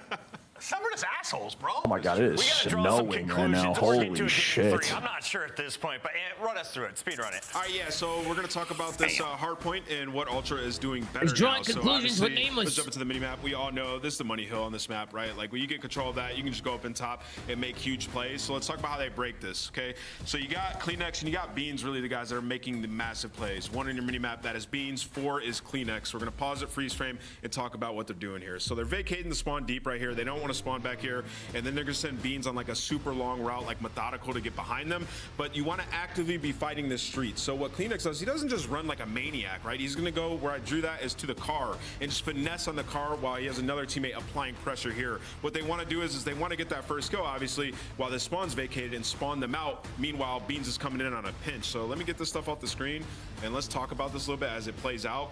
Some are just assholes, bro. Oh my god, it is snowing right now. Holy shit. I'm not sure at this point, but run us through it. Speed run it. All right, yeah, so we're going to talk about this hard point and what Ultra is doing better It's drawing now. conclusions with Let's Nameless. jump into the mini-map. We all know this is the money hill on this map, right? Like, when you get control of that, you can just go up in top and make huge plays. So let's talk about how they break this, okay? So you got Kleenex and you got Beans, really the guys that are making the massive plays. 1 in your mini-map, that is Beans. 4 is Kleenex. We're going to pause it, freeze frame, and talk about what they're doing here. So they're vacating the spawn deep right here. They don't want to spawn back here. And then they're going to send Beans on like a super long route, like methodical, to get behind them. But you want to actively be fighting this street. So what Kleenex does, he doesn't just run like a maniac, right? He's going to go where I drew that is to the car and just finesse on the car while he has another teammate applying pressure here. What they want to do is they want to get that first kill, obviously, while the spawn's vacated and spawn them out. Meanwhile, Beans is coming in on a pinch. So let me get this stuff off the screen and let's talk about this a little bit as it plays out.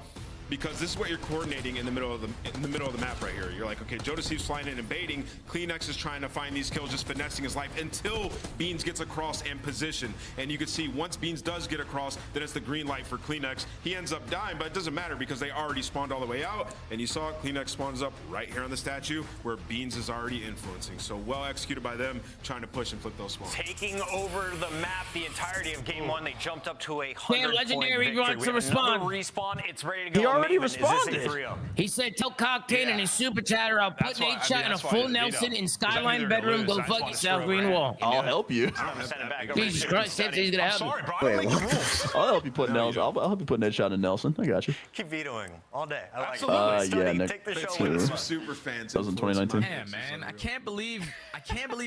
Because this is what you're coordinating in the middle of the map right here. You're like, okay, Jodeci's flying in and baiting. Kleenex is trying to find these kills, just finessing his life until Beans gets across and position. And you can see once Beans does get across, then it's the green light for Kleenex. He ends up dying, but it doesn't matter because they already spawned all the way out. And you saw it, Kleenex spawns up right here on the statue where Beans is already influencing. So well executed by them, trying to push and flip those spawns. Taking over the map the entirety of game 1, they jumped up to a 100-point victory. Legendary wants to respond. Respawn, it's ready to go. He already Maven, responded. He said, tell Octane and his super chatter, I'll put Nate shot in a full Nelson in Skyline bedroom. Go fuck yourself, green wall. I'll help you. Jesus Christ, says he's gonna help you. Wait, I'll help you put Nelson. I'll help you put Ned shot in Nelson. I got you. Keep vetoing all day. I like it. Yeah, Nick. Take the show Too. with some super fans. That was in 2019. Yeah, man. I can't believe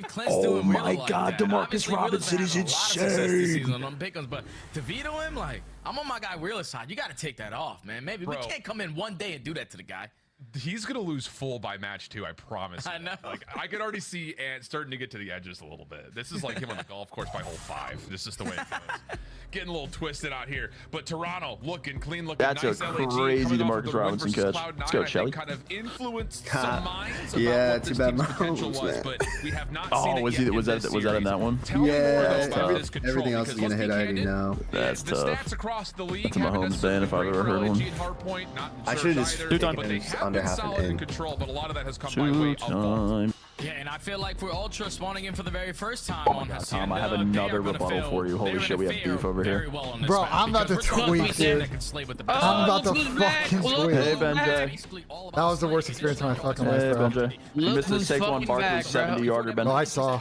Clint's Oh doing my Wheeler like God, that. DeMarcus Obviously, Robinson Wheeler's is had a lot of success this insane. season on Pick'ems, but to veto him, like, I'm on my guy Wheeler's side. You got to take that off, man. Maybe we can't come in one day and do that to the guy. He's gonna lose full by match 2, I promise. I know. Like I could already see Ant starting to get to the edges a little bit. This is like him on the golf course by hole 5. This is the way it goes. Getting a little twisted out here. But Toronto looking clean, looking That's nice. a LAG crazy coming off of DeMarcus the win Robinson versus catch. Cloud9, Let's go, I Shelly. think kind of influenced some minds about Yeah, what too this bad team's potential Mahomes, was, man. but we have not seen Oh, it was yet he? in Was this that in that one? Tell me more Yeah, about this control, everything else is because gonna hit. I let's be already candid, know. That's the tough. stats across the league That's a haven't Mahomes ban if I've necessarily ever heard great one. for LAG and Hardpoint, not I should have Surge just either, but they taken have under been half an solid in inch. control, but a lot of that has come by way of vault. Time. Yeah, and I feel like we're Ultra spawning in for the very first time on Hacienda. Tom, I have They are another gonna rebuttal fail. for you. Holy They're shit, we gonna have fare beef over here. very well on this Bro, map I'm about to because we're talking tweak, about Hacienda dude. can slay with the I'm best. about to look who's back. fucking Look tweak. Hey, who's back. Benjay. That was the worst experience of my fucking life, Hey, bro. Benjay. You Look missed the who's Saquon fucking Barkley back, bro. 70-yarder, Ben. Oh, I saw.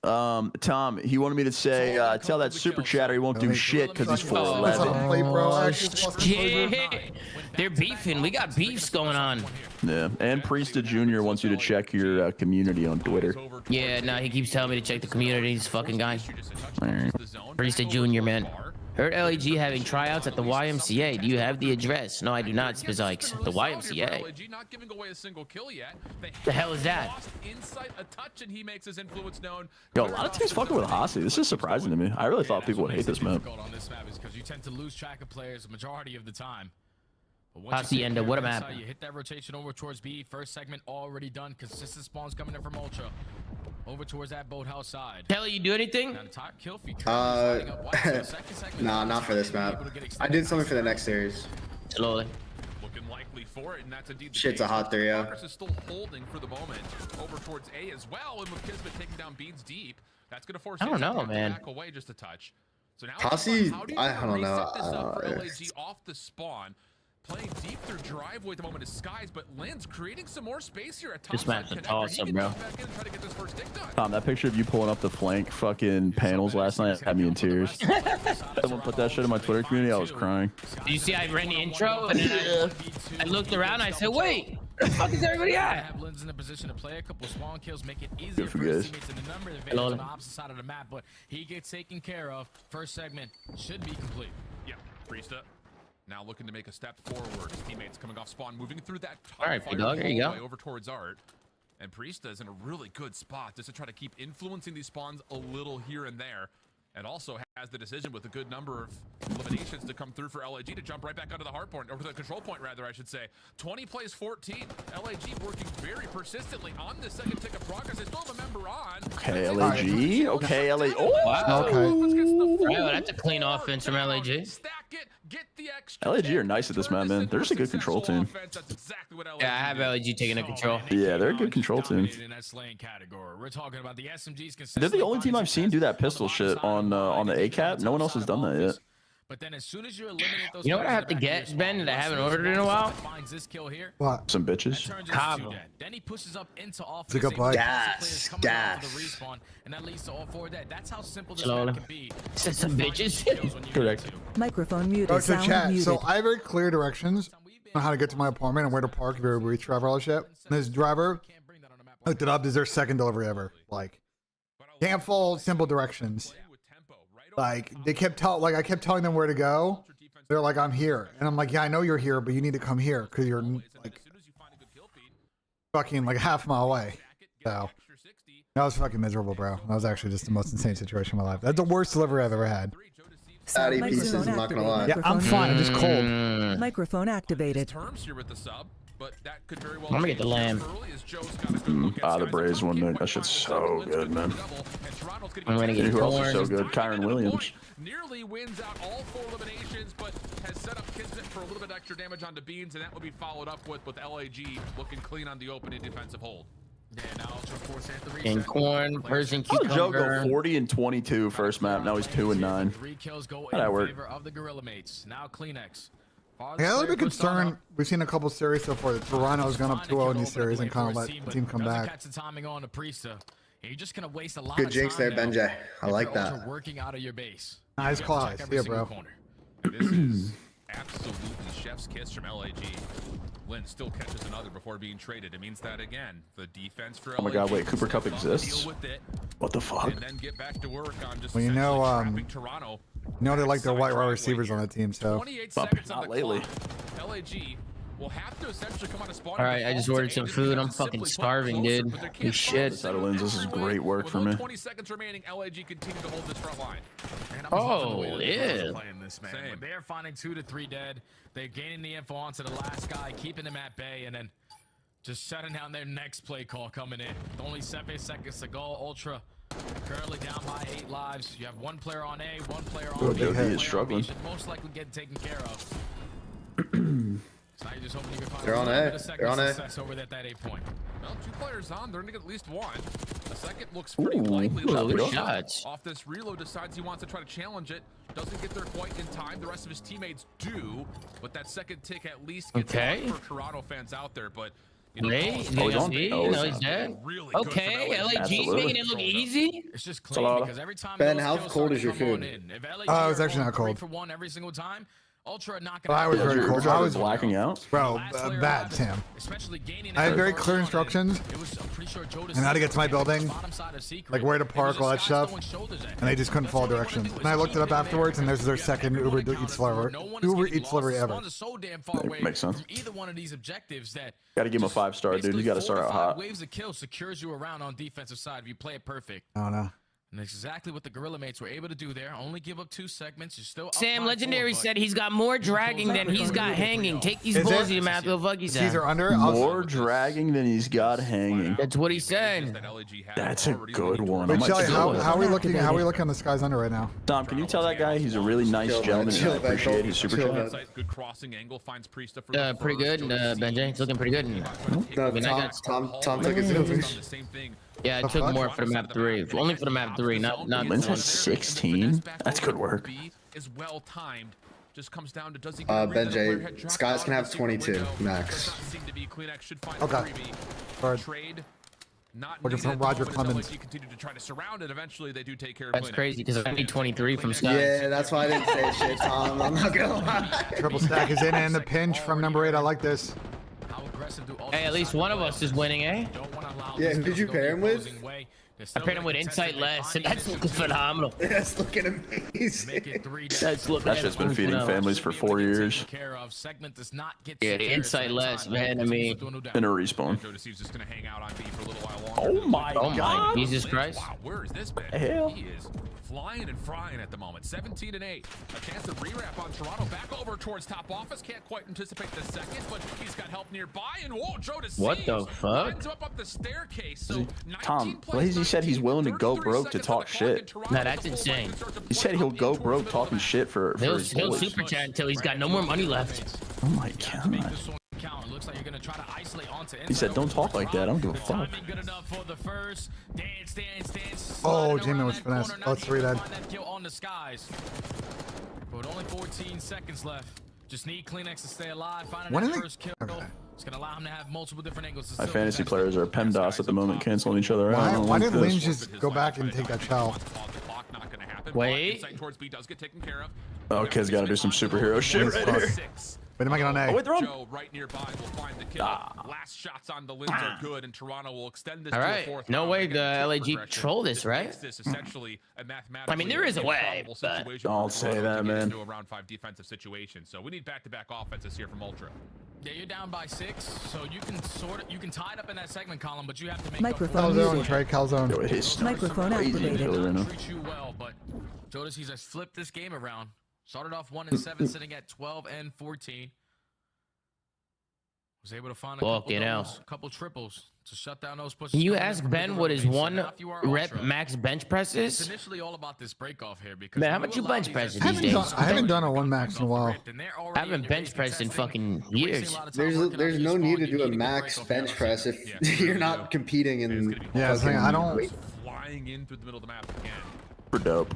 Tom, he wanted me to say, tell that super chatter he won't do shit because he's That's 4'11". on play, bro. I actually lost the play, bro. Yeah. They're beefing. We got beefs going on. Yeah, and Priesta Jr. wants you to check your community on Twitter. Yeah, no, he keeps telling me to check the community. He's a fucking guy. Barista Jr., man. Heard LAG having tryouts at the YMCA. Do you have the address? No, I do not, Spizikes. The YMCA? LAG not giving away a single kill yet. They The hell is that? lost Insight a touch, and he makes his influence known. Yo, a lot of teams fucking with Hasi. This is surprising to me. I really thought people would hate this map. On this map is because you tend to lose track of players the majority of the time. But once you Hacienda, secure what a inside, map. You hit that rotation over towards B. First segment already done. Consistent spawns coming in from Ultra. Over towards that boathouse side. Kelly, you do anything? Now the top kill feed lining up white, so the second segment Nah, not for this map. I did something for the next series. Slowly. Looking likely for it, and that's indeed the Shit's a case. hot 3-0. Marcus is still holding for the moment over towards A as well, and with Kismet taking down Beans deep, that's going to force I don't Insight know, to man. back away just a touch. So now Posse, how do you I don't know. reset this up for LAG off the spawn? Playing deep through driveway at the moment is Skies, but Lynn's creating some more space here at top. This map's a toss-up, bro. Tom, that picture of you pulling up the flank fucking panels last night had me in tears. Someone put that shit in my Twitter community. I was crying. Did you see I ran the intro and then I looked around and I said, wait, where the fuck is everybody at? Have Lynn's in a position to play a couple spawn kills, make it easier Good for for you his guys. teammates in the number advantage on the opposite side of the map, but he gets taken care of. First segment should be complete. Yeah, Priesta. Now looking to make a step forward. His teammates coming off spawn, moving through that top All right, big dog, there you go. over towards Art. And Priesta is in a really good spot just to try to keep influencing these spawns a little here and there. And also has the decision with a good number of eliminations to come through for LAG to jump right back onto the hard point, or the control point rather, I should say. 20 plays 14. LAG working very persistently on the second tick of progress. They still have a member on. Okay, LAG. Okay, LA. Oh, wow. Okay. Wow, that's a clean offense from LAG. LAG are nice at this map, man. They're just a good control team. Yeah, I have LAG taking a control. Yeah, they're a good control team. We're talking about the SMGs. They're the only team I've seen do that pistol shit on the ACAT. No one else has done that yet. But then as soon as you eliminate those, you know what I have to get, Ben, that I haven't ordered in a while? What? Some bitches. Cabo. Then he pushes up into off. It's a good play. Gas. And that leads to all four dead. That's how simple this Slowly. map can be. Said some bitches. Correct. Microphone muted. Oh, so Sound chat. muted. So I have very clear directions on how to get to my apartment and where to park if you're a reach driver, all that shit. And this driver looked it up. This is their second delivery ever. Like, handful, simple directions. Like they kept I kept telling them where to go. They're like, I'm here, and I'm like, yeah, I know you're here, but you need to come here because you're like fucking like half a mile away. So that was fucking miserable, bro. That was actually just the most insane situation in my life. That's the worst delivery I've ever had. Fatty pieces, I'm not gonna lie. Yeah, I'm fine. I'm just cold. Microphone activated. Terms here with the sub, but that could very well I'm gonna get the lamb. The Braves one, man. That shit's so good, man. I'm gonna get Who else corn. is so good? Kyron Williams. Nearly wins out all 4 eliminations, but has set up Kismet for a little bit extra damage onto Beans, and that will be followed up with LAG looking clean on the opening defensive hold. Yeah, now Ultra Force at the And reset. corn, Persian How did Joe cucumber. go 40 and 22 first map? Now he's 2 and 9. 3 kills go How'd that in work? favor of the Gorilla Mates. Now Kleenex. Yeah, a little bit concerned. We've seen a couple series so far that Toronto's gone up 2-0 in these series and kind of let the team come back. Catch the timing on the Priesta. You're just gonna waste a lot Good of jinx time there, now Benjay. I if like you're Ultra that. working out of your base. Nice You call. gotta check I every see it, single bro. corner. This is absolutely chef's kiss from LAG. Lynn still catches another before being traded. It means that again, the defense for LAG. Oh my god, wait, Cooper Cup deal exists? with it, What the fuck? and then get back to work on just Well, you know, trapping Toronto. they like their white wide receivers on the team, so 28 seconds on Not the lately. clock. LAG will have to essentially come out of spawn. All right, I just ordered some food. I'm fucking starving, dude. Holy shit. Settle-ins, this is great work for me. 20 seconds remaining. LAG continue to hold this front line. And I'm Oh, loving the way the Gorilla yeah. are playing this, man. When they're finding 2 to 3 dead, they're gaining the info onto the last guy, keeping them at bay, and then just shutting down their next play call coming in. With only 7 seconds to go. Ultra currently down by 8 lives. You have 1 player on A, 1 player on Oh, B. dude, he Player is on B struggling. should most likely get taken care of. So now you're just hoping you can find They're a on little A. bit of second They're on A. success over at that 8 point. Well, 2 players on. They're going to get at least 1. The second looks pretty Ooh, likely. ooh, Looks good shots. off this reload, decides he wants to try to challenge it. Doesn't get there quite in time. The rest of his teammates do, but that second tick at least gets Okay. for Toronto fans out there. But you know, Wait, Paul's did you on see? B? Oh, No, he's he's dead. really good Okay, from LAG's Absolutely. making it look easy. It's just a clean lot. because every time Ben, those how kills cold start is your to come on food? in, if LAG Oh, it's are actually going not cold. 3 for 1 every single time, Ultra are not Well, I was gonna very Your cold. driver I was blacking out? bro, bad, Tim. I had very clear instructions on how to get to my building, like where to park, all that stuff, and they just couldn't follow directions. And I looked it up afterwards, and there's their second Uber Eats delivery ever. Makes sense. Either one of these objectives that Gotta give him a 5-star, dude. You gotta start out hot. waves of kill secures you around on defensive side if you play it perfect. I don't know. And that's exactly what the Gorilla Mates were able to do there. Only give up 2 segments. You're still up Sam by Legendary 4, said he's got more dragging than he's got hanging. Take these Is balls, it? you mouth, go fuck These yourself. are under. More dragging than he's got hanging. That's what he said. That's a good one. I Wait, might Shelly, steal it. how are we looking? How are we looking on the skies under right now? Tom, can you tell that guy he's a really nice Chill, man. gentleman and Chill, I man. appreciate his super Chill, chat? man. Good crossing angle finds Priesta for the Pretty good, Benjay. It's looking pretty good. No, I mean, I Tom got- took his moves. Yeah, I took more for the map 3. Only for the map 3, not Lynn's has 16? That's good work. Is well timed. Just comes down to does he Benjay, Skies can have 22 max. Okay. Alright. Trade. Not Looking for needed. Roger As Clemens. LAG continue to try to surround it. Eventually, they do take care of That's Kleenex. crazy because I need 23 from Sky. Yeah, that's why I didn't say shit, Tom. I'm not gonna lie. Triple stack is in and the pinch from number 8. I like this. Hey, at least one of us is winning, eh? Yeah, who did you pair him with? I paired him with Insight Less, and that's looking phenomenal. That's looking amazing. That's looking That shit's been feeding families for 4 years. Yeah, the Insight Less, man. I mean, In a respawn. oh my God, Jesus Christ! Wow, where is this man? Hell. He is flying and frying at the moment. 17 and 8. A chance to re-wrap on Toronto. Back over towards top office. Can't quite anticipate the second, but he's got help nearby. And whoa, Joe to What the fuck? lines him up the staircase. So Tom, Lazy said he's willing to go broke to talk shit. No, that's insane. He said he'll go broke talking shit for He'll his boys. super chat until he's got no more money left. Oh my God. He said, don't talk like that. I don't give a fuck. Oh, Jamie was finesse. Oh, 3 dead. But only 14 seconds left. Just need Kleenex to stay alive. Finding When that did they- first kill. okay. It's gonna allow him to have multiple different angles. My fantasy players are PEMDAS at the moment, canceling each other out. I don't Why like did Lynch this. just go back and take that shell? Wait. Oh, kid's got to do some superhero shit right here. Wait, am I on A? Oh, wait, they're on. Joe right nearby will find the kill. Last shots on the lens are good, and Toronto will extend this All to a right, fourth no round. way They the get a triple LAG progression. troll this, right? Makes this essentially a mathematically I mean, there is a way, improbable but- situation Don't for say Toronto that, to get man. into a round 5 defensive situation. So we need back-to-back offenses here from Ultra. Yeah, you're down by 6, so you can tie it up in that segment column, but you have to make Microphone up for Calzone, muted. Trey, Calzone. Yo, it is Microphone crazy activated. killer right now. treat you well, but Jodeci has flipped this game around. Started off 1 and 7, sitting at 12 and 14. Was able to find a Fucking hell. couple triples to shut down those pushes. Can you coming in ask from the Ben gorilla what his base. So one now if you are rep Ultra, max bench press It's is? initially all about this break off here because Man, how when much you allow bench these pressing I these haven't days? done, I haven't done a 1 max in a while. I haven't bench pressed in fucking years. There's no need to do a max bench press if you're not competing in. Yeah, it's like, I don't weight. Flying in through the middle of the map again. For dope.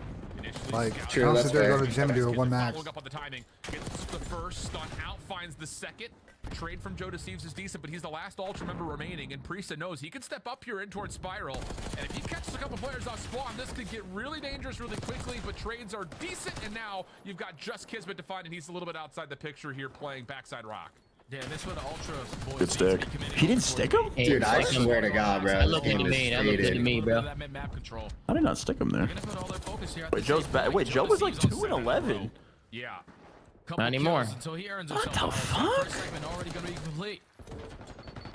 like. True, I don't that's sit there fair. go to the gym and do a 1 max. Following up on the timing, gets the first, stun out, finds the second. Trade from Joe Deceives is decent, but he's the last Ultra member remaining, and Priesta knows he can step up here in towards Spiral, and if he catches a couple players off spawn, this could get really dangerous really quickly, but trades are decent, and now you've got just Kismet to find, and he's a little bit outside the picture here playing backside rock. Yeah, this for the Ultra boys. Good stick. He didn't stick him? Dude, I swear to God, bro. That looked good to me. That looked good to me, bro. I did not stick him there. Wait, Joe's back. Wait, Joe was like 2 and 11. Yeah. Not anymore. Until he earns What himself the a fuck? first segment already going to be complete.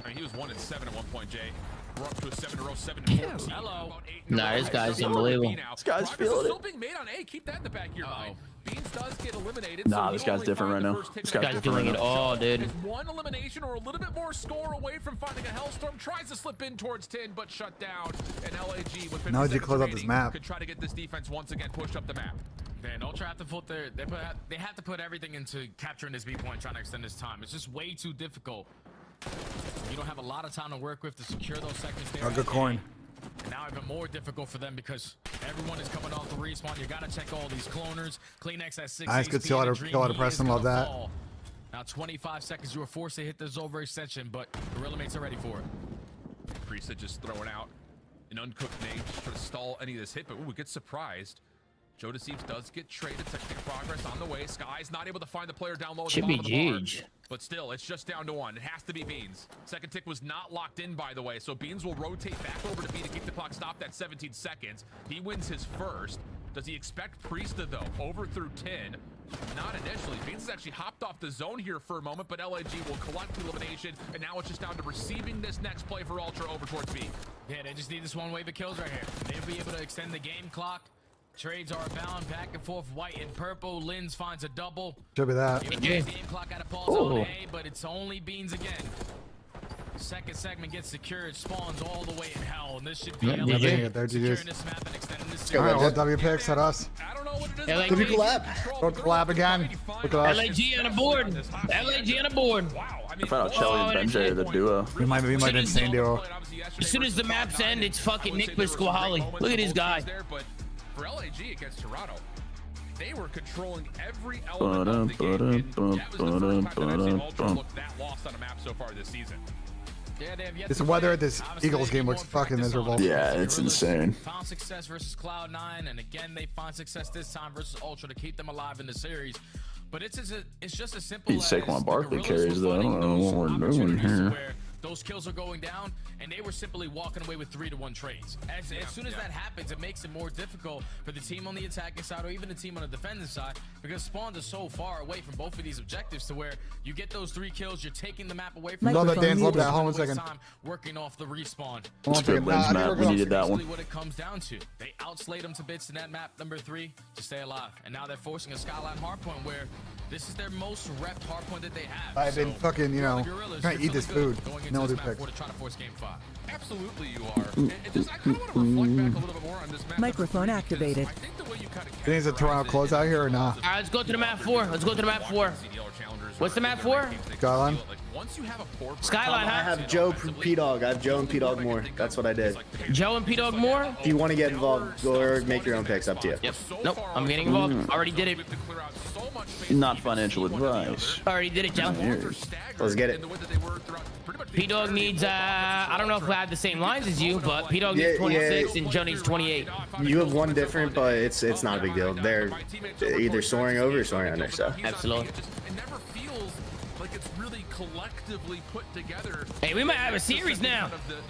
I mean, he was 1 and 7 at one point, Jay. We're up to a 7 in a row, 7 and 14. Hello. Nah, this guy's unbelievable. This guy's Progress is feeling still it. being made on A. Keep that in the back of your mind. Beans does get eliminated. Nah, so this he'll guy's only different find right the now. first tick This in the guy's back. doing it all, dude. Is one elimination or a little bit more score away from finding a Hellstorm. Tries to slip in towards 10, but shut down. And LAG with 50 Now that you seconds close up this remaining, map. could try to get this defense once again pushed up the map. Man, Ultra have to put their they have to put everything into capturing this B point, trying to extend this time. It's just way too difficult. You don't have a lot of time to work with to secure those seconds there. Oh, good coin. And now even more difficult for them because everyone is coming off the respawn. You gotta check all these cloners. Kleenex at 6 Nice, good HP, kill out and of- Dream kill out of he Preston, is love gonna that. fall. Now 25 seconds, you were forced to hit the Zova extension, but Gorilla mates are ready for it. Priesta just throwing out an uncooked nade to try to stall any of this hit, but ooh, gets surprised. Joe Deceives does get traded. Technical progress on the way. Sky's not able to find the player down low at the Should be bottom of the bar. huge. But still, it's just down to 1. It has to be Beans. Second tick was not locked in, by the way, so Beans will rotate back over to B to keep the clock stopped at 17 seconds. He wins his first. Does he expect Priesta, though? Over through 10. Not initially. Beans has actually hopped off the zone here for a moment, but LAG will collect the elimination, and now it's just down to receiving this next play for Ultra over towards B. Yeah, they just need this one wave of kills right here. They'll be able to extend the game clock. Trades are bound back and forth, white and purple. Lins finds a double. Should be that. Even though the game clock got a pause on A, but it's only Beans again. Second segment gets secured, spawns all the way in hell, and this should be Yeah, LAG they get there, securing GG's. this map and extending this All right, series. well, W picks at us. I don't know what it is. LAG. Could be collab. Go collab again. Look at us. LAG on a board. LAG on a board. I found out Shelly and Benjay are the duo. We might be insane duo. As soon as the maps end, it's fucking Nick Bisquahali. Look at this guy. But for LAG against Toronto, they were controlling every element of the game. And that was the first time that I've seen Ultra look that lost on a map so far this season. Yeah, they have yet This to weather play. at this Obviously, Eagles they game need looks more fucking practice on miserable. it. Yeah, it's insane. Found success versus Cloud9, and again they find success this time versus Ultra to keep them alive in the series. But it's just as simple Beat as Saquon the Barkley Gorillas carries were though. I don't finding know those what we're doing opportunities here. where those kills are going down, and they were simply walking away with 3-to-1 trades. As soon as that happens, it makes it more difficult for the team on the attacking side or even the team on the defensive side, because spawns are so far away from both of these objectives to where you get those 3 kills, you're taking the map away from love that, Dan. Love that. Hold on one 1 second. time working off the respawn. It's a good wins map. We needed that one. What it comes down to, they outslayed them to bits in that map number 3 to stay alive, and now they're forcing a Skyline hardpoint where this is their most repped hardpoint that they have. I've been fucking, you know, trying to eat this food. No do picks. Absolutely, you are. And just, I kind of want to reflect back a little bit more on this map. Microphone activated. I think the way you kind of Think it's a Toronto closeout here or not? All right, let's go to the map 4. Let's go to the map 4. What's the map 4? Skyline. Skyline, huh? I have Joe P-Dog. I have Joe and P-Dog more. That's what I did. Joe and P-Dog more? If you want to get involved, go or make your own picks. Up to you. Yep. Nope. I'm getting involved. Already did it. Not financial advice. Already did it, Joe. Let's get it. P-Dog needs, I don't know if I have the same lines as you, but P-Dog needs 26 and Joe needs 28. You have one different, but it's not a big deal. They're either soaring over or soaring under, so. Absolutely. It never feels like it's really collectively put together. Hey, we might have a series now.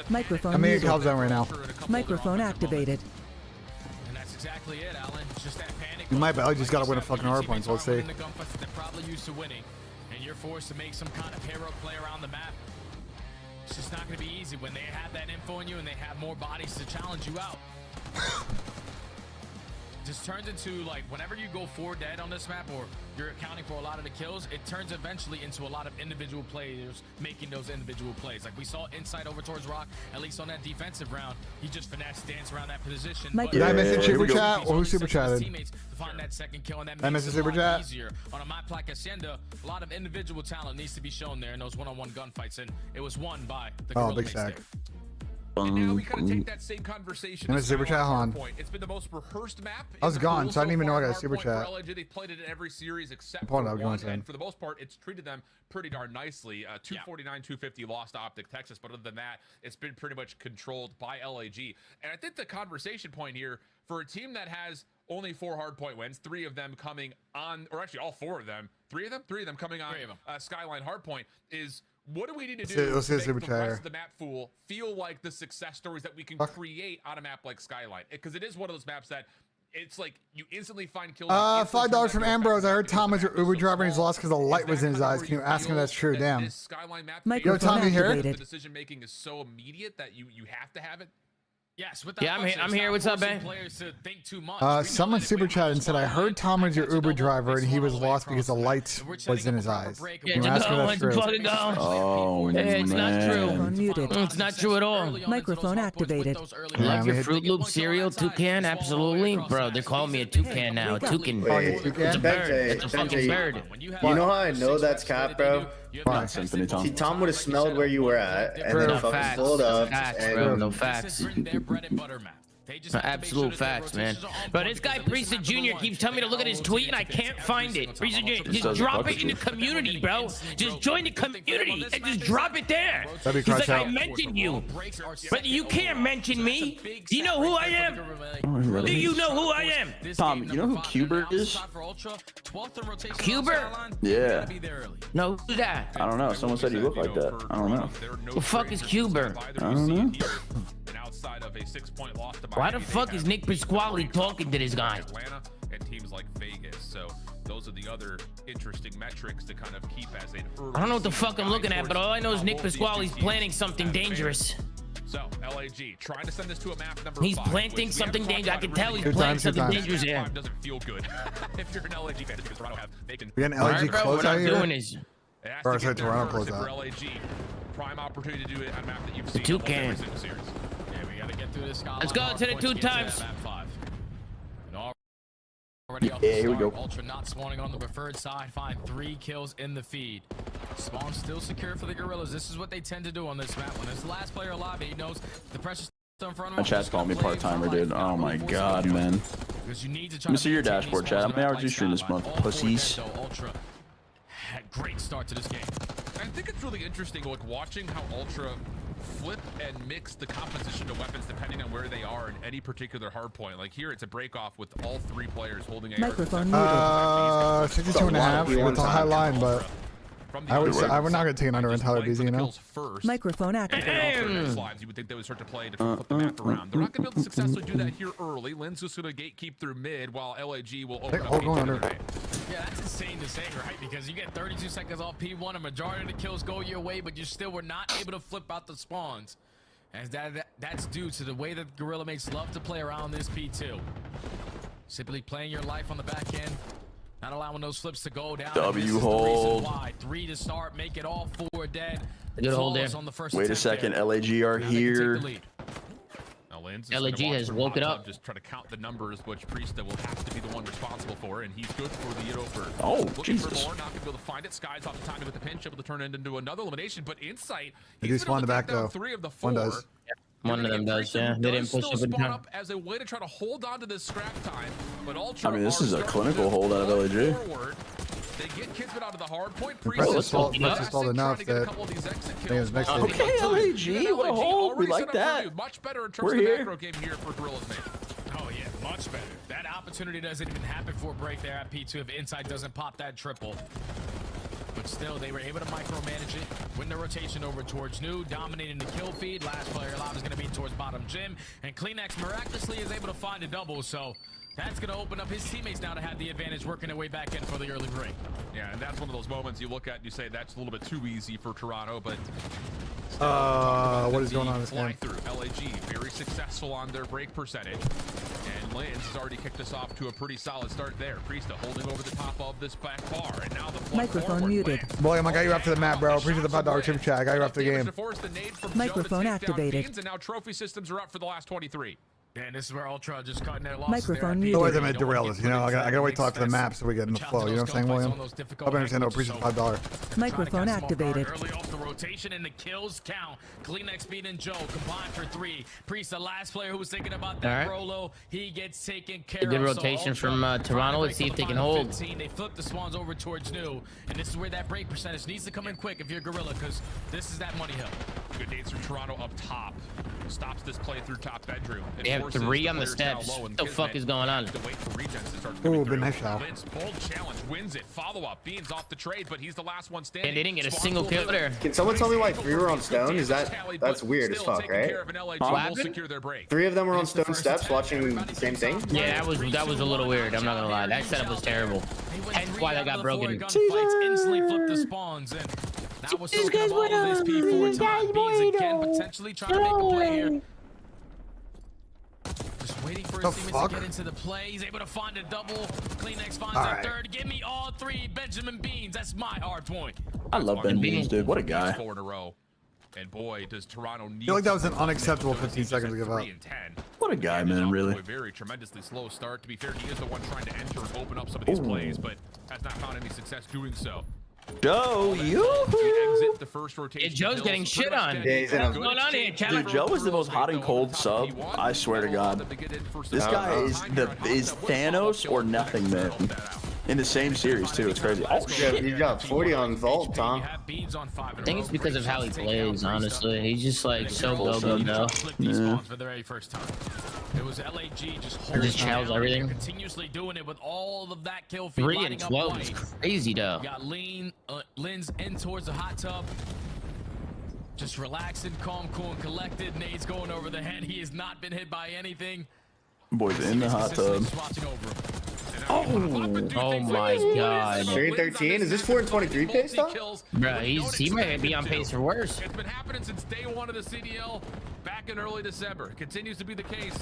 Microphone I'm making muted. calls down right now. Microphone activated. And that's exactly it, Alan. It's just that panic. You might, but I just gotta win a fucking hard point, so let's see. They're probably used to winning, and you're forced to make some kind of hero play around the map. It's just not going to be easy when they have that info on you and they have more bodies to challenge you out. Just turns into, like, whenever you go 4 dead on this map or you're accounting for a lot of the kills, it turns eventually into a lot of individual players making those individual plays. Like we saw inside over towards Rock, at least on that defensive round, he just finessed, danced around that position. Did I miss a super chat or who super chatted? Teammates to find that second kill, and that I makes missed it a super a lot chat? easier. On a map like Hacienda, a lot of individual talent needs to be shown there in those one-on-one gunfights, and it was won by the Oh, Gorilla big Mace stack. there. And now we kind of take that same conversation. And a to super chat Skyline on. Hardpoint. It's been the most rehearsed map. I was in the gone, pool so I didn't even know I got a far. super Hardpoint chat. For LNG, they've played it in every series except Pulling for up, going one, to him. and for the most part, it's treated them pretty darn nicely. 249, 250 lost Optic Texas, but other than that, it's been pretty much controlled by LAG. And I think the conversation point here for a team that has only 4 hardpoint wins, 3 of them coming on, or actually all 4 of them, 3 of them coming on Skyline hardpoint is. What do we need to do Let's to see make the a rest of the map pool feel like the success stories that we can create on a map like Skyline? Because it is one of those maps that it's like you instantly find kills. $5 from Ambrose. I heard Tom was your Uber driver and he's lost because the light was in his eyes. Can you ask him if that's true? Damn. Yo, Tom, you here? The decision making is so immediate that you have to have it. Yes, Yeah, I'm here. What's up, man? Someone super chatted and said, I heard Tom was your Uber driver and he was lost because the light was in his eyes. Yeah, Can you ask him if that's true? Oh, Hey, it's not true. Microphone muted. It's not true at all. Microphone activated. Love your Fruit Loop cereal, toucan, absolutely, bro. They're calling me a toucan now. Toucan. Wait, It's a bird. It's a fucking Benji, bird. you know how I know that's cap, bro? Not Symphony Tom. See, Tom would have smelled where you were at, and then No fucking facts. pulled up. Facts, and bro. No facts. Absolute facts, man. But this guy Priesthood Jr. keeps telling me to look at his tweet and I can't find it. Priesthood Jr., just drop it in the community, bro. Just join the community and just drop it there. He's like, I mentioned you. But you can't mention me. Do you know who I am? Do you know who I am? Tom, you know who Cuber is? Cuber? Yeah. No, who's that? I don't know. Someone said you look like that. I don't know. The fuck is Cuber? I don't know. Why the fuck is Nick Pasquale talking to this guy? Atlanta and teams like Vegas. So those are the other interesting metrics to kind of keep as an early. I don't know what the fuck I'm looking at, but all I know is Nick Pasquale's planning something dangerous. So LAG trying to send this to a map number He's 5, planting which something we haven't dangerous. I can talked tell about he's really. planting something dangerous here. Map 5 doesn't feel good if you're an LAG fan because Toronto have making. We got an LAG close what out I'm here? doing is Or I said Toronto close for out. LAG. Prime opportunity to do it on a map that you've seen toucan. every single series. Yeah, we gotta get through this. Let's go to the 2 times. Already off Yeah, the here we start. go. Ultra not spawning on the preferred side. Find 3 kills in the feed. Spawn still secure for the Gorillas. This is what they tend to do on this map. When it's the last player alive, he knows the pressure's still in front of him. My chat's calling me part-timer, dude. Oh my god, man. Because you need to try Let me to see your maintain dashboard, these chat. How spawns many on a hours do you stream this month, All 4 pussies? dead, though. Ultra had great start to this game. I think it's really interesting, like watching how Ultra flip and mix the composition of weapons depending on where they are in any particular hard point. Like here, it's a break off with all 3 players holding a Microphone muted. 62.5 with a high line, but from the I would not gonna take an under on Tyler Beasley, you know. Microphone activated. Slides, you would think they would start to play to flip the map around. They're not going to be able to successfully do that here early. Lynn's just going to gatekeep through mid while LAG will open up. Yeah, that's insane to say, right? Because you get 32 seconds off P1, a majority of the kills go your way, but you still were not able to flip out the spawns. And that's due to the way that Gorilla makes love to play around this P2. Simply playing your life on the back end. Not allowing those flips to go down. W hold. 3 to start, make it all 4 dead. Good hold there. On the first Wait a second, LAG are here. LAG has woken up. Just try to count the numbers, which Priesta will have to be the one responsible for, and he's good for the over. Oh, looking Jesus. for more, not gonna be able to find it. Sky's off the timing with the pinch, able to turn it into another elimination, but Insight, They do spawn the back though. 3 of the 4. One does. One of them does, yeah. They didn't push still up in spawn time. up as a way to try to hold on to this scrap time, but Ultra I mean, this are is a starting clinical to hold out of pull LAG. forward. They get Kismet onto the hard point. Press stalled enough that they was mixed. Okay, LAG, what a hold. We like that. Much better in terms We're of the here. macro game here for Gorilla's mate. Oh yeah, much better. That opportunity doesn't even happen for a break there at P2 if Inside doesn't pop that triple. But still, they were able to micromanage it, win the rotation over towards New, dominating the kill feed. Last player alive is going to be towards bottom gym, and Kleenex miraculously is able to find a double. So that's going to open up his teammates now to have the advantage, working their way back in for the early break. Yeah, and that's one of those moments you look at and you say that's a little bit too easy for Toronto, but what is going on in this game? through LAG, very successful on their break percentage. And Lance has already kicked us off to a pretty solid start there. Priesta holding over the top of this back bar, and now the Microphone muted. William, I got you after the map, bro. Appreciate the $5 tip chat. I got you after the game. Microphone activated. And now trophy systems are up for the last 23. And this is where Ultra just cutting their losses. Microphone The muted. way they made derail us, you know. I gotta wait till after the map so we get in the flow. You know what I'm saying, William? Hope I understand. I appreciate the $5. Microphone activated. Early off the rotation and the kills count. Kleenex beating Joe combined for 3. Priest, the last player who was thinking about that Rolo, he gets taken care of. Good rotation from Toronto. Let's see if they can hold. 15. They flip the spawns over towards New, and this is where that break percentage needs to come in quick if you're Gorilla, because this is that money hill. Good nades from Toronto up top. Stops this play through top bedroom. They have 3 on the steps. What the fuck is going on? Ooh, been nice shot. Bold challenge, wins it. Follow up. Beans off the trade, but he's the last one standing. And they didn't get a single kill there. Can someone tell me why 3 were on stone? Is that's weird as fuck, right? 3 of them were on stone steps watching the same thing? Yeah, that was a little weird. I'm not gonna lie. That setup was terrible. Hence why that got broken. Instantly flip the spawns, and that was soaking up all of this P4 time. Beans again potentially trying to make a play here. Just waiting for his teammates to get into the play. He's able to find a double. Kleenex finds a third. Give me all 3 Benjamin Beans. That's my hard point. I love Ben Beans, dude. What a guy. 4 in a row. And boy, does Toronto need. I feel like that was an unacceptable 15 seconds to give up. What a guy, man, really. A very tremendously slow start. To be fair, he is the one trying to enter and open up some of these plays, but has not found any success doing so. Joe, you. Exit the first rotation. Yeah, Joe's getting shit on. Yeah, What's going on here, Dude, Joe is the most hot and cold sub. I swear to God. This guy is Thanos or nothing, man. In the same series too. It's crazy. Oh shit! You got 40 on Vault, Tom. I think it's because of how he plays. Honestly, he's just like so go now. Yeah. For the very first time. It was LAG just holding chows everything. Continuously doing it with all of that kill feed. 3 and 12 is crazy though. Got Lynn's in towards the hot tub. Just relaxing, calm, cool, and collected. Nate's going over the head. He has not been hit by anything. Boys in the hot tub. Oh my God. 3-13. Is this 4-23 pace, though? Bro, he might be on pace for worse. It's been happening since day 1 of the CDL back in early December. It continues to be the case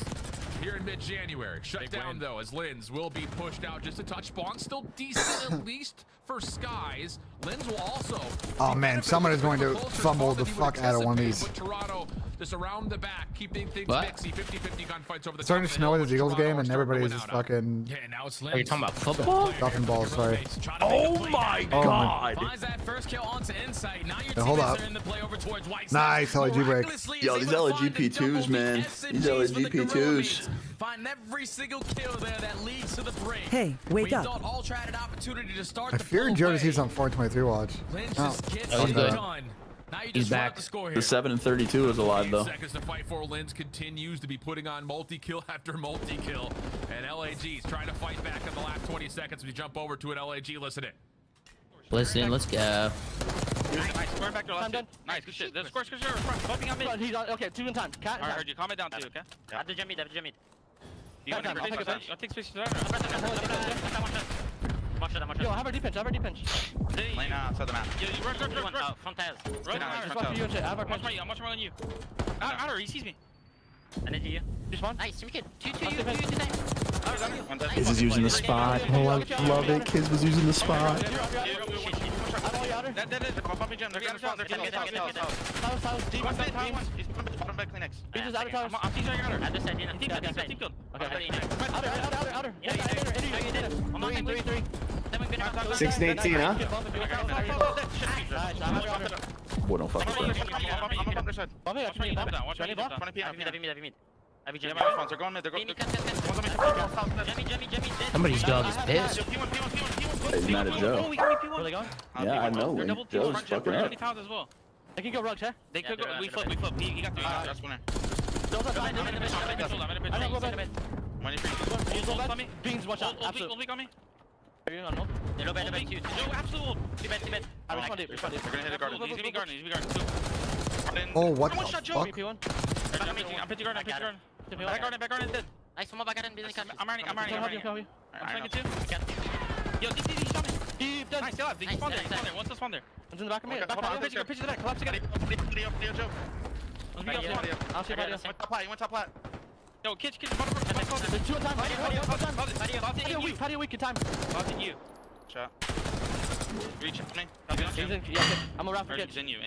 here in mid-January. Shut down, though, as Linz will be pushed out just a touch. Spawn still decent, at least for Skies. Linz will also... Oh, man, someone is going to fumble the fuck out of one of these. Toronto just around the back, keeping things mixy. 50-50 gunfights over the It's starting to snow with the Eagles game, and everybody's just fucking... Yeah, now it's Are you talking about football? Duffing balls, sorry. Oh my God! Finds that first kill onto Insight. Now your hold up. are in the play over towards White. Nice LG break. Yo, these LG P2s, man. These LG P2s. Find every single kill there that leads to the break. Hey, wake up. Thought Ultra had an opportunity to start I fear Joe to see some 423 watch. Oh, he's good. He's back. The 7-32 is alive though. Seconds to fight for. Linz continues to be putting on multi-kill after multi-kill, and LAG's trying to fight back in the last 20 seconds. We jump over to an LAG. Listen it. Listen, let's go. Nice, square back to left. Nice, good shit. The square. Bumping on mid. He's on, okay, 2 in time. Cat. Alright, heard you. Calm it down too, okay? I have to jump mid. You want to I'll take space to that. Yo, have her deep pinch. Lane outside the map. Yo, you run. Front has. Run. Just watch for you and shit. I have our I'm much more than you. Outer, he sees me. I need you. You spawn? Nice, you kid. 2 you. Kiz is using the spot. Oh, I love it. Kiz was using the spot. That is. I'm bumping gem. They're getting spawned. They're getting spawned. House. Deep. He's bottom back Kleenex. He's just out of tower. I'm teaching outer. I just said, Team killed. Okay. Outer. Yeah. 3. 6 and 18, huh? Boy, don't fuck with that. I'm up this side. Watch me. 20 PM. They're going mid. Somebody's dog is pissed. He's not a Joe. Where they going? Yeah, I know. Joe's fucking up. They can go rugs, huh? They could go. We flip. He got 3. That's winner. Beans, watch out. Absolute. Ult on me. Are you on ult? They're bad, too. No, absolute ult. I respond deep. They're gonna hit the garden. He's gonna be garden. Oh, what the fuck? fuck? I'm pitching garden. Back garden dead. Nice, one more back garden. I'm running. I'm swinging too. Yo, deep, shot me. Deep, dead. Nice, still Spawn there. Once the spawn there. One's in the back of me. Hold on, pitch to the back. Collapse together. Joe. I'll see you. One top plat. Yo, kitch. Bottom. There's 2 in time. How do you weak in time? Lost in you. Shot. Reach me. I'm around for kids. In you.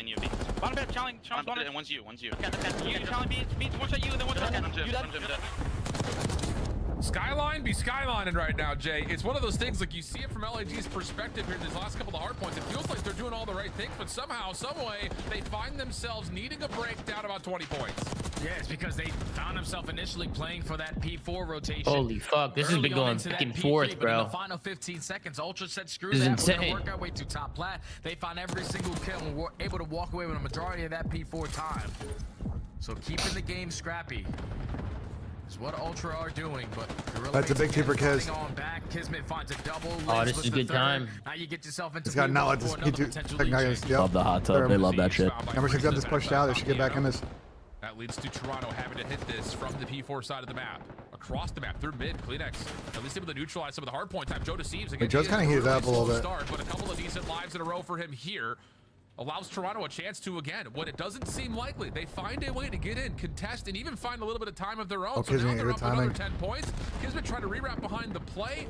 Bottom bed, challenge one. And one's you. You challenge beats. One shot you, then one shot you. Skyline be skylining right now, Jay. It's one of those things, like, you see it from LAG's perspective here in these last couple of hard points. It feels like they're doing all the right things, but somehow, some way, they find themselves needing a break down about 20 points. Yeah, it's because they found themselves initially playing for that P4 rotation. Holy fuck, this has been going back and forth, bro. In the final 15 seconds, Ultra said, screw this that. Insane. We're gonna work our way to top plat. They found every single kill and were able to walk away with a majority of that P4 time. So keeping the game scrappy is what Ultra are doing, but that's a big keeper, Kiz. Kismet finds a double. Oh, this is a good time. Now you get yourself into. It's got not let this P2. Love the hot tub. They love that shit. Number 6 got this pushed out. They should get back in this. That leads to Toronto having to hit this from the P4 side of the map. Across the map, through mid, Kleenex at least able to neutralize some of the hard point time. Joe deceives again. Joe's kind of heated up a little bit. But a couple of decent lives in a row for him here allows Toronto a chance to, again, when it doesn't seem likely, they find a way to get in, contest, and even find a little bit of time of their own. So now they're up another 10 points. Kismet trying to rewrap behind the play,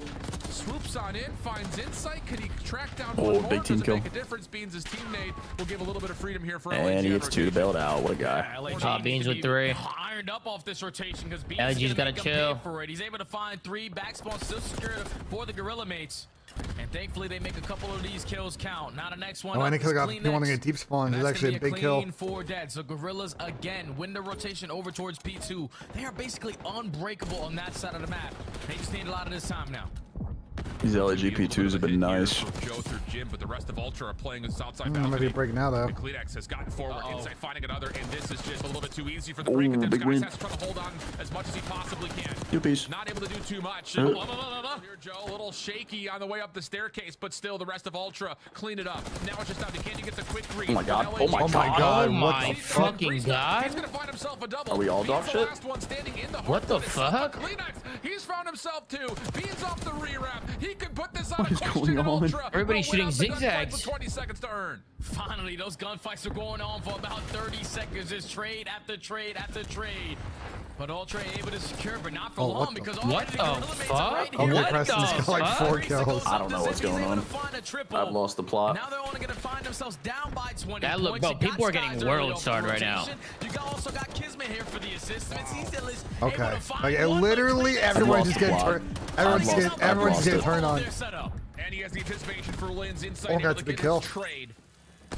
swoops on in, finds insight. Can he track down one more? Big team kill. Make a difference. Beans, his teammate, will give a little bit of freedom here for LAG. And he gets 2 to bail it out. What a guy. Beans with 3. Ironed up off this rotation because Beans LG's gotta chill. for it. He's able to find 3 backspawn, still secured for the Gorilla mates. And thankfully, they make a couple of these kills count. Now the next one. Oh, and he want to get deep spawn. It's actually a big kill. 4 dead. So Gorillas again win the rotation over towards P2. They are basically unbreakable on that side of the map. They just need a lot of this time now. These LAG P2s have been nice. Joe through Jim, but the rest of Ultra are playing in Southside balcony. Might be a break now, though. Kleenex has gotten forward, Insight finding another, and this is just a little bit too easy for the break. And this guy has to try to hold on as much as he possibly can. Not able to do too much. Here, Joe, a little shaky on the way up the staircase, but still the rest of Ultra clean it up. Now it's just down to can you get the quick read? Oh my god. Oh my god. Oh my fucking god. He's gonna find himself a double. Are we all dog shit? What the fuck? Kleenex, he's found himself 2. Beans off the rewrap. He could put this on. What is going on? Everybody's shooting zigzags. 20 seconds to earn. Finally, those gunfights are going on for about 30 seconds. It's trade after trade after trade. But Ultra able to secure, but not for long because what the fuck? What the fuck? Like 4 kills. I don't know what's going on. I've lost the plot. Now they're only going to find themselves down by 20 that look, bro, people are getting world starred right now. You also got Kismet here for the assistance. Okay. Like, literally everyone's just getting turned. Everyone's getting turned on. And he has the anticipation for Lynn's inside. Oh, that's the kill. Trade.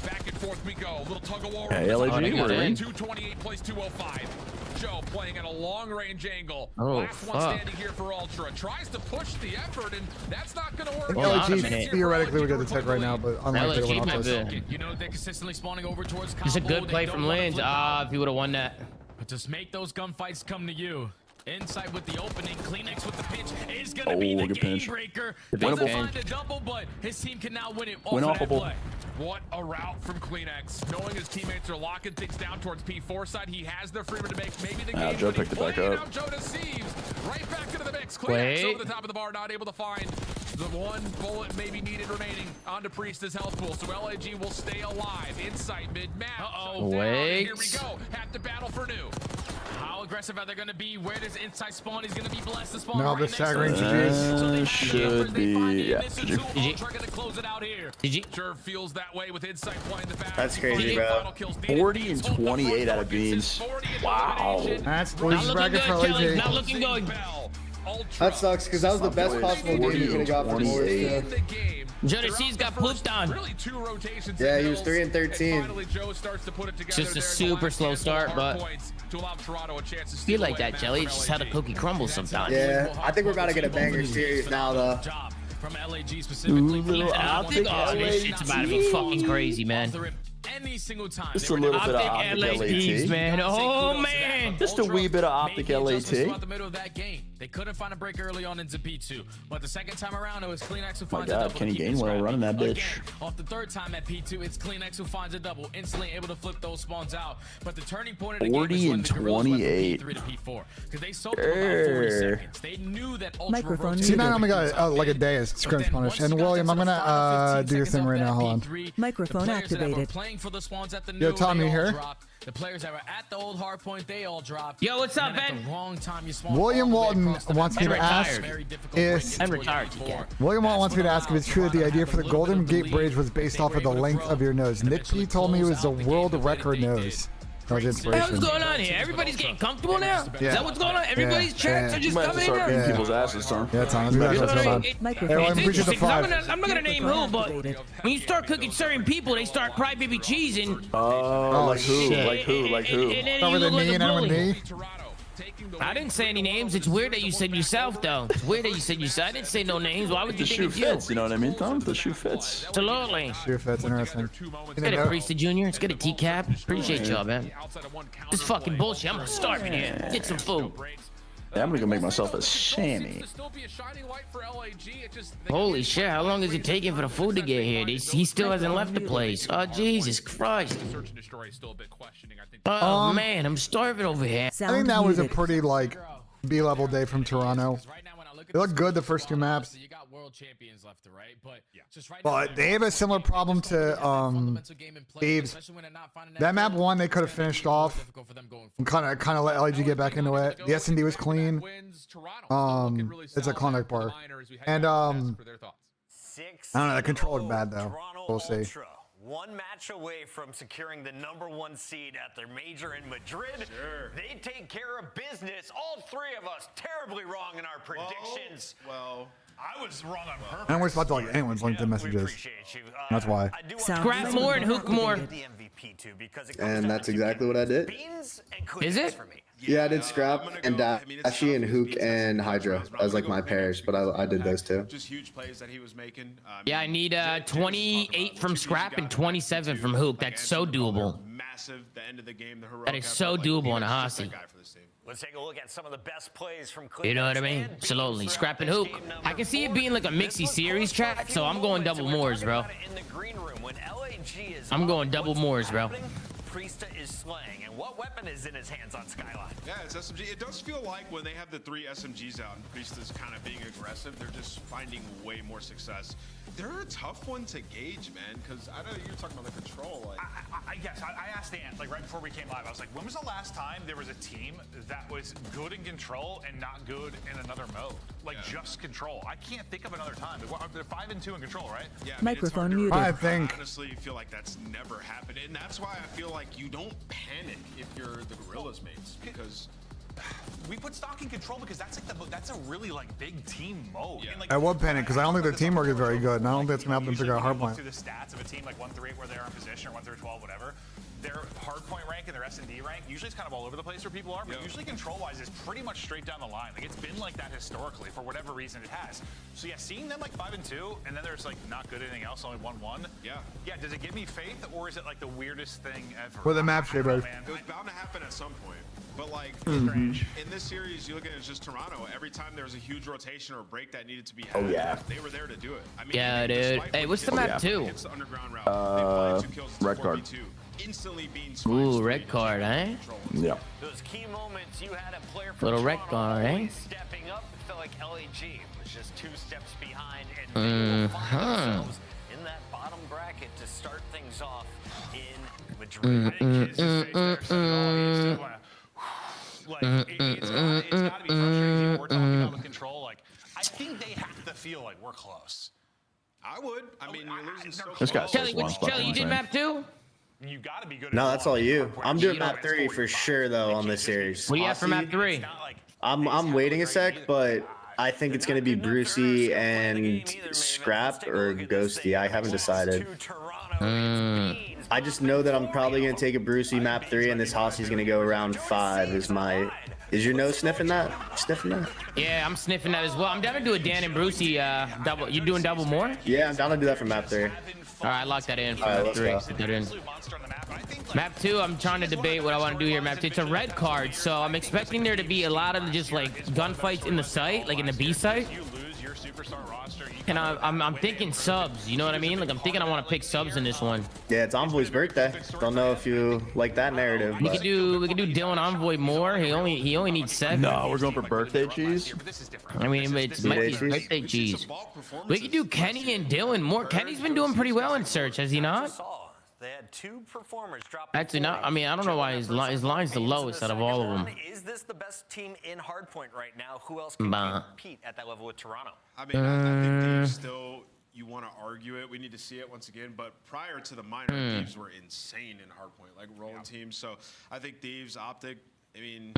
Back and forth we go. A little tug of war. Hey, LAG, we're in. 228 plays 205. Joe playing at a long-range angle. Oh, Last one standing here for Ultra. Tries to push the effort, and that's not going to work. LAG theoretically would get the tech right now, but unlikely to win Ultra. You know, they're consistently spawning over towards It's a good play from Lins. If he would have won that. But just make those gunfights come to you. Inside with the opening, Kleenex with the pitch is gonna be the game breaker. Doesn't find a double, but his team can now win it off of that play. What a route from Kleenex. Knowing his teammates are locking things down towards P4 side, he has the freedom to make maybe the game. Joe picked it back up. Now Joe deceives. Right back into the mix. Kleenex over the top of the bar, not able to find the one bullet maybe needed remaining onto Priest's health pool. So LAG will stay alive inside mid-map. Wait. Here we go. Have to battle for new. How aggressive are they going to be? Where does inside spawn? He's going to be blessed to spawn. No, right the staggering GG's. Should be. Yeah. GG. Sure feels that way with inside playing the back. That's crazy, bro. 40 and 28 out of beans. Wow. That's Not looking good, Kelly. Not looking good. That sucks because that was the best possible game you could have got for Morris. Jonas C's got pooped on. Yeah, he was 3 and 13. Just a super slow start, but feel like that, Jelly. It's just how the cookie crumbles sometimes. Yeah, I think we're about to get a banger series now, though. From LAG specifically. This shit's about to be fucking crazy, man. Any single time. Just a little bit of optic LAT, man. Oh man. Just a wee bit of optic LAT. About the middle of that game. They couldn't find a break early on into P2, but the second time around it was Kleenex who finds a double. Kenny Gainwell running that bitch. Off the third time at P2, it's Kleenex who finds a double, instantly able to flip those spawns out. But the turning point of the game is when the Gorillas went from P3 to P4 because they soaked them about 40 seconds. They knew that Microphone See, now I'm got like a day as scrims punish. And William, I'm gonna do your thing right now. Hold on. Microphone activated. Yo, Tommy here. The players that were at the old hard point, they all dropped. Yo, what's up, Ben? William Walton wants me to ask if I'm retired. William Walton wants me to ask if it's true that the idea for the Golden Gate Bridge was based off of the length of your nose. Nick P told me it was a world record nose. That was inspiration. What's going on here? Everybody's getting comfortable now? Is that what's going on? Everybody's chats are just coming in now? People's asses, Tom. Yeah, Tom. That's what's going on. It's interesting, 'cause I'm not gonna name who, but when you start cooking certain people, they start crybaby cheesing. Oh, like who? Like who? Like who? And then you look like a bully. I didn't say any names. It's weird that you said yourself, though. It's weird that you said yourself. I didn't say no names. Why would you think it's you? You know what I mean, Tom? The shoe fits. Absolutely. Shoe fits, interesting. Let's get a Priest Jr. Let's get a T-Cap. Appreciate y'all, man. This fucking bullshit. I'm starving here. Get some food. Yeah, I'm gonna go make myself a Sammy. Holy shit, how long is it taking for the food to get here? He still hasn't left the place. Oh, Jesus Christ. Oh, man, I'm starving over here. I think that was a pretty, like, B-level day from Toronto. It looked good the first two maps. But they have a similar problem to Thieves. That map one they could have finished off and kind of let LAG get back into it. The S&D was clean. It's a Klondike bar. And I don't know, the control is bad though. We'll see. One match away from securing the #1 seed at their major in Madrid. They take care of business. All three of us terribly wrong in our predictions. Well, I was wrong on purpose. And we're supposed to like anyone's LinkedIn messages. That's why. Scrap more and hook more. And that's exactly what I did. Is it? Yeah, I did Scrap and Dashi and Hook and Hydra as like my pairs, but I did those two. Just huge plays that he was making. Yeah, I need 28 from Scrap and 27 from Hook. That's so doable. Massive. The end of the game. That is so doable on a Hossie. Let's take a look at some of the best plays from You know what I mean? Slowly. Scrap and Hook. I can see it being like a mixy series track, so I'm going double Moors, bro. I'm going double Moors, bro. Priesta is slaying, and what weapon is in his hands on Skyline? Yeah, it's SMG. It does feel like when they have the 3 SMGs out and Priesta's kind of being aggressive, they're just finding way more success. They're a tough one to gauge, man, because I know you're talking about the control. Like, I asked Ant, like right before we came live, I was like, when was the last time there was a team that was good in control and not good in another mode? Like just control. I can't think of another time. They're 5 and 2 in control, right? Yeah. Microphone muted. I think. Honestly, feel like that's never happened, and that's why I feel like you don't panic if you're the Gorillas mates, because we put stock in control because that's like that's a really like big team mode. Yeah. And, like, I would panic because I don't think their teamwork is very good, and I don't think it's gonna help them figure out hard point. Through the stats of a team like 1-3 where they're in position, or 1-12, whatever. Their hard point rank and their S&D rank usually it's kind of all over the place where people are, but usually control-wise is pretty much straight down the line. Like it's been like that historically for whatever reason it has. So yeah, seeing them like 5 and 2, and then there's like not good at anything else, only 1-1. Yeah. Yeah. Does it give me faith, or is it like the weirdest thing ever? For the map shape, bro. It was bound to happen at some point. But like in this series, you look at it as just Toronto. Every time there was a huge rotation or a break that needed to be had, they were there to do it. I mean, yeah, dude. Hey, what's the map 2? Red card. Instantly being ooh, red card, eh? Yeah. Those key moments you had a player from Little red card, eh? stepping up. It felt like LAG was just 2 steps behind, and they will find themselves in that bottom bracket to start things off in Madrid. Like, it's gotta be frustrating. We're talking about with control. Like, I think they have to feel like we're close. I would. I mean, you're losing so This close. guy's Shelly, you did map 2? You gotta be good. No, that's all you. I'm doing map 3 for sure though on this series. What do you have for map 3? I'm waiting a sec, but I think it's gonna be Brucey and Scrap or Ghosty. I haven't decided. I just know that I'm probably gonna take a Brucey map 3, and this Hossy's gonna go around 5. Is your nose sniffing that? Sniffing that? Yeah, I'm sniffing that as well. I'm down to do a Dan and Brucey double. You doing double more? Yeah, I'm down to do that for map 3. All right, lock that in for All right, map 3. let's go. Put that in. Map 2, I'm trying to debate what I want to do here. Map 2, it's a red card, so I'm expecting there to be a lot of just like gunfights in the site, like in the B site. And I'm thinking subs. You know what I mean? Like I'm thinking I want to pick subs in this one. Yeah, it's Envoy's birthday. Don't know if you like that narrative. We could do Dylan Envoy more. He only needs 7. No, we're going for birthday cheese. I mean, it might be his birthday cheese. We could do Kenny and Dylan more. Kenny's been doing pretty well in search, has he not? They had 2 performers drop. Actually, not. I mean, I don't know why his line's the lowest out of all of them. Is this the best team in Hardpoint right now? Who else can compete at that level with Toronto? I mean, I think Thieves still, you want to argue it. We need to see it once again. But prior to the minor, Thieves were insane in Hardpoint, like rolling teams. So I think Thieves, Optic, I mean,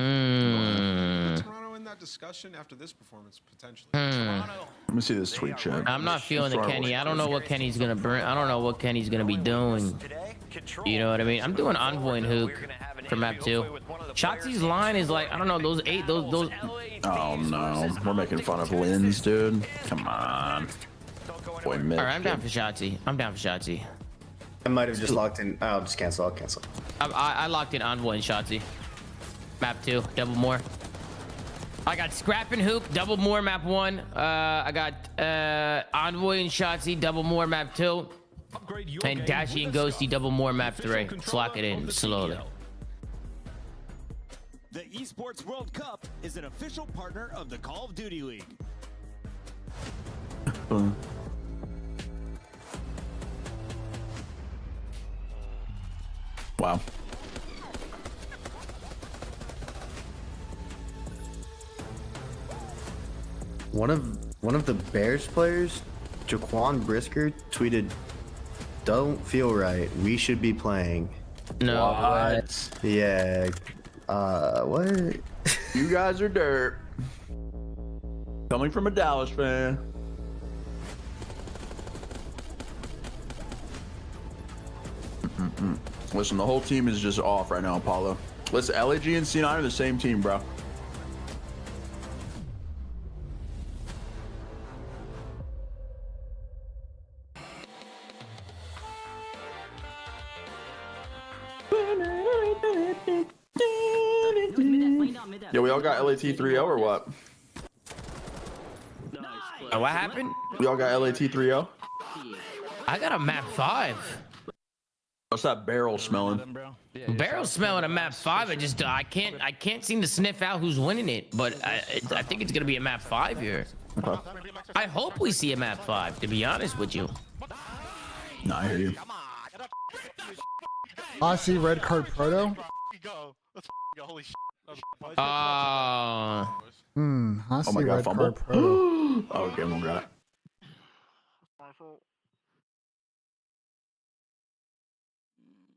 Toronto in that discussion after this performance, potentially. Let me see this tweet chat. I'm not feeling the Kenny. I don't know what Kenny's gonna bring. I don't know what Kenny's gonna be doing. You know what I mean? I'm doing Envoy and Hook for map 2. Shotzi's line is like, I don't know, those 8, those. Oh no, we're making fun of Lynn's, dude. Come on. Boy, All right, I'm down for Shotzi. I'm down for Shotzi. I might have just locked in. I'll just cancel. I'll cancel. I locked in Envoy and Shotzi. Map 2, double more. I got Scrap and Hook, double more map 1. I got Envoy and Shotzi, double more map 2. And Dashy and Ghosty, double more map 3. Let's lock it in slowly. The Esports World Cup is an official partner of the Call of Duty League. Wow. One of the Bears players, Jaquan Brisker, tweeted, "Don't feel right. We should be playing." No. What? Yeah. What? You guys are dirt. Coming from a Dallas fan. Listen, the whole team is just off right now, Apollo. Listen, LAG and C9 are the same team, bro. Yeah, we all got LAT 3-0 or what? What happened? We all got LAT 3-0? I got a map 5. What's that barrel smelling? Barrel smelling a map 5. I can't seem to sniff out who's winning it, but I think it's gonna be a map 5 here. Okay. I hope we see a map 5, to be honest with you. No, I hear you. I see red card proto. Holy shit. I Oh see my god, red fumble. card proto. Oh, okay, we'll got it.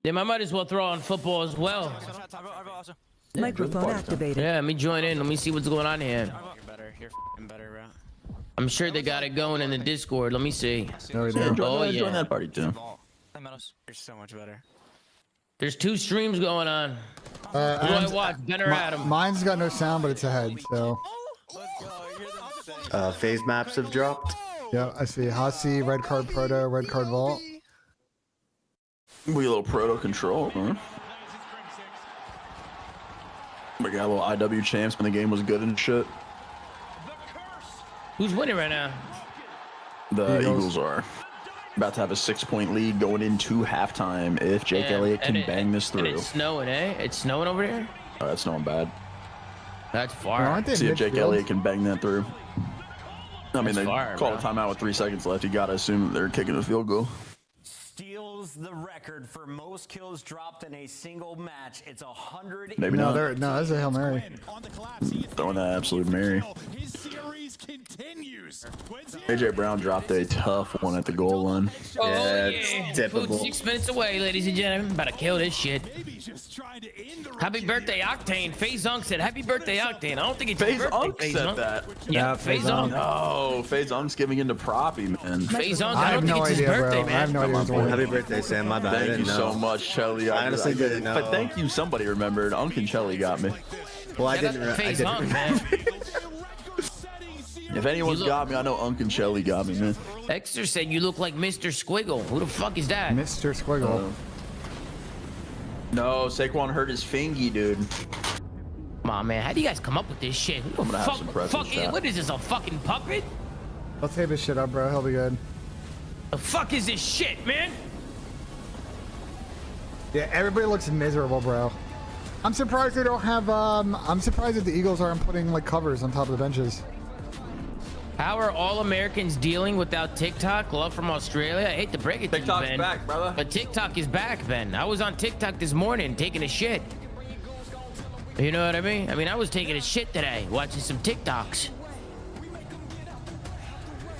Then I might as well throw on football as well. Microphone activated. Yeah, let me join in. Let me see what's going on here. You're better, bro. I'm sure they got it going in the Discord. Let me see. No, Join that party too. You're so much better. There's 2 streams going on. Who do I watch? Ben or Adam? Mine's got no sound, but it's ahead. So. Phase maps have dropped. Yeah, I see Hasi, red card proto, red card vault. We a little proto control, huh? Oh my got a little IW champs when the game was good and shit. Who's winning right now? The Eagles are about to have a 6-point lead going into halftime if Jake Elliott can bang this through. And it's snowing, eh? It's snowing over there? Oh, that's snowing bad. That's far. See if Jake Elliott can bang that through. I mean, they far, called a timeout with 3 seconds left. You got to assume that they're kicking a field goal. Steals the record for most kills dropped in a single match. It's 100. Maybe no, not. no, that's a Hail Mary. Throwing that absolute Mary. AJ Brown dropped a tough one at the goal line. Oh, yeah, yeah. it's typical. 6 minutes away, ladies and gentlemen. About to kill this shit. Happy birthday, Octane. FaZe Unk said, happy birthday, Octane. I don't think it's FaZe your birthday, Unk FaZe said Unk. that. Yeah, FaZe Unk. No, FaZe Unk's giving into Proppy, man. FaZe Unk, I I don't have think no it's his idea, birthday, bro. man. I have no idea. What's going on. Happy birthday, Sam. My bad. I Thank didn't you know. so much, Chelly. I honestly didn't know. But thank you, somebody remembered. Unk and Chelly got me. Well, I didn't. FaZe Unk, man. If anyone's got me, I know Unk and Chelly got me, man. Dexter said you look like Mr. Squiggle. Who the fuck is that? Mr. Squiggle. No, Saquon hurt his fingy, dude. Come on, man. How do you guys come up with this shit? Who I'm the gonna have some fuck? pretzels, chat. What is this? A fucking puppet? I'll tape his shit up, bro. He'll be good. The fuck is this shit, man? Yeah, everybody looks miserable, bro. I'm surprised they don't have. I'm surprised that the Eagles aren't putting like covers on top of the benches. How are all Americans dealing without TikTok? Love from Australia. I hate to break it to you, TikTok's Ben, back, brother. but TikTok is back, Ben. I was on TikTok this morning taking a shit. You know what I mean? I was taking a shit today, watching some TikToks.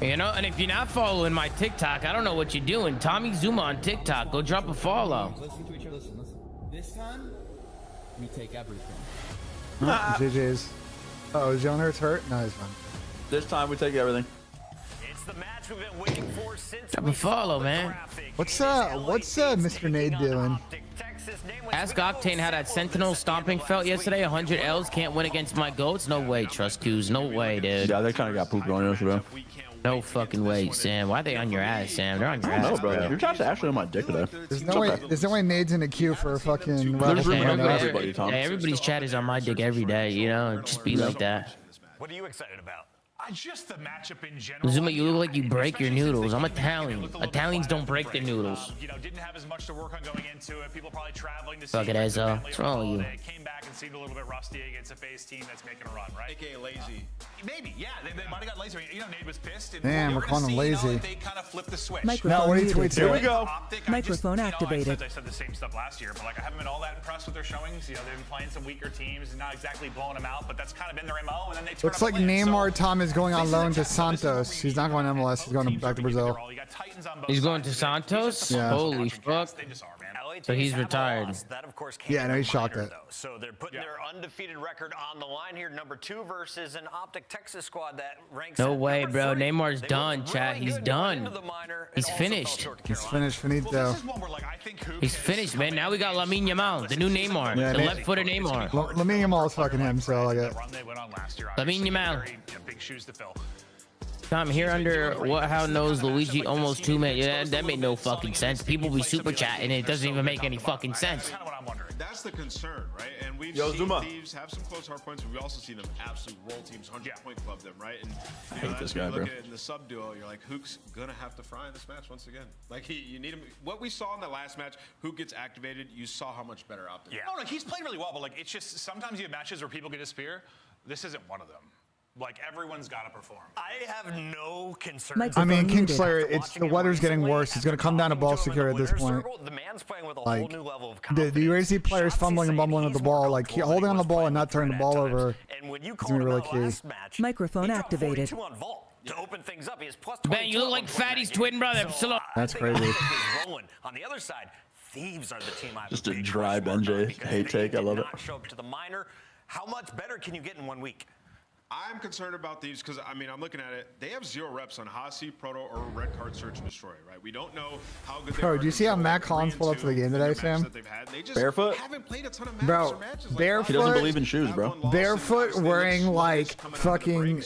You know, and if you're not following my TikTok, I don't know what you're doing. Tommy Zuma on TikTok. Go drop a follow. Listen. This time, we take everything. GG's. Oh, is Jalen Hurts hurt? No, he's fine. This time we take everything. It's the match we've been waiting for since Drop a follow, man. What's Mr. Nade doing? Ask Octane how that Sentinel stomping felt yesterday. 100 L's can't win against my goats. No way, Trust Q's. No way, dude. Yeah, they kind of got pooped on yesterday. No fucking way, Sam. Why are they on your ass, Sam? They're on your ass. No, bro. Your chat's actually on my dick today. There's no way Nade's in a queue for a fucking. There's room right for now. everybody, Tom. Hey, everybody's chat is on my dick every day, you know? Just be like that. What are you excited about? Just the matchup in general. Zuma, you look like you break your noodles. I'm Italian. Italians don't break their noodles. Didn't have as much to work on going into it. People probably traveling to see. Fuck it, Ezra. What's wrong with you? Came back and seemed a little bit rusty against a FaZe team that's making a run, right? AKA lazy. Maybe, yeah. They might have got lazy. Nate was pissed. And Damn, we're calling him lazy. They kind of flipped the switch. No, what do you tweet? Here we go. Microphone activated. I said the same stuff last year, but I haven't been all that impressed with their showings. They've been playing some weaker teams and not exactly blowing them out, but that's kind of been their MO. And then they turn Looks like Neymar Tom is going on loan to Santos. He's not going to MLS. He's going back to Brazil. He's going to Santos? Yeah. Holy fuck. So he's retired. That, of course, Yeah, no, he shocked it. So they're putting their undefeated record on the line here. Number 2 versus an Optic Texas squad that ranks. No at way, number bro. 3. Neymar's They done, looked chat. really He's good going done. into the minor He's and also finished. fell short to He's Carolina. finito. He's finished, man. Now we got Lamine Yamal, the new Neymar. Yeah, The man. left-footed Neymar. Lamine Yamal is fucking him, so I like it. Lamine Yamal. Big shoes to fill. Tom, here under how knows Luigi almost 2 minutes. Yeah, that made no fucking sense. People be super chatting, it doesn't even make any fucking sense. That's the concern, right? And we've Yo, seen Zuma. Thieves have some close hard points, but we also see them absolute roll teams, 100-point club them, right? And I hate this guy, look bro. at it in the sub duo, you're like, Hook's gonna have to fry in this match once again. Like you need him. What we saw in the last match, Hook gets activated. You saw how much better Optic. Yeah. No, he's played really well, but it's just sometimes you have matches where people can disappear. This isn't one of them. Like everyone's got to perform. I have no concern. I mean, Kingslayer, the weather's getting worse. It's going to come down to ball security at this point. The man's playing with a Like, whole new level of do you already see players fumbling and bumbling with the ball? Like, holding on the ball and not turning the ball over And when you is going to be really key. Microphone activated. on Vault to open things up. He has plus Ben, you look like Fatty's twin brother. That's crazy. On the other side, Thieves are the team I have Just a big dry question mark on Benjay because hate they take. I did love it. not show up to the minor. How much better can you get in 1 week? I'm concerned about these because, I mean, I'm looking at it. They have 0 reps on Hasi, Proto, or Red Card Search and Destroy, right? We don't know how good they are. Bro, do you see how Matt Collins pulled up to the game today, Sam? They just Barefoot? haven't played a ton of matches Bro, or matches. Like, barefoot. He doesn't believe in shoes, bro. Barefoot, wearing like fucking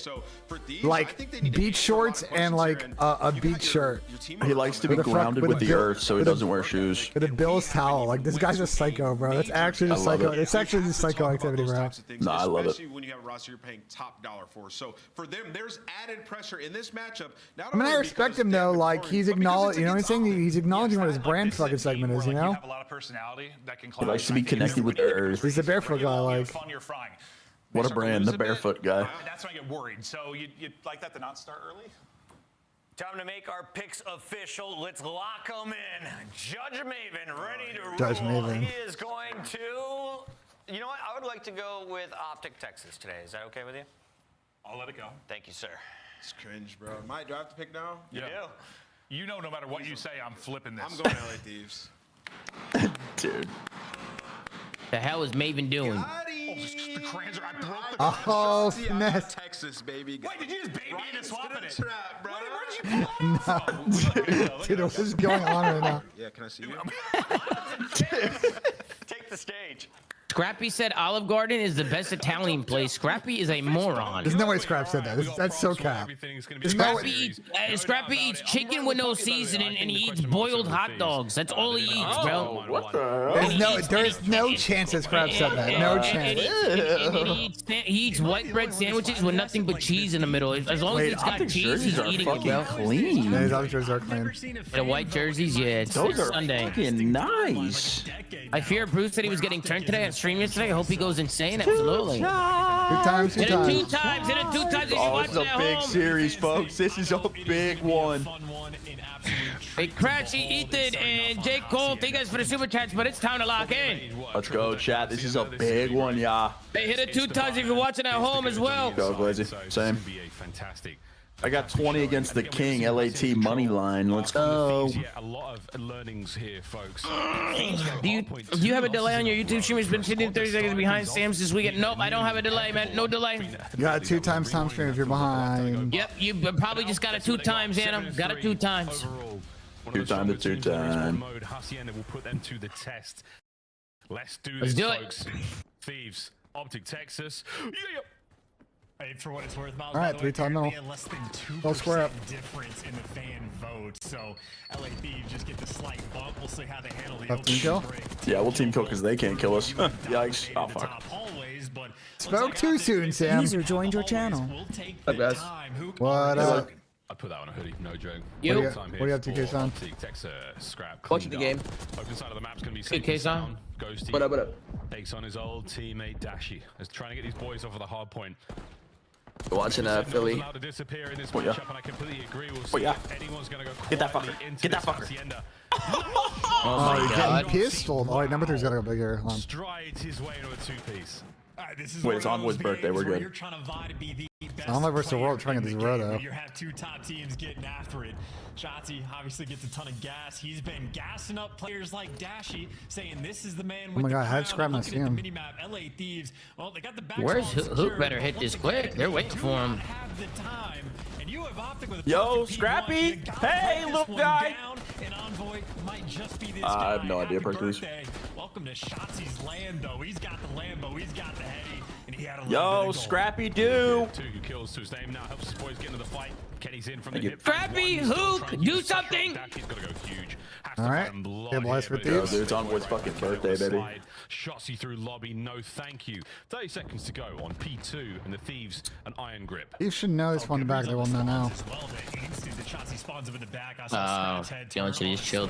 like beach shorts and like a beach shirt. He likes to be grounded with the earth, so he doesn't wear shoes. With a Bill's towel. Like, this guy's a psycho, bro. That's actually just psycho. It's actually just psycho activity, bro. No, I love it. Especially when you have a roster you're paying top dollar for. So for them, there's added pressure in this matchup. I mean, I respect him though. Like, he's acknowledging, you know what I'm saying? He's acknowledging what his brand fucking segment is, you know? He likes to be connected with the earth. He's a barefoot guy, like. What a brand, the barefoot guy. That's when I get worried. So you'd like that to not start early? Time to make our picks official. Let's lock them in. Judge Maven ready to Judge roll. Maven. He is going to... You know what? I would like to go with Optic Texas today. Is that okay with you? I'll let it go. Thank you, sir. It's cringe, bro. Do I have to pick now? You do. You know, no matter what you say, I'm flipping this. I'm going LA Thieves. Dude. The hell is Maven doing? Oh, finesse. Texas, baby. Wait, did you just bait me into swapping it? Trap, bro. Where'd you pull that from? Dude, what is going on right now? Yeah, can I see you? Take the stage. Scrappy said Olive Garden is the best Italian place. Scrappy is a moron. There's no way Scrap said that. That's so cap. Scrappy eats chicken with no seasoning and he eats boiled hot dogs. That's all he eats, bro. What the? There's no chance that Scrap said that. No chance. He eats white bread sandwiches with nothing but cheese in the middle. As long as it's got cheese, he's eating it, bro. Clean. Yeah, his other jerseys are clean. The white jerseys, yeah. It's Those are Sunday. fucking nice. I fear Bruce said he was getting turned today on stream yesterday. I hope he goes insane. Absolutely. Two times. Hit it 2 times. Hit it 2 times if you're Oh, this watching is at a big home. series, folks. This is a big one. Hey, Cratchy, Ethan, and Jake Cole, thank you guys for the super chats, but it's time to lock in. Let's go, chat. This is a big one, yeah. Hey, hit it 2 times if you're watching at home as well. Go, Glizzy. Same. I got 20 against the King LAT money line. Let's go. A lot of learnings here, folks. Do you have a delay on your YouTube stream? It's been sitting 30 seconds behind Sam's this weekend. Nope, I don't have a delay, man. No delay. You got 2 times time stream if you're behind. Yep, you probably just got it 2 times, Anna. Got it 2 times. 2 times to 2 times. Hacienda will put them to the test. Let's do Let's this, do it. folks. Thieves, Optic Texas. Yeah. Hey, for what it's worth, Miles, All right, by the way, 3-time no. a less than Go square 2% up. difference in the fan vote. So LA Thieves just get the slight bump. We'll see how they handle the Left team kill? Yeah, we'll team kill because they can't kill us. Yikes. Oh, fuck. Spoke too soon, Sam. User joined your channel. Up, guys. What up? I'd put that on a hoodie, no joke. You? What do you have, TK Son? Texas, scrap. Watching the game. Open side of the map's gonna be TK Son. Ghosty. What up, what up? Takes on his old teammate Dashi. Is trying to get these boys off of the hard point. Watching Philly. Allowed to disappear in this Oh, yeah. matchup, and I completely agree. We'll Oh, see yeah. if anyone's gonna go Get that quietly fucker. into Get that this fucker. Hacienda. Oh He's my god. getting pistoled. All right, number 3's got to go big here. Hold on. Strides his way into a 2-piece. Wait, it's Envoy's birthday. We're good. Envoy versus the world trying to get this row, though. You have 2 top teams getting after it. Shotzi obviously gets a ton of gas. He's been gassing up players like Dashi, saying this is the man with my the God, I had crown. Scrap not Looking seen at him. the minimap, LA Thieves. Well, they got the back Where's wall Hook? secured, Better but hit once this again, quick. They're waiting do for him. not have the time, and you have Optic with a Yo, perfect P1. Scrappy. You gotta Hey, break little this one guy. down, and Envoy might just be this I have guy. no idea, Happy Perkins. birthday. Welcome to Shotzi's Lando. He's got the Lambo. He's got the heady, and he had a little Yo, bit of gold. Scrappy do. 2 kills to his name now. Helps his boys get into the fight. Kenny's in from Thank the you. hip. Scrappy, Hook, do something. He's gonna go huge. All right. Yeah, blast for Yo, Thieves. dude, it's Envoy's fucking birthday, baby. Shotsy through lobby, no thank you. 30 seconds to go on P2 and the Thieves an iron grip. You should know this one in the back. They will know now. Dylan should just chilled.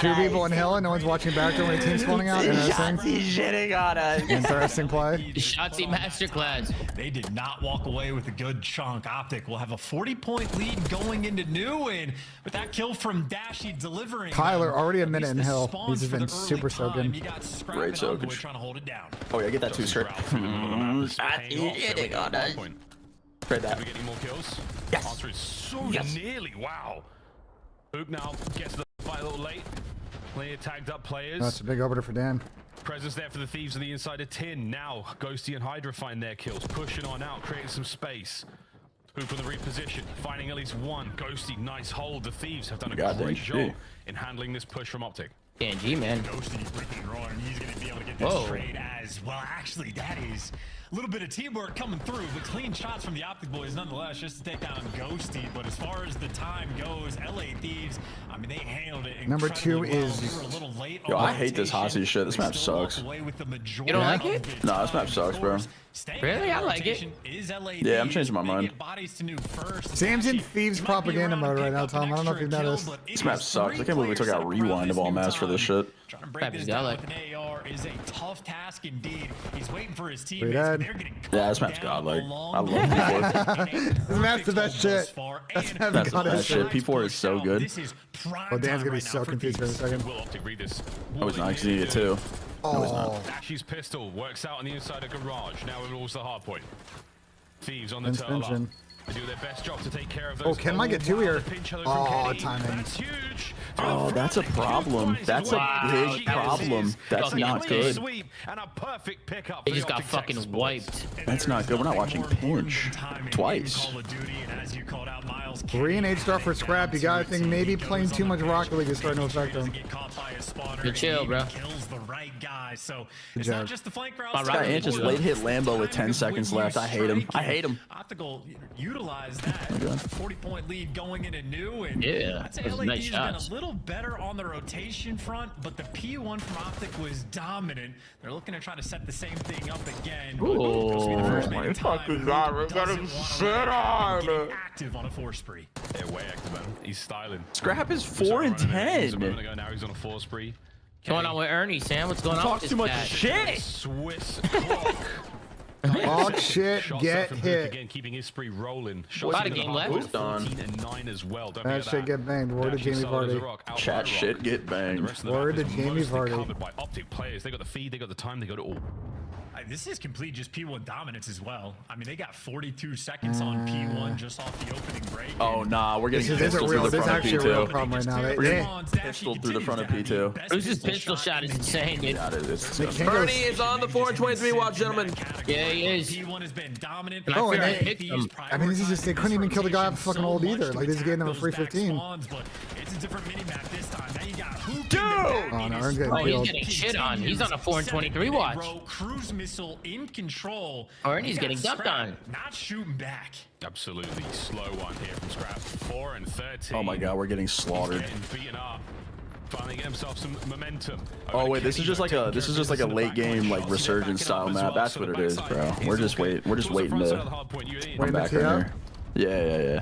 Two people in hell and no one's watching back there when the team's spawning out. Interesting. Shitting on us. Interesting play. Shotzi masterclass. They did not walk away with a good chunk. Optic will have a 40-point lead going into new, and with that kill from Dashi delivering. Kyler already a minute in hell. He's just for been the early super time. soaking. You got Scrap Great and Envoy soakage. trying to hold it down. Oh, yeah, get that 2 skirt. Shitting on us. Trade that. Did we get any more kills? Yes. Answer is so Yes. nearly. Wow. Hook now gets the fight a little late. Plenty of tagged up players. That's a big opener for Dan. presence there for the Thieves on the inside of Tin. Now, Ghosty and Hydra find their kills, pushing on out, creating some space. Hoop on the reposition, finding at least one. Ghosty, nice hold. The Thieves have done a great job in handling this push from Optic. DNG, man. Ghosty freaking roaring. He's going to be able to get this trade as well. Actually, that is a little bit of teamwork coming through, but clean shots from the Optic boys nonetheless, just to take down Ghosty. But as far as the time goes, LA Thieves, I mean, they handled it. Number 2 is. Yo, I hate this Hossie shit. This map sucks. You don't like it? No, this map sucks, bro. Really? I like it. Yeah, I'm changing my mind. Sam's in Thieves propaganda mode right now, Tom. I don't know if you've noticed. This map sucks. I can't believe we took out Rewind of all maps for this shit. Trying to break this down with an AR is a tough task indeed. He's waiting for his teammates. Dead. Yeah, this map's godlike. I love P4. This map's the best shit. That's the best shit. P4 is so good. Oh, Dan's gonna be so confused for a second. I was not seeing it too. Oh. Dashy's pistol works out on the inside of Garage. Now it rules the hard point. Thieves on the turtle up. They do their best job to take care of those. Oh, Ken might get 2 here. Oh, timing. That's huge. Oh, that's a problem. That's a big problem. That's not good. They just got fucking wiped. That's not good. We're not watching Pinch twice. 3 and 8 star for Scrap. You gotta think maybe playing too much Rocket League is starting to affect him. Good chill, bro. Good job. This guy Ant just late hit Lambo with 10 seconds left. I hate him. I hate him. Optical utilized that 40-point lead going into new, and yeah, I'd say LAD's been a little better on the rotation front, but the P1 from Optic was dominant. They're looking to try to set the same thing up again. My fucking god, we're gonna shit on. Active on a 4 spree. Yeah, way active, man. He's styling. Scrap is 4 and 10. Now he's on a 4 spree. What's going on with Ernie, Sam? What's going on? Talks too much shit. Swiss clock. Talk shit, get hit. Again, keeping his spree rolling. About a game left. 14 and 9 as well. Don't that shit get banged. Word to Jamie Vardy. Chat shit get banged. Word to Jamie Vardy. By Optic players, they got the feed, they got the time, they got it all. This is complete just P1 dominance as well. I mean, they got 42 seconds on P1 just off the opening break. Oh, nah, we're getting pistol through the front of P2. Problem right now. We're getting pistol through the front of P2. Bruce's pistol shot is insane, dude. Bernie is on the 423 watch, gentlemen. Yeah, he is. P1 has been dominant. Oh, and I mean, this is just, they couldn't even kill the guy off fucking old either. Like, this game number 315. It's a different mini map this time. Now you got oh, no, Ern's getting he's killed. getting shit on. He's on a 4 and 23 watch. Cruise missile in control. Oh, and he's getting dumped on. Not shooting back. Absolutely slow one here from Scrap. 4 and 13. Oh my god, we're getting slaughtered. Getting beaten up. Finally get himself some momentum. Oh wait, this is just like a late game like resurgence style map. That's what it is, bro. We're just waiting to come back in here. Yeah.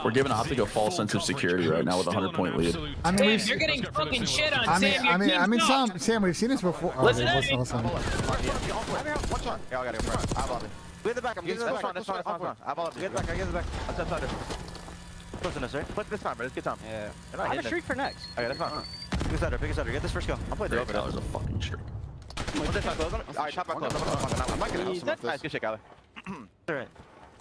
We're giving Optic a false sense of security right now with a 100-point lead. I mean, Sam, you're getting fucking shit on, Sam. I mean, Sam, we've seen this before. Listen, listen. One shot. Yeah, I got it. I have it. Get the back. I'm getting the back. That's fine. I have it. Get the back. I get the back. That's outside. Close enough, right? But this time, bro. It's good time. Yeah. I have a streak for next. Okay, that's fine. Pick a setter. Get this first go. I'll play the That was a fucking streak. Alright, top back close. I might get a house. Nice, good shit, Kyler. Alright.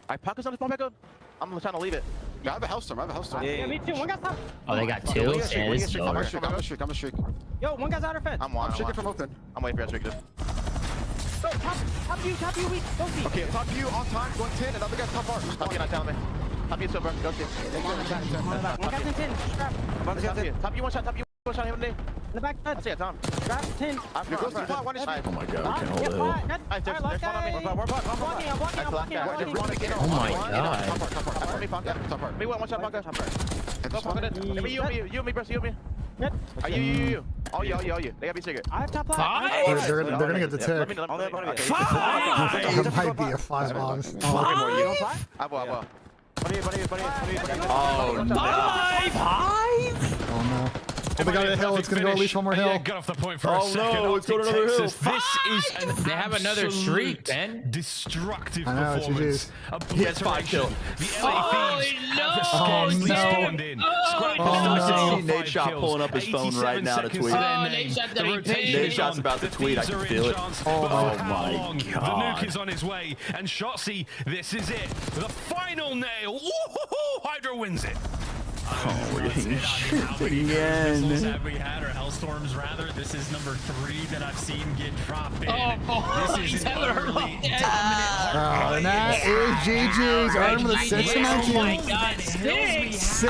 Alright, pockets on this bomb back up. I'm trying to leave it. Yeah, I have a house storm. Yeah, me too. One guy's top. Oh, they got 2? Yeah, this is over. I'm a streak. Yo, one guy's outer fence. I'm streaking from open. I'm waiting for that streak. Yo, top you, weak. Don't see. Okay, top you on time, going 10. Another guy's top bar. Top you, not telling me. Top you, silver. Go see. One guy's in 10. Scrap. Top you, one shot. One shot, him in the in the back. I see it, Tom. Scrap 10. You're close to the pot. One is. Oh my god, we can't hold the hill. They're on me. We're walking. Oh my god. Top part. Me one shot, Bunker. You and me, bro. You and me. Yep. You. All you. They gotta be secret. I have top left. They're gonna get the tick. 5. That might be a 5 bombs. I will. Oh no. 5? Oh no. Oh, they got a hill. It's gonna go at least one more hill. Yeah, got off the point for a second. Oh no, it's going another hill. This is an They have another streak, Ben. destructive I know, performance. He has 5 kills. The LA Thieves have scarcely spawned in. I see Nate Shot pulling up his phone right now to tweet. Nate Shot's about to tweet. I can feel it. Oh my god. The nuke is on his way, and Shotzi, this is it. The final nail. Woo-hoo-hoo! Hydra wins it. Oh, we're getting shit Missiles again. have we had, or Hellstorms rather. This is number 3 that I've seen get dropped in. Oh, This is an Taylor, early dominant Oh, and that is GG's. Armed with a 6 and 19. Oh my God, 6. 6.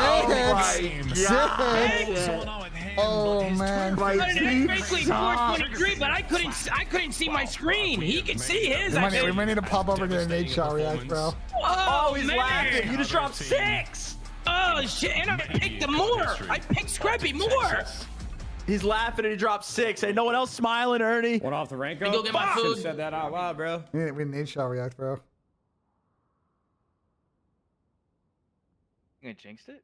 Oh man. Basically 423, but I couldn't see my screen. He could see his. We might need to pop over to the nade shot react, bro. Oh, he's man. laughing. You just dropped 6. Oh shit! And I picked him more. I picked Scrappy more. He's laughing and he dropped 6. Ain't no one else smiling, Ernie. One off the rank. Go get my food. Said that out loud, bro. We need nade shot react, bro. You gonna jinx it?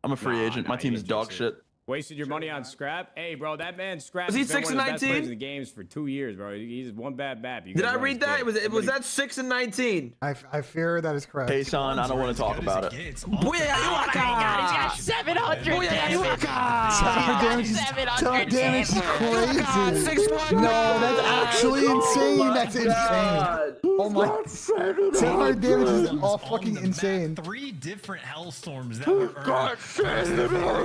I'm a free agent. My team is dog shit. Wasted your money on Scrap? Hey, bro, that man Scrap Was he has been 6 one and of the best players 19? in the games for 2 years, bro. He's one bad map. Did I read that? Was that 6 and 19? I fear that is correct. Hey, son, I don't want to talk about it. Booyah, He's got 700 damage. 700 damage is crazy. No, that's actually insane. That's insane. Oh my. 700 damage is all fucking insane. 3 different Hellstorms that were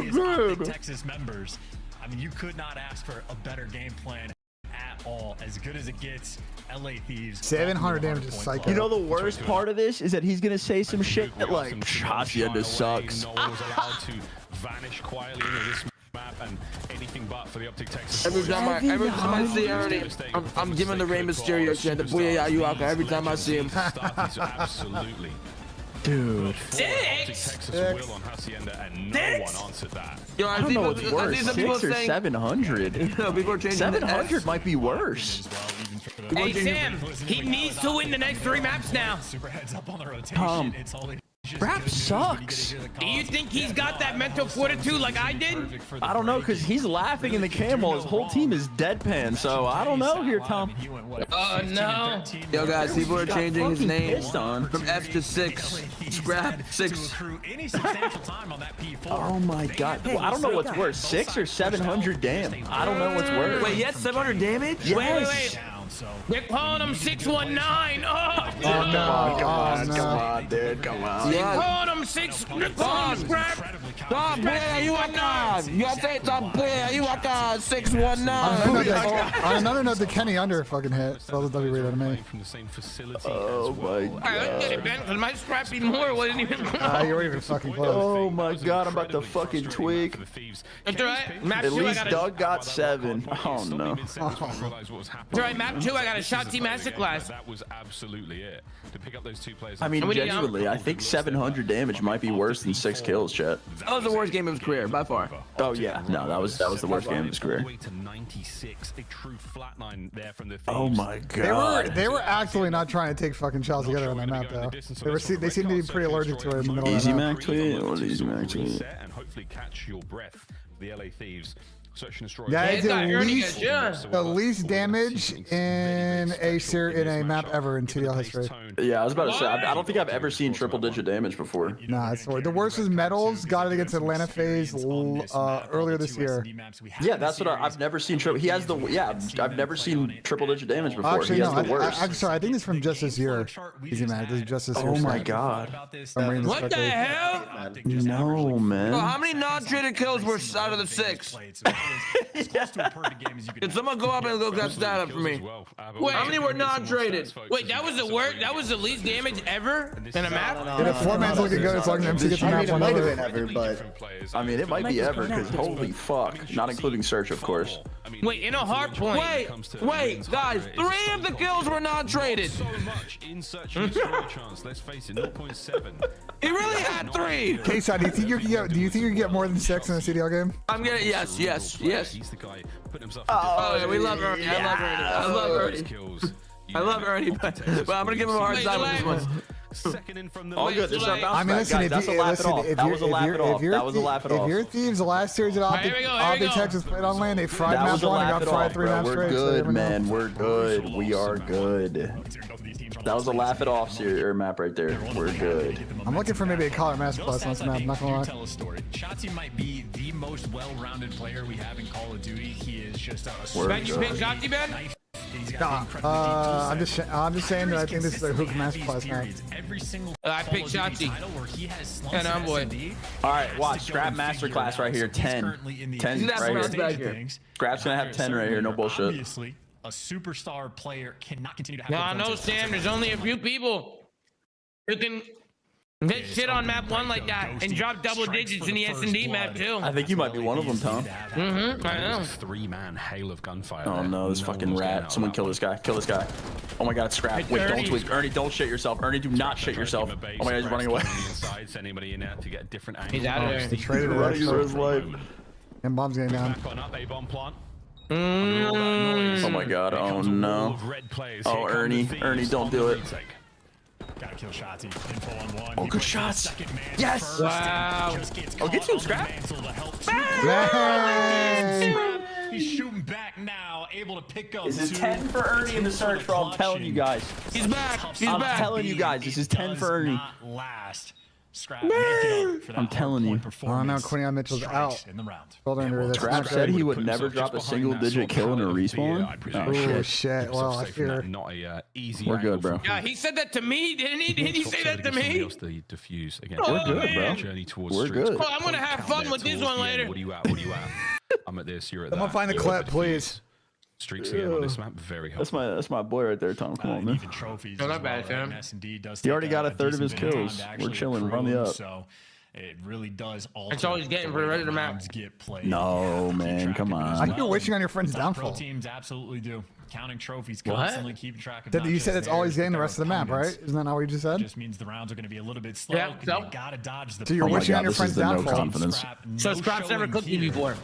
earned Texas members. I mean, you could not ask for a better game plan at all. As good as it gets, LA Thieves. 700 damage is psycho. You know the worst part of this is that he's gonna say some shit like Hacienda sucks. No one was allowed to vanish quietly into this map and anything but for the Optic Texas. Every time I see Ernie, I'm giving the Rey Mysterio chant. The Booyah, you out every time I see him. Absolutely. Dude. 6. Will on Hacienda and no one answered that. Yo, I don't know what's worse, 6 or 700. No, people are changing 700 might be worse. Hey Sam, he needs to win the next 3 maps now. Super heads up on the rotation. It's all Rap sucks. Do you think he's got that mental fortitude like I did? I don't know, because he's laughing in the cam while his whole team is deadpan, so I don't know here, Tom. Oh no. Yo guys, people are changing his name from F to 6. Scrap 6. Oh my god. Well, I don't know what's worse, 6 or 700 damn. I don't know what's worse. Wait, yet 700 damage? Yes. Wait. They're calling him 619. Oh, no. Come on, dude. Come on. They're calling him 6. They're calling him Scrap. Tom, Booyah, you are God. You are saying Tom, Booyah, you are God. 619. On another note, the Kenny under fucking hit. So the W rated me. Oh my god. Alright, let's get it, Ben, because my Scrappy more wasn't even close. You weren't even fucking close. Oh my god, I'm about to fucking tweak. That's alright. Map At 2, I least got Doug got 7. Oh no. That's alright, map 2, I got a shot team masterclass. That was absolutely it. To pick up those 2 players. I mean, genuinely, I think 700 damage might be worse than 6 kills, chat. That was the worst game of his career, by far. Oh yeah, no, that was the worst game of his career. Oh my god. They were actually not trying to take fucking shots together on that map though. They seemed to be pretty allergic to it in the middle of Easy that Mac map. tweet or Easy Mac tweet. And hopefully catch your breath. The LA Thieves. Search and destroy. That is the least damage in a map ever in TDL history. Yeah, I was about to say, I don't think I've ever seen triple-digit damage before. Nah, it's the worst was Metals. Got it against Atlanta FaZe earlier this year. Yeah, that's what I've never seen. He has the I've never seen triple-digit damage before. Actually, he has no, the worst. I'm sorry. I think it's from just this year. Easy Mac. This is just this year. Oh my god. What the hell? No, man. Bro, how many non-traded kills were out of the 6? Can someone go up and look that stat up for me? Wait, how many were non-traded? Wait, that was the worst. That was the least damage ever in a map. Yeah, 4 man's looking good as long as MC gets the map one over. I mean, it might be ever, because holy fuck. Not including search, of course. Wait, in a hard point. Wait, guys, 3 of the kills were non-traded. So much in search and destroy chance. Let's face it, 0.7. He really had 3. K-Side, do you think you can get more than 6 in a CDL game? I'm gonna yes. He's the guy putting himself Oh, yeah, we love Ernie. I love Ernie. I love Ernie, but I'm gonna give him a hard time with this one. Second in from the All good. There's our bounce I mean, back, guys. That's a laugh it off. That was a laugh it off. That was a laugh it off. If your Thieves, the last series at Optic Texas played on land, they fried map 1 and got fried 3 maps straight. We're good, man. We're good. We are good. That was a laugh it off map right there. We're good. I'm looking for maybe a collar masterclass on this map. I'm not gonna lie. Tell a story. Shotzi might be the most well-rounded player we have in Call of Duty. He is just a Ben, you picked Shotzi, Ben? I'm just saying that I think this is a Hook Masterclass map. I picked Shotzi. And I'm boy. All right, watch. Scrap Masterclass right here. 10. 10 right here. Scrap's gonna have 10 right here. No bullshit. Obviously, a superstar player cannot continue to have. No, Sam. There's only a few people who can get shit on map 1 like that and drop double digits in the S&D map too. I think you might be one of them, Tom. I know. 3-man hail of gunfire. Oh no, this fucking rat. Someone kill this guy. Kill this guy. Oh my god, it's Scrap. Wait, don't tweak. Ernie, don't shit yourself. Ernie, do not shit yourself. Oh my god, he's running away. Anybody in there to get a different angle. He's out of there. He traded running for his life. And bomb's getting down. Back on up, A-bomb plant. Oh my god, oh no. Oh, Ernie, don't do it. Gotta kill Shotzi. Info on 1. Oh, good shots. Yes. Wow. I'll get you, Scrap. He's shooting back now, able to pick up. This is 10 for Ernie in the search, bro. I'm telling you guys. He's back. He's I'm back. telling you guys, this is 10 for Ernie. Last. Scrap, I'm telling you. Oh no, Quinion Mitchell's out. In the round. Scrap said he would never drop a single-digit kill in a respawn. Oh shit! Well, I fear. Not a easy. We're good, bro. Yeah, he said that to me, didn't he? Didn't he say that to me? Defuse again. We're good, bro. We're good. Oh, I'm gonna have fun with this one later. What are you at? What are you at? I'm at this. You're at that. Someone find the clip, please. Streaks again on this map, very helpful. That's my boy right there, Tom. Come on, man. Even trophies. Not bad, Sam. He already got a third of his kills. We're chilling. Run the up. So it really does. That's all he's getting for the rest of the map. No, man, come on. I think you're wishing on your friend's Pro downfall. teams absolutely do. Counting trophies, constantly keeping track of. You said it's all he's getting the rest of the map, right? Isn't that not what you just said? Just means the rounds are going to be a little bit slow. Yeah, You gotta dodge the. So you're wishing on your friend's downfall. So Scrap's never cooked you before.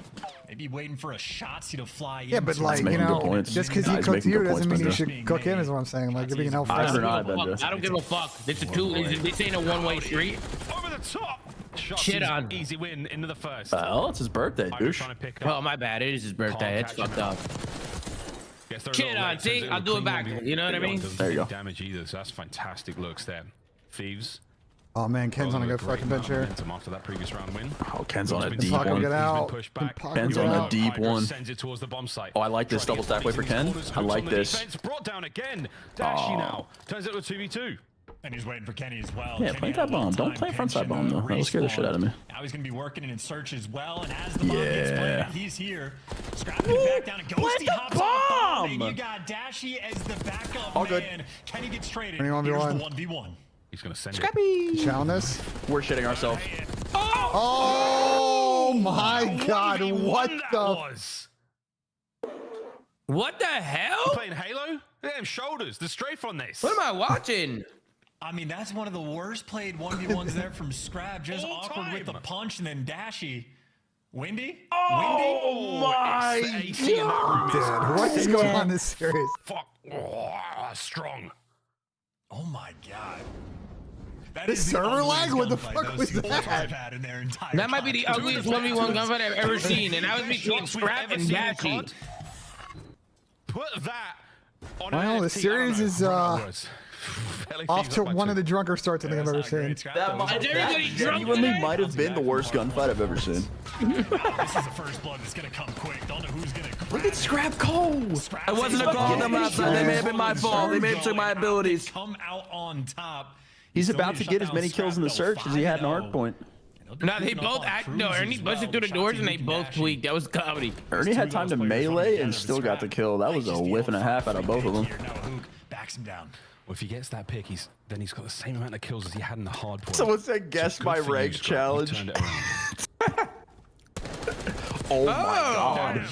Maybe waiting for a Shotzi to fly in. Yeah, but like, you know, just because he cooked you doesn't mean you should cook him, is what I'm saying. Like, you're being helpful. I don't give a fuck. This ain't a one-way street. Over the top. Shit on. Easy win into the first. Oh, it's his birthday, douche. Oh, my bad. It is his birthday. It's fucked up. Shit on. See, I'll do it back. You know what I mean? There you go. Damage either. So that's fantastic looks there. Thieves. Oh man, Ken's on a good fucking bench here. After that previous round win. Oh, Ken's on a deep one. Get out. Ken's on a deep one. Sends it towards the bomb site. Oh, I like this double stack way for Ken. I like this. Brought down again. Dashy now. Turns it to a 2v2. And he's waiting for Kenny as well. Yeah, plant that bomb. Don't plant frontside bomb though. That'll scare the shit out of me. Now he's gonna be working in search as well. And as the bomb gets planted, he's here. Scrapping it back down. And Ghosty hops off. And you got Dashy as the backup man. Kenny gets traded. Here's the 1v1. He's gonna send Scrappy. Challenge. We're shitting ourselves. Oh my god! What the? What the hell? You playing Halo? Damn shoulders. The strafe on this. What am I watching? I mean, that's one of the worst played 1v1s there from Scrap. Just awkward with the punch, and then Dashy. Windy? Oh my god! What is going on in this series? Fuck. Oh, strong. Oh my god. This server lag? What the fuck was that? That might be the ugliest 1v1 gunfight I've ever seen, and that was between Scrap and Dashy. Put that on well, the series is off to one of the drunker starts I think I've ever seen. That genuinely might have been the worst gunfight I've ever seen. This is the first blood that's gonna come quick. Don't know who's gonna crack. Look at Scrap Cole. I wasn't a call on them outside. They may have been my fault. They may have took my abilities. Come out on top. He's about to get as many kills in the search as he had in hard point. No, they both Ernie busted through the doors and they both tweaked. That was comedy. Ernie had time to melee and still got the kill. That was a whiff and a half out of both of them. Backs him down. Well, if he gets that pick, then he's got the same amount of kills as he had in the hard point. Someone said, guess my rank challenge. Oh my god.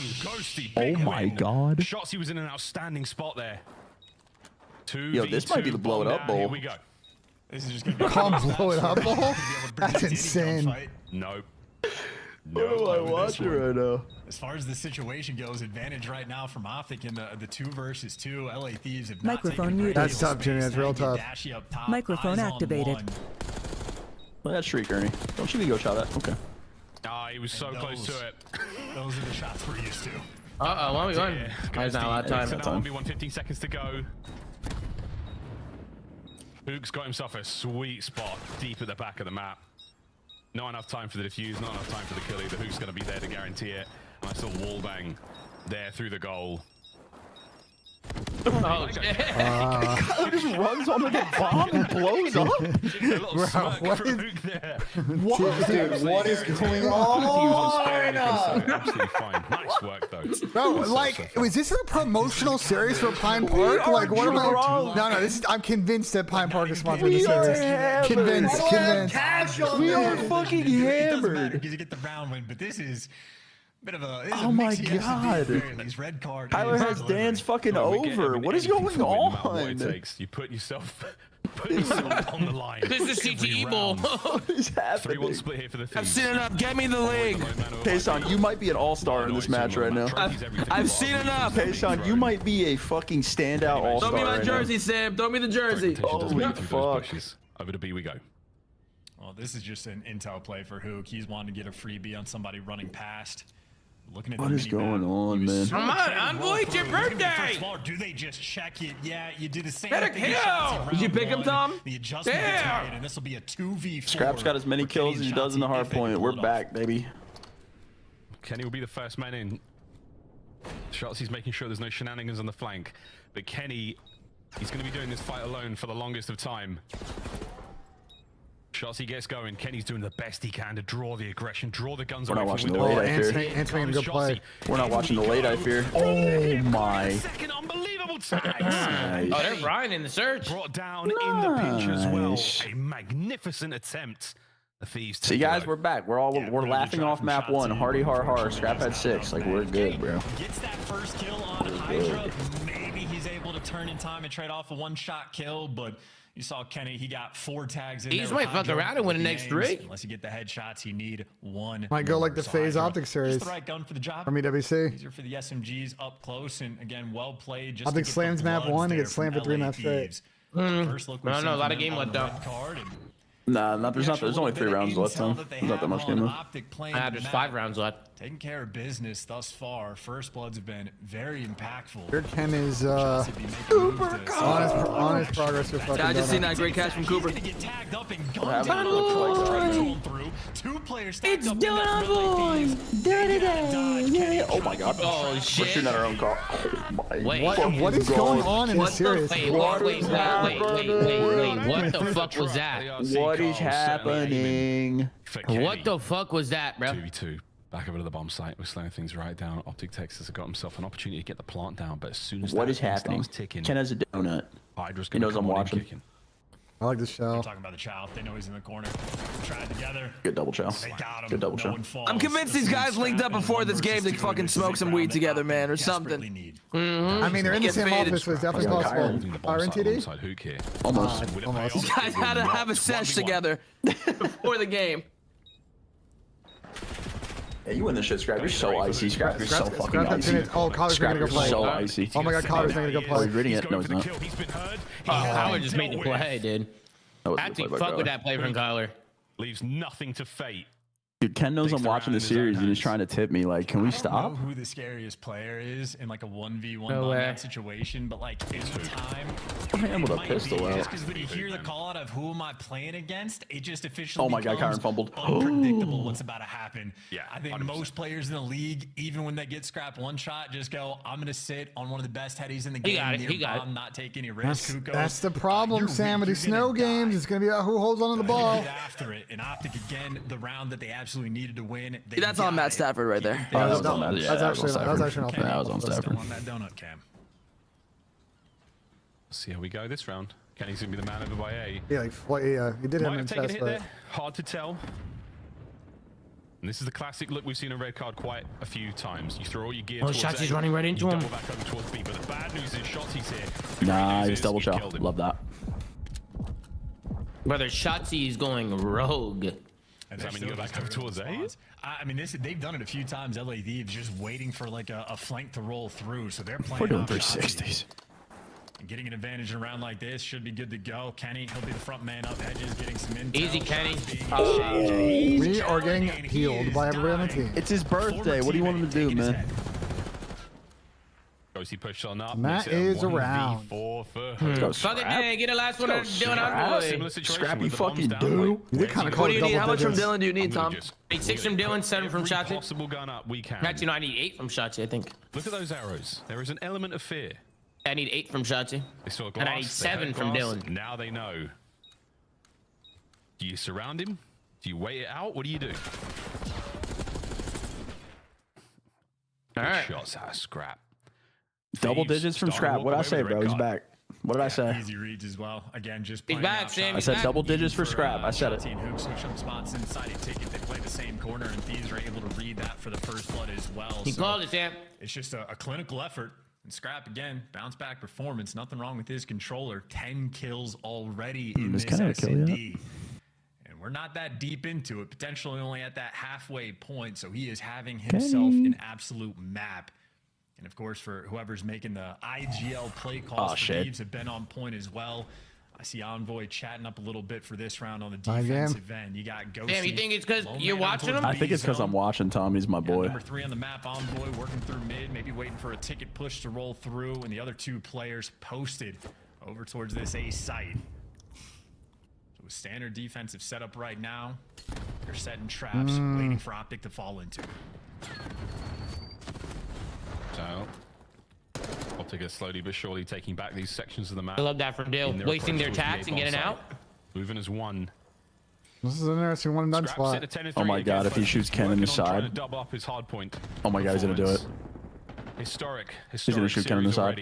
Oh my god. Shots, he was in an outstanding spot there. Yo, this might be the blow it up bowl. Here we go. This is just gonna be blow it up bowl? That's insane. Nope. What am I watching right now? As far as the situation goes, advantage right now from Optic in the 2 versus 2. LA Thieves have not Microphone muted. That's tough, Jimmy. That's real tough. Microphone activated. Look at that streak, Ernie. Don't you go shot at? Okay. Ah, he was so close to it. Those are the shots we're used to. Uh-oh, 1v1. There's not a lot of time. 1v1, 15 seconds to go. Hook's got himself a sweet spot deep at the back of the map. Not enough time for the defuse, not enough time for the kill either. Hook's going to be there to guarantee it. Nice little wall bang there through the goal. Oh, shit. Kyler just runs on like a bomb and blows up. Bro, what is What is going on? Absolutely fine. Nice work, though. Bro, like, is this a promotional series for Pine Park? Like, what am I? No, this is. I'm convinced that Pine Park is sponsoring the series. Convinced. We are fucking hammered. Because you get the round win, but this is a bit of a. Oh my god. Red card. Tyler has Dan's fucking over. What is going on? What it takes. You put yourself on the line. This is CTE ball. What is happening? 3-1 split here for the I've Thieves. seen enough. Get me the league. Payson, you might be an all-star in this match right now. I've seen enough. Payson, you might be a fucking standout all-star. Throw me my right jersey, now. Sam. Throw me the jersey. Holy fuck. Over to B we go. Well, this is just an intel play for Hook. He's wanting to get a freebie on somebody running past. Looking at What is going on, man? Come on, Envoy, it's your birthday. Do they just check it? Yeah, you did the same Better thing. kill. Did you pick him, Tom? The adjustment gets made, and this will be a 2v4. Scrap's got as many kills as he does in the hard point. We're back, baby. Kenny will be the first man in. Shotzi's making sure there's no shenanigans on the flank. But Kenny, he's going to be doing this fight alone for the longest of time. Shotzi gets going. Kenny's doing the best he can to draw the aggression, draw the guns We're away not from watching the window. late, I fear. Anthony, good play. We're not watching the late, I fear. Oh my. Second unbelievable tag. Nice. Oh, they're Ryan in the search. Brought down in the pinch as well. A magnificent attempt. The Thieves. See, guys, we're back. We're laughing off map 1. Hardy har. Scrap had 6. Like, we're good, bro. Gets that first kill on Hydra. Maybe he's able to turn in time and trade off a one-shot kill, but you saw Kenny, he got 4 tags in there. He might fuck around and win the next 3. Unless you get the headshots, you need 1. Might go like the Phase Optics series. Just the right gun for the job. From EWC. Easier for the SMGs up close, and again, well played. Just Optics slams map 1 and gets slammed for 3 maps straight. First look, I don't know, a lot of game left though. Nah, there's only 3 rounds left, Tom. There's not that much game left. There's 5 rounds left. Taking care of business thus far. First bloods have been very impactful. Here Ken is on his progress with fucking I just seen that great catch from Cooper. It's done, boys. Oh my god. Oh shit. We're shooting at our own car. Oh my. Wait, what is going on in this series? Wait, what the fuck was that? What is happening? What the fuck was that, bro? 2v2. Back over to the bomb site. We're slowing things right down. Optic Texas has got himself an opportunity to get the plant down, but as soon as What that is happening? starts ticking, Ken has a donut. Hydra's He gonna knows come I'm on in watching. kicking. I like the shell. Talking about the child. They know he's in the corner. Try it together. Good double chow. They got him. Good double No chow. one falls. I'm convinced these guys linked up before this game to fucking smoke some weed together, man, or something. I mean, they're in the Get same faded. office, so it's definitely possible. Iron TD? Alongside Hook here. Almost. These guys had to have a sesh together before the game. Yeah, you win this shit, Scrap. You're so icy, Scrap. You're so fucking icy. Oh, Collar's gonna go Scrap, play. you're so icy. Oh my god, Collar's gonna go Oh, play. he's reading it? No, he's not. Kyler just made the play, dude. That was I a good play actually by fuck with Kyler. that play from Kyler. Leaves nothing to fate. Dude, Ken knows I'm watching the series and he's trying to tip me. Like, can we I don't stop? know who the scariest player is in like a 1v1 No way. that situation, but like any time. I am with it a might pistol be, out. Just because when you hear the call out of who am I playing against, it just officially Oh my god, becomes Kyron fumbled. unpredictable what's about to happen. Yeah, I think 100%. most players in the league, even when they get scrapped one shot, just go, I'm gonna sit on one of the best headies in the game. got it, he got it. I'm not taking any risks. That's the problem, Sam, with these snow games. It's gonna be about who holds onto the ball. Get after it, and Optic again, the round that they absolutely needed to win. They That's on got Matt it. Stafford right there. Oh, that was on that. That's actually not That was on Still Stafford. on that donut cam. Let's see how we go this round. Kenny's gonna be the man over by A. Yeah, he did have Might him in have taken a test, hit but there. Hard to tell. And this is the classic look we've seen in red card quite a few times. You throw all your gear. Oh, towards Shotzi's A, running right into you him. double back over towards B. But the bad news is Shotzi's here. The Nah, great news he's is double you chow. killed him. Love that. Brother, Shotzi is going rogue. Does that mean you go back over towards A? I mean, they've done it a few times. LA Thieves just waiting for like a flank to roll through, so they're playing. We're doing off Shotzi. 360s. And getting an advantage in a round like this should be good to go. Kenny, he'll be the front man up edges, getting some intel. Easy, Kenny. we are getting healed by everybody on the team. It's his birthday. What do you want him to do, man? He pushed on up. Matt is around. Fuck it, man. Get the last one doing on Similar situation. Scrappy with the bombs fucking down. do. You did kind of What call do it you need? double How much from digits. Dylan do you need, Tom? 6 from Dylan, 7 from Every Shotzi. possible gun up we can. Actually, no, I need 8 from Shotzi, I think. Look at those arrows. There is an element of fear. I need 8 from Shotzi. And I need 7 from Dylan. Now they know. Do you surround him? Do you wait it out? What do you do? All right. Shots out of Scrap. Double digits from Scrap. What did I say, bro? He's back. What did I say? Easy reads as well. Again, just He's playing back, outside. Sam. I said double digits for Scrap. I said it. And Hook switch up spots inside a ticket. They play the same corner, and Thieves are able to read that for the first blood as well. He called it, Sam. It's just a clinical effort. And Scrap, again, bounce back performance. Nothing wrong with his controller. 10 kills already in this S&D. And we're not that deep into it. Potentially only at that halfway point. So he is having himself an absolute map. And of course, for whoever's making the IGL play calls, Thieves have been on point as well. I see Envoy chatting up a little bit for this round on the defensive end. You got Ghosty. Damn, you think it's because you're watching him? I think it's because I'm watching Tom. He's my boy. Number 3 on the map, Envoy working through mid, maybe waiting for a ticket push to roll through, and the other 2 players posted over towards this A site. So a standard defensive setup right now. They're setting traps, waiting for Optic to fall into. So Optic is slowly but surely taking back these sections of the map. I love that from Dale. Wasting their tax and getting out. Moving as one. This is an interesting one and done spot. Oh my god, if he shoots Ken in the side. Double up his hard point. Oh my god, he's gonna do it. Historic He's gonna shoot Ken in the side.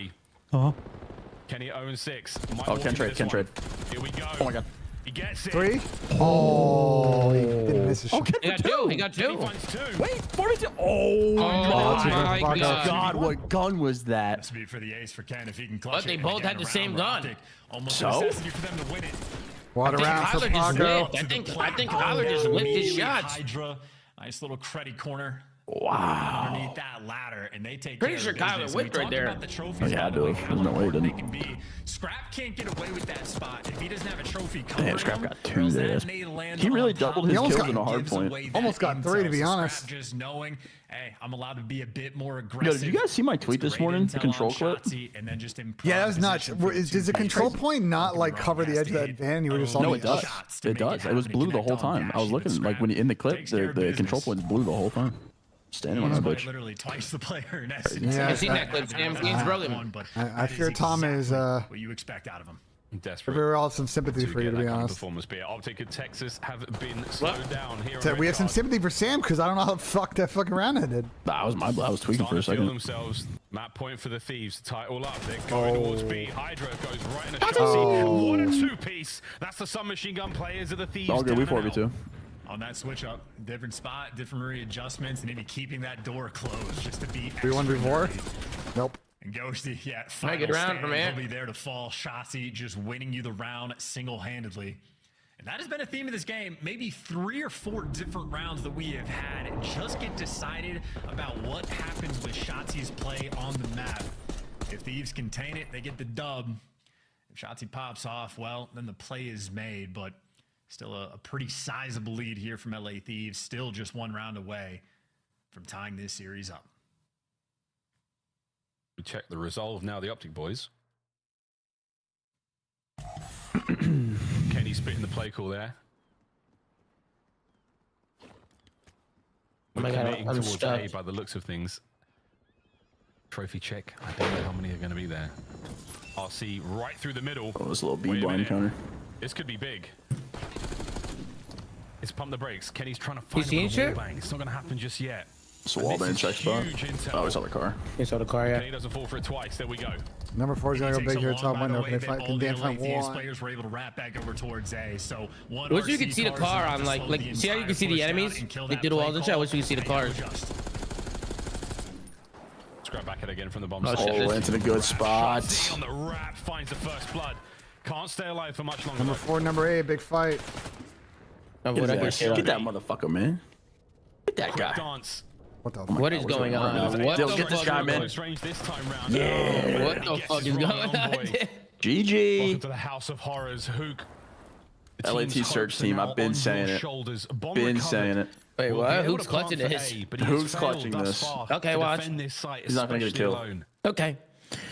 Kenny 0-6. Oh, Ken trade. Here we go. Oh my god. He gets it. 3. Oh, he didn't miss a shot. He got 2. He got 2. Wait, 42. Oh my god, what gun was that? This would be for the ace for Ken if he can clutch But they it. both had the same gun. Almost So? a necessity for them to win it. What around for Kyler just Paco? whipped. I think Kyler just whipped his shots. Hydra, nice little credit corner. Wow. Underneath that ladder, and they take Pretty care sure of Kyler business. whipped We right talked there. about the trophies, Yeah, I by the way, do. how There's no way he important they didn't. can be. Scrap can't get away with that spot if he doesn't have a trophy covering Damn, Scrap him, got or 2 else there. that nade lands He really on top. doubled his almost kills got- in a hard Gives point. away Almost that got 3 to be intel. So honest. Scrap just knowing, hey, I'm allowed to be a bit more Yo, aggressive. did you guys see my tweet It's this great morning? The intel control on clip? Shotzi, and then just Yeah, that was nuts. Does the control point not like cover the edge of that van? You were just on No, the it does. It does. It was blue the whole time. I was looking like when in the clip, the control point's blue the whole time. Standing on that bitch. Literally twice the player in essence. Yeah, I've seen that clip, Sam. He's brilliant. I fear Tom is what you expect out of him. Desperate. we all have some sympathy for you, to be honest. Performance, but Optic and Texas have been slowed down here. So we have some sympathy for Sam because I don't know how the fuck that fucking round ended. I was tweaking for a Feel second. themselves. Map point for the Thieves to tie it all up. They're going towards B. Hydra goes right in the chassis. What a 2-piece. That's the submachine gun players of the Thieves. All good. We down and 4v2. On that switch up, different spot, different readjustments, and maybe keeping that door closed just to be 3-1-4? Nope. And Ghosty, yeah, Good round from he'll be there to fall. Shotzi just winning you the round single-handedly. And that has been a theme of this game. Maybe 3 or 4 different rounds that we have had just get decided about what happens with Shotzi's play on the map. If Thieves contain it, they get the dub. If Shotzi pops off, well, then the play is made, but still a pretty sizable lead here from LA Thieves. Still just 1 round away from tying this series up. We check the resolve now, the Optic boys. Kenny spitting the play call there. Oh my God, Committing I'm towards stuck. A by the looks of things. Trophy check. I don't know how many are going to be there. RC right through the middle. Oh, this little Wait a B-blind minute. counter. This could be big. It's pump the brakes. Kenny's trying to You find seen a shit? bang. It's not going to happen just yet. It's a wall band check spot. Oh, he saw the car. He saw the car, yeah. Kenny doesn't fall for it twice. There we go. Number 4 is gonna go big here, top window. Can they All the damn LA find Thieves one? players were able to wrap back over towards A. So one I wish you RC could see the car's car enough on to like slow like the see how you entire can see the push down enemies and kill like that through the play walls and shit. I call. wish you could see the And cars. adjust. Let's grab back it again from the bomb Oh, site. shit, Oh, into the good spot. Shotzi on the wrap finds the first blood. Can't stay alive for much longer. Number 4, number 8, big fight. Oh, Get what I that, get shit get that on. motherfucker, man. Get that Quick guy. dance. What the What is going on? What Dylan, the get this fuck? guy, man. Close range this time round. Yeah. What the fuck is going on? Welcome GG. to the House of Horrors. Hook. LAT search team. I've been saying it. Been saying it. Wait, what? Who's clutching this? Who's clutching this? Okay, watch. He's not gonna get killed. Okay.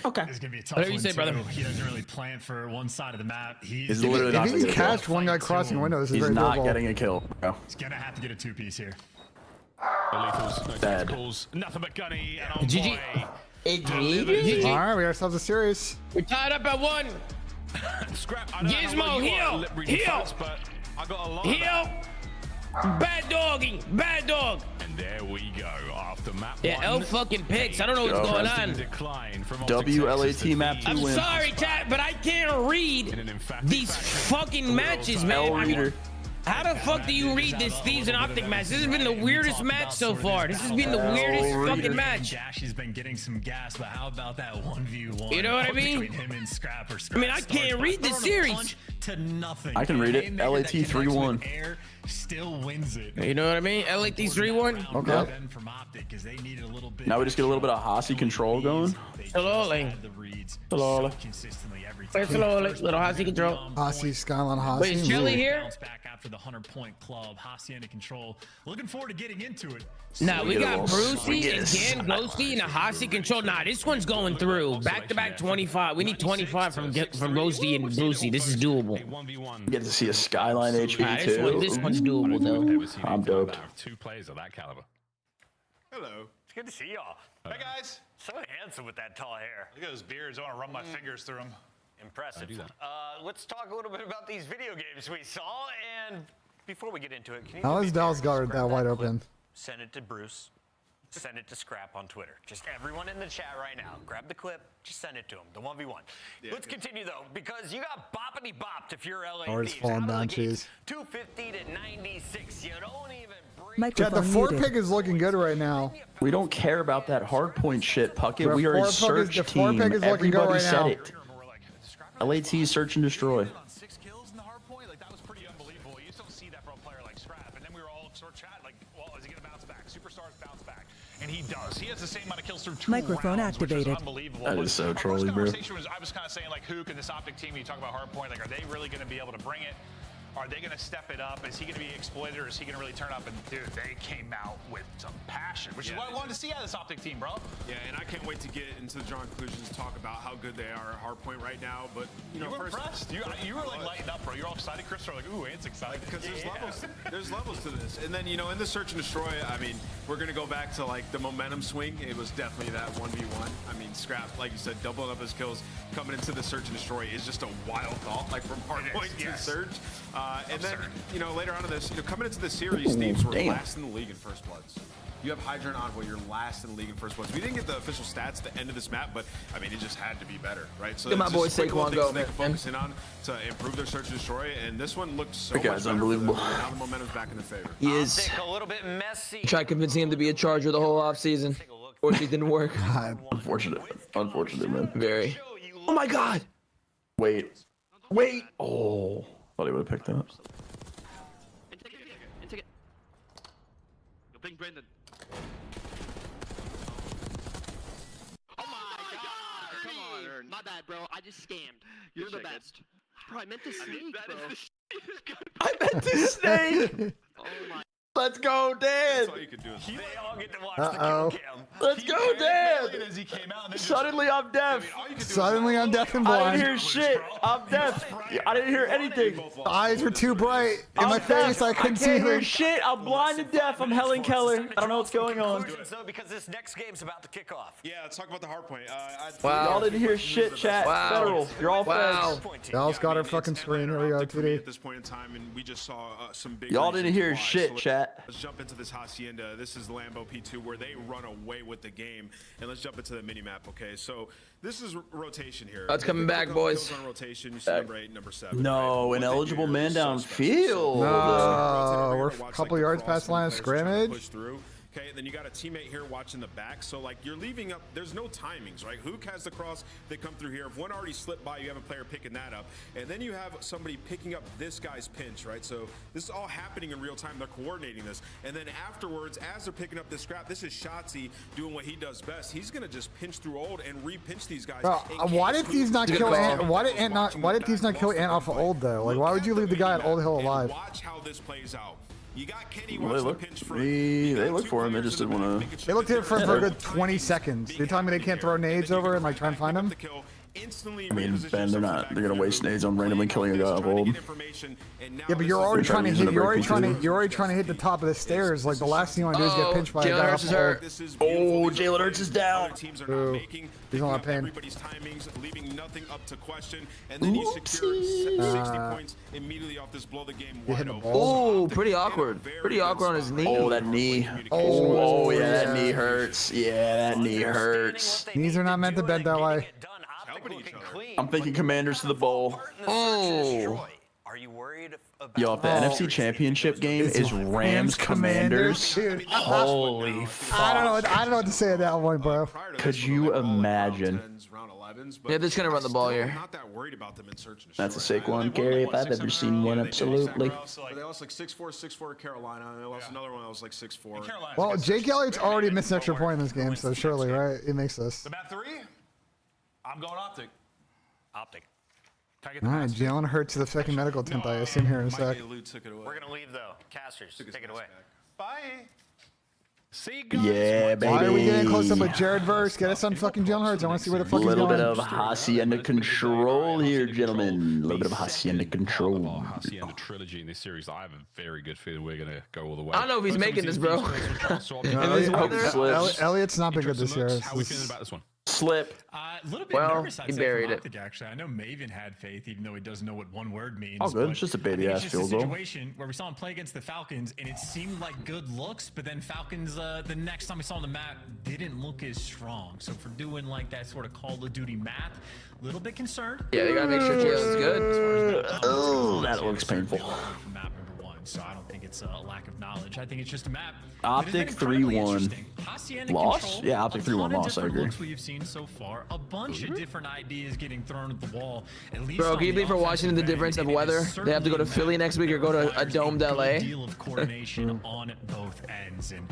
Okay. It's gonna be a tough Whatever you one, say, too. brother. He doesn't really plan for one side of the map. He's literally not If gonna he get can a kill. catch one guy crossing windows, it's He's very not doable. getting a kill, bro. He's gonna have to get a 2-piece here. Lethals, no Dead. tacticals, nothing but gunny. And GG. All right, we got ourselves a series. We're tied up at 1. Scrap. Gizmo, heal. Heal. Bad doggy. Bad dog. And there we go. After map Yeah, 1. L fucking picks. I don't know what's going on. Decline from WLAT map 2 I'm win. sorry, chat, but I can't read these fucking matches, man. reader. How the fuck do you read this Thieves and Optic match? This has been the weirdest match so far. This has been the weirdest fucking match. Dash has been getting some gas, but how about that 1v1? You know what I mean? Between him and Scrap or I mean, I can't read this series. To nothing. I can read it. LAT 3-1. Still wins it. You know what I mean? LAT 3-1. Okay. Now we just get a little bit of Hossie control going. Slowly. Slowly. Slowly. Little Hossie control. Hossie, Skyline Hossie. Wait, is Shelly here? Back after the 100-point club. Hossie under control. Looking forward to getting into it. Nah, we got Brucey and Dan Ghosty and a Hossie control. Nah, this one's going through. Back-to-back 25. We need 25 from Ghosty and Brucey. This is doable. Get to see a Skyline HP too. This one's doable, though. I'm doped. 2 players of that caliber. Hello. It's good to see y'all. Hey, guys. So handsome with that tall hair. Look at those beards. I want to run my fingers through them. Impressive. I do that. Let's talk a little bit about these video games we saw. And before we get into it, can you How do me is a favor? Dallas guard that wide clip, open? Send it to Bruce. Send it to Scrap on Twitter. Just everyone in the chat right now. Grab the clip. Just send it to him. The 1v1. Let's continue, though, because you got boppity bopped if you're LA Or it's Thieves. falling Out of down, the gates, cheese. 250 to 96. You don't even breathe. Yeah, the Microphone 4 muted. pick is looking good right now. We don't care about that hard point shit, Puckett. Bro, We are a 4 search the 4 team. pick is looking good Everybody right said now. it. LAT search and destroy. 6 kills in the hard point. Like, that was pretty unbelievable. You just don't see that from a player like Scrap. And then we were all sort of chat, like, well, is he going to bounce back? Superstars bounce back. And he does. He has the same amount of kills through 2 Microphone rounds, which is activated. unbelievable. That is so trolly, bro. I was kind of saying, like, Hook and this Optic team, you talk about hard point, like, are they really going to be able to bring it? Are they going to step it up? Is he going to be exploited, or is he going to really turn up? And, dude, they came out with some passion, which is what I wanted to see out of this Optic team, bro. Yeah, and I can't wait to get into the drawn conclusions, talk about how good they are at hardpoint right now. But you know, were first, impressed. You were like lighting up, bro. You're all excited, Chris. We're like, ooh, Ant's excited because there's levels to this. And then, you know, in the search and destroy, I mean, we're gonna go back to like the momentum swing. It was definitely that 1v1. I mean, Scrap, like you said, doubling up his kills coming into the search and destroy is just a wild thought, like from hardpoint to surge. And then, you know, later on in this, you know, coming into the series, Thieves were last in the league in first bloods. You have Hydra and Envoy, you're last in the league in first bloods. We didn't get the official stats at the end of this map, but I mean, it just had to be better, right? So Look at my boy Saquon go, they can focus in on to improve their search and destroy, and this one looked so That much guy's better unbelievable. for them. Now the momentum's back in their favor. He is. A little bit messy. Tried convincing him to be a Charger the whole offseason. Unfortunately, it didn't work. Unfortunate, man. Very. Oh my God. Wait. Oh, thought he would have picked that up. Yo, ping Brendan. My bad, bro. I just scammed. You're the best. Bro, I meant to snake, bro. I meant to snake. Oh my. Let's go, Dan. That's all you could do. They all get to watch Uh-oh. the kill cam. Let's go, Dan. As he came out, and then Suddenly I'm deaf. Suddenly I'm deaf and I blind. didn't hear shit. I'm deaf. I didn't hear anything. The eyes were too bright in my face. I couldn't see can't hear them. shit. I'm blind and deaf. I'm Helen Keller. I don't know what's going on. Conclusions, though, because this next game's about to kick off. Yeah, let's talk about the hardpoint. Y'all didn't hear shit, chat. Federal. You're all fakes. Dallas got her fucking screen. Here we go, At 2D. this point in time, and we just saw some big. Y'all didn't reasons hear why. shit, So chat. Let's jump into this Hacienda. This is Lambo P2 where they run away with the game, and let's jump into the mini map. Okay, so this is rotation here. That's coming back, boys. On rotation, you see number 8, number 7. No, right? an What they eligible do man is so downfield. No, we're a Watch, couple like, the yards cross past the line of and players trying to scrimmage. push through. Okay, then you got a teammate here watching the back, so like you're leaving up, there's no timings, right? Hook has the cross, they come through here. If one already slipped by, you have a player picking that up. And then you have somebody picking up this guy's pinch, right? So this is all happening in real time. They're coordinating this. And then afterwards, as they're picking up this scrap, this is Shotzi doing what he does best. He's gonna just pinch through old and re-pinch these guys. Bro, why did these not kill Ant? Why did these not kill Ant off of old though? Like, why would you leave the guy at Old Hill alive? Watch how this plays out. You got Kenny Well, they look for him. They just didn't want to. They looked at it for a good 20 seconds. You're telling me they can't throw nades over and like try and find him? instantly. I mean, Ben, they're gonna waste nades on randomly killing a guy of old. Yeah, but you're already trying to hit. You're already trying to hit the top of the stairs. Like the last thing you want to do is get pinched by a guy off the hole. Oh, Jalen Hurts is down. Ooh. He's on pain. Everybody's timings, leaving nothing up to question, and then you secure 60 points immediately off this blow the game wide open. Oh, pretty awkward. Pretty awkward on his knee. Oh, that knee. Oh, yeah, that knee hurts. Yeah, that knee hurts. Knees are not meant to bend that way. I'm thinking Commanders to the bowl. Oh. Are you worried about Yo, if the NFC Championship game is Rams Commanders, holy fuck. I don't know what to say at that one, bro. Could you imagine? Yeah, they're just gonna run the ball here. That's a sick one, Gary. If I've ever seen one, absolutely. They lost like 6-4 Carolina. They lost another one that was like 6-4. Well, Jake Elliott's already missed an extra point in this game, so surely, right? It makes this. The map 3. I'm going optic. Optic. All right, Jalen Hurts to the second medical tent, I assume, here in a sec. We're gonna leave though. Casters, take it away. Bye. See, guys. Yeah, baby. Why are we getting close up with Jared Verse? Get us on fucking Jalen Hurts. I want to see where the fuck he's going. A little bit of Hacienda control here, gentlemen. A little bit of Hacienda control. Hacienda trilogy in this series. I have a very good feeling we're gonna go all the way. I don't know if he's making this, bro. Elliott's not been good this year. How are we feeling about this one? Slip. A little bit Well, nervous, I'd he say, buried from it. Optic, actually. I know Maven had faith, even though he doesn't know what one word means. All good. but It's just a baby I think ass it's just field a goal. situation where we saw him play against the Falcons, and it seemed like good looks, but then Falcons, the next time we saw on the map, didn't look as strong. So for doing like that sort of Call of Duty map, a little bit concerned. Yeah, they gotta make sure Jalen's good. Oh, that looks painful. Map number 1, so I don't think it's a lack of knowledge. I think it's just a map. Optic 3-1 loss? Yeah, Optic 3-1 loss, I agree. We've seen so far, a bunch of different ideas getting thrown at the wall. At least Bro, can you believe for Washington the difference of weather? They have to go to Philly next week or go to a domed LA. Deal of coordination on both ends, and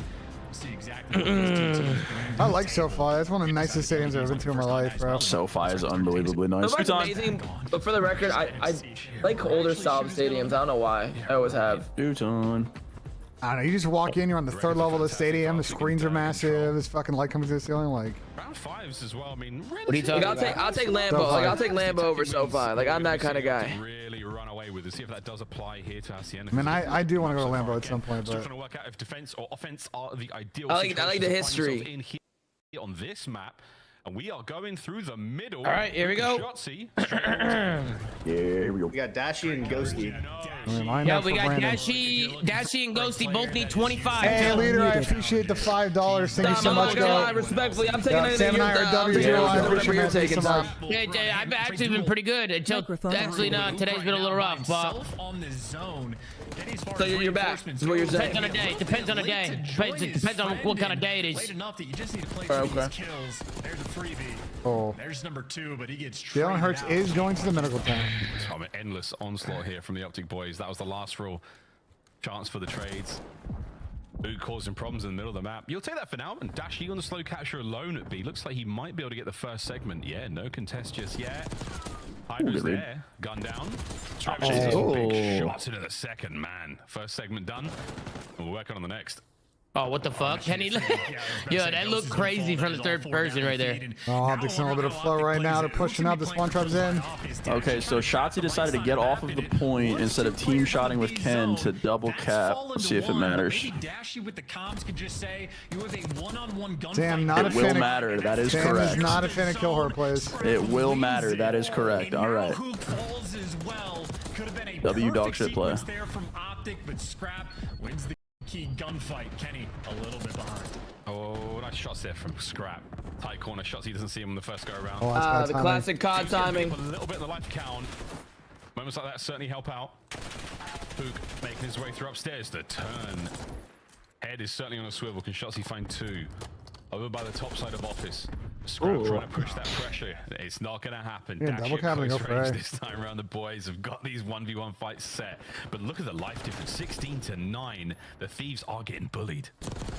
see exactly what these two teams I like SoFi. That's one of the nicest stadiums I've been to in my life, bro. SoFi is unbelievably nice. SoFi's amazing, but for the record, I like older style stadiums. I don't know why. I always have. Duton. I don't know. You just walk in, you're on the third level of the stadium. The screens are massive. This fucking light coming through the ceiling, like. Round 5s as well. I mean, What are you talking about? I'll take Lambo. Like I'll take Lambo over SoFi. Like I'm that kind of guy. Really run away with it. See if that does apply here to Hacienda. I mean, I do want to go to Lambo at some point, So but. trying to work out if defense or offense are the ideal. I like the situations to find history. yourself in here on this map. And we are going through the middle. All right, here we go. Shotzi. Yeah, here we go. We got Dashy and Ghosty. Yeah, we got Dashy and Ghosty both need 25. Hey, leader, I appreciate the $5. Thank you so much, guys. guys. Respectfully, I'm taking anything Sam and I are W. I appreciate it. Thank you so much. Yeah, I've actually been pretty good until actually no, today's been a little rough. But on the zone. So you're back. Is what you're saying. depends on the day. Depends on the day. Depends on what kind of day it is. Late enough that you just need to play through these kills. There's a freebie. Oh. There's number 2, but he gets Jalen Hurts is going to the medical tent. An endless onslaught here from the Optic boys. That was the last real chance for the trades. Boot causing problems in the middle of the map. You'll take that for now. And Dashy on the slow catcher alone at B. Looks like he might be able to get the first segment. Yeah, no contest just yet. Hydra's there. Gun down. Big shots into the second, man. First segment done. We're working on the next. Oh, what the fuck? Kenny? Yeah, that looked crazy from the third person right there. Oh, Optic's in a little bit of flow right now. They're pushing up. The spawn trap's in. Okay, so Shotzi decided to get off of the point instead of team shotting with Ken to double cap. See if it matters. Damn, not a fan. It will matter. That is Sam correct. is not a fan of kill horror plays. It will matter. That is correct. All right. W dog shit play. Key gunfight. Kenny a little bit behind. Oh, nice shots there from Scrap. Tight corner shots. He doesn't see him on the first go around. Oh, the classic CoD timing. A little bit of the life count. Moments like that certainly help out. Pook making his way through upstairs. The turn. Head is certainly on a swivel. Can Shotzi find 2? Over by the top side of office. Scrap trying to push that pressure. It's not going to happen. Yeah, double capping, go for it. This time around, the boys have got these 1v1 fights set. But look at the life difference, 16-9. The Thieves are getting bullied.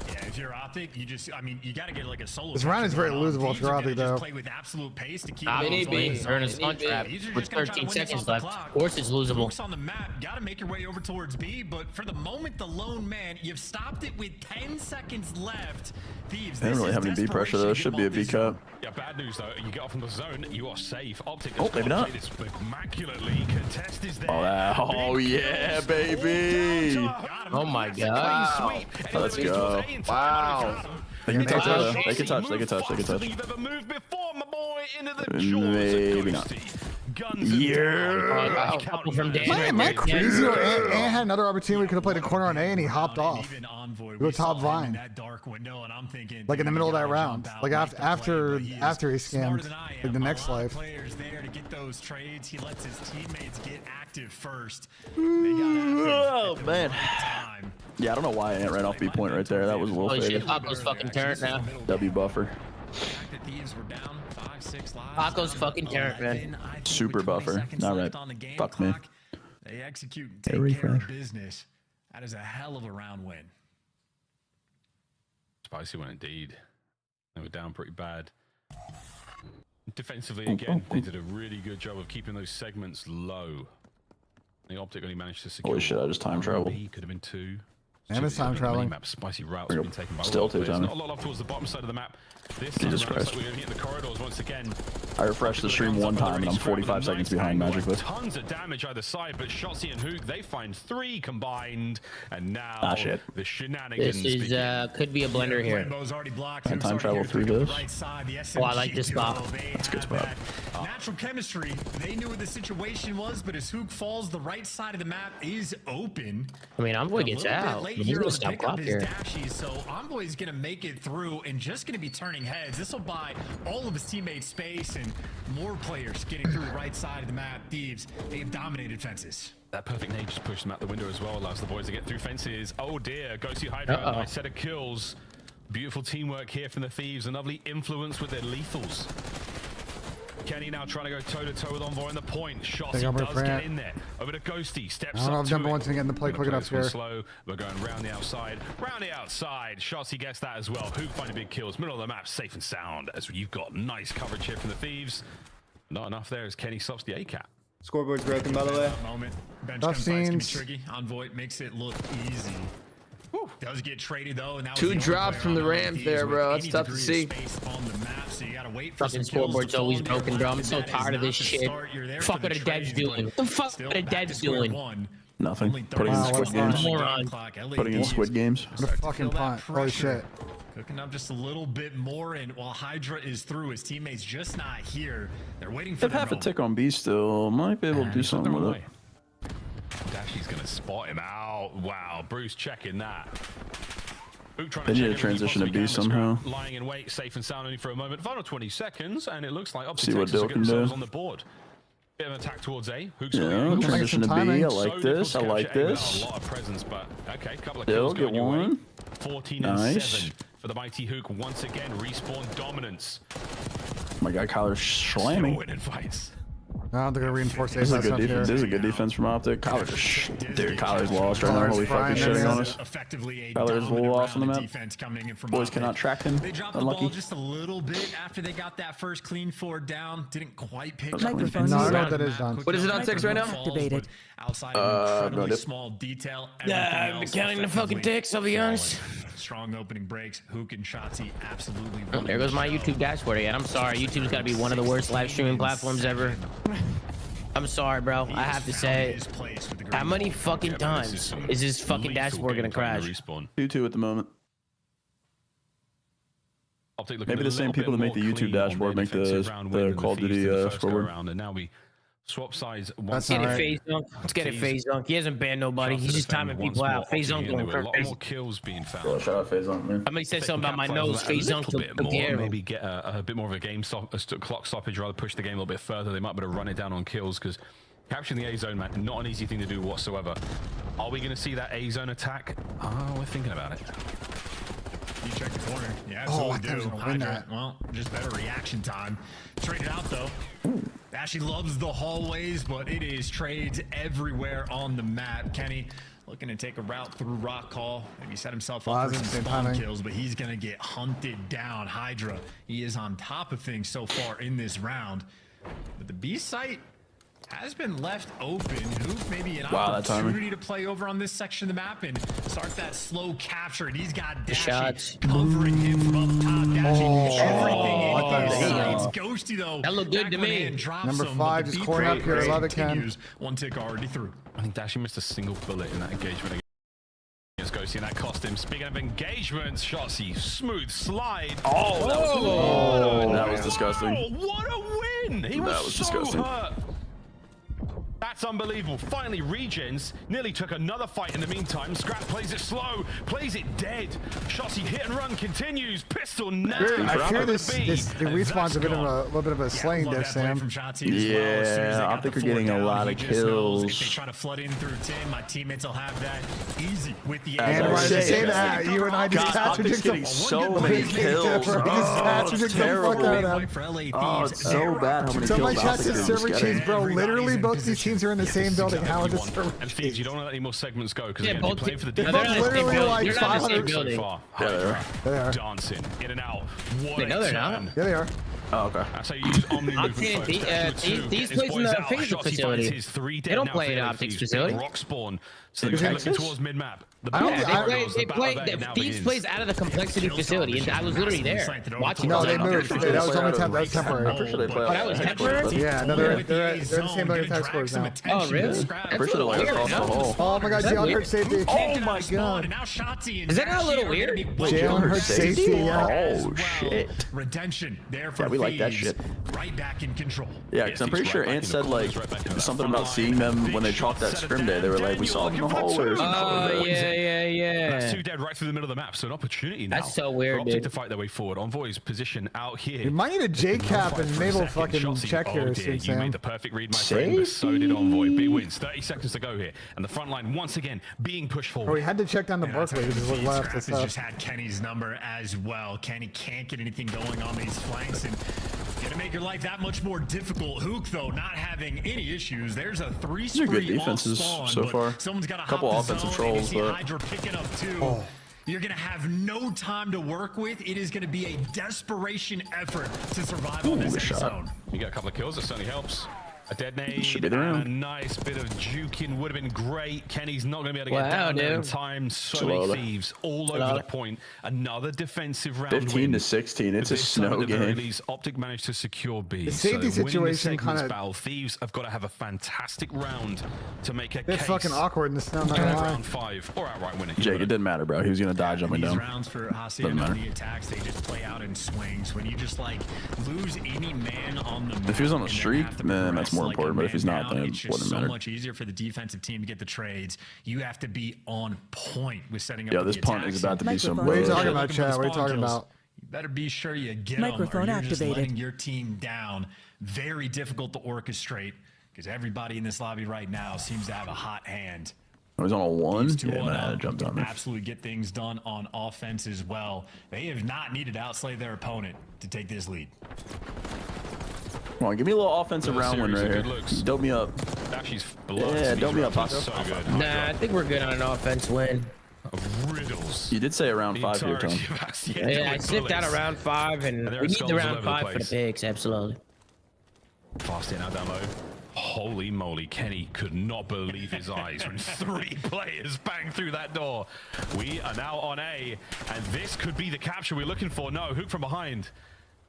Yeah, if you're Optic, you just, I mean, you got to get like a solo. This round is very losable if you're Optic, though. Play with absolute pace to keep Earn a spawn trap with 13 seconds left. Of course it's losable. On the map, got to make your way over towards B, but for the moment, the lone man, you've stopped it with 10 seconds left. Thieves, They don't really have any B pressure though. Should be a B cut. zone. Yeah, bad news though. You get off from the zone, you are safe. Optic. Oh, maybe not. This immaculately. Contest is there. Oh yeah, baby. Oh my god. Let's go. Wow. They can touch. They can touch. They can touch. They can touch. You've ever moved before, my boy, into the Maybe not. Yeah. Couple from Dan. Am I crazy? Ant had another opportunity. We could have played a corner on A, and he hopped off. Go top Vine. Like in the middle of that round. Like after he scammed. Like the next life. Players there to get those trades. He lets his teammates get active first. Oh man. Yeah, I don't know why Ant ran off B point right there. That was a little shit, Paco's fucking turret now. W buffer. Paco's fucking turret, man. Super buffer. Not right. Fuck me. They execute and take care of business. That is a hell of a round win. Spicy one indeed. They were down pretty bad. Defensively again, they did a really good job of keeping those segments low. The Optic only managed to secure. Holy shit, I just time traveled. Could have been 2. And it's time traveling. Map, spicy routes have been taken by still 2 times. Not a lot of towards the bottom side of the map. This Jesus time Christ. like we're going to hit the corridors once again. I refreshed the stream one time and I'm 45 seconds behind magically. Tons of damage either side, but Shotzi and Hook, they find 3 combined, and now the shenanigans This is could be a blender here. Can time travel through this? Oh, I like this spot. That's a good spot. Natural chemistry. They knew what the situation was, but as Hook falls, the right side of the map is open. I mean, Envoy gets out. He's gonna stop clock here. Dashies, so Envoy's gonna make it through and just gonna be turning heads. This will buy all of his teammates space and more players getting through the right side of the map. Thieves, they have dominated fences. That perfect nade just pushed them out the window as well, allows the boys to get through fences. Oh dear, Ghosty Hydra, nice set of kills. Beautiful teamwork here from the Thieves, a lovely influence with their lethals. Kenny now trying to go toe-to-toe with Envoy on the point. Shotzi does get in there. Over to Ghosty, steps up to it. I don't know if number one's going to get in the play quick enough here. Slow. We're going round the outside. Round the outside. Shotzi gets that as well. Hook finding big kills. Middle of the map, safe and sound. As you've got nice coverage here from the Thieves. Not enough there as Kenny stops the A-cap. Scoreboard's broken, by the way. Tough scenes. Tricky. Envoy makes it look easy. Does get traded though, and that 2 drops from the Rams there, bro. That's tough to see. Fucking scoreboard's always broken, bro. I'm so tired of this shit. Fuck what the devs doing. What the fuck are the devs doing? Nothing. Putting in Squid Games. Putting in Squid Games. What a fucking punt. Holy shit. Cooking up just a little bit more, and while Hydra is through, his teammates just not here. They're waiting for They have half a tick on B still. Might be able to do something with it. Dashy's gonna spot him out. Wow, Bruce checking that. They need to transition to B somehow. Lying in wait, safe and sound only for a moment. Final 20 seconds, and it looks like See what Dill can do. On the board. Bit of an attack towards A. Yeah, transition to B. I like this. I like this. A lot of presence, but okay, couple of Dill, kills get one. 14 and 7 for the mighty Hook. Once again, respawn dominance. Oh my God, Kyler's slamming. Winning fights. I don't think they're reinforced. This is a good defense. This is a good defense from Optic. Kyler just, dude, Kyler's lost right now. Holy fucking shitting on us. Kyler's a little lost on the map. Boys cannot track him. They dropped the ball just a little bit after they got that first clean 4 down. Didn't quite pick up. No, I know that is done. What is it on 6 right now? Debated. Outside of incredibly small detail. I've been counting the fucking ticks, I'll be honest. Strong opening breaks. Hook and Shotzi absolutely. Oh, there goes my YouTube dashboard again. I'm sorry. YouTube's got to be one of the worst live streaming platforms ever. I'm sorry, bro. I have to say, how many fucking times is this fucking dashboard gonna crash? 2-2 at the moment. Maybe the same people that make the YouTube dashboard make the Call of Duty scoreboard. And now we swap sides. Let's get it, FaZe Dunk. Let's get it, FaZe Dunk. He hasn't banned nobody. He's just timing people out. FaZe Dunk going a lot more kills being found. Well, shout out FaZe Dunk, man. Somebody said something about my nose. FaZe Dunk took the arrow. Maybe get a bit more of a game clock stoppage, rather push the game a little bit further. They might be able to run it down on kills because capturing the A zone, man, not an easy thing to do whatsoever. Are we going to see that A zone attack? Oh, we're thinking about it. You check the corner. Yeah, absolutely do. Hydra, well, just better reaction time. Traded out though. Ashley loves the hallways, but it is trades everywhere on the map. Kenny looking to take a route through Rock Call. Maybe set himself up for some spawn kills, but he's gonna get hunted down. Hydra, he is on top of things so far in this round. But the B site has been left open. Hoop maybe an opportunity to play over on this section of the map and start that slow capture. And he's got Dashy covering him from up top. everything in what the here. hell? It's Ghosty though. That looked good to me. Number 5, just corner up here. I love it, Ken. One tick already through. I think Dashy missed a single bullet in that engagement against Ghosty, and that cost him. Speaking of engagements, Shotsy, smooth slide. Oh, that was, that was disgusting. Oh, what a win! He was so disgusting. hurt. That's unbelievable. Finally, Regens nearly took another fight in the meantime. Scrap plays it slow, plays it dead. Shotsy hit and run continues. Pistol now. I fear the respawn's a little bit of a slaying there, Sam. Yeah, I think we're getting a lot of kills. If they try to flood in through Tim, my teammates will have that easy with the And when I say that, you and I just Optic's getting so many kills. Oh, terrible. Oh, it's so bad how many kills Somebody chat Optic said is server getting. cheese, bro. Literally, both these teams are in the same building. How is this server And Thieves, you don't want to let any more segments go because Yeah, they're both playing for the They're defense. literally like You're not in the same 500 so building. far. Yeah, they are. Dancing in and out. What They know a they're not. turn. Yeah, they are. Oh, okay. That's how you use Omni I'm movement. saying these plays in the physical facility. They don't play in optics facility. Rock spawn. So they're looking towards mid map. Thieves plays out of the complexity facility, and I was literally there watching. No, they moved. That was only that was temporary. Oh, that was temporary? Yeah, no, they're in the same building attack scores now. Oh, really? I'm pretty sure they're like across the hole. Oh my god, Jalen hurt safety. Oh my god. Is that not a little weird? Jalen hurt safety, yeah. Oh shit. Redemption there for Yeah, we like that shit. Right back in control. Yeah, because I'm pretty sure Ant said like something about seeing them when they chalked that scrim day. They were like, we saw them in the hallway or something. Oh, yeah. That's 2 dead right through the middle of the map, so an opportunity now. That's so weird, for Optic dude. to fight their way forward. Envoy's position out here. You might need a J cap and Mabel fucking check here soon, You Sam. made the perfect read, my friend, but so did Envoy. Big wins. 30 seconds to go here, and the front line once again being pushed forward. Oh, we had to check down the Barkley because it left. Scrap has just had Kenny's number as well. Kenny can't get anything going on these flanks, and gonna make your life that much more difficult. Hook, though, not having any issues. There's a 3 spree They're good defenses spawn, so but far. Someone's got to Couple hop the offensive zone, and you trolls, see but Hydra picking up 2. You're going to have no time to work with. It is going to be a desperation effort to survive on this zone. You got a couple of kills. That certainly helps. A dead nade Should be and there. a nice bit of juking would have been great. Kenny's not going to be able to get down there in time. So many Thieves all over the point. Another defensive round 15 to 16. It's a snow game. Optic managed to secure B. The safety situation kind of battle. Thieves have got to have a fantastic round to make a It's case. fucking awkward in the snow. Not gonna lie. Round 5 or outright winner. Jake, it didn't matter, bro. He was gonna die jumping These down. rounds for Hacienda on the attacks, they just play out in swings. When you just like lose any man on the map, If he was on the streak, man, that's more important. But if he's not, then it's it just wouldn't so matter. much easier for the defensive team to get the trades. You have to be on point with setting up. Yeah, the this punt attacks. is about to be some What are you bullshit. talking about, Chad? What are you talking about? You better be sure you get Microphone them, or you're just activated. letting your team down. Very difficult to orchestrate because everybody in this lobby right now seems to have a hot hand. I was on a 1. These two Yeah, on man, I up jumped on can there. absolutely get things done on offense as well. They have not needed to outslay their opponent to take this lead. Come on, give me a little offensive round win right here. Good looks. Dope me up. Yeah, dope me up, Paco. So good. Nah, I think we're good on an offense win. Riddles. You did say around 5 here, Tom. Yeah, I sniffed out around 5, and there we are need the skulls all round over the 5 for the place. picks, absolutely. Fast in, now down low. Holy moly, Kenny could not believe his eyes when 3 players banged through that door. We are now on A, and this could be the capture we're looking for. No, Hook from behind,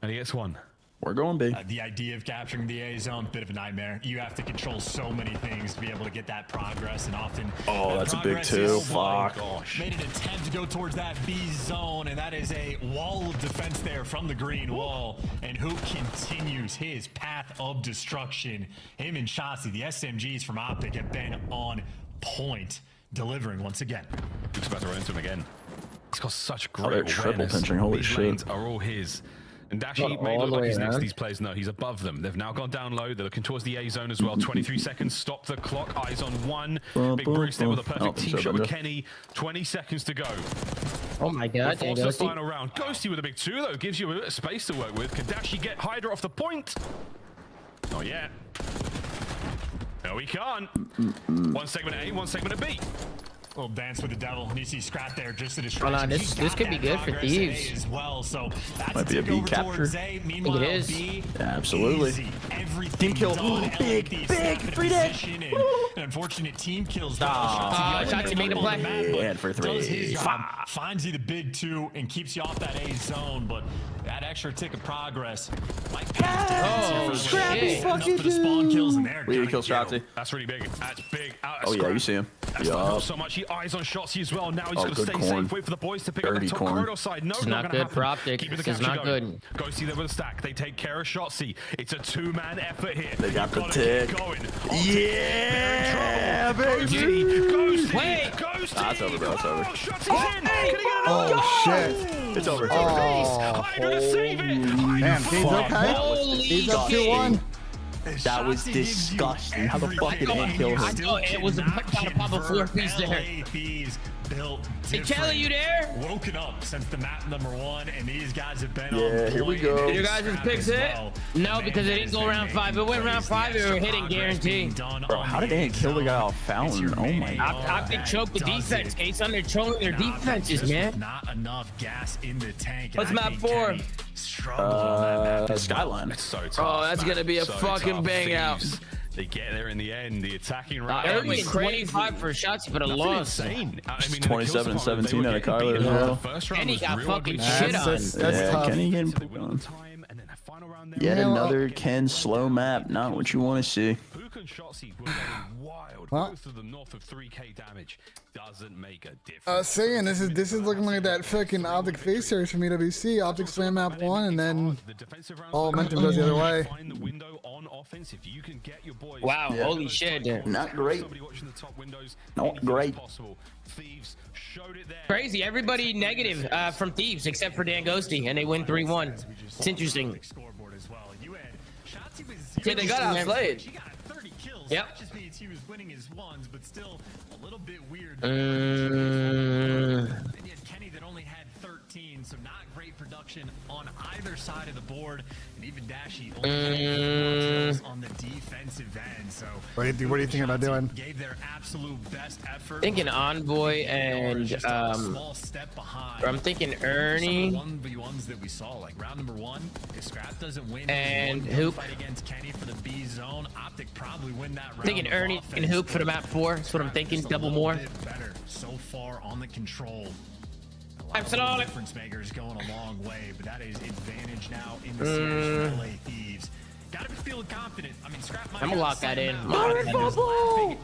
and he gets one. We're going B. The idea of capturing the A zone, bit of a nightmare. You have to control so many things to be able to get that progress, and often that's a big progress 2. is slow. Fuck. Made an attempt to go towards that B zone, and that is a wall of defense there from the green wall. And Hook continues his path of destruction. Him and Shotsy, the SMGs from Optic, have been on point, delivering once again. Hook's about to run into him again. He's got such they're great triple awareness. pinching, holy These shit. lanes are all his. And Dashi Not may all look the like way he's next to around. these players. No, he's above them. They've now gone down low. They're looking towards the A zone as well. 23 seconds. Stop the clock. Eyes on 1. Big Bruce there with a perfect team shot with Kenny. 20 seconds to go. Oh my god, Force the Ghosty. final round. Ghosty with a big 2 though. Gives you a bit of space to work with. Can Dashi get Hydra off the point? Not yet. No, he can't. One segment A, one segment of B. Little dance with the devil. And you see Scrap there just to Hold distract. on, this could be good for Thieves. As well, so that's Might be a B capture. I think it is. Absolutely. Everything Team kill. done. Big, LAPD big, snap into free dead. position, and unfortunate team kills. Shotzi made a play. And for 3. Does his job, finds you the big 2 and keeps you off that A zone, but that extra tick of progress might pay Scrappy fucking the spawn kills in there. We need to kill Shotzi. That's really big. That's big. Oh yeah, you see him. That's not help so much. He eyes on Shotzi as well. Now he's going to stay safe. Wait for the boys to pick up the top corridor side. No, it's not good for Optic. It's not good. Go see them with a stack. They take care of Shotzi. It's a 2-man effort here. They got the tick. Yeah, baby. Wait. That's over, bro. It's over. Oh, shit. It's over. It's Oh, over. man, Kane's okay? He's up 2-1. That was disgusting. How the fuck did Ant kill him? I thought it was about to pop a 4-piece there. Hey, Kelly, you there? Woken up since the map number 1, and these guys have been on. Here we go. Did your guys' picks hit? No, because it didn't go round 5. If it went round 5, it were hitting guaranteed. Bro, how did Ant kill the guy off Fountain? Oh my god. Optic choked the defense. Case on their trolling their defenses, man. Not enough gas in the tank. What's map 4? Skyline. Oh, that's gonna be a fucking bang out. They get there in the end. The attacking round. They're winning 25 for shots, but a loss. Insane. I mean, 27 and 17 out of Kyler as well. Kenny got fucking shit on. That's tough. Kenny getting put on. Yet another Ken slow map. Not what you want to see. Puka and Shotzi were going wild. Both of them north of 3k damage. Doesn't make a difference. Saying this is looking like that fucking Optic face search from EWC. Optic slam map 1, and then all momentum goes the other way. Wow, holy shit. Not great. Not great. Crazy. Everybody negative from Thieves except for Dan Ghosty, and they win 3-1. It's interesting. Yeah, they got outplayed. She got 30 kills. Yep. That just means he was winning his ones, but still a little bit weird. Mm. Then you had Kenny that only had 13, so not great production on either side of the board. And even Dashy only had 4 kills on the defensive end. So What do you think about doing? Gave their absolute best effort. Thinking Envoy and small step behind. I'm thinking Ernie. Some of the 1v1s that we saw, like round number 1, if Scrap doesn't win and the Hoop fight against Kenny for the B zone, Optic probably win that round. Thinking Ernie and Hoop for the map 4. That's what I'm thinking. Double more. Better so far on the control. Absolutely. Difference makers going a long way, but that is advantage now in the series for LA Thieves. Gotta be feeling confident. I mean, Scrap might I'm gonna lock that in. I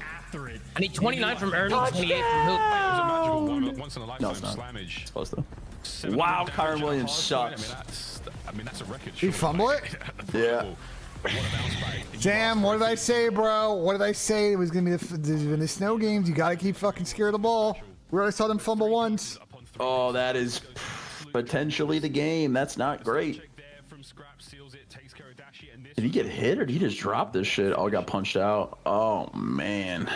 need 29 from Ernie, 28 from Hoop. Once in a No, lifetime it's not. slammage. It's supposed to. Wow, Kyron Williams sucks. I mean, that's a record. You fumble it? Yeah. Damn, what did I say, bro? What did I say? It was gonna be the snow games. You gotta keep fucking scared of the ball. We already saw them fumble once. Oh, that is potentially the game. That's not great. Did he get hit or did he just drop this shit? Oh, he got punched out. Oh, man.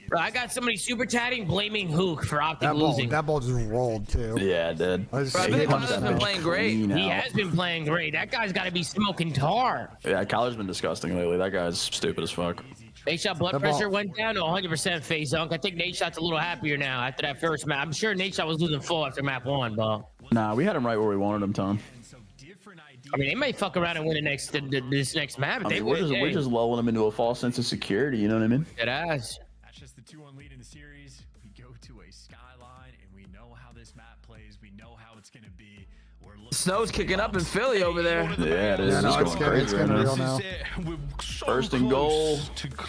Bro, I got somebody super chatting blaming Hook for Optic losing. That ball just rolled too. Yeah, it did. Bro, I think Kyler's been playing great. He has been playing great. That guy's got to be smoking tar. Yeah, Kyler's been disgusting lately. That guy's stupid as fuck. Nate Shot blood pressure went down to 100% phase dunk. I think Nate Shot's a little happier now after that first map. I'm sure Nate Shot was losing full after map 1, bro. Nah, we had him right where we wanted him, Tom. I mean, they may fuck around and win this next map. I mean, we're just lulling him into a false sense of security. You know what I mean? It has. That's just the 2-1 lead in the series. We go to a skyline, and we know how this map plays. We know how it's going to be. Snow's kicking up in Philly over there. Yeah, it is. Yeah, no, it's going crazy right real now. First and goal.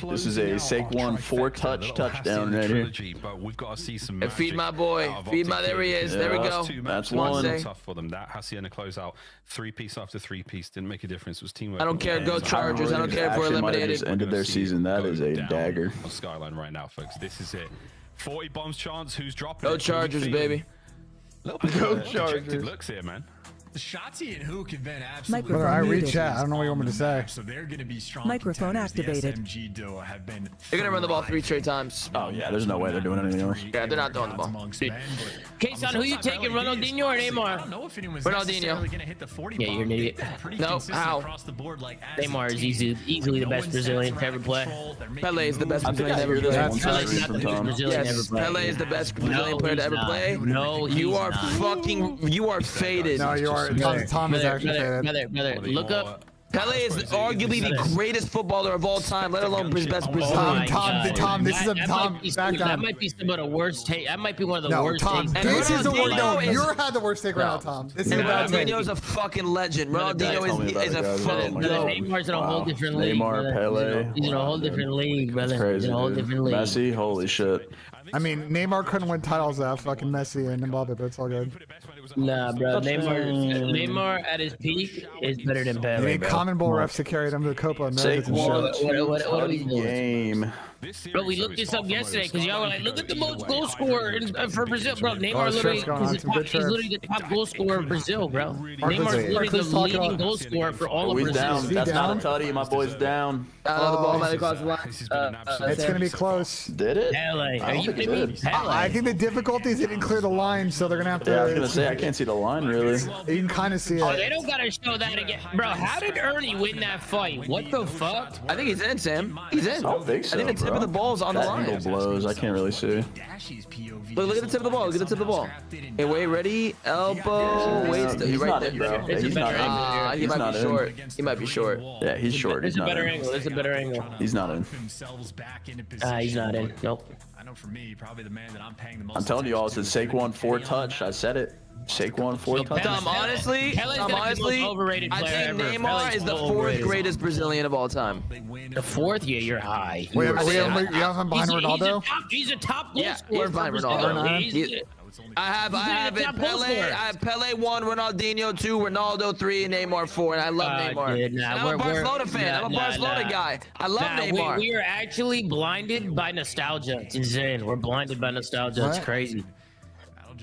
This is a Saquon 4-touch touchdown right here. But we've got to see some feed my boy. Feed my. There he is. Yeah, there we go. That's one. Tough for them. That Hacienda closeout, 3-piece after 3-piece didn't make a difference. It was teamwork. I don't care. Go Chargers. I don't care if we're eliminated. Ended their season. That is a dagger. On Skyline right now, folks. This is it. 40 bombs chance. Who's dropping? Go Chargers, baby. Go Chargers. Looks here, man. Shotzi and Hook have been absolutely. Brother, I read chat. I don't know what you want me to say. So they're going to be strong. Microphone activated. The SMG duo have been. They're gonna run the ball 3 straight times. Oh yeah, there's no way they're doing anything else. Yeah, they're not throwing the ball. Kayson, who you taking, Ronaldinho or Neymar? I don't know if anyone's Ronaldinho. going to hit the 40 Yeah, you're an idiot. No, how? Neymar is easily the best Brazilian to ever play. Pele is the best Brazilian to ever play. Pele's not the best Brazilian to ever Yes, play. Pele is the best Brazilian player to ever play. No, you are fucking. You are faded. No, you are. Tom is actually faded. Brother, look up Pele is arguably the greatest footballer of all time, let alone best Brazilian. Tom, this is a Tom. That might be some of the worst take. That might be one of the worst Tom, takes. this is the worst. No, you're had the worst take right now, Tom. This is a bad take. Ronaldinho is a fucking legend. Ronaldinho is a fucking Neymar's in a whole different league. Neymar, Pele. He's in a whole different league, brother. Crazy, He's in a whole dude. different league. Messi, holy shit. I mean, Neymar couldn't win titles without fucking Messi and Mbappe, but it's all good. Nah, bro. Neymar at his peak is better than Pele. You need common ball refs to carry them to the Copa Americas and shit. What are we doing? Game. Bro, we looked this up yesterday because y'all were like, look at the most goal scorer for Brazil, bro. Neymar literally he's literally the top goal scorer of Brazil, bro. Neymar's literally the leading goal scorer for all of Brazil. Down. That's not a tutty. My boy's down. It's gonna be close. Did it? Pele. Are you kidding me? I think the difficulty is they didn't clear the line, so they're gonna have to. Yeah, I was gonna say I can't see the line really. You can kind of see it. Oh, they don't gotta show that again, bro. How did Ernie win that fight? What the fuck? I think he's in, Sam. He's in. I don't think so. I think the tip of the ball's on the line. Angle blows. I can't really see. Look at the tip of the ball. Look at the tip of the ball. Hey, wait, ready? Elbow. Wait, he's right there. Bro. Yeah, he's not in. He might be short. He might be short. Yeah, he's short. It's a better angle. It's a better angle. He's not in. He's not in. Nope. I know for me, probably the man that I'm paying the most. I'm telling you all, it's a Saquon 4-touch. I said it. Saquon 4-touch. Tom, honestly, I think Neymar is the fourth greatest Brazilian of all time. The fourth? Yeah, you're high. Wait, you have him behind Ronaldo? He's a top goal scorer. He's behind Ronaldo. I have Pele. I have Pele 1, Ronaldinho 2, Ronaldo 3, Neymar 4, and I love Neymar. I'm a Barcelona fan. I'm a Barcelona guy. I love Neymar. We are actually blinded by nostalgia. It's insane. We're blinded by nostalgia. It's crazy.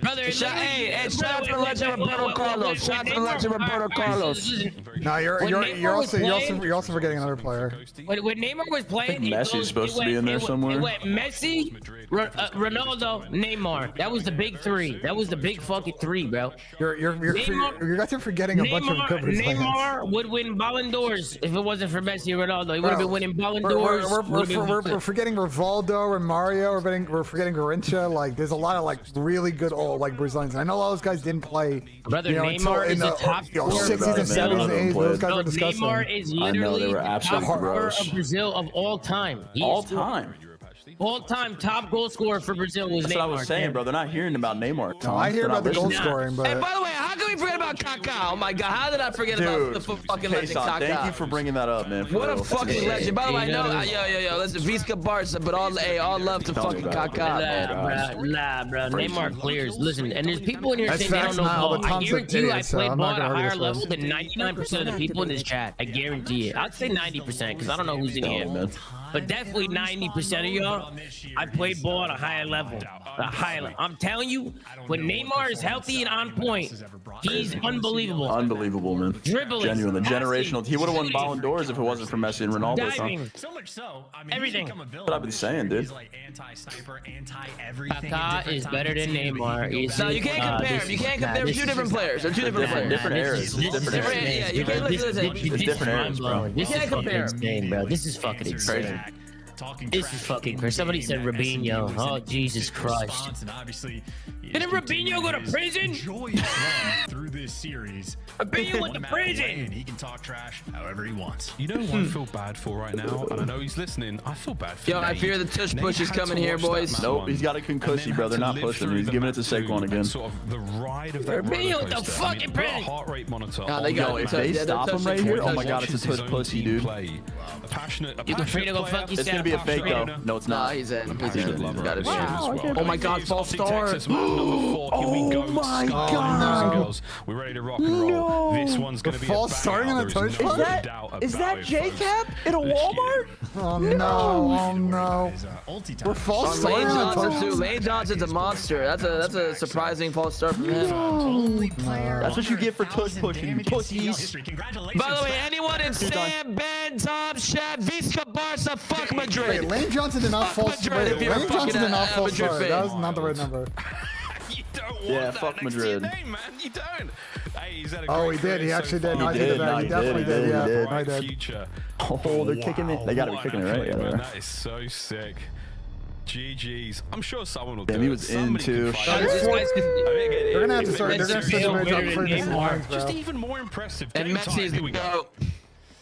Brother, hey, shout out to the legend Roberto Carlos. Shout out to the legend Roberto Carlos. No, you're also forgetting another player. When Neymar was playing, I think Messi's supposed to be in there somewhere. It went Messi, Ronaldo, Neymar. That was the big three. That was the big fucking three, bro. You guys are forgetting a bunch of good players. Neymar would win Ballon d'Ors if it wasn't for Messi or Ronaldo. He would have been winning Ballon d'Ors. We're forgetting Rivaldo and Mario. We're forgetting Garrincha. Like, there's a lot of like really good old like Brazilians. I know all those guys didn't play. Brother, Neymar is a top 60s and 70s and 80s. Those guys were disgusting. Neymar is literally the top scorer of Brazil of all time. All time. All-time top goal scorer for Brazil was That's Neymar. what I was saying, bro. They're not hearing about Neymar. No, I hear about the goal scoring, but. Hey, by the way, how can we forget about Kaká? Oh my God, how did I forget about the fucking legend Kaká? Thank you for bringing that up, man. What a fucking legend. By the way, yo, listen, Visca Barca, but all love to fucking Kaká, man. Nah, bro. Neymar clears. Listen, and there's people in here saying they don't know ball. I guarantee you I played ball at a higher level than 99% of the people in this chat. I guarantee it. I'd say 90% because I don't know who's in here, man. But definitely 90% of y'all, I played ball at a higher level. I'm telling you, when Neymar is healthy and on point, he's unbelievable. Unbelievable, man. Dribbling. Genuinely. Generational. He would have won Ballon d'Ors if it wasn't for Messi and Ronaldo. Diving. So much so, I mean, everything. That's what I've been saying, dude. Like anti-sniper, anti-everything. Kaká is better than Neymar. No, you can't compare them. You can't compare. They're two different players. They're two different players. Different eras. Different eras. Yeah, you can't listen to this. It's different eras, bro. This is fucking insane, bro. This is fucking insane. This is fucking crazy. Somebody said Robinho. Oh, Jesus Christ. Didn't Robinho go to prison? Through this series. Robinho went to prison. And he can talk trash however he wants. You know who I feel bad for right now? And I know he's listening. I feel bad for Yo, I fear the tush push is coming here, boys. Nope, he's got a concussion, bro. They're not pushing. He's giving it to Saquon again. Sort of the ride of that Robinho with the fucking prison. Heart rate monitor. If they stop him right here, oh my God, it's a tush pussy, dude. You can free to go fuck yourself. It's gonna be a fake though. No, it's not. Nah, he's in. He's in. Gotta be in. Oh my God, false start. Oh my God. We're ready to rock and roll. This one's gonna be a false starting on a touch. Is that J-Cap in a Walmart? Oh no! Oh no! We're false starting on a touch. Lane Johnson's a monster. That's a surprising false start from him. That's what you get for tush pushing, you pussies. By the way, anyone in Sam, Ben, Tom, Shad, Visca Barca, fuck Madrid. Wait, Lane Johnson did not false start. Lane Johnson did not false start. That was not the right number. Yeah, fuck Madrid. Name, man. You don't. Hey, oh, he did. He actually did. No, he did. He definitely did. Yeah, I did. Oh, they're kicking it. They gotta be kicking it right. Yeah, that is so sick. GG's. I'm sure someone will do it. He was in too. They're gonna have to start. They're gonna start just even more impressive. And Messi is the GOAT.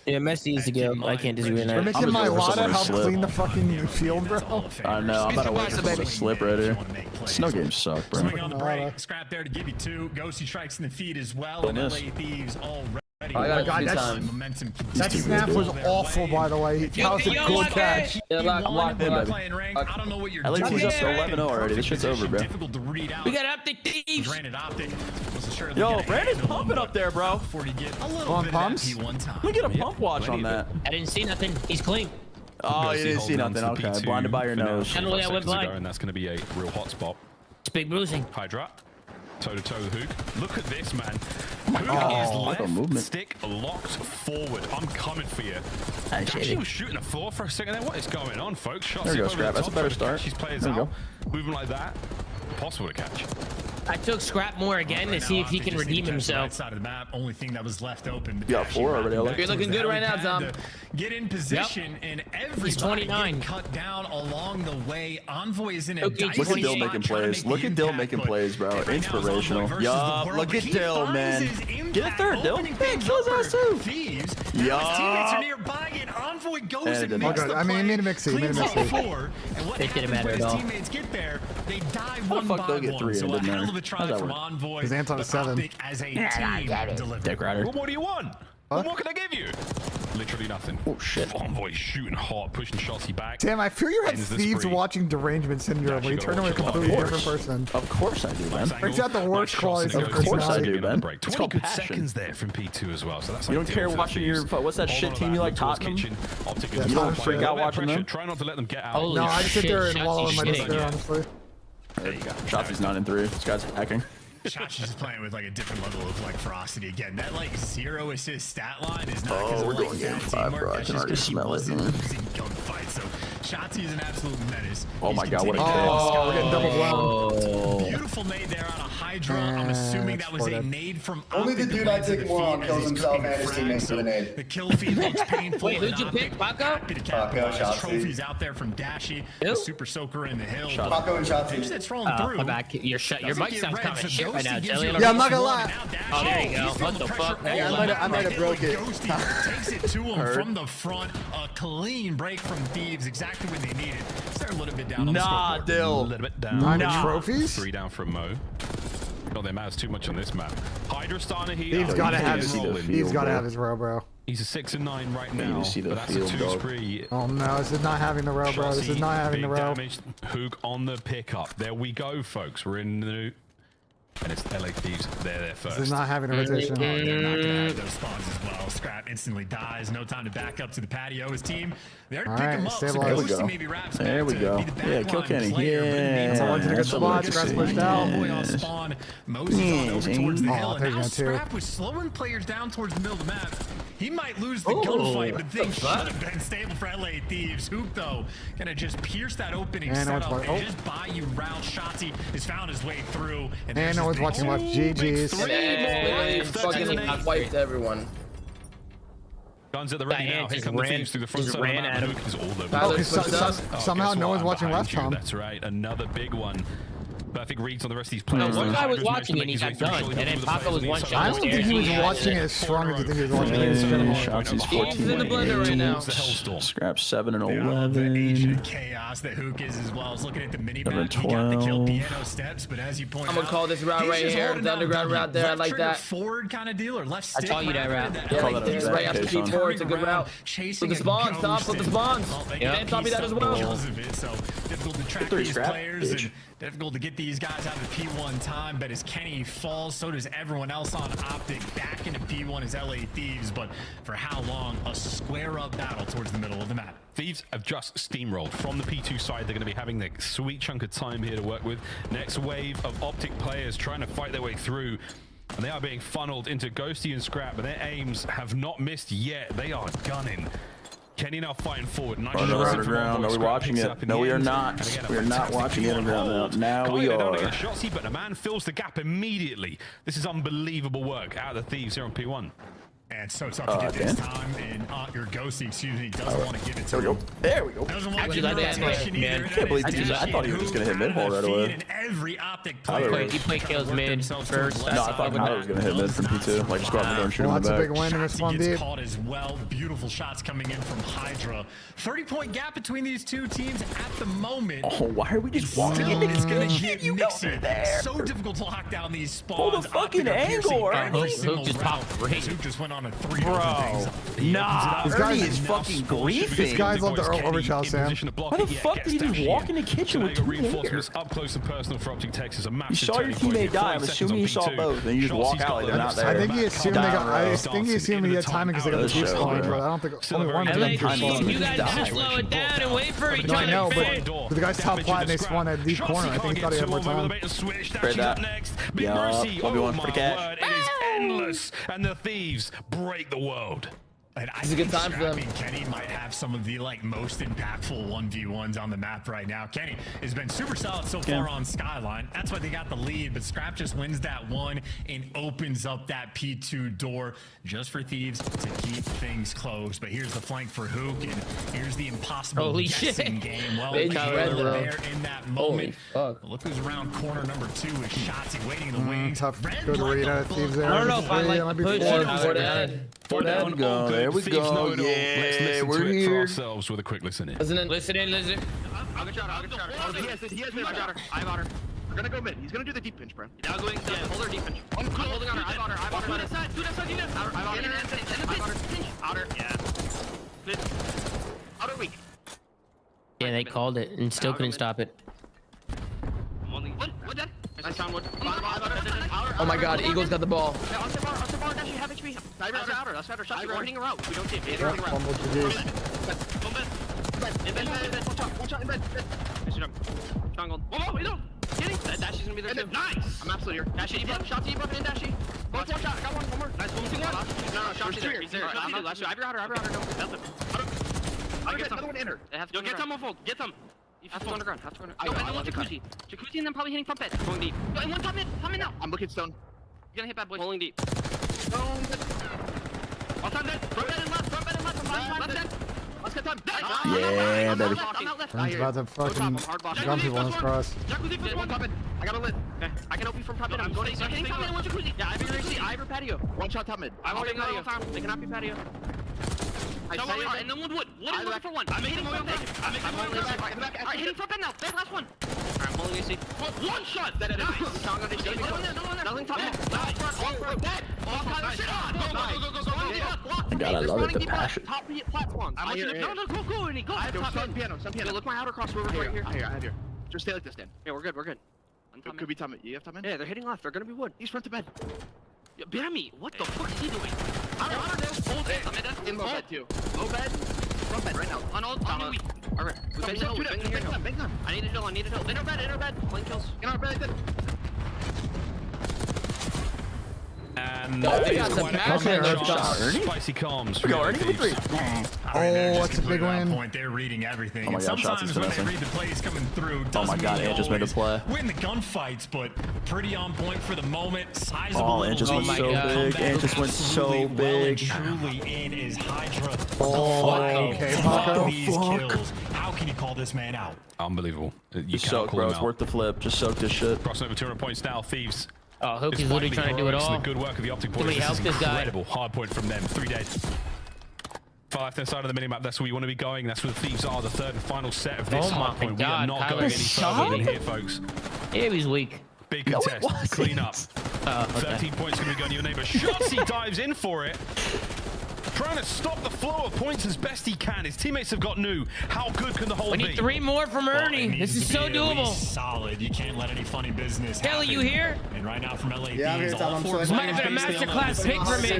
Yeah, Messi is the go. I can't disagree on that. We're making my Lada help clean the fucking field, bro. I know. I'm about to wait for a slip right here. Snow games suck, bro. Swing on the break. Scrap there to give you 2. Ghosty strikes in the feet as well. And LA Thieves already. I got momentum. That snap was awful, by the way. That was a good catch. I'm locked in, baby. I don't know what you're LA doing. T's up to 11-0 already. This shit's over, bro. We got Optic Thieves. Yo, Brandon's pumping up there, bro. On pumps? Let me get a pump watch on that. I didn't see nothing. He's clean. Oh, you didn't see nothing. Okay, blinded by your nose. I went blind. And that's going to be a real hot spot. It's big bruising. Hydra. Toe-to-toe with Hook. Look at this, man. Hook is left stick locked forward. I'm coming for you. She was shooting the floor for a second there. What is going on, folks? Shots there you go, Scrap. That's a better start. She's players there you out. Go. Moving like that. Possible to catch. I took Scrap more again to see if he can redeem himself. Right side of the map, only thing that was left open. You got 4 already. You're looking good right now, Tom. Get in position, and everybody 29. Cut down along the way. Envoy is in a Look at Dill making plays. Look at Dill making plays, bro. Inspirational. Yup. Look at Dill, man. Get a third, Dill. Hey, kill his ass too. Teammates are nearby, and Envoy goes and makes the play. I mean, he made a mixy. And what happens when his teammates get there? They die one by one. So a hell of a try from Envoy. Because Anton is 7. As a team delivered. Dick Rider. What more do you want? What more can I give you? Literally nothing. Oh shit. Envoy shooting hot, pushing Shotzi back. Damn, I feel you have Thieves watching Derangement Syndrome where you turn into a completely different person. Of course I do, man. Brings out the worst qualities of personality. Of course I do, man. It's called good seconds there from P2 as well. So that's you don't care watching your what's that shit team you like, Tottenham? You don't freak out watching them? Try not to let them get out. No, I just sit there and wallow in my despair, honestly. There you go. Shotzi's 9 and 3. This guy's hacking. Shachi's just playing with like a different level of like ferocity again. That like 0 assist stat line is not Oh, we're going game 5, bro. I can already smell it. Gunfight. So Shotzi is an absolute menace. Oh my god, what a kill. Oh, we're getting double blown. Beautiful nade there on a Hydra. I'm assuming that was a nade from only the dude I take more on kills himself and his teammates with a nade. The kill feed looks painful. Wait, who'd you pick? Paco? Shotzi. Trophies out there from Dashy. The Super Soaker in the hill. Paco and Shotzi. That's rolling through. Your mic sounds kind of shit right now, Jelly. Yeah, I'm not gonna lie. Oh, there you go. What the fuck? Yeah, I might have broke it. Takes it to him from the front. A clean break from Thieves, exactly when they need it. They're a little bit down on the scoreboard. Dill. A little bit down. 9 trophies? 3 down from Mo. God, they matters too much on this map. Hydra starting to heat He's up. gotta have his row, bro. He's a 6 and 9 right now. See the but that's field, a 2 spree. Oh no, this is not having the row, bro. This is not having the row. Damage. Hook on the pickup. There we go, folks. We're in the new. And it's LA Thieves. They're there first. This is not having a rotation. They're not gonna have those spawns as well. Scrap instantly dies. No time to back up to the patio. His team, they're to pick him up. So there we go. There we go. Yeah, kill Kenny. Yeah. Someone's in a good spot. Scrap's pushed out. Boy on spawn. Moses on over towards the hill. And now Scrap was slowing players down towards the middle of the map. He might lose the gunfight, but things should have been stable for LA Thieves. Hoop, though, gonna just pierce that opening setup and just buy you round. Shotzi has found his way through. And no one's watching left. GG's. Fucking wiped everyone. Guns at the ready now. Here come the Thieves through the front side of the map. Hook is all over. Somehow no one's watching left, Tom. That's right. Another big one. Perfect reads on the rest of these players. No, one guy was watching and he got done, and then Paco was one shot. I don't think he was watching as strong as you think he was watching it. Shotzi's 14 in the blender right now. Scrap 7 and The 11. agent chaos that Hook is as well. I was looking at the mini map. He got the kill piano steps, but as you point out, I'm gonna call this route right here. The underground route there. I like that. Forward kind of deal or left I stick. taught you that route. Yeah, like this right after P4. It's a good route. With the spawns, Tom. With the spawns. Yeah, taught me that as well. So difficult to track these players and difficult to get these guys out of the P1 time. But as Kenny falls, so does everyone else on Optic. Back into P1 is LA Thieves, but for how long? A square-up battle towards the middle of the map. Thieves have just steamrolled from the P2 side. They're going to be having their sweet chunk of time here to work with. Next wave of Optic players trying to fight their way through. And they are being funneled into Ghosty and Scrap, but their aims have not missed yet. They are gunning. Kenny now fighting forward. Nice underground. Are we watching it? No, we are not. We are not watching it underground now. Now we are. Shotzi, but the man fills the gap immediately. This is unbelievable work out of the Thieves here on P1. And so tough to get this time, and your Ghosty, excuse me, doesn't want to give it to him. There we go. Doesn't want to Actually, give it to I can't believe I thought he was just gonna hit mid hole right away. And every optic He played kills mid first. No, I thought Tyler was gonna hit mid from P2. Like just go out the door and shoot him in the back. That's a big win in this one, dude. Caught as well. Beautiful shots coming in from Hydra. 30-point gap between these two teams at the moment. Oh, why are we just walking into It's gonna get you mixy. there? So difficult to lock down these spawns. Pull the fucking angle, Hook just popped great. Hook just went on a 3. Bro, nah, Ernie is fucking griefing. These guys love the overshot, Sam. Why the fuck did he just walk in the kitchen with 2 reinforcements up close and personal for Optic Texas? A massive You saw your teammate die. I'm assuming you saw both. Then you just walk out like they're not there. I think he assumed they got. I think he assumed he had timing because they got the two spawn, but I don't think only one of them LA, got two you guys gotta slow it down and wait for each other. I know, but the guy's top plat and they spawned at deep corner. I think he thought he had more time. Spread that. Yeah, 1v1 for the cash. It is endless, and the Thieves break the world. And I think Scrappy and Kenny might have some of the most impactful 1v1s on the map right now. Kenny has been super solid so far on Skyline. That's why they got the lead, but Scrap just wins that one and opens up that P2 door just for Thieves to keep things closed. But here's the flank for Hook, and here's the impossible guessing game. Well, there in that moment. Look who's around corner number 2 with Shotzi waiting in the wings. Tough good read out of Thieves there. I don't know if I like the push. There we go. Yeah, we're here. For ourselves with a quick listen in. Listen in. I'll get shot. He has mid. I got her. We're gonna go mid. He's gonna do the deep pinch, bro. Now going hold her deep pinch. I'm holding on her. I've got her. Do that side. Outer. Yeah. Outer weak. Yeah, they called it and still couldn't stop it. What dead? I found one. Oh my god, Eagle's got the ball. On the bar, does she have HP? Outer. That's better. Shot. We're hitting her out. We don't see it. One shot in bed. Jungle. Whoa, we don't. Get him. Dashy's gonna be there too. Nice. I'm absolutely here. Dashy, shot to Ebook and Dashy. Both one shot. Got one more. Nice. One. No, Shot's there. He's there. I've got her. I'll get another one in her. Yo, get them on fold. Get them. You have to go underground. Yo, and then one Jacuzzi. Jacuzzi and then probably hitting front bed. Going deep. Yo, and one top mid. Top mid now. I'm looking stone. You're gonna hit bad boys. Rolling deep. Stone. All time dead. Front bed and left. Left dead. Let's get time. Yeah, baby. Ryan's about to fucking gun people on his cross. Jacuzzi for one top mid. I got a lid. Okay. I can open from top mid. I'm going to hitting top mid and one Jacuzzi. Yeah, I have your patio. One shot top mid. I'm holding patio. They cannot be patio. And then wood is looking for one. I'm hitting front bed. Alright, hitting front bed now. There's last one. Alright, I'm holding AC. One shot. Nice. Nothing top mid. Dead. God, I love it, the passion. Top platforms. No, go, Ernie. Go. I have top piano. Look, my outer cross river right here. I have here. Just stay like this, Dan. Yeah, we're good. Could be top mid. You have top mid? Yeah, they're hitting left. They're gonna be wood. He's front to bed. Bammy, what the fuck is he doing? In low bed too. Low bed. Front bed right now. On weak. Alright. Bang them. I need a hill. Inner bed. Plane kills. In our bed. And they got some spicy comms. We go, Ernie. Oh, that's a big win. They're reading everything. Oh my god, sometimes when they read the plays coming through, oh my god, Ant just made a play. Win the gunfights, but pretty on point for the moment. Sizable. Oh, Ant just went so big. Ant just went so big. Truly in is Hydra. Oh, okay, kills. How can you call this man out? Unbelievable. You just soak, bro. It's worth the flip. Just soak this shit. Crossing over 200 points now, Thieves. Oh, Hook is literally trying to do it all. The good work of the Optic boys. This is incredible. Hard point from them. 3 dead. Far left-hand side of the minimap. That's where we want to be going. That's where the Thieves are. The third and final set of this hard point. We are not going any further than here, folks. Yeah, he's weak. Big contest. Clean up. 13 points going to be going to your neighbor. Shotzi dives in for it. Trying to stop the flow of points as best he can. His teammates have got new. How good can the hold be? We need 3 more from Ernie. This is so doable. Solid. You can't let any funny business happen. Kelly, you here? And right now from LA. Yeah, I'm here, Tom. I'm so this might have been a masterclass pick for me.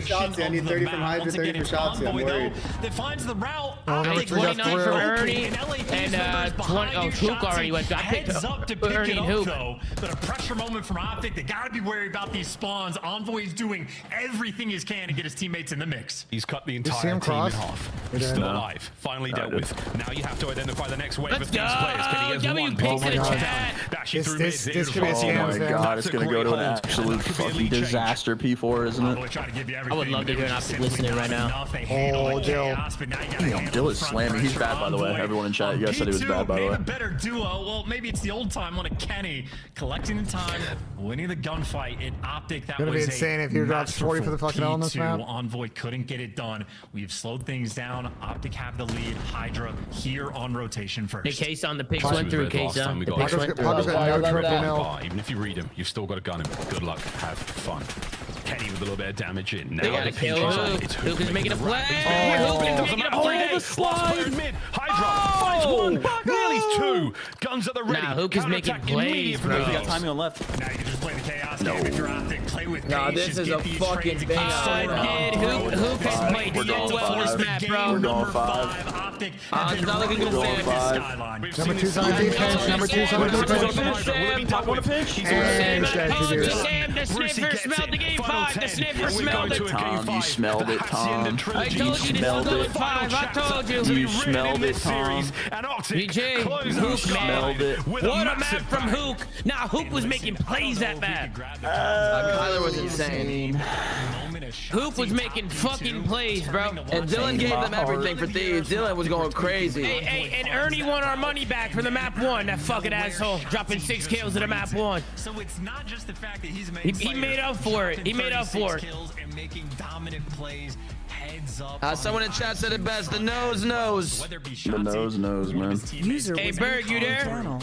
I need 30 from Hydra, 30 for Shotzi. I'm worried. That finds the route. I think 29 for Ernie and 20. Oh, Hook already went. I picked up to pick Ernie it and up, Hook. though. But a pressure moment from Optic. They got to be wary about these spawns. Envoy's doing everything he can to get his teammates in the mix. He's cut the entire team in half. He's still alive. Finally dealt with. Now you have to identify the next wave of these players. Can he W pics in the chat. This could be a scam. Oh my god, it's gonna go to an absolute fucking disaster P4, isn't it? I would love to hear an Optic listening right now. Oh, Dill. Damn, Dill is slamming. He's bad, by the way. Everyone in chat, you guys said he was bad, by the way. A better duo. Well, maybe it's the old time on a Kenny, collecting the time, winning the gunfight in Optic. That Gonna was be insane if he drops 40 for the fucking L on this map. Envoy couldn't get it done. We've slowed things down. Optic have the lead. Hydra here on rotation first. The case on the pics went through. Case on the pics went through. Even if you read him, you've still got to gun him. Good luck. Have fun. Kenny with a little bit of damage in. Now they gotta kill Hook. Hook is making a play. Oh, the slide. Mid. Hydra finds one. Nearly two. Guns at the ready. Nah, Hook is making plays, bro. We got timing on left. Now you can just play the chaos game if you're Optic. Play with Nah, this is a fucking big Hook has played so well this map, bro. We're going 5. Optic. It's not looking good. Number 2's on defense. Number 2's on defense. Top one to pitch. And Sam, the sniffer smelled the game 5. The sniffer smelled it. Tom, you smelled it, Tom. I told you this was going 5. I told you. You smelled it, Tom. DJ, Hook, man. What a map from Hook. Now, Hook was making plays that map. Kyler was insane. Hook was making fucking plays, bro. And Dylan gave them everything for thieves. Dylan was going crazy. Hey, and Ernie won our money back for the map 1. That fucking asshole dropping 6 kills in the map 1. So it's not just the fact that he's he made up for it. He made up for it. Kills and making dominant plays. Heads up. Someone in chat said it best. The nose knows. The nose knows, man. Hey, Berg, you there?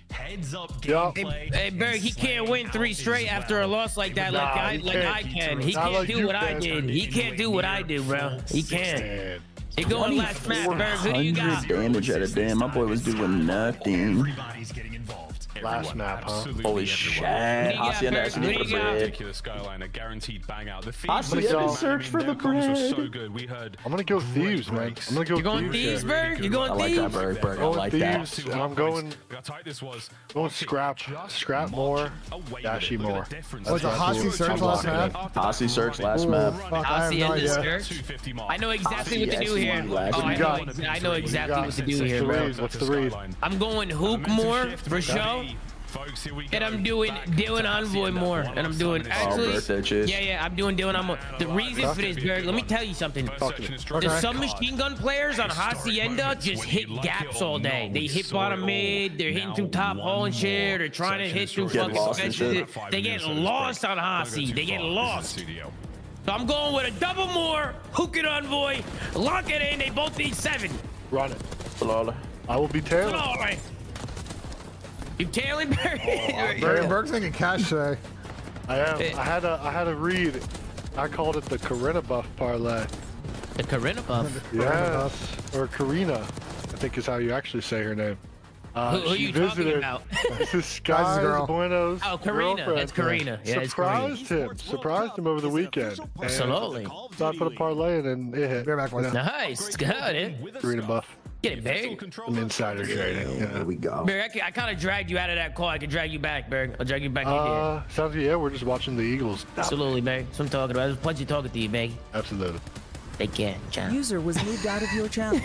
Heads up gameplay. Hey, Berg, he can't win 3 straight after a loss like that, like I can. He can't do what I did. He can't do what I do, bro. He can't. He going last map, Berg. Who do you got? Damage at a damn. My boy was doing nothing. Everybody's getting involved. Last map, huh? Holy shit. Ridiculous skyline, a guaranteed bang out. The Hacienda search for the bread. Was so good. We heard. I'm gonna go thieves, man. I'm gonna go. You're going thieves, Berg? You're going thieves? I like that, Berg. I like that. And I'm going. How tight this was. Going scrap more. Dashy more. Was a Hossie search last map? Hossie search last map. Hacienda search. I know exactly what to do here. I know exactly what to do here, bro. What's the read? I'm going Hook more for show. And I'm doing Dylan Envoy more. And I'm doing yeah, I'm doing Dylan Envoy. The reason for this, Berg, let me tell you something. The submachine gun players on Hacienda just hit gaps all day. They hit bottom mid, they're hitting through top hole and shit, they're trying to hit through fucking fences. They get lost on Hasi. They get lost. So I'm going with a double more, Hook and Envoy, lock it in, they both need 7. Run it. I will be tailing. You tailing, Berg? Berg's making cash today. I am. I had a read. I called it the Corinna buff parlay. The Corinna buff? Yes. Or Karina, I think is how you actually say her name. Who she you visited. talking about? This is Sky Bueno's Karina. That's Karina. Yeah, surprised him over the weekend. Absolutely. So I put a parlay in and it hit. Nice. Got it. Karina buff. Get it, Berg. Some insider trading. There we go. Berg, I kind of dragged you out of that call. I can drag you back, Berg. I'll drag you back in here. Sounds good. Yeah, we're just watching the Eagles. Absolutely, Berg. That's what I'm talking about. It was a pleasure talking to you, Berg. Absolutely. Take care. Ciao. User was moved out of your channel.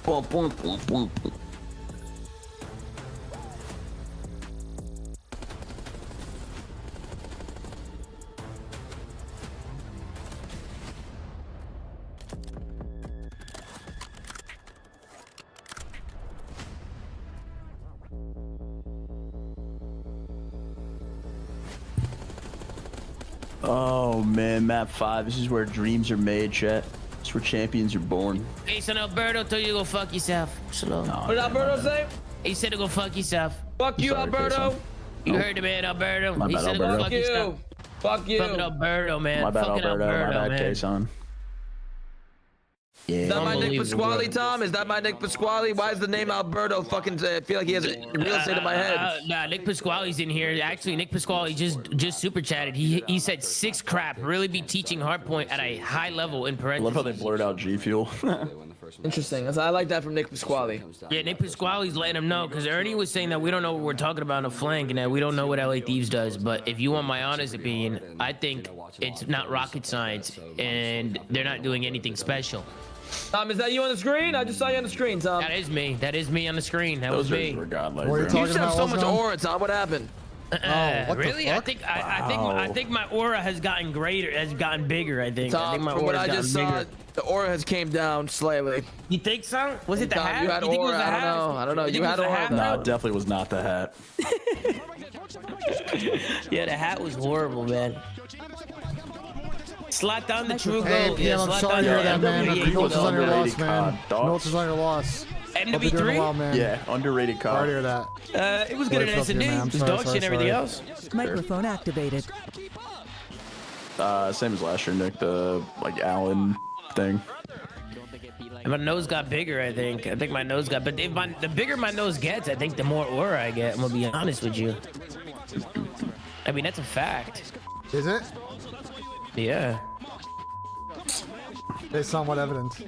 Boom, boom, boom, boom, boom. Oh man, map 5. This is where dreams are made, chat. It's where champions are born. Hey, son, Alberto told you to go fuck yourself. Slow. What did Alberto say? He said to go fuck yourself. Fuck you, Alberto. You heard the man, Alberto. My He bad, said to go Alberto. fuck yourself. Fuck you. Fucking Alberto, man. My bad, Fucking Alberto. My bad, man. K-Son. Is that my Nick Unbelievable, Pasquale, bro. Tom? Is that my Nick Pasquale? Why is the name Alberto fucking feel like he has real estate in my head? Nah, Nick Pasquale's in here. Actually, Nick Pasquale just super chatted. He said 6 crap. Really be teaching hardpoint at a high level in I parentheses. love how they blurred out G Fuel. Interesting. I like that from Nick Pasquale. Yeah, Nick Pasquale's letting him know because Ernie was saying that we don't know what we're talking about on the flank and that we don't know what LA Thieves does. But if you want my honest opinion, I think it's not rocket science and they're not doing anything special. Tom, is that you on the screen? I just saw you on the screen, Tom. That is me. That is me on the screen. That was me. Were godlike, What are you bro. You talking just have about, so much Ozone? aura, Tom. What happened? What the Really? fuck? I think my aura has gotten greater, has gotten bigger. I think. I Tom, think my from what aura's I just gotten saw, bigger. the aura has came down slightly. You think so? Was it the Tom, hat? you had think it was aura. the I hat? don't know. think You it had was the aura, hat, though. No, bro? it definitely was not the hat. Yeah, the hat was horrible, man. Slot down the true Hey, goal. PM, Yeah, I'm slot sorry down to hear the that, man. MW8 Mills is on your underrated loss, man. COD, dog. Mills is on your loss. Hope you're doing MW3? well, man. Yeah, underrated Sorry to card. hear that. It was good What's in up here, man? S&D. I'm Just sorry, dog shit and everything else. Microphone activated. Same as last year, Nick. The Allen thing. And my nose got bigger, I think. I think my nose got, but if the bigger my nose gets, I think the more aura I get. I'm gonna be honest with you. I mean, that's a fact. Is it? Yeah. Based on what evidence?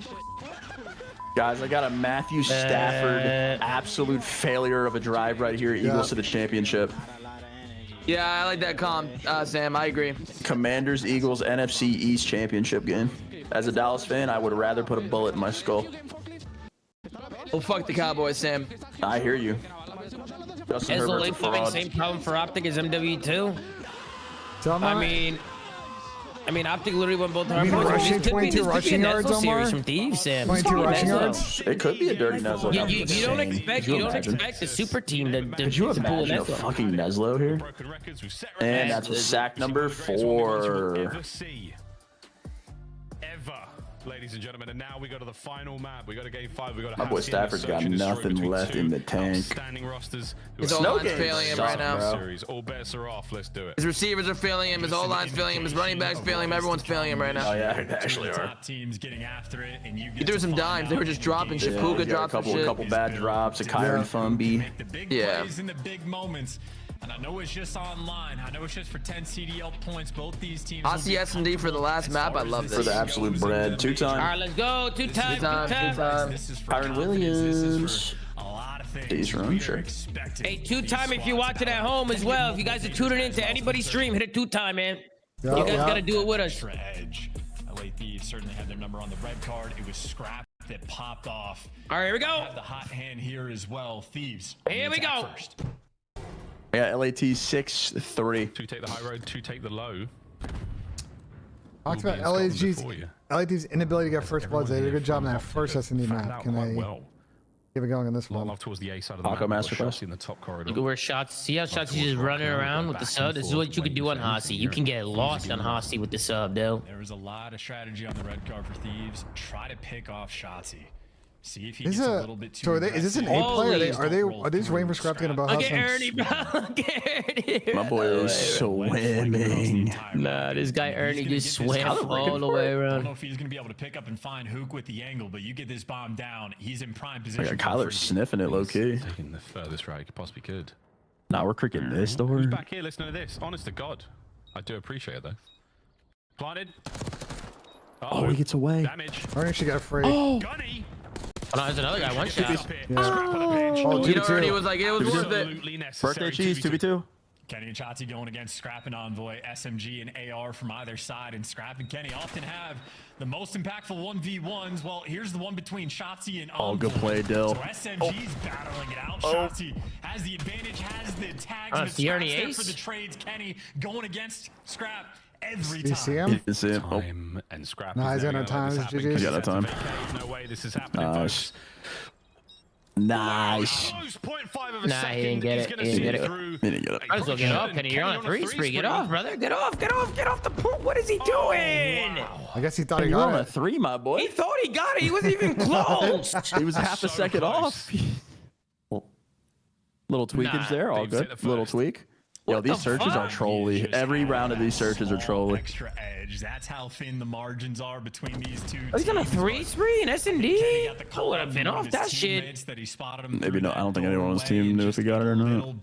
Guys, I got a Matthew Stafford absolute failure of a drive right here. Eagles to the championship. Yeah, I like that calm, Sam. I agree. Commanders, Eagles, NFC East championship game. As a Dallas fan, I would rather put a bullet in my skull. Well, fuck the Cowboys, Sam. I hear you. Justin Is the Herbert's a late flipping fraud. same problem for Optic as MW2? Omar? I mean, Optic literally went both hard. mean, rushing 22 rushing yards, Omar? from Thieves, Sam. 22 rushing Neslo. yards? It could be a dirty Neslo. You, I'm you, just you don't saying. expect Could you you don't imagine? expect the super team to Could you to pull imagine a Neslo. fucking Neslo here? And that's a sack number 4. Ladies and gentlemen, and now we go to the final map. We go to game 5. We got My boy Stafford's got nothing left in the tank. Standing rosters. His O-line's failing him right now. Series. All bets are off. Let's do it. His receivers are failing him. His O-line's failing him. His running back's failing him. Everyone's failing him right now. Oh yeah, they actually are. Top teams getting after it, and you He get threw to some find dimes. out They were just dropping shit. Puka He got dropped a some shit. couple bad drops. A Kyron Fumby. the big Yeah. plays in the big moments. And I know it's just online. I know it's just for 10 CDL points. Both these teams. Aussie S&D for the last map. I love this. For the absolute bread. All 2-time. right, let's go. Two time. Kyron Williams. Days run, sure. Hey, 2-time if you're watching at home as well. If you guys are tuning into anybody's stream, hit it 2-time, man. You guys got to do it with us. Extra edge. LA Thieves certainly had their number on the red card. It was Scrap that popped off. All right, here we go. Have the hot hand here as well. Thieves. Here we go. First. Yeah, LAT 6-3. 2 take the high road, 2 take the low. Talked about LAT's inability to get first bloods. They did a good job in that first S&D map. Can they give it going on this one? Love towards the A side of the Taco map. Masterclass In the top corridor. You can wear shots. See how shots you just running around with the sub? This is what you can do on Hossie. You can get lost on Hossie with the sub, though. There was a lot of strategy on the red card for Thieves. Try to pick off Shotzzy. See if he Is gets a little bit too so is this an A player? Are they just waiting for Scrap to get a ball? Look at Ernie, bro. Look at Ernie. My boy is swimming. Nah, this guy Ernie just swam all the way I don't around. know if he's going to be able to pick up and find Hook with the angle, but you get this bomb down, he's in prime I position. got Kyler sniffing it low key. Taking the furthest route he possibly could. Nah, we're cricking this door. Who's back here listening to this? Honest to God. I do appreciate it, though. Planted. Oh, he gets away. Damage. Ernie should get free. Oh. Gunny. Oh, no, there's another guy. One shot. Oh, You know, Ernie was like, it was worth it. Birthday cheese, 2v2. Kenny and Shotzzy going against Scrap and Envoy, SMG and AR from either side, and Scrap and Kenny often have the most impactful 1v1s. Well, here's the one between Shotzzy and Envoy. Oh, good play, Dill. So SMG's battling it out. Shotzzy has the advantage, has the tags, and see Ernie Scrap's there ace? for the trades. Kenny going against Scrap every Do you see him? You see him? Oh. Time and Scrap. Nah, is he's got there. no time. This He's happening. GG's. He's got no time. No way this is happening, Nice. folks. Nice. Close, 0.5 of a Nah, second. he didn't get He's it. gonna He didn't see get it it. through. He didn't get it. Might as well get off, Kenny. You're on a 3 spree. Get off, brother. Get off. Get off. Get off the pool. What is he doing? I guess he thought he You're on got a it. 3, my boy. He thought he got it. He wasn't even close. He was half a second close. off. Little tweakage Nah, there, all Dave's hit good. the Little first. tweak. Yo, these searches are trolly. Every round of these searches are trolly. Extra edge. That's how thin the margins are between these two Oh, he's on a teams, 3-3 in S&D. I would have been off that shit. that he spotted him Maybe no. I don't think anyone on his team knew if he got it or not.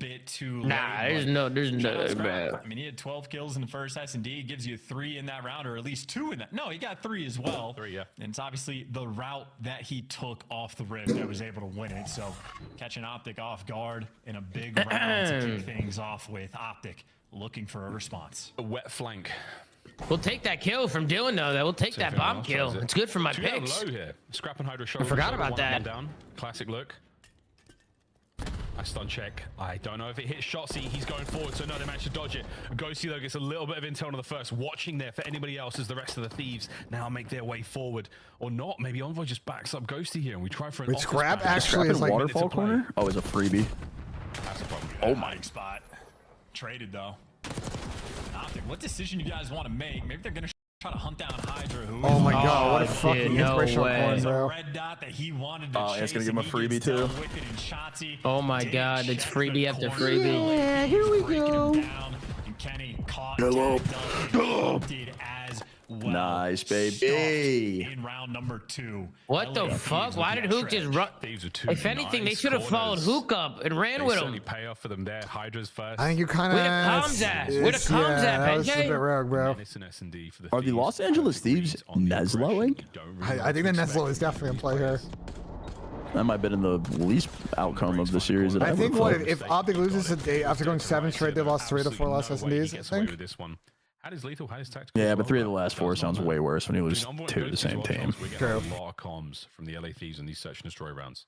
Nah, there's no bad. I mean, he had 12 kills in the first S&D. It gives you 3 in that round, or at least 2 in that. No, he got 3 as well. 3, yeah. And it's obviously the route that he took off the rip that was able to win it. So catching Optic off guard in a big round to kick things off with Optic looking for a response. A wet flank. We'll take that kill from Dylan, though. We'll take that bomb kill. It's good for my Two down picks. low here. Scrap and Hydra I forgot about that. Down. Classic look. I stun check. I don't know if it hits Shotzi. He's going forward, so no, they managed to dodge it. Ghosty, though, gets a little bit of intel on the first. Watching there for anybody else as the rest of the thieves now make their way forward. Or not. Maybe Envoy just backs up Ghosty here, and we try for an Wait, Scrap actually is like waterfall corner? Oh, it's a freebie. That's a problem. Oh my spot. Traded, though. Optic, what decision you guys want to make? Maybe they're going to try to hunt down Hydra. Who oh my god, what a fucking inspirational corn, bro. Red dot that he wanted to oh, yeah, it's going to give him a freebie, too. Oh my god, it's freebie after freebie. Yeah, here we go. Hello. Nice, baby. In round number 2. What the fuck? Why did Hook just run? If anything, they should have followed Hook up and ran with him. Pay off for them there. Hydra's first. I think you kind of. Where the comms at? Where the comms at, that was a bit rogue, bro. Are the Los Angeles Thieves Nesloing? I think the Neslo is definitely in play here. That might have been in the least outcome of the series. That I think what if Optic loses today after going 7 straight, they lost 3 of the 4 last S&Ds. I think. This one. How does lethal? How does tactical? Yeah, but 3 of the last 4 sounds way worse when you lose 2 to the same team. We get a lot of comms from the LA Thieves in these search and destroy rounds.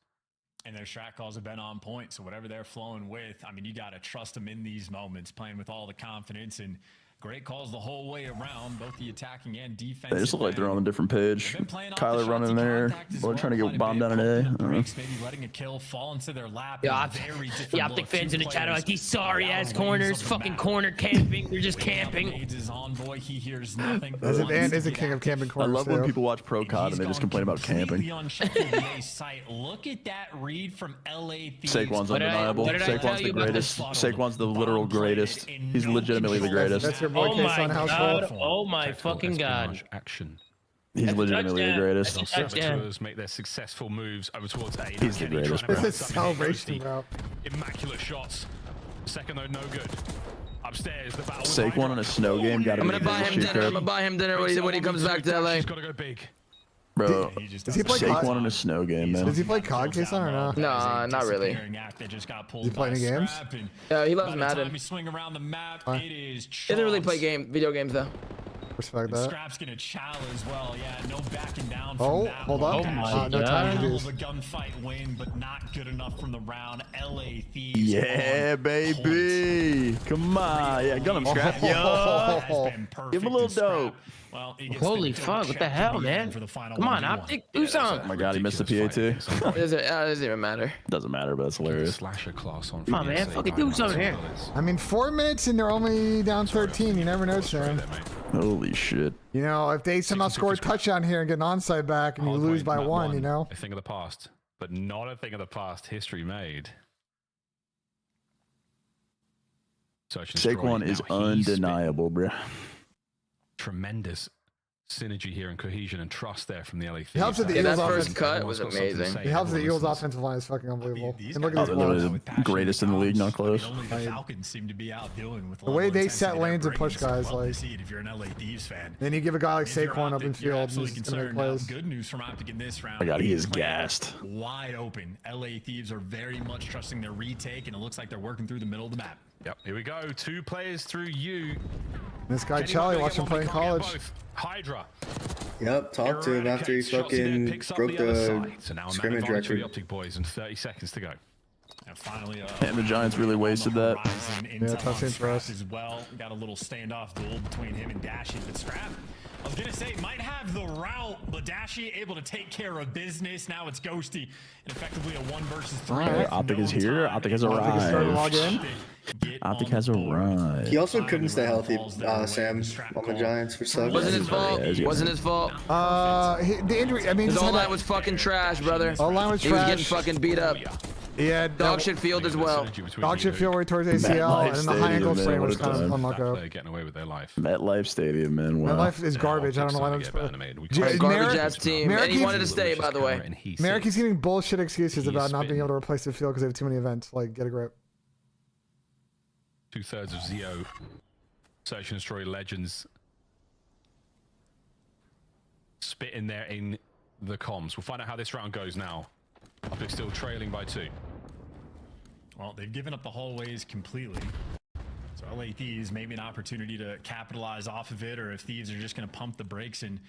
And their strat calls have been on point, so whatever they're flowing with, I mean, you got to trust them in these moments, playing with all the confidence and great calls the whole way around, both the attacking and defense. They just look like they're on a different page. Kyler running there. They're trying to get bombed down today. Maybe letting a kill fall into their lap. Yeah, Optic fans in the chat are like, these sorry ass corners, fucking corner camping. They're just camping. He hears nothing. Van is a king of camping corners. I love when people watch Pro COD and they just complain about camping. Look at that read from LA Thieves. Saquon's undeniable. Saquon's the greatest. Saquon's the literal greatest. He's legitimately the greatest. Oh my god! Oh my fucking god! Action. He's legitimately the greatest. Touchdown. Make their successful moves over towards A. He's the greatest. This is celebration, bro. Immaculate shots. Second though, no good. Upstairs, the battle. Saquon in a snow game. Got to. I'm gonna buy him dinner. I'm gonna buy him dinner when he comes back to LA. He's gotta go big. Bro, does he play Saquon in a snow game, man? Does he play CoD, Kason, or no? Nah, not really. Does he play any games? Yeah, he loves Madden. He doesn't really play video games though. Respect that. Scrap's gonna chow as well. Yeah, no backing down. Oh, hold up. Oh my no time to A gunfight win, but not good enough from the round. LA Thieves. Yeah, baby. Come on. Yeah, gun him, Scrap. Yo. Give him a little dope. Well, holy fuck, what the hell, man? Come on, Optic, do something. Oh my god, he missed the PAT. Doesn't even matter. Doesn't matter, but it's hilarious. Slasher class on. Come on, man, fucking do something here. I mean, 4 minutes and they're only down 13. You never know, Sam. Holy shit. You know, if they somehow score a touchdown here and get an onside back and you lose by 1, you know? A thing of the past, but not a thing of the past. History made. Saquon is undeniable, bro. Tremendous synergy here and cohesion and trust there from the LA Thieves. He helps with the Eagles' that first offense. cut was amazing. He helps the Eagles' offensive line is fucking unbelievable. And look at They're these literally the greatest in the league, not close. The Falcons seem to be outdoing with the way they set lanes and push guys, like, if you're an LA Thieves fan. Then you give a guy like Saquon open field, he's gonna make plays. Good news from Optic in this round. Oh my god, he is gassed. Wide open. LA Thieves are very much trusting their retake, and it looks like they're working through the middle of the map. Yep, here we go. 2 players through you. This guy Charlie, watch him play in college. Hydra. Yep, talk to him after he fucking broke the scrimmage record. The Optic boys in 30 seconds to go. And finally, and the Giants really wasted that. Yeah, tough scene for us. As well, got a little standoff duel between him and Dashy, but Scrap, I was gonna say, might have the route, but Dashy able to take care of business. Now it's Ghosty, and effectively a 1 versus 3. Right, Optic is here. Optic has arrived. Optic has arrived. He also couldn't stay healthy, Sam, on the Giants for some. Wasn't his fault. Wasn't his fault. The injury. I mean, his O-line was fucking trash, brother. O-line was trash. He was getting fucking beat up. Yeah, Dog shit field as well. Dog shit field right towards ACL, and then the high ankle sprain was kind of unlucky. They're getting away with their life. MetLife Stadium, man. Wow. MetLife is garbage. I don't know why that's Garbage ass team. And he wanted to stay, by the way. Merrick is getting bullshit excuses about not being able to replace the field because they have too many events. Like, get a grip. 2/3 of Zio. Search and Destroy Legends. Spit in there in the comms. We'll find out how this round goes now. They're still trailing by 2. Well, they've given up the hallways completely. So LA Thieves, maybe an opportunity to capitalize off of it, or if Thieves are just going to pump the brakes and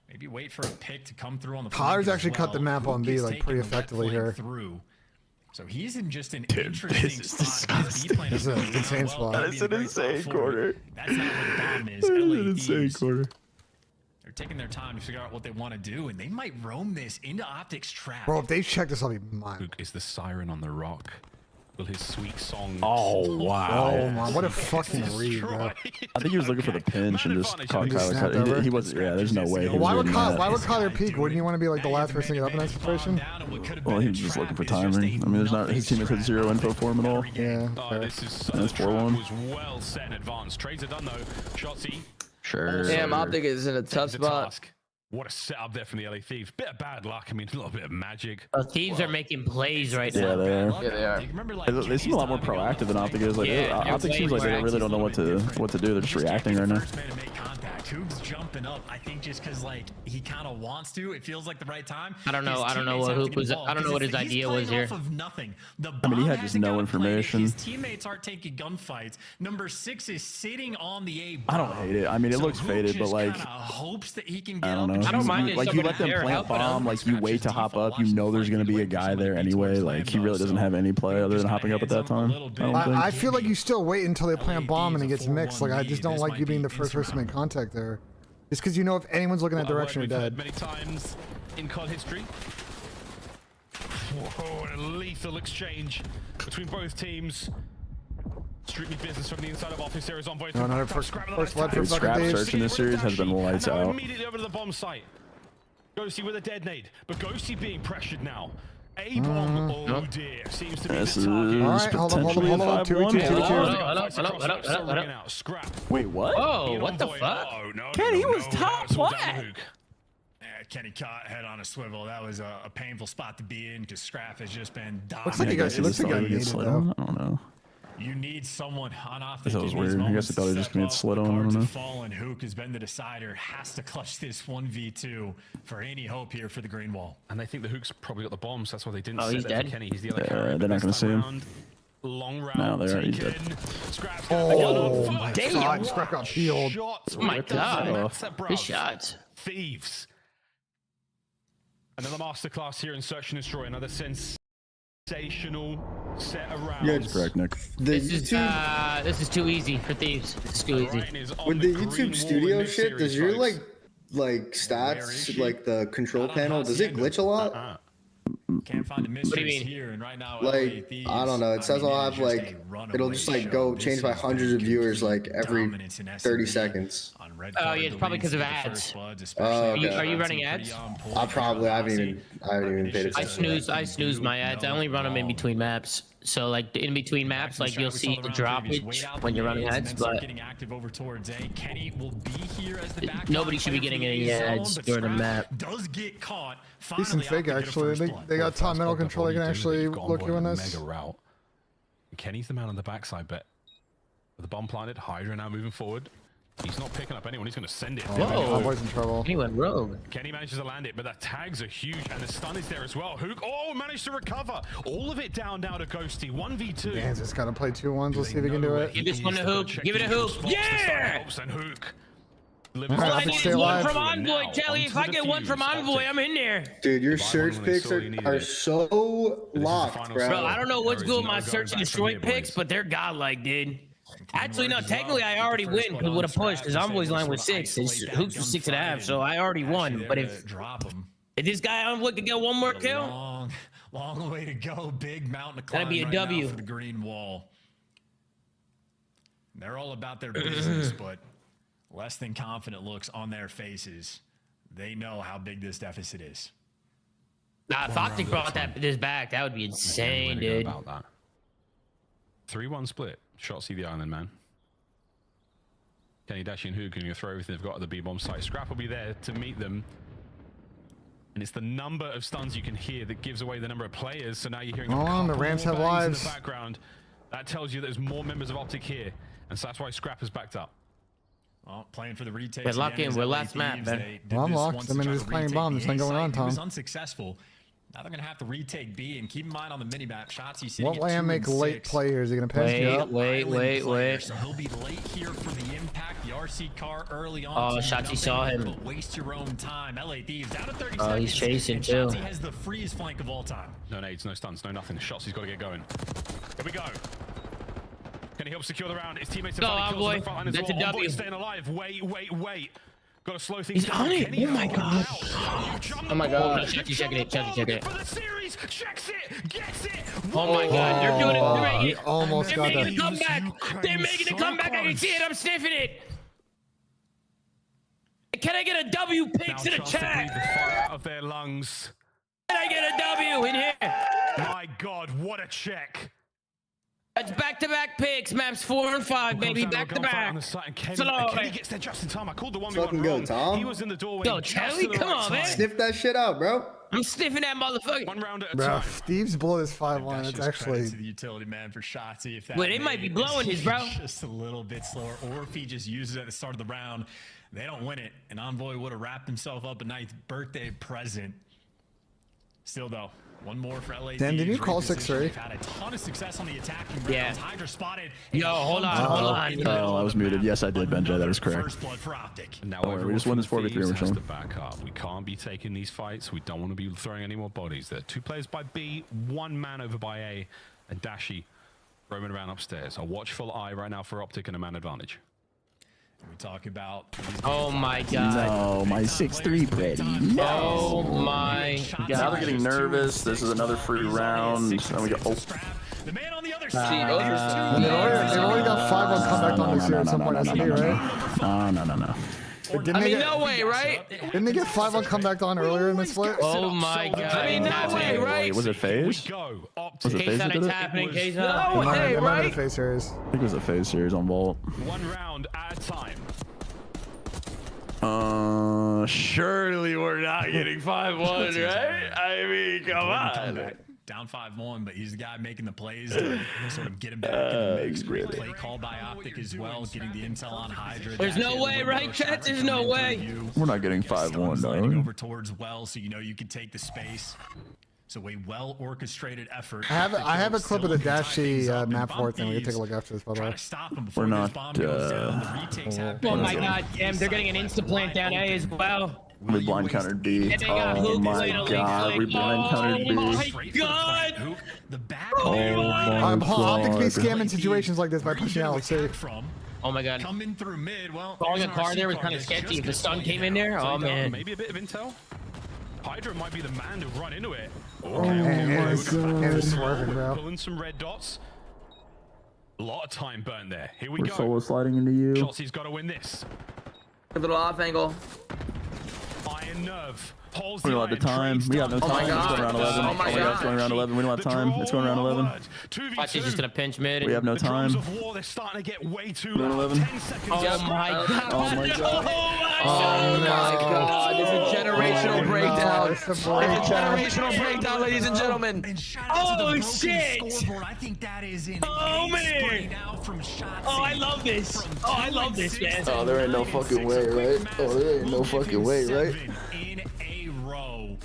maybe wait for a pick to come through on the Collar's flank as actually cut the map on B like pretty effectively here. Through. So he's in just an interesting spot. This is an insane spot. That is an insane corner. That's not what the bomb is. That is LA an insane Thieves, corner. they're taking their time to figure out what they want to do, and they might roam this into Optic's trap. Bro, if they check this, I'll be mine. Luke is the siren on the rock. Will his sweet song... Oh, wow. Oh, my. What a fucking read, bro. I think he was looking for the pinch and just caught Kyler. He wasn't, yeah, there's no way. Why would Kyler peek? Wouldn't you want to be like the last person to get up in that situation? Well, he was just looking for timing. I mean, there's not, his teammates had 0 info for him at all. Yeah. This is That's 4-1. was well set in advance. Trades are done though. Shotsy. Sure. Damn, Optic is in a tough spot. What a setup there from the LA Thieves. Bit of bad luck. I mean, a little bit of magic. Thieves are making plays right Yeah, now. they are. Yeah, they are. They seem a lot more proactive than Optic is. Like, Optic seems like they really don't know what to do. They're just reacting right now. Hoog's jumping up, I think, just because like he kind of wants to. It feels like the right time. I don't know. I don't know what Hoop was. I don't know what his idea was here. Of nothing. I mean, he had just no information. His teammates aren't taking gunfights. Number 6 is sitting on the A bomb. I don't hate it. I mean, it looks faded, but like, hopes that he can get I don't know. I don't mind it. Like, you let them plant bomb. Like, you wait to hop up. You know there's gonna be a guy there anyway. Like, he really doesn't have any play other than hopping up at that time. I feel like you still wait until they plant bomb and it gets mixed. Like, I just don't like you being the first person to make contact there. Just because you know if anyone's looking that direction, you're dead. Many times in CoD history. Whoa, a lethal exchange between both teams. Strictly business from the inside of office. There is on both. No, first blood for Scrap search in this series has been lights out. Immediately over to the bomb site. Ghosty with a dead nade, but Ghosty being pressured now. A bomb, oh dear, seems to be This the is target. potentially a 5-1. Scrap. Wait, what? Oh, what the fuck? Ken, he was top what? Kenny caught head on a swivel. That was a painful spot to be in because Scrap has just been Looks like you guys. It looks like you got needed though. I don't know. You need someone on off. That was weird. I guess I thought he was just gonna get slid on. I don't know. Fallen Hook has been the decider. Has to clutch this 1v2 for any hope here for the green wall. And they think the Hook's probably got the bombs. That's why they didn't. He's dead. Kenny. He's the other Yeah, they're not gonna see him. Long round. No, they are. He's dead. Oh my god! Scrap got peeled. Oh my god! His shots. Thieves. Another masterclass here in Search and Destroy. Another sensational set of rounds. Yeah, that's correct, Nick. This is too easy for Thieves. It's too easy. With the YouTube studio shit, does your like stats, like the control panel, does it glitch a lot? Can't find a mystery here, and right now, like, I don't know. It says I'll have like, it'll just like go change by hundreds of viewers like every 30 seconds. Oh yeah, it's probably because of ads. Okay. Are you running ads? I haven't even paid attention. I snooze my ads. I only run them in between maps. So like in between maps, like you'll see the droppage when you're running ads, but nobody should be getting any ads during the map. Decent fake actually. They got top metal control. They can actually look doing this. Mega route. Kenny's the man on the backside, but with the bomb planted, Hydra now moving forward. He's not picking up anyone. He's going to send it. Whoa, boy's in trouble. He went rogue. Kenny manages to land it, but the tags are huge, and the stun is there as well. Hook, managed to recover. All of it down now to Ghosty. 1v2. Dan's just got to play 2-1s. Let's see if he can do it. Give this one to Hook. Give it a Hook. Yeah! And Hook. I need one from Envoy, Telly. If I get one from Envoy, I'm in there. Dude, your search picks are so locked, bro. Bro, I don't know what's good with my search and destroy picks, but they're godlike, dude. Actually, no, technically I already win with a push because Envoy's line was 6. Hooks was 6.5, so I already won. But if this guy Envoy could get one more kill, long way to go. Big mountain to that'd climb be a W for the green wall. They're all about their business, but less than confident looks on their faces. They know how big this deficit is. Nah, if Optic brought this back, that would be insane, dude. About that. 3-1 split. Shot see the island, man. Kenny, Dashi, and Hook can throw everything they've got at the B-bomb site. Scrap will be there to meet them. And it's the number of stuns you can hear that gives away the number of players. So now you're hearing the Rams have lives in the background. That tells you there's more members of Optic here. And so that's why Scrap has backed up. Well, playing for the retake. We're locked in. We're last map, man. Well, I'm locked. I mean, just playing bomb. There's nothing going on, Tom. He was unsuccessful. Now they're going to have to retake B, and keep in mind on the mini-map, Shotzzy sitting What way I make late players? Are going to pass you up? Wait. So he'll be late here for the impact. The RC car early on. Oh, Shotzzy saw him. But waste your own time. LA Thieves down to 30 seconds. He's chasing too. Shotzzy has the freeze flank of all time. No nades, no stuns, no nothing. Shotzzy's got to get going. Here we go. Can he help secure the round? His teammates have got kills on the front line as well. That's a W. Staying alive. Wait. Got to slow things down. On it. Oh my god. Oh my god. Shotzzy checking it. For the series, checks it, gets it. Oh my god, they're doing it. They're making it. Almost They're got making that. a comeback. They're making a comeback. I can see it. I'm sniffing it. Can I get a W picks in the chat? The fire out of their lungs. Can I get a W in here? My god, what a check. That's back-to-back picks. Maps 4 and 5, baby. Back-to-back. Kenny gets there just in time. I called the one Fucking go, wrong. Tom. He was in the doorway. Yo, Charlie, come on, man. Sniff that shit out, bro. I'm sniffing that motherfucker. One round at a Bro, time. Steve's blow is 5-1. It's actually. To the utility man for Shotzzy. If that Well, they might be blowing his, bro. Just a little bit slower, or if he just uses it at the start of the round, they don't win it. And Envoy would have wrapped himself up a nice birthday present. Still though, one more for LA. Dan, did you call 6-3? They've had a ton of success on the attacking grounds. Yeah. Hydra spotted. Yo, hold on. Oh, I was muted. Yes, I did, Benjay. That is correct. First blood for Optic. Now we just won this 4v3. We're has chilling. to back up. We can't be taking these fights. We don't want to be throwing any more bodies. There are 2 players by B, 1 man over by A, and Dashi roaming around upstairs. A watchful eye right now for Optic and a man advantage. We talk about. Oh my god. No, my 6-3 Pretty. Oh my god. Now they're getting nervous. This is another free round. And we go. Oh. The man on the other They've already got 5 on comeback on this here at some point, hasn't he, right? No. No way, right? Didn't they get 5 on comeback on earlier in the split? Oh my god. I mean, no way, right? Wait, was it FaZe? Was it FaZe that did it? happening, It might have been FaZe series. I think it was a FaZe series on Vault. 1 round at a time. Surely we're not getting 5-1, right? I mean, come on. Down 5-1, but he's the guy making the plays to sort of get him back in the mix. Great play call by Optic as well, getting the intel on Hydra. There's no way, right, chat? There's no way. We're not getting 5-1, though. though. Over towards well, so you know you can take the space. So a well-orchestrated effort. I have a clip of the Dashi map 4 thing. We can take a look after this, by the way. We're not. Oh my god, damn, they're getting an insta-plant down A as well. We blind countered B. Oh my god, we blind countered B. Oh my god! Oh my Optic be god. scamming situations like this by pushing out C. Oh my god. Coming through mid, well, Falling a car there was kind of sketchy. If the stun came in there, oh man. Maybe a bit of intel. Hydra might be the man to run into it. And it's working, bro. Pulling some red dots. A lot of time burnt there. Here we We're go. solo sliding into you. Shotzi's got to win this. A little off angle. Iron Nerve. We don't have the time. We got no time. It's going around 11. Oh my god. It's going around 11. We don't have time. It's going around 11. Watch, he's just gonna pinch mid. We have no time. They're starting to get way too Going 11. 10 seconds. Oh my god. Oh my god. Oh my god. It's a generational breakdown. It's a generational breakdown, ladies and gentlemen. Oh shit. I think that is in Oh man. Oh, I love this. Oh, I love this, man. Oh, there ain't no fucking way, right? Oh, there ain't no fucking way, right? In a row.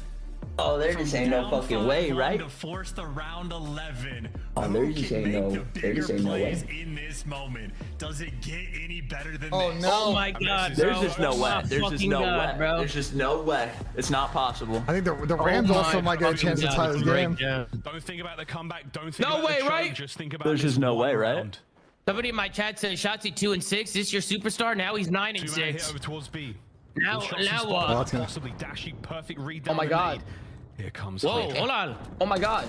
Oh, there just ain't no fucking way, right? To force the round 11. Oh, there just ain't no. There just ain't no way. In this moment, does it get any better than Oh this? no. Oh my god. There's bro. just no way. There's just Fucking no god, way. bro. There's just no way. It's not possible. I think the Rams also might get a chance to tie this game. Don't think about the comeback. Don't think No about way, the choke. right? Just think about There's this just no one way, right? round. Somebody in my chat said Shotzzy 2 and 6. This your superstar? Now he's 9 and 2-man hit 6. over towards B. Now Shotzi's what? Possibly Dashi. Perfect read Oh down my the god. nade. Here comes Whoa, Hook. hold on. Oh my god.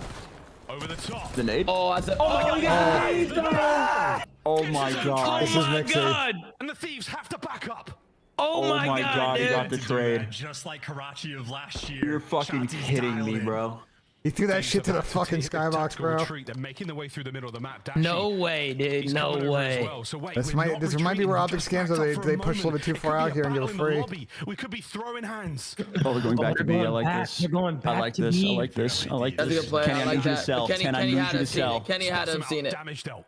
Over the top. The nade? Oh, I said. Oh my god. Oh my god. This is Mixie. God. And the Thieves have to back up. Oh my God, he dude. got the trade. Just like Karachi of last year. You're fucking Shotzi's kidding dialed me, in. bro. He threw that shit to the fucking skybox, bro. They're making their way through the middle of the map. No way, dude. No way. So wait, This might be where Optic scans, or they push a little bit too far out here and give it free. We could be throwing hands. Oh, they're going back to B. I like this. They're going back I like to this. B. I like this. I like That's a this. good play. Kenny, I I like need you to that. sell. Kenny, Ken, I Kenny need had you to him seen sell. it. Kenny had him seen it. Damage dealt.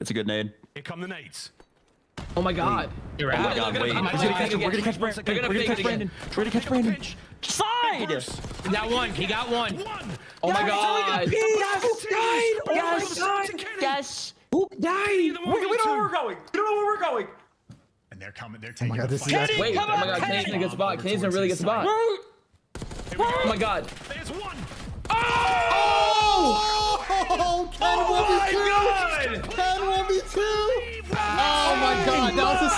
It's a good nade. Here come the nades. Oh my God. They're Oh my out. God, wait. We're gonna catch him. We're gonna catch Brandon. We're gonna catch Brandon. We're gonna catch Brandon. Side! He got one. He got one. Oh my God. Yes. Yes. Who died? We don't know where we're going. We don't know where we're going. And they're coming. They're Oh my taking God, the this is fight. Wait, oh my God. Kenny's in a good spot. Kenny's in a really good spot. Oh my God. There's one. Oh, Ken will be two. Ken will be two. Oh my God, that was a...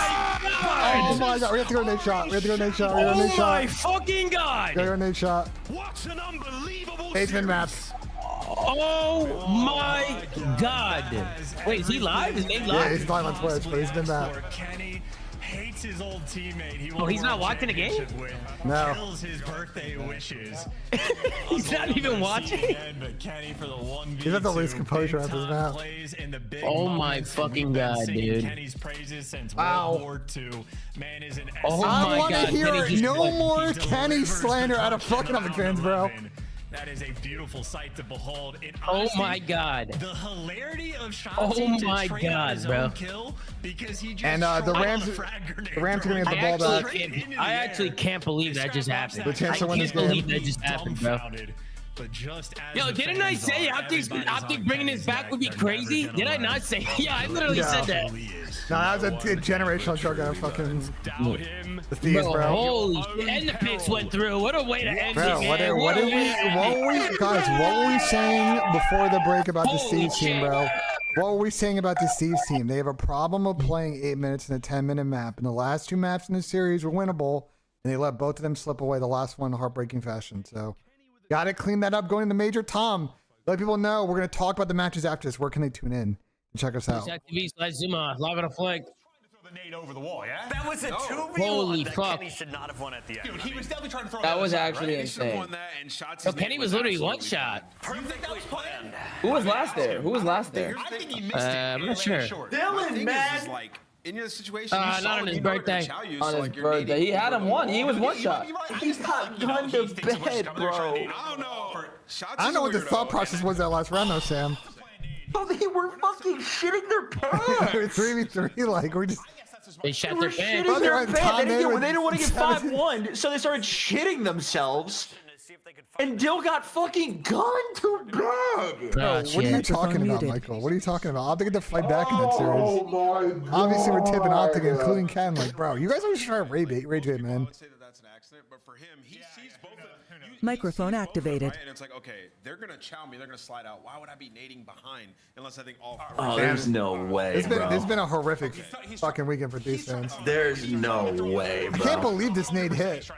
Oh my God, we have to go Nate shot. We have to go Nate shot. We have to go Nate Oh shot. my fucking God. Go Nate shot. What an unbelievable 8-man maps. Oh my God. Wait, is he live? Is Nate Yeah, live? he's live on Twitch, but he's been back. Kenny hates his old teammate. He's not watching the game? No. Kills his birthday wishes. He's not even watching. But Kenny for the 1v2. He's at the least composure at this map. Plays in the big Oh my moments. fucking We've been God, singing dude. Kenny's praises since Wow. World War II. Man is an Oh I my want to God, hear Kenny just no won. more He Kenny delivers slander the out of fucking round Optic fans, bro. 11. That is a beautiful sight to behold. It Oh honestly, my God. The hilarity of Shotzi Oh to my trade out God, his bro. own kill because he just And the tried Rams, a frag grenade, the Rams are gonna get the I ball actually, back. I actually can't believe that just happened. The chance to I win can't this game. believe that just happened, bro. But just as Yo, the didn't I fans say are, Optic everybody's on bringing his Kenny's back neck. would be They're crazy? never Did gonna I not learn. say? Yeah, I literally Yeah. said that. No, that was a generational joke out of fucking Doubt him. the thieves, Bro, bro. holy shit. And the picks went through. What a way to end Bro, it, what man. were we saying before the break about the Holy Steve's team, shit. bro? What were we saying about the Steve's team? They have a problem of playing 8 minutes in a 10-minute map, and the last 2 maps in the series were winnable, and they let both of them slip away. The last one in heartbreaking fashion. So, got to clean that up going into Major. Tom, let people know we're going to talk about the matches after this. Where can they tune in and check us out? Zuma, live on a flag. The nade over the wall, yeah? That was a 2v1 Holy that fuck. Kenny should not have won at the end. Dude, he was definitely trying to throw That was other side, actually right? insane. Yo, Kenny was literally one shot. Perfectly planned. Who was last there? Who was last there? I think he missed it. I'm not sure. Dylan, man. Like, in your situation, you Not saw on it, his you know what birthday. your chow used, On so, his like, you're birthday. needing- He had him one. He was one shot. He's not gun to bed, bro. I don't know. I don't know what the thought process was that last round, though, Sam. Oh, they were fucking shitting their pants. 3v3, like, we're just... They shot their pants. Shitting their Brother, pants. Tom They Nade didn't want to get with 5-1, so they started shitting themselves. And Dill got fucking gunned to bed. What are you Microphone talking about, muted. Michael? What are you talking about? Optic get to fight back in that series. my Obviously, we're tipping Optic, including Ken. Like, bro, you guys always try to rage bait, man. I would say that that's an accident, but for him, he sees both of them. Microphone activated. Right? And it's like, okay, they're going to chow me. They're going to slide out. Why would I be nading behind unless I think all four? Oh, there's no way, bro. It's been a horrific fucking weekend for these fans. There's no way, I can't bro. believe this nade hit.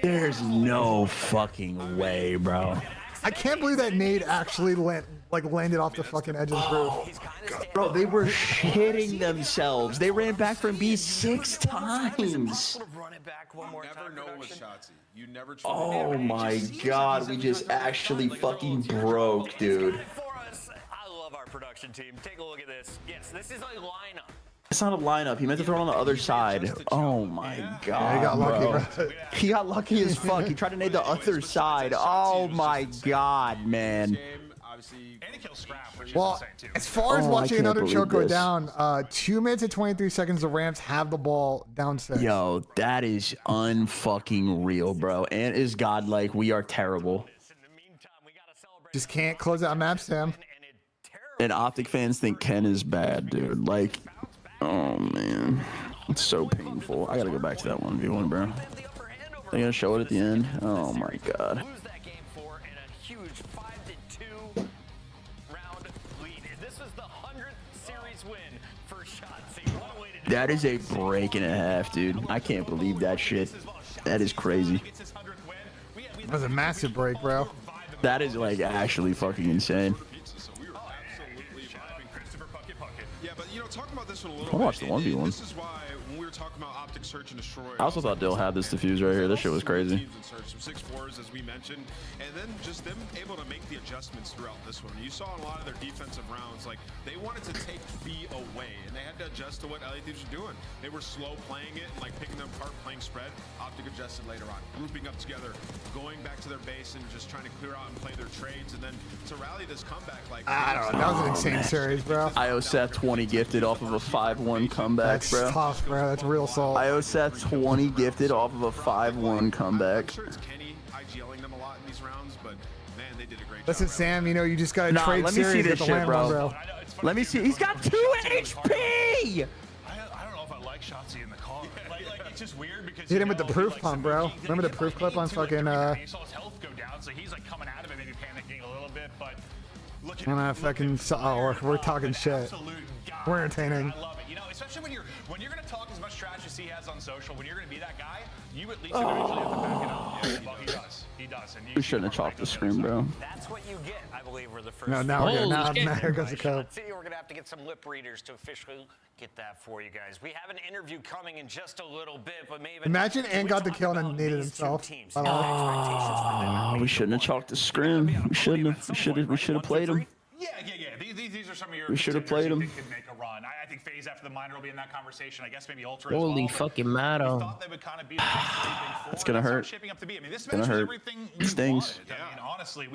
There's no fucking way, bro. I can't believe that nade actually landed off the fucking edge of the roof. Bro, they were shitting themselves. They ran back from B 6 times. Run it back one more Never time. know with Shotzi. You never. Oh my god, we just actually fucking broke, dude. For us, I love our production team. Take a look at this. Yes, this is a lineup. It's not a lineup. He meant to throw it on the other side. Oh my god. Yeah, he got lucky, bro. He got lucky as fuck. He tried to nade the other side. Oh my god, man. Well, as far as Oh, I watching can't another believe choke go this. down, 2 minutes and 23 seconds, the Rams have the ball down 6. Yo, that is unfucking real, bro. And is godlike. We are terrible. Just can't close out map, Sam. And Optic fans think Ken is bad, dude. Like, oh man. It's so painful. I gotta go back to that 1v1, bro. They're gonna show it at the end. Oh my god. That is a break and a half, dude. I can't believe that shit. That is crazy. That was a massive break, bro. That is like actually fucking insane. Yeah, but you know, talking about this one a I'll little watch the bit, 1v1. this is why when we were talking about Optic Search and Destroy. I also thought Dill had this defuse right here. This shit was crazy. Some 6-4s, as we mentioned, and then just them able to make the adjustments throughout this one. You saw in a lot of their defensive rounds, like they wanted to take B away, and they had to adjust to what LA Thieves were doing. They were slow playing it, and like picking them apart, playing spread. Optic adjusted later on, grouping up together, going back to their base, and just trying to clear out and play their trades, and then to rally this comeback. Like I don't know. That was an insane series, bro. IOSat 20 gifted off of a 5-1 comeback, That's bro. tough, bro. That's real salt. IOSat 20 gifted off of a 5-1 comeback. I'm sure it's Kenny IGLing them a lot in these rounds, but man, they did a great job. Listen, Sam, you know, you just got to trade let me series see with this the shit, bro. Let me see. He's got 2 HP! I don't know if I like Shotzi in the car. Like it's just weird because Hit him with the proof pump, bro. Remember the proof clip on fucking, you saw his health go down, so he's like coming out of it, maybe panicking a little bit, but look And fucking, we're talking shit. We're entertaining. I love it. You know, especially when you're gonna talk as much trash as he has on social, when you're gonna be that guy, you at least eventually have to back it up. Yeah, well, he does. He does. And We shouldn't have chalked the screen, bro. That's what you get, I believe, we're the first. No, now here goes the code. See, we're gonna have to get some lip readers to officially get that for you guys. We have an interview coming in just a little bit, but maybe Imagine Ant got the kill and needed himself. We shouldn't have chalked the screen. We shouldn't have. We should have played him. Yeah. These are some of your. We should have played him. Could make a run. I think FaZe after the minor will be in that conversation. I guess maybe Ultra. Holy as well, fucking Mato. Thought they would kind of be the big It's gonna hurt. shaping up to be. I mean, this It's gonna match was hurt. everything It stings. wanted. I mean, honestly,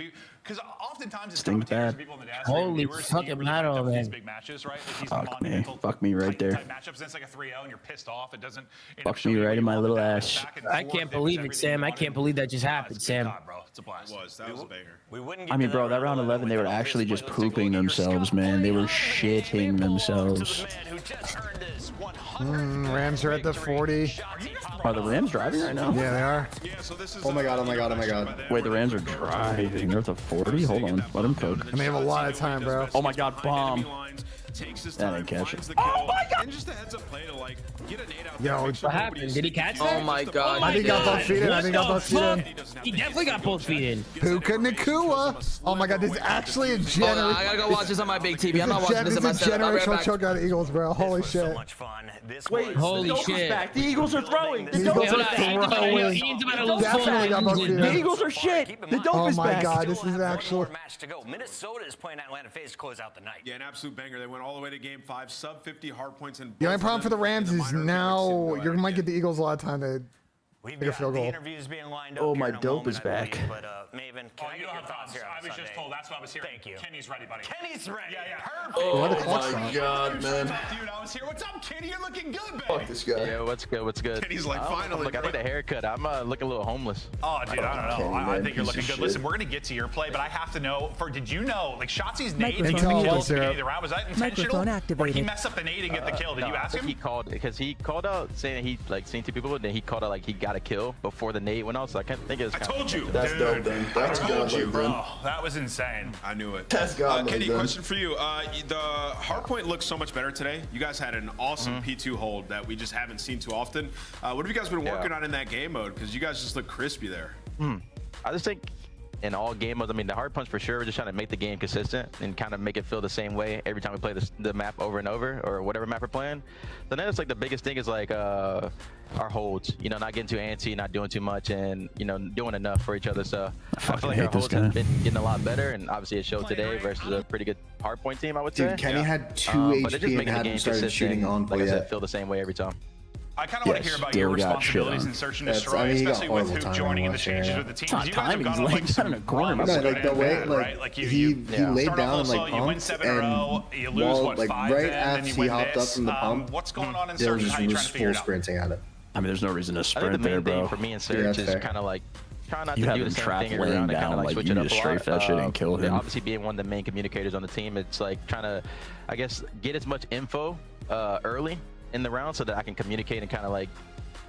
because oftentimes it's Stings bad. people in the dash. Holy fucking Mato, man. These big matches, right? Like these Fuck me. Fuck me right there. matchups, then it's like a 3-0 and you're pissed off. It doesn't. Fuck me right in my little ass. I can't believe it, Sam. I can't believe that just happened, Sam. It's a blast. That was a banger. We wouldn't I mean, bro, that round 11, they were actually just pooping themselves, man. They were shitting themselves. Rams are at the 40. Are the Rams driving right now? Yeah, they are. Oh my god. Wait, the Rams are driving. They're at the 40? Hold on. Let them cook. And they have a lot of time, bro. Oh my god, bomb. That didn't catch it. Oh my god! And just a heads up play to like get a nade out. Yo, What happened? Did he catch that? Oh my god. I think he got both feet in. I think he got both feet in. He definitely got both feet in. Puka Nakua. Oh my god, this is actually a Hold on, I gotta go watch this on my big TV. I'm not watching this at my This is a setup. I'll be right generational back. choke out of Eagles, bro. Holy shit. Much fun. This Wait, Holy the Dolphins shit. back. The Eagles are throwing. The Eagles Dolphins are are throwing. Ian's about to lose Definitely got both feet in. The Eagles are shit. The Oh Dolphins my back. god, this is actual. match to go. Minnesota is playing Atlanta FaZe to close out the night. Yeah, an absolute banger. They went all the way to game 5, sub 50 hard points in. The only problem for the Rams is now you might get the Eagles a lot of time to We've make a got field the goal. interviews being lined up. Oh, here my in a dope moment, is I back. believe, But Maven, can I You get don't your have thoughts here on I was just Sunday? told. That's what I was hearing. Thank you. Kenny's ready, buddy. Kenny's ready. Yeah. Perfect. What a Oh clutch my shot. god, man. Dude, I was here. What's up, Kenny? You're looking good, baby. Fuck this guy. Yeah, what's good? Kenny's like, finally. Look, I need a haircut. I'm looking a little homeless. Oh, dude, I don't know. Kenny, I man, think you're piece looking of good. shit. Listen, we're gonna get to your play, but I have to know. Did you know, like Shotzi's nade Microphone that he killed at activated. the beginning of the round, was that intentional? Microphone Or did he activated. mess up the nade and get the kill? Did No, you I ask think him? he called because he called out saying he like seen two people, then he called out like he got a kill before the nade went off. So I can't think it was. I told you. That's dude. dope, then. That's I told godly, you, bro. then. That was insane. I knew it. That's godly, Kenny, then. question for you. The hardpoint looks so much better today. You guys had an awesome P2 hold that we just haven't seen too often. What have you guys been working on in that game mode? Because you guys just look crispy there. I just think in all game modes, I mean, the hard punch for sure. We're just trying to make the game consistent and kind of make it feel the same way every time we play the map over and over, or whatever map we're playing. So then it's like the biggest thing is like our holds. You know, not getting too antsy, not doing too much, and you know, doing enough for each other. So I feel like our holds have been getting a lot better, and obviously it showed today versus a pretty good hard point team, I would say. Dude, Kenny had 2 but it just HP and making the hadn't game started shooting consistent, on like I yet. said, feel the same way every time. I kind of want to hear about your responsibilities in search and destroy, he got especially with horrible who timing joining and the last changes year. with the team. It's not You guys have timing, gone he's on laying like down in a corner. runs, No, good like the and way, bad, like right? Like he laid start off down and slow, like you win pumped, 7 in a row, and you lose while what, like 5 right then, and after you he win hopped up this. from the pump, What's going on in there search was and how you trying just to figure full it out? sprinting at it. I mean, there's no reason to I think sprint the there, main thing bro. for me in Yeah, search that's is fair. kind of like try not You to have do the him same trapped thing every laying round and kind down, of like like, switch you it need up to a strafe lot. that shit and kill him. Obviously, being one of the main communicators on the team, it's like trying to, I guess, get as much info early in the round so that I can communicate and kind of like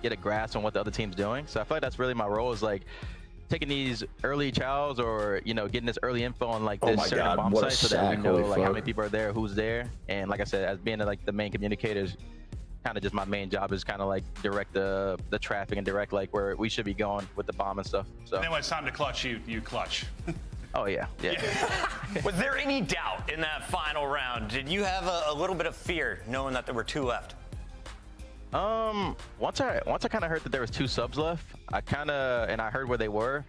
get a grasp on what the other team's doing. So I feel like that's really my role, is like taking these early chows, or you know, getting this early info on like this certain bomb site, so that we know like how many people are there, who's there. And like I said, as being like the main communicators, kind of just my main job is kind of like direct the traffic and direct like where we should be going with the bomb and stuff. So And then when it's time to clutch, you clutch. oh yeah. Was there any doubt in that final round? Did you have a little bit of fear knowing that there were 2 left? Once I kind of heard that there was 2 subs left, I heard where they were.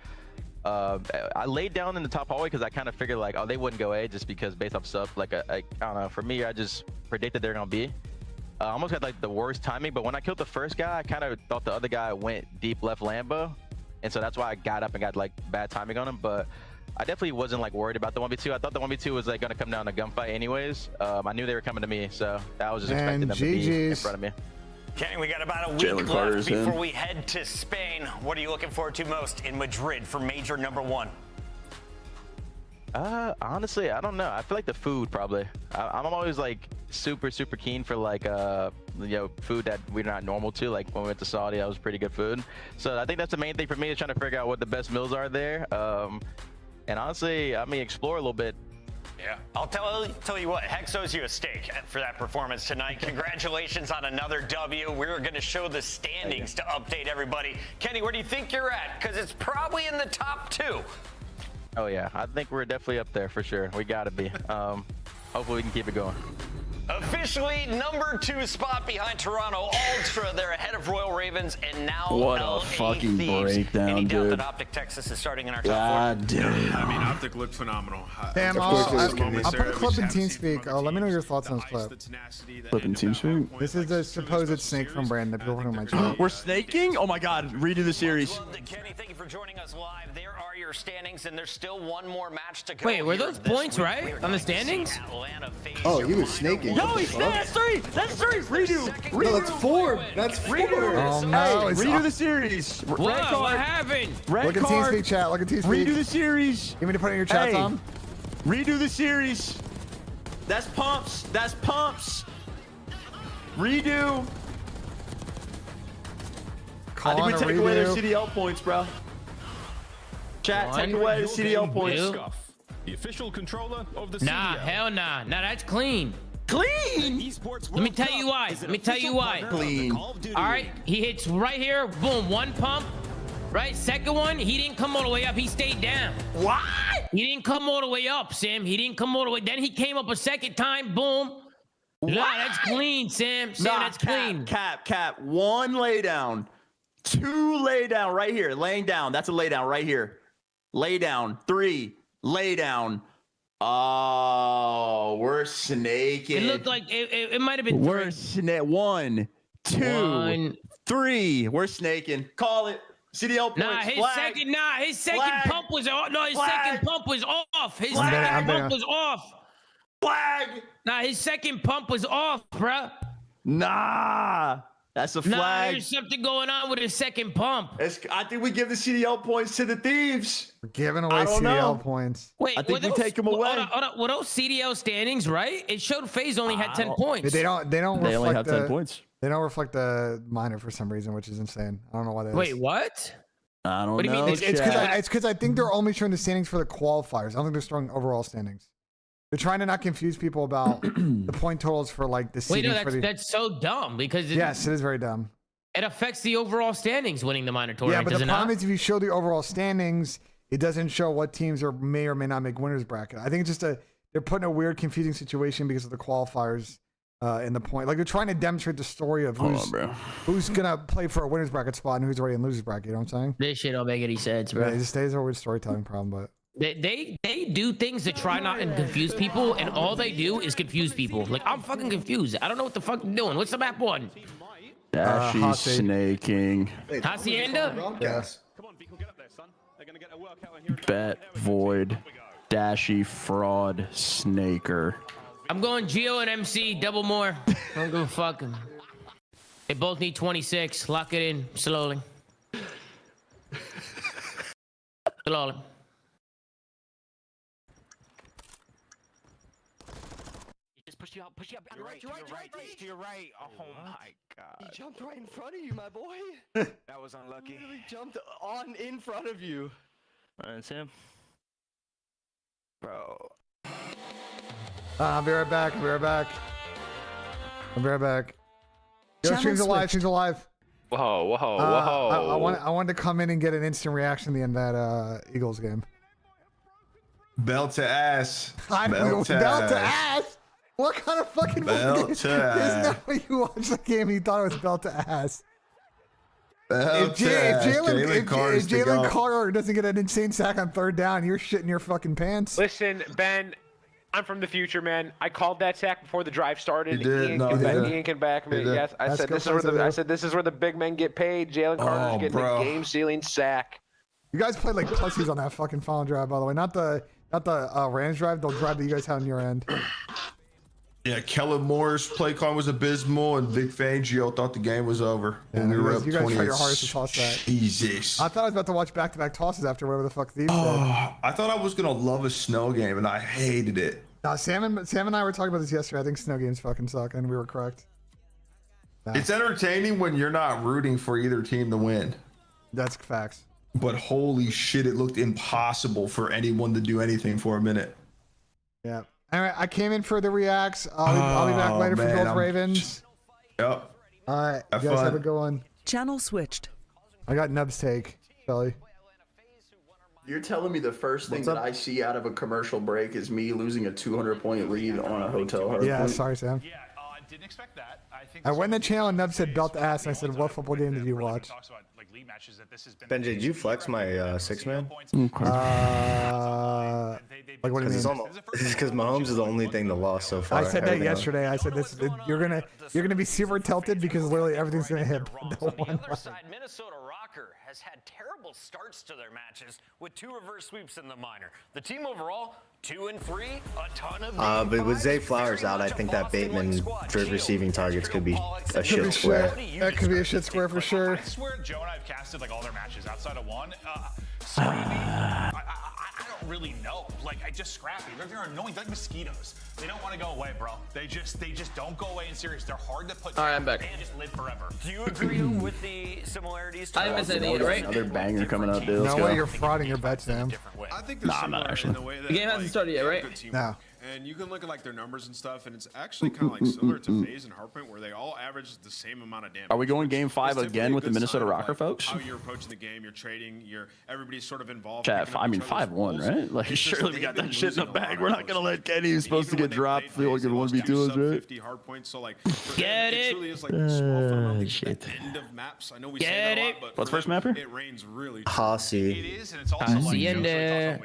I laid down in the top hallway because I kind of figured like, oh, they wouldn't go A just because based off sub. Like, I don't know. For me, I just predicted they're gonna be. I almost had like the worst timing, but when I killed the first guy, I kind of thought the other guy went deep left Lambo, and so that's why I got up and got like bad timing on him. But I definitely wasn't like worried about the 1v2. I thought the 1v2 was like gonna come down to gunfight anyways. I knew they were coming to me, so I was just expecting them to be in front of me. Kenny, we got about a week left before we head to Spain. What are you looking forward to most in Madrid for major number 1? Honestly, I don't know. I feel like the food probably. I'm always like super keen for like food that we're not normal to. Like when we went to Saudi, that was pretty good food. So I think that's the main thing for me, is trying to figure out what the best meals are there. And honestly, I mean, explore a little bit. Yeah, I'll tell you what, Hex owes you a steak for that performance tonight. Congratulations on another W. We're going to show the standings to update everybody. Kenny, where do you think you're at? Because it's probably in the top 2. Oh yeah, I think we're definitely up there for sure. We gotta be. Hopefully we can keep it going. Officially number 2 spot behind Toronto Ultra. They're ahead of Royal Ravens and now What LA a fucking Thieves. breakdown, Any doubt dude. that Optic Texas is starting in our top 4? God damn. I mean, Optic looked phenomenal. Damn, I'll put a clip in TeamSpeak. Let me know your thoughts on this clip. Clip in TeamSpeak? This is the supposed snake from Brandon. People from my chat. We're snaking? Oh my god, redo the series. Kenny, thank you for joining us live. There are your standings, and there's still one more match to go. Wait, were those points right on the standings? Oh, he was snaking. No, he's that's 3. That's 3. Redo. No, that's 4. That's 4. Oh no! Hey, redo the series. Red What card. happened? Red Look at card. TeamSpeak chat. Look at TeamSpeak. Redo the series. You want me to put it in your chat, Hey, Tom? redo the series. That's pumps. That's pumps. Redo. I think we take away their CDL points, bro. Chat, take away the CDL points. The official controller of the Nah, CDL. hell nah. Nah, that's clean. Clean. Let me tell you why. Let me tell you why. Clean. All right, he hits right here. Boom, 1 pump. Right, second one, he didn't come all the way up. He stayed down. What? He didn't come all the way up, Sam. He didn't come all the way. Then he came up a second time. Boom. Nah, that's clean, Sam. Sam, that's clean. Cap. 1 lay down. 2 lay down right here. Laying down. That's a lay down right here. Lay down. 3. Lay down. Oh, we're snaking. It looked like it might have been We're 1, 2, 3. We're snaking. Call it. CDL points. Nah, his flag. second pump was off. No, his second pump was off. His second pump was off. Flag. Nah, his second pump was off, bruh. Nah. That's a Nah, flag. there's something going on with his second pump. I think we give the CDL points to the Thieves. We're giving away CDL points. Wait, I think we take them away. Hold on. Were those CDL standings right? It showed FaZe only had 10 points. They don't. They only have 10 points. They don't reflect the minor for some reason, which is insane. I don't know why that is. Wait, what? I don't know. What do you mean? It's because I think they're only showing the standings for the qualifiers. I don't think they're showing overall standings. They're trying to not confuse people about the point totals for like the Wait, seeding. no, that's so dumb because yes, it is very dumb. It affects the overall standings winning the minor Yeah, tournament. but does the it problem not? is if you show the overall standings, it doesn't show what teams may or may not make winners bracket. I think it's just they're put in a weird, confusing situation because of the qualifiers in the point. Like they're trying to demonstrate the story of who's gonna play for a winners bracket spot and who's already in losers bracket. You know what I'm saying? This shit don't make any sense, bro. Yeah, it just stays a weird storytelling problem, but. They do things to try not and confuse people, and all they do is confuse people. Like, I'm fucking confused. I don't know what the fuck I'm doing. What's the map one? Dashy snaking. Hacienda? Yes. Bet void. Dashy fraud snaker. I'm going Geo and MC, double more. I don't give a fuck. They both need 26. Lock it in slowly. Slowly. Push you out. To your right. Oh my god. He jumped right in front of you, my boy. That was unlucky. He literally jumped in front of you. That's him. Bro. I'll be right back. Yo, stream's alive. Whoa. I wanted to come in and get an instant reaction at the end of that Eagles game. Belt to ass. Belt to ass. What kind of fucking Belt Isn't to that ass. when you watched the game and you thought it was belt to ass? Belt to ass. Jalen Carter's If the Jalen GOAT. Carter doesn't get an insane sack on 3rd down, you're shitting your fucking pants. Listen, Ben, I'm from the future, man. I called that sack before the drive started. You did? Ian, No, can, you back, did. Ian can back me. You did. Yes, I Let's said go this is where play the some- I said this is where the big men get paid. Jalen Carter's Oh, getting bro. the game-sealing sack. You guys played like pussies on that fucking final drive, by the way. Not the Rams drive, the drive that you guys had on your end. Yeah, Kellen Moore's play call was abysmal, and Vic Fangio thought the game was over. Yeah, And we were you up guys 20. tried your hardest to toss that. Jesus. I thought I was about to watch back-to-back tosses after whatever the fuck these did. Oh, I thought I was gonna love a snow game, and I hated it. No, Sam and I were talking about this yesterday. I think snow games fucking suck, and we were correct. It's entertaining when you're not rooting for either team to win. That's facts. But holy shit, it looked impossible for anyone to do anything for a minute. Yeah. Anyway, I came in for the reacts. I'll be back later for man, Bills I'm- Ravens. Yep. All right, Have you guys fun. have a good one. Channel switched. I got Nub's take, Shelly. You're telling me the first thing that I see out of a commercial break is me losing a 200-point lead on a hotel hard Yeah, point? sorry, Sam. Yeah, I didn't expect that. I think I went in the channel and Nub said belt to ass, and I said, what football game did you watch? Benji, did you flex my 6-man? Like what do you mean? This is because Mahomes is the only thing that lost so far. I said that Everything else- yesterday. I said this. You're gonna be super tilted because literally everything's gonna hit. On the other side, Minnesota Rocker has had terrible starts to their matches with 2 reverse sweeps in the minor. The team overall, 2 and 3, a ton of. But with Zay Flowers out, I think that Bateman for receiving targets could be a shit square. That could be a shit square for sure. I swear Joe and I have casted like all their matches outside of one. Screaming, I don't really know. Like, I just scrappy. They're annoying. They're like mosquitoes. They don't want to go away, bro. They just don't go away in series. They're hard to put down. All right, I'm back. They just live forever. Do you agree with the similarities? I didn't miss anything yet, right? Another banger coming up, dude. Let's No go. way you're frauding your bets, Sam. I think they're Nah, I'm similar not actually. in the way that The game hasn't started yet, they have right? good teamwork. No. And you can look at like their numbers and stuff, and it's actually kind of like similar to FaZe and Hardpoint, where they all average the same amount of damage. Are we going game 5 It's again with the typically a good Minnesota sign of, Rocker like, folks? How you're approaching the game, you're trading, everybody's sort of involved. Chat, picking up I mean, each other's 5-1, roles. right? Like, It's just surely we they've got that been shit in the losing a lot bag. of We're not roles. gonna let Kenny, who's supposed to Even get when dropped, they feel like it won't be two doing sub right. 50 hard points, so like for Get them, it. it truly is like the small fundamentals shit. at the end of maps. I know we Get say that a it. lot, but What's for first them, mapper? It rains really. Hossy. It is, and it's also like Hacienda.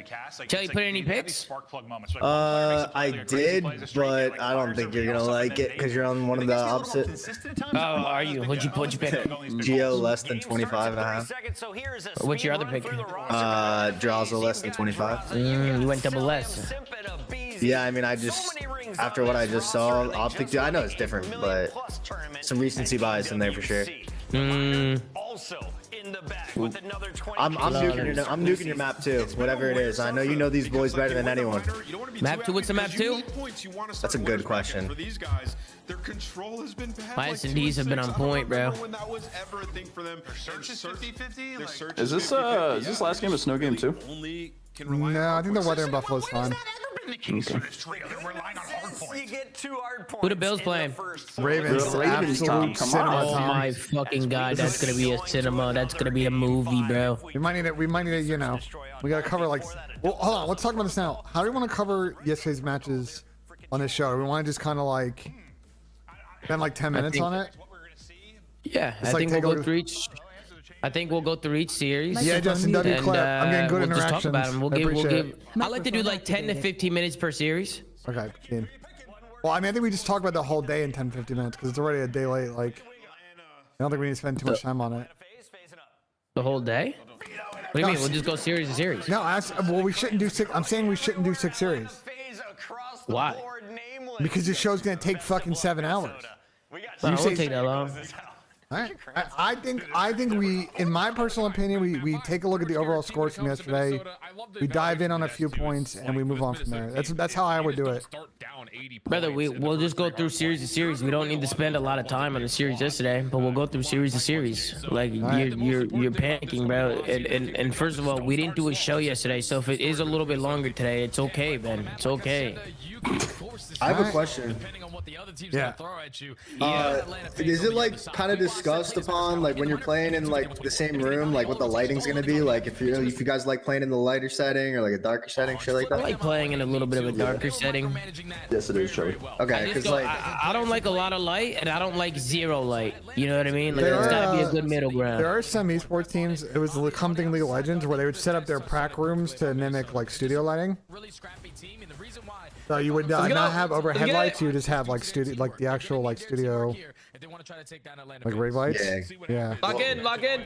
Tell you it's put like any you have these picks? spark plug moments. Like, one player makes a play, I like a crazy did, play, a straight game, but like I don't fires think you're everybody gonna else up, like and it then because you're on one of the opposite. Oh, are you? What'd you pick? Geo less than 25 and a half. What's your other pick? Draws less than 25. You went double less. Yeah, I mean, I just after what I just saw, Optic. Dude, I know it's different, but some recency bias in there for sure. Also in the back with another 20. I'm nuking your map too, whatever it is. I know you know these boys better than anyone. Map 2, what's the map 2? That's a good question. For these guys, their control has been bad. My like S&Ds have been 2 on and 6. I don't point, bro. remember when that was ever a thing for them. Their search is 50-50. Their search Is this 50-50. is this last game a snow game too? Only can rely No, on I think the weather in Buffalo is fine. The case for this trio, they're relying on hard points. You get 2 hard points. Who the Bills playing? Ravens, The Ravens, Tom, absolute come cinema on. Oh time. my fucking god, that's gonna be a cinema. That's gonna be a movie, bro. We might need it. We might need it. You know, we gotta cover like. Well, hold on. Let's talk about this now. How do we want to cover yesterday's matches on this show? Do we want to just kind of like spend like 10 minutes on it? Yeah, I like think take a we'll go look- through each. I think we'll go through each series. Yeah, Justin W. And, Clap. I'm getting good we'll just talk about interactions. them. We'll I give. appreciate it. I like to do like 10 to 15 minutes per series. Okay, Keen. Well, I mean, I think we just talk about the whole day in 10, 15 minutes because it's already a day late. Like, I don't think we need to spend too much time on it. The whole day? What do you mean? We'll just go series to series. No, well, we shouldn't do 6. I'm saying we shouldn't do 6 series Why? because the show's gonna take fucking 7 hours. It won't take that long. All right. I think we, in my personal opinion, we take a look at the overall scores from yesterday. We dive in on a few points and we move on from there. That's how I would do it. Brother, we'll just go through series to series. We don't need to spend a lot of time on the series yesterday, but we'll go through series to series. Like you're panicking, bro. And first of all, we didn't do a show yesterday, so if it is a little bit longer today, it's okay, Ben. It's okay. I have a question. Yeah. Is it like kind of discussed upon like when you're playing in like the same room, like what the lighting's gonna be? Like if you guys like playing in the lighter setting or like a darker setting, shit like that. I like playing in a little bit of a darker setting. Yes, it is, Joey. Okay, because like I don't like a lot of light and I don't like zero light. You know what I mean? Like there's gotta be a good middle ground. There are some esports teams. It was something League of Legends where they would set up their prac rooms to mimic like studio lighting. So you would not have overhead lights. You would just have like studio, like the actual like studio, like rig lights. Yeah. Lock in, lock in.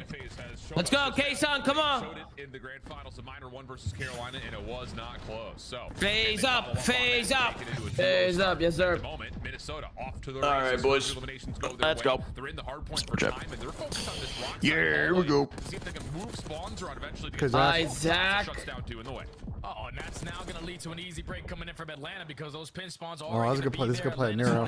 Let's go, K-Son, come on. In the grand finals of Minor 1 versus Carolina, and it was not close. So phase up, phase up. Phase up, yes sir. Minnesota off to the all right, boys. Let's go. They're in the hard point for time, and they're focused on this rock. Here we go. See if they can move spawns around eventually. Isaac. Shuts down two in the way. Oh, and that's now going to lead to an easy break coming in from Atlanta because those pin spawns are. Oh, that's a good play. This is a good play, Nero.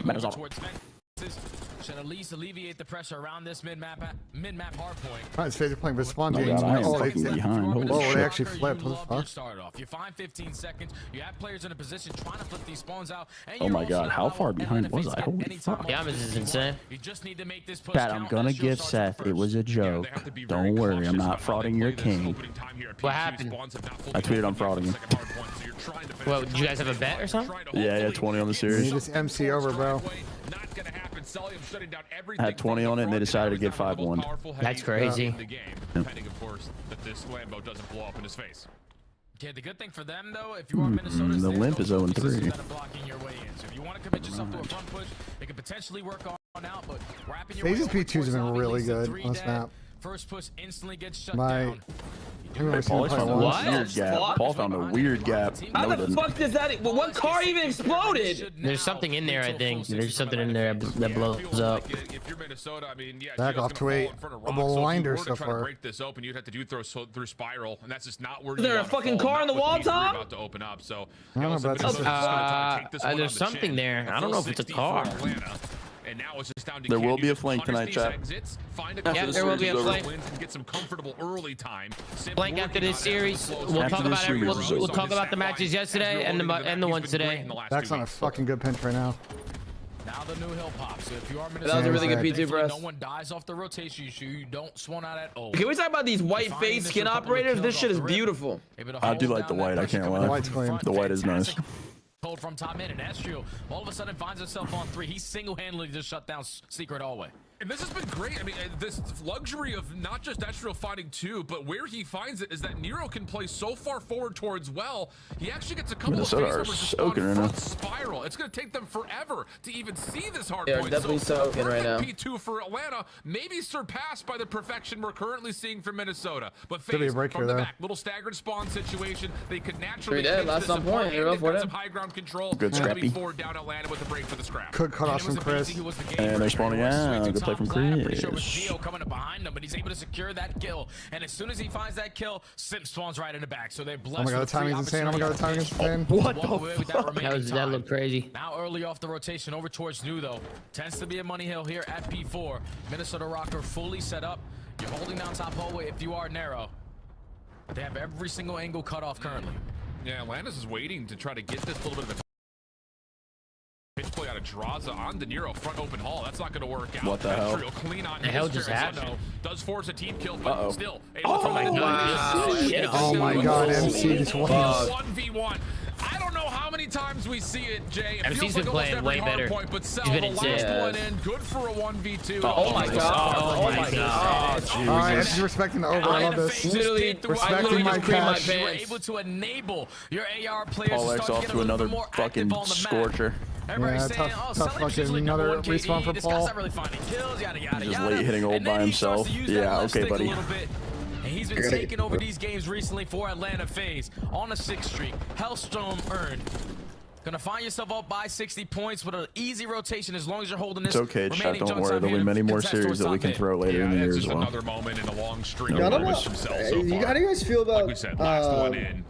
Should at least alleviate the pressure around this mid-map hard point. Oh, his favorite playing with spawn. Oh, God, I am fucking behind. Holy shit. They actually flipped. What the fuck? Start off. You find 15 seconds. You have players in a position trying to flip these spawns out. Oh my God, how far behind was I? Holy fuck. Yeah, this is insane. You just need to make this push. Pat, I'm gonna give Seth. It was a joke. Don't worry, I'm not frauding your king. What happened? I tweeted I'm frauding him. Well, did you guys have a bet or something? Yeah, 20 on the series. You just MC over, bro. I had 20 on it, and they decided to get 5-1. That's crazy. Depending, of course, that this Lambo doesn't blow up in his face. Yeah, the good thing for them though, if you are Minnesota, the limp is 0-3. blocking your way in. So if you want to commit yourself to a front push, they could potentially work on out, but wrapping your Phases P2s have been really good on this map. First push instantly gets shut down. Paul found a weird gap. Paul found a weird gap. How the fuck does that? What car even exploded? There's something in there, I think. There's something in there that blows up. If you're Minnesota, I mean, yeah, back off to a blinder so far. Break this open, you'd have to do through spiral, and that's just not where. Is there a fucking car on the wall, Tom? About to open up, so. There's something there. I don't know if it's a car. And now it's just down to there will be a flank tonight, chat. Yeah, there will be a flank. Get some comfortable early time. Flank after this series. We'll talk about we'll talk about the matches yesterday and the ones today. Back's on a fucking good pinch right now. Now the new hill pops. So if you are that was a really good P2 for us. No one dies off the rotation. You don't swan out at all. Can we talk about these white face skin operators? This shit is beautiful. I do like the white. I can't lie. The white is nice. Told from top mid, and Astrio all of a sudden finds himself on 3. He single-handedly just shut down Secret Hallway. And this has been great. I mean, this luxury of not just Astrio finding 2, but where he finds it is that Nero can play so far forward towards well. He actually gets a couple of phase numbers to spawn front spiral. It's going to take them forever to even see this hard point. Definitely soaking right now. P2 for Atlanta, maybe surpassed by the perfection we're currently seeing from Minnesota. But FaZe from the back, little staggered spawn situation. They could naturally last on point. Some high ground control. Good scrappy. Down Atlanta with a break for the scrap. Could cut off from Chris. And they're spawning out. Good play from Chris. Sure Gio coming up behind him, but he's able to secure that kill. And as soon as he finds that kill, Simp spawns right in the back. So they're blessed. Oh my God, the timing's insane. Oh my God, the timing's insane. What the fuck? That looked crazy. Now early off the rotation over towards New though. Tends to be a money hill here at P4. Minnesota Rocker fully set up. You're holding down top hallway if you are narrow. But they have every single angle cut off currently. Yeah, Atlantis is waiting to try to get this little bit of a pitch play out of Draza on De Niro front open hall. That's not going to work out. What the hell? Clean on the hell just happened? Does force a team kill, but still. Oh my God, MC just won. 1v1. I don't know how many times we see it, Jay. It MC's been playing way better. Point, but Sal, the last one in, good for a 1v2. Oh my God. Oh my God. All right, MC's respecting the over. I love this. Respecting my cash. You were able to enable your AR players Paul X off to another fucking scorcher. Yeah, tough fucking another respawn for Paul. He's just late hitting old by himself. Yeah, okay, buddy. And he's been taking over these games recently for Atlanta FaZe on a 6th streak. Hellstorm earned. Gonna find yourself up by 60 points with an easy rotation as long as you're holding this. It's okay, chat. Don't worry. There'll be many more series that we can throw later in the year as well. Another moment in a long streak. How do you guys feel about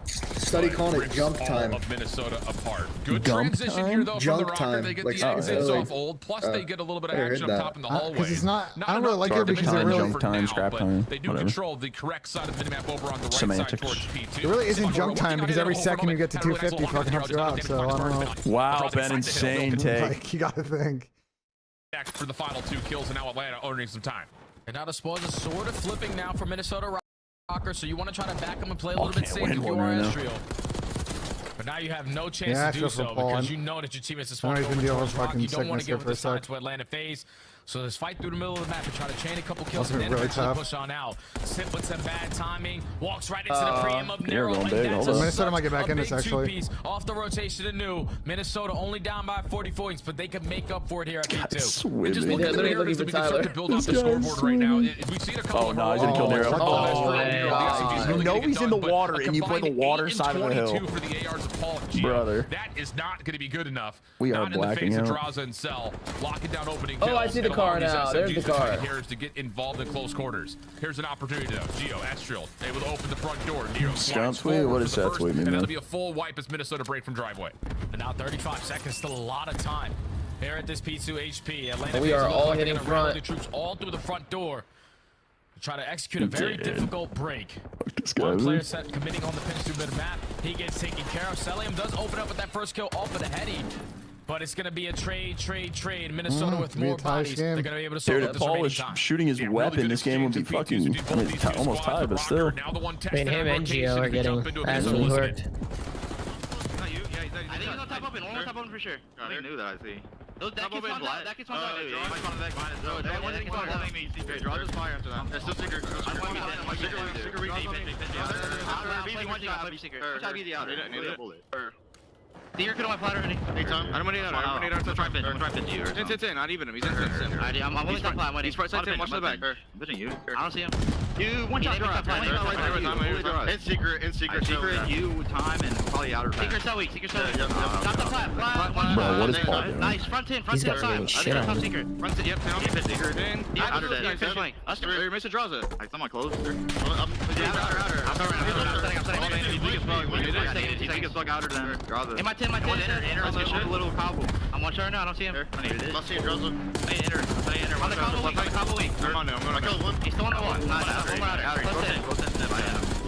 study calling it jump time? Of Minnesota apart. Good transition here though from the Rocker. They get the exits off old. Plus they get a little bit of action up top in the hallway. Because it's not. I don't really like it because it really jump time, scrap time. They do control the correct side of the minimap over on the right side towards P2. It really isn't jump time because every second you get to 250 fucking helps you out. So I don't know. Wow, Ben, insane take. Like, you gotta think. back for the final 2 kills, and now Atlanta owning some time. And now the spoils are sort of flipping now for Minnesota Rocker, so you want to try to back them and play a little bit safe if you are Astral. But now you have no chance to do so because you know that your teammates is spawned over towards Rock. You don't want to give it this time to Atlanta FaZe. So let's fight through the middle of the map and try to chain a couple kills and then eventually push on out. Sip with some bad timing, walks right into the preem of Nero. Minnesota might get back in this actually. Off the rotation to new. Minnesota only down by 40 points, but they can make up for it here at P2. Just look at the narratives that we can start to build up the scoreboard right now. We've seen a couple of he's gonna kill Nero. You know he's in the water and you play the water side of the hill. For the ARs of Paul and Gio. Brother. That is not going to be good enough. We are blacking out. Draza and Cell, locking down opening kills. Oh, I see the car now. There's the car. Here is to get involved in close quarters. Here's an opportunity though. Gio, Astral, able to open the front door. Nero scout tweet? What is that tweet mean? And that'll be a full wipe as Minnesota break from driveway. And now 35 seconds, still a lot of time. Here at this P2 HP. Atlanta we are all hitting front. The troops all through the front door. Try to execute a very difficult break. One player set committing on the finish through mid-map. He gets taken care of. Celium does open up with that first kill off of the heady. But it's going to be a trade. Minnesota with more bodies. They're going to be able to solve if Paul was shooting his weapon, this game would be fucking almost tied, but still. I mean, him and Gio are getting absolutely hurt. I think he's on top open. One on top open for sure. I knew that, I see. Those that kid's on that kid's on that. Draw this fire after that. There's still Secret. Secret could on my platter already. I don't want to need I'm trying to fit you. It's in, not even him. He's in. I'm only top plat. He's right side to him. Watch the back. I'm bitching you. I don't see him. You one shot. It's Secret. Secret, you, time, and probably outer back. Secret so weak. Stop the plat. Bro, what is Paul doing? Nice. Front in side. I think I'm top Secret. Front in, yep. Secret in. Outer dead. Finish flank. Us three. Mr. Draza. I saw my clothes. I'm setting. In my 10, enter. I'm a little cobble. I'm one shot now. I don't see him. I'll see you, Draza. Enter. On the cobble weak. Cobble weak. I'm gonna kill one. He's still on the one. One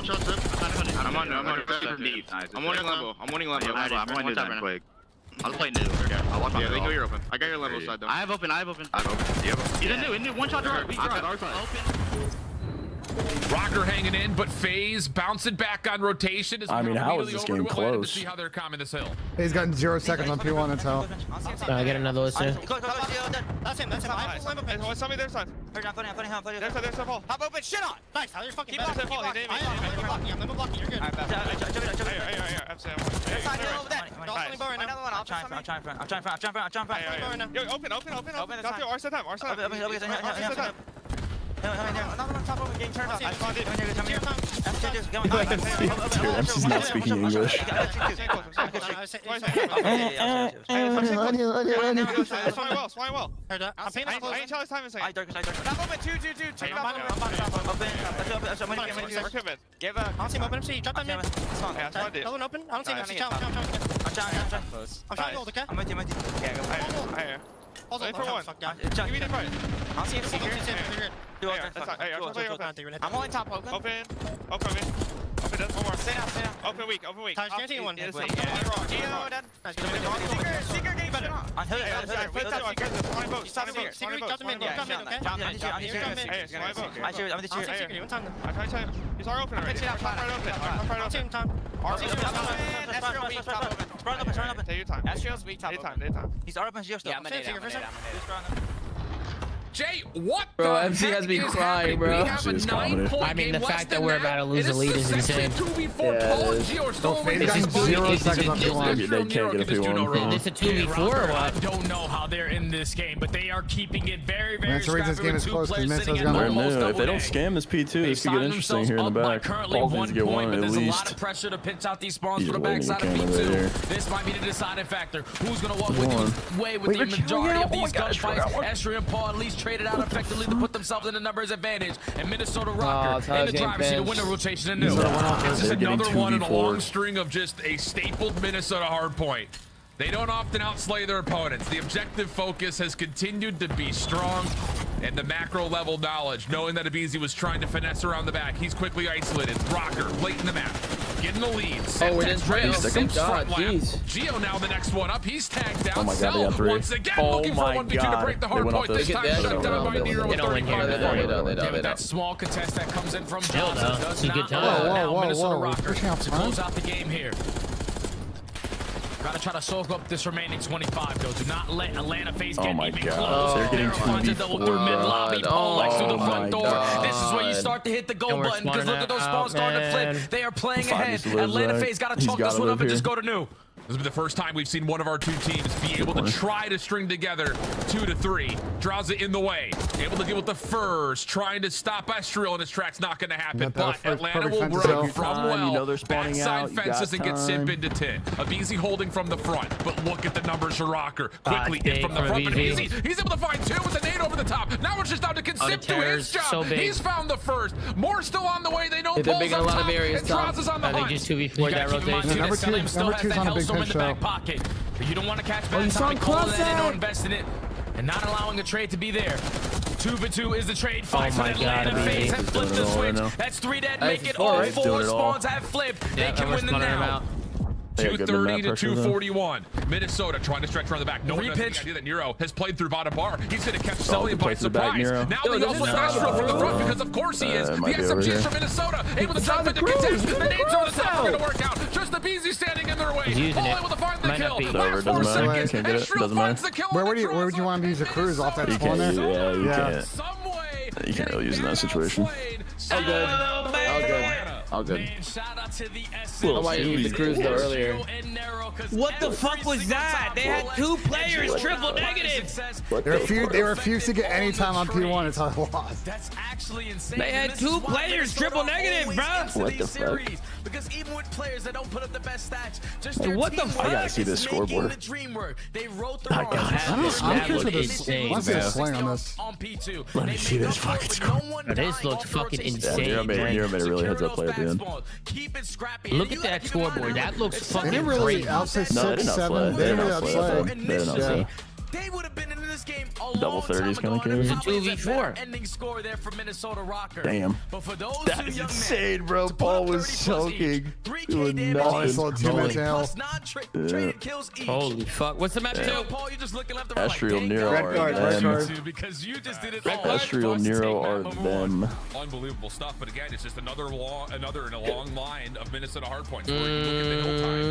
shot, Zip. I'm on deep. I'm winning level. I'm winning that quick. I'll play new. I'll walk. Yeah, they know you're open. I got your level side though. I have open. He's in new. One shot draw. We draw. Open. Rocker hanging in, but FaZe bouncing back on rotation. I mean, how is this game close? To see how they're climbing this hill. He's gotten 0 seconds on P1. That's how. I get another listener. That's him. What's somebody their side? Their side, Paul. Hop open. Shit on. Nice. How you're fucking back. I'm blocking. You're good. I'm trying. Yo, open. Got your R time. Another one top over getting turned off. MC's not speaking English. Flying well. I'm paying close. I ain't tell us time insane. Top open, 2. Open. Give a. I don't see him open. MC, drop that mid. No one open. I don't see him. I'm trying to hold, okay? I'm with you. Yeah, go. Hold on, for one. Give me the fight. I'll see him. Secret. I'm only top open. Open, one more. Stay down. Open weak. Guaranteeing one. Secret game better. On hood. Stop Secret. Secret, drop the mid. Okay? I'm the cheer. One time. He's our opener. I'll see him time. Astral weak, top open. Run open. Take your time. Astral's weak, top open. He's our open, Gio still. Jay, what? Bro, MC has me crying, bro. I mean, the fact that we're about to lose the lead is insane. This is 0 seconds on P1. They can't get a P1. It's a 2v4 or what? I don't know how they're in this game, but they are keeping it very That's the reason this game is close. If they don't scam this P2, this could get interesting here in the back. Paul needs to get one at least. There's a lot of pressure to pinch out these spawns for the backside of P2. This might be the deciding factor. Who's going to walk away with the majority of these gunfights? Esri and Paul at least traded out effectively to put themselves in a numbers advantage. And Minnesota Rocker in the driver's seat to win the rotation and new. This is another one in a long string of just a stapled Minnesota hardpoint. They don't often outslay their opponents. The objective focus has continued to be strong, and the macro level knowledge, knowing that Abizi was trying to finesse around the back. He's quickly isolated. Rocker, late in the map. getting the lead. Oh, we didn't trail. Thank God, jeez. Geo now the next one up. He's tagged down. Oh my God, they got 3. Once again, Oh looking for my 1v2 to God. break the They hard went point. off This this. time They shut down by Nero with 35. That small contest that comes in from Still, Johnson though. does It's a good not time. allow Whoa, Minnesota whoa. Rocker Pushing out to front. close out the game here. Gotta try to soak up this remaining 25, though. Do not let Atlanta FaZe get my even God. close. They're getting Nero finds a 2v4, double through mid lobby. Oh, Polex through the my front door. God. This is where you start to hit the go And we're button, because look at those spawning spawns starting to out, flip. man. They are playing Five ahead. used to live, Atlanta Zach. FaZe gotta He's chalk this gotta one up live and just here. go to new. This will be the first time we've seen one of our two teams be able to try to string together 2 to 3. Draws it in the way. Able to deal with the first, trying to stop Estriel in his tracks. Not going to happen. But Atlanta will run from well. You know they're spawning backside out. You fences got and get Simp time. into 10. Abizi holding from the front. But look at the numbers for Rocker. Quickly in big from the for front. But Abizi. he's able to find 2 with a nade over the top. Now it's just down to Simp do his terrors, job. so big. He's found the first. More still on the way. They don't They're pull big in a up lot of top. areas, And Tom. Traz is on the I think hunt. just 2v4 that rotation. Number two- number two's on a big pitch, in the back pocket. You don't want to catch bad you saw time, call cross it in out. or invest in it, and not allowing a trade to be there. 2v2 is the trade. Fight my for God, Atlanta FaZe Abizi. have flipped the Doing it all switch. right now. That's 3 dead. Hey, Make it's it four, all right? 4 Doing it all. spawns have flipped. They Yeah, can we're win the spawning him now. out. They got good 230 mid-map to pressure, though. 241. Minnesota trying to stretch around the back. No one has any Repitch. idea that Nero has played through bottom bar. He's going to catch Sully good by play to the back, surprise. Nero. Now Yo, they this also is Astro from the front no. because of course he is. The might be over SMGs here. from Minnesota able to jump into contest. The nades over the top are going to work out. Just the Beezy standing in their way. He's using All it. able to find the Might not kill. be. It's over, Last doesn't 4 matter. seconds. Can't get it. Astro Doesn't finds matter. the kill. Where on would the you want to use a cruise off that You spawn can't. there? Yeah, you can't. Some way. You can't really use in that situation. All good. All good. All good. Man, shout out to the I might use the cruise though earlier. What the fuck was that? They had 2 players triple negative. They refused to get any time on P1 until I lost. That's actually insane. They had 2 players triple negative, bro. What the fuck? Because even with players that don't put up the best stats, just Hey, their what the teamwork fuck? I gotta see this is making scoreboard. the dream work. They wrote the God, I'm curious what this. insane, Let's see bro. a sling on this. on P2. Let me see this fucking score. This looks fucking insane, Nero made man. a really heads-up play at the end. Keep it scrappy. Look at that scoreboard. That looks They fucking didn't really great. outplay No, they 6, didn't 7. outplay. They didn't really outplay. outplay. They didn't outplay. They would have been in this game a Double long 30s time kinda ago, and came. probably It's a a 2v4. better ending score there for Minnesota Rocker. Damn. But for those That two is young men, insane, bro. to put Paul up was 30 plus soaking. each, 3K Doing damage nothing. each, Nice little plus 2-man tail. non-traded kills each. Holy fuck. What's the map Yeah. two? Paul, you're just looking left and right. Estriel, Dang, Nero guys, are you guys them. got to, because you just did it all. Estriel, Nero are them. Unbelievable stuff, but again, it's just another in a long line of Minnesota hardpoints. Where you look at the hill time,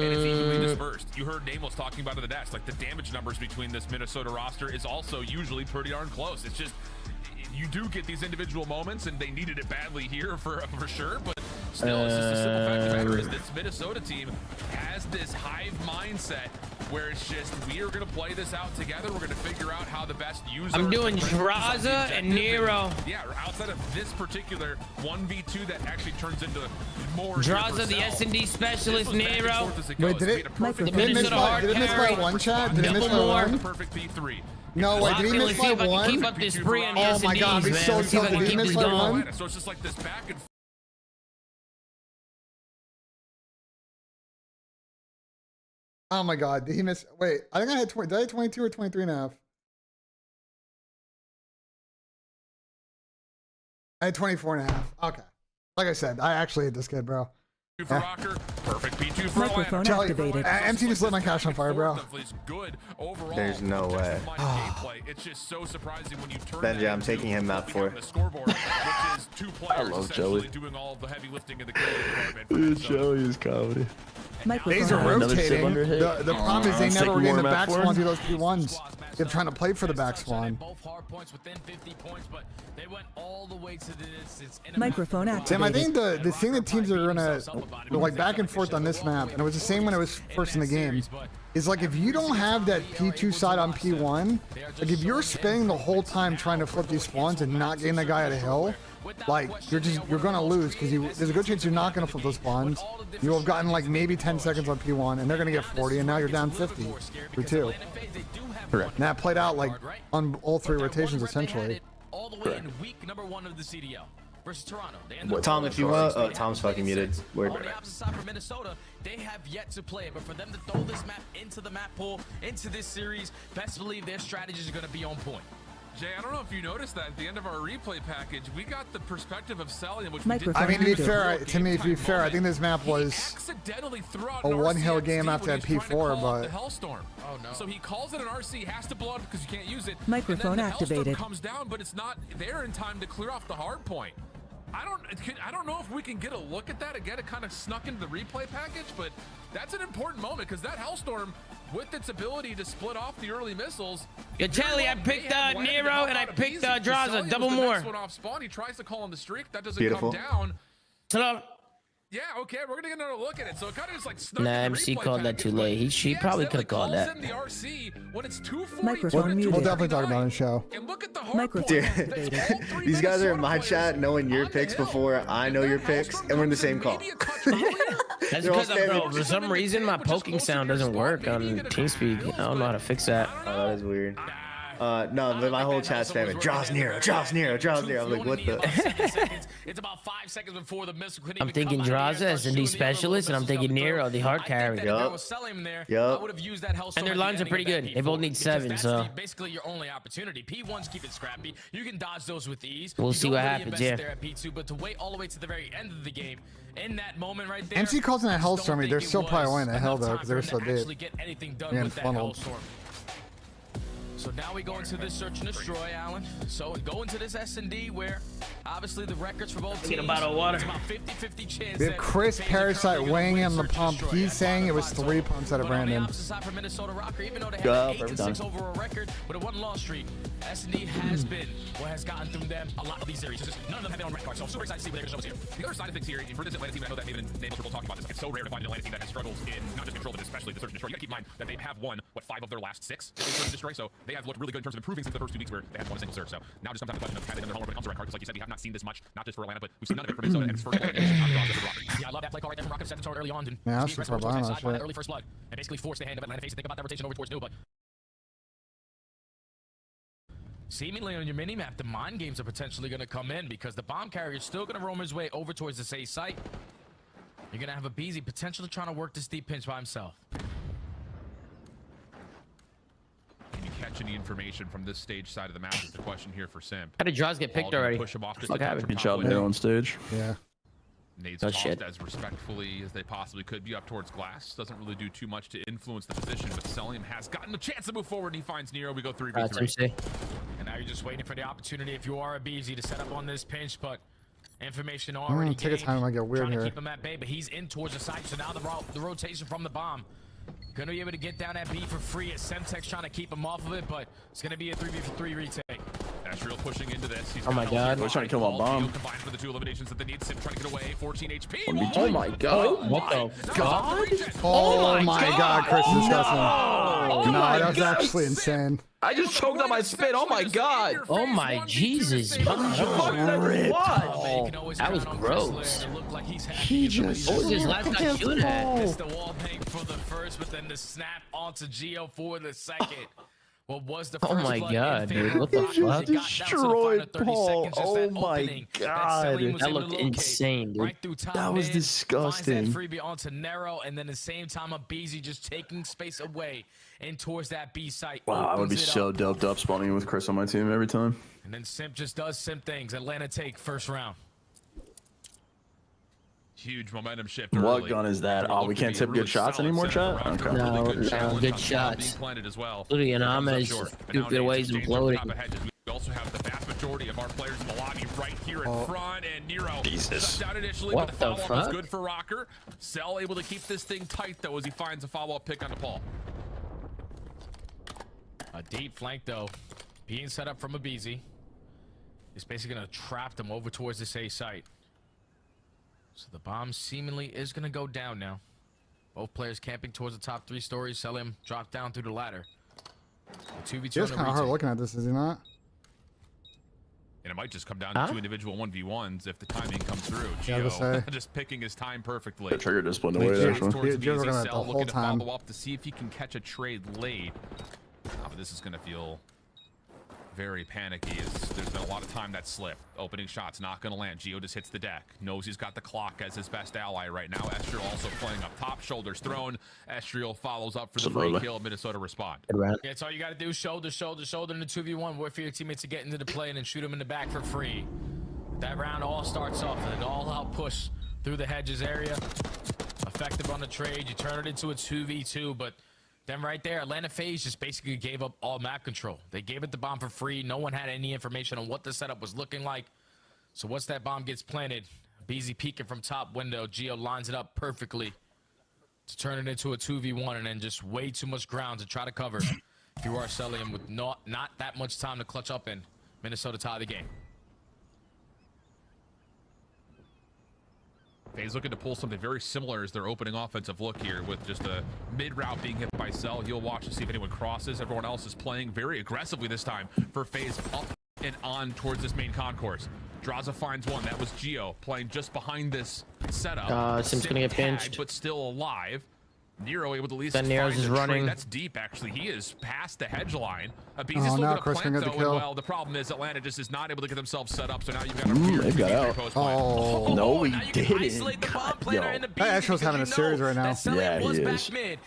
and it's evenly dispersed. You heard Nameless talking about it in the dash, like the damage numbers between this Minnesota roster is also usually pretty darn close. It's just you do get these individual moments, and they needed it badly here for sure. But still, it's just a simple fact of the matter is this Minnesota team has this hive mindset where it's just we are going to play this out together. We're going to figure out how the best user. I'm doing Draza and Nero. Yeah, outside of this particular 1v2 that actually turns into more. Draza, the S&D specialist, Nero. Wait, did it miss by one chat? Did it miss by one? Perfect P3. No, wait, did he miss by one? Keep up this spree on Oh my god, he's so tough. Did he miss by one? So it's just like this back and forth. Oh my god, did he miss? Wait, I think I had 20. Did I have 22 or 23 and a half? I had 24 and a half. Okay. Like I said, I actually hate this kid, bro. For Rocker, perfect P2 for Microphone Atlanta. activated. MC just lit my cash on fire, bro. Good overall. There's no way. It's just so surprising when you turn Benji, I'm taking him map 4. the scoreboard, which is 2 players love essentially Joey. doing all of the heavy lifting in the killing department. Dude, Joey is comedy. These are Another sip rotating. under hit. The problem is they Let's never take were getting more the map back for spawn him. through those P1s. They're trying to play for the back spawn. Both hard points within 50 points, but they went all the way to the distance. Microphone Tim, I think activated. the thing that teams are gonna go like back and forth on this map, and it was the same when it was first in the game, is like if you don't have that P2 side on P1, like if you're spending the whole time trying to flip these spawns and not getting the guy at a hill, like you're gonna lose because there's a good chance you're not gonna flip those spawns. You'll have gotten like maybe 10 seconds on P1, and they're gonna get 40, and now you're down 50 for 2. Correct. And that played out like on all 3 rotations essentially. All the way in week number 1 of the CDL versus Toronto. They end up Tom, if you want, oh, Tom's fucking muted. Weird. on the opposite side for Minnesota, they have yet to play it, but for them to throw this map into the map pool, into this series, best believe their strategies are going to be on point. Jay, I don't know if you noticed that at the end of our replay package, we got the perspective of Selly, which I mean, to be fair, I think this map was a one-hill game after that P4, but Hellstorm. Oh no! So he calls it an RC, has to blow up because you can't use it. Microphone and then the activated. Hellstorm comes down, but it's not there in time to clear off the hard point. I don't know if we can get a look at that again. It kind of snuck into the replay package, but that's an important moment because that Hellstorm, with its ability to split off the early missiles. Yeah, Charlie, I picked Nero and I picked Draza. Double more. One off spawn. He tries to call on the streak. That doesn't Beautiful. come down. Yeah, okay, we're gonna get another look at it. So it kind of just like snuck Nah, in the MC replay called that package, too but late. She probably could have called that. calls in the RC when it's 2:40. Microphone muted. we'll definitely talk about it on the show. And look at the hard Microphone point. activated. These guys are in my chat knowing your picks before I know your picks, and we're in the same call. That's They're all because, bro, for some reason, my poking sound doesn't work on TeamSpeak. I don't know how to fix that. Oh, that is weird. No, but my whole chat's spamming. Draws Nero, draws Nero, draws Nero. I'm like, what the? It's about 5 seconds before the missile couldn't I'm even thinking come out of the Draza, air, S&D start shooting specialist, and I'm thinking Nero, the hard carry. Yup. And their lines are pretty good. They both need 7, so basically your only opportunity. P1s keep it scrappy. You can dodge those with ease. We'll You see don't what really happens, invest yeah. there at P2, but to wait all the way to the very end of the game, in that moment right there, MC calls in a Hellstorm. They're still probably winning the hell though because they're so dead. actually get anything done Yeah, with that funneled. Hellstorm. So now we go into this search and destroy, Alan. So go into this S&D where obviously the records for both teams. Get a bottle of water. It's about 50-50 chance. We have that Chris FaZe are Parasite currently weighing gonna in the win search and pump. destroy. He's saying it was 3 pumps out of But on the Brandon. opposite side for Minnesota Rocker, even though they have Go, an 8-6 done. overall record with a 1-loss streak, S&D has been what has gotten through them a lot of these series. It's just none of them have been on record, so I'm super excited to see what they're going to show us here. The other side of things here, for this Atlanta team, I know that Maven and Nameless were both talking about this. It's so rare to find an Atlanta team that has struggled in not just control, but especially the search and destroy. You got to keep in mind that they have won, 5 of their last 6 in search and destroy, so they have looked really good in terms of improving since the first 2 weeks where they hadn't won a single search. So now just comes down to the question of kind of their homework when it comes to red card, because like you said, we have not seen this much, not just for Atlanta, but we've seen none of it for Minnesota, and it's first one. Yeah, I love that play call right there from Rocket. Set the tone early on. And Yeah, Steve that's Press the was problem, side by shit. early first blood and basically forced the hand of Atlanta FaZe to think about that rotation over towards New, but seemingly on your mini map, the mind games are potentially going to come in because the bomb carrier is still going to roam his way over towards the safe site. You're going to have a Beezy potentially trying to work this deep pinch by himself. Can you catch any information from this stage side of the map is the question here for Simp. How did Draws get picked already? Push him off just Fuck a touch happened? from Each out top there lane. on stage. Yeah. Nades Oh, tossed shit. as respectfully as they possibly could be up towards glass. Doesn't really do too much to influence the position, but Selim has gotten a chance to move forward. And he finds Nero. We go 3v3. MC. And now you're just waiting for the opportunity if you are a BZ to set up on this pinch, but information already Take a time. It might get weird trying to here. keep him at bay, but he's in towards the side, so now the rotation from the bomb. Gonna be able to get down at B for free as Semtex trying to keep him off of it, but it's gonna be a 3v3 retake. Asriel pushing into this. He's Oh my God. He's trying to kill my bomb. Combined for the 2 eliminations that they need. Sim trying to get away. 14 HP. Oh my God. What the God? Oh my God, Chris is disgusting. Oh No, my that was God. actually insane. I just choked on my spit. Oh my God. Oh my Jesus. What? That was gross. He just. What was his last guy shooting at? It's the wall bang for the first, but then the snap onto Geo for the second. What was the first Oh my blood God, in dude. favor What of the Rockets? It fuck? got down to the Destroyed final 30 Paul. seconds, just Oh that my opening that God. Selim was That able looked to locate insane, dude. right through top That was mid, disgusting. finds that freebie onto Nero, and then at the same time, a BZ just taking space away and towards that B site. Wow, I would be opens it so up. doped up spawning with Chris on my team every time. And then Simp just does Simp things. Atlanta take first round. Huge momentum shift. What early. gun is that? Oh, we can't tip good shots anymore, chat? Okay. No, Really no, challenge good on shots. being planted as well. Literally, an Here comes up homage, short. And stupid nowadays, ways James imploding. on top of hedges. We also have the vast majority of our players in the lobby right here in front, and Nero Jesus. shut down initially, What but the the follow-up was fuck? good for Rocker. Cell able to keep this thing tight, though, as he finds a follow-up pick onto Paul. A deep flank, though, being set up from a BZ. He's basically going to trap them over towards this A site. So the bomb seemingly is going to go down now. Both players camping towards the top 3 stories. Selim drop down through the ladder. 2v2 He's on kind the of hard retake. looking at this, is he not? And it might just come down to 2 individual 1v1s if the timing comes through. Yeah, I was Gio gonna say. just picking his time perfectly. The trigger discipline Wait, away, Gio- actually. Towards Gio's BZ looking at Cell, the looking whole to time. follow up to see if he can catch a trade late. But this is going to feel very panicky. There's been a lot of time that slipped. Opening shots not going to land. Gio just hits the deck. Knows he's got the clock as his best ally right now. Estriel also playing up top. Shoulders thrown. Estriel follows up for the free kill. Minnesota respond. Yeah, that's all you got to do. Shoulder, shoulder, shoulder in the 2v1. Wait for your teammates to get into the play and then shoot them in the back for free. That round all starts off with an all-out push through the hedges area. Effective on the trade. You turn it into a 2v2, but then right there, Atlanta FaZe just basically gave up all map control. They gave it the bomb for free. No one had any information on what the setup was looking like. So once that bomb gets planted, BZ peeking from top window, Gio lines it up perfectly to turn it into a 2v1, and then just way too much ground to try to cover. If you are selling him with not that much time to clutch up in, Minnesota tie the game. FaZe looking to pull something very similar as their opening offensive look here with just a mid route being hit by Cell. He'll watch to see if anyone crosses. Everyone else is playing very aggressively this time for FaZe up and on towards this main concourse. Draza finds one. That was Gio playing just behind this setup. Sim's gonna get pinched, but still alive. Nero able to at least then Nero's is running. That's deep, actually. He is past the hedge line. Oh, now Chris can get the kill. Well, the problem is Atlanta just is not able to get themselves set up, so now you've got they got out. Oh, no, he didn't. Yo. Astro's having a series right now. Yeah, he is. Him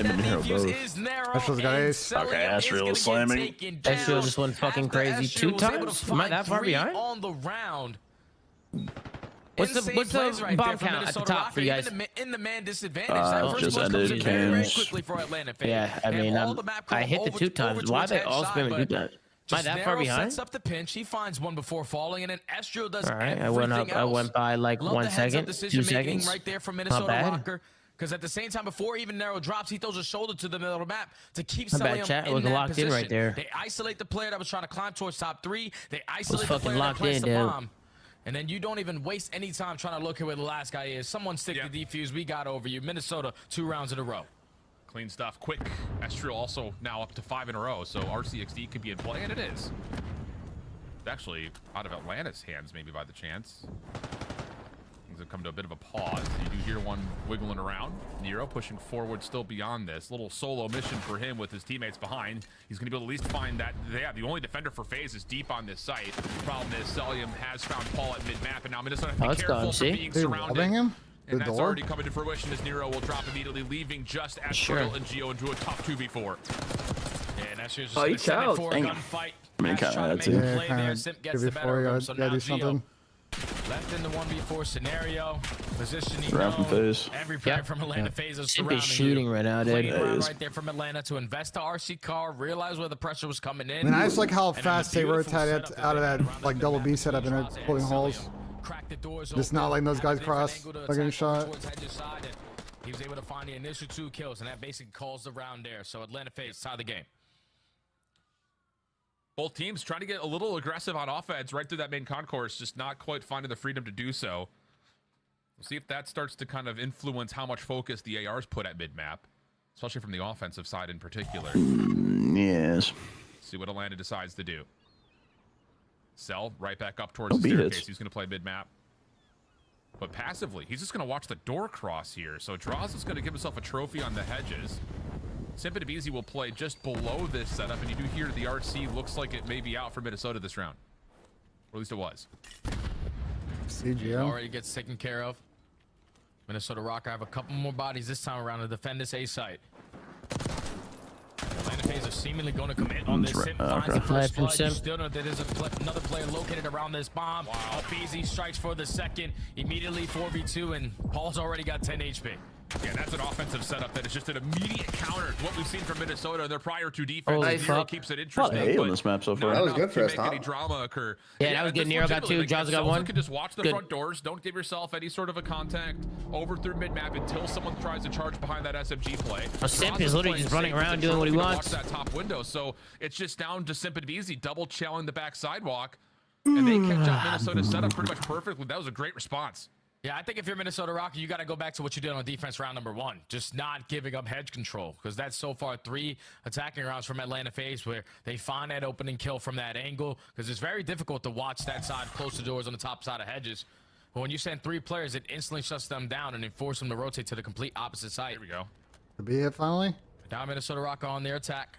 and Nero both. Astro's got ace. Okay, Astro is slamming. Astro just went fucking crazy 2 times. Am I that far behind? On the round. What's the right bomb count at the top for you guys? In the man disadvantage. Just ended very quickly for Atlanta. Yeah, I mean, I hit the 2 times. Why they all spamming 2 times? Am I that far behind? Sets up the pinch. He finds one before falling, and then Estro does everything else. I went by like 1 second, 2 seconds. Right there from Minnesota Rocker. Because at the same time, before even Nero drops, he throws a shoulder to the middle of the map to keep selling him in that locked position. In right there. They isolate the player that was trying to climb towards top 3. They isolate the player that placed the bomb. And then you don't even waste any time trying to look at where the last guy is. Someone stick the defuse. We got over you. Minnesota, 2 rounds in a row. Clean stuff, quick. Estriel also now up to 5 in a row, so RCXD could be in play, and it is. It's actually out of Atlanta's hands, maybe by the chance. Things have come to a bit of a pause. You do hear one wiggling around. Nero pushing forward still beyond this. Little solo mission for him with his teammates behind. He's going to be able to at least find that. Yeah, the only defender for FaZe is deep on this site. The problem is Celium has found Paul at mid-map, and now Minnesota has to be careful for being surrounded. Him? And that's already coming to fruition as Nero will drop immediately, leaving just Astral and Gio into a tough 2v4. Yeah, and that's just going to send it for a gunfight. I mean, kind of that's it. Yeah, Simp gets the better of him, so now do something. Left in the 1v4 scenario, positioning every player from Atlanta FaZe is surrounding shooting right now, dude. Right there from Atlanta to invest the RC car, realize where the pressure was coming in. I mean, I just like how fast they rotate out of that like double B setup and they're pulling holes. Just not letting those guys cross. They're getting shot. He was able to find the initial 2 kills, and that basically calls the round there. So Atlanta FaZe tie the game. Both teams trying to get a little aggressive on offense right through that main concourse, just not quite finding the freedom to do so. We'll see if that starts to kind of influence how much focus the ARs put at mid-map, especially from the offensive side in particular. Yes. See what Atlanta decides to do. Cell right back up towards the staircase. He's going to play mid-map. But passively, he's just going to watch the door cross here. So Draws is going to give himself a trophy on the hedges. Simp and Abizi will play just below this setup, and you do hear the RC looks like it may be out for Minnesota this round. Or at least it was. CGL already gets taken care of. Minnesota Rocker have a couple more bodies this time around to defend this A site. Atlanta FaZe are seemingly going to commit on this. Simp finds the first blood. You still know that there's another player located around this bomb. Abizi strikes for the second. Immediately 4v2, and Paul's already got 10 HP. Yeah, that's an offensive setup that is just an immediate counter to what we've seen from Minnesota in their prior 2 defenses. Nero keeps it interesting. On this map so far. That was good for us, any drama occur. Yeah, that was good. Nero got 2. Jaws got 1. You can just watch the front doors. Don't give yourself any sort of a contact over through mid-map until someone tries to charge behind that SMG play. Simp is literally just running around doing what he wants. Watch that top window. So it's just down to Simp and Beezy double chelling the back sidewalk. And they catch up Minnesota's setup pretty much perfectly. That was a great response. Yeah, I think if you're Minnesota Rocky, you got to go back to what you did on defense round number 1. Just not giving up hedge control, because that's so far 3 attacking rounds from Atlanta FaZe where they find that opening kill from that angle, because it's very difficult to watch that side close the doors on the top side of hedges. But when you send 3 players, it instantly shuts them down and it forces them to rotate to the complete opposite side. Here we go. The B hit finally. Now Minnesota Rocky on their attack.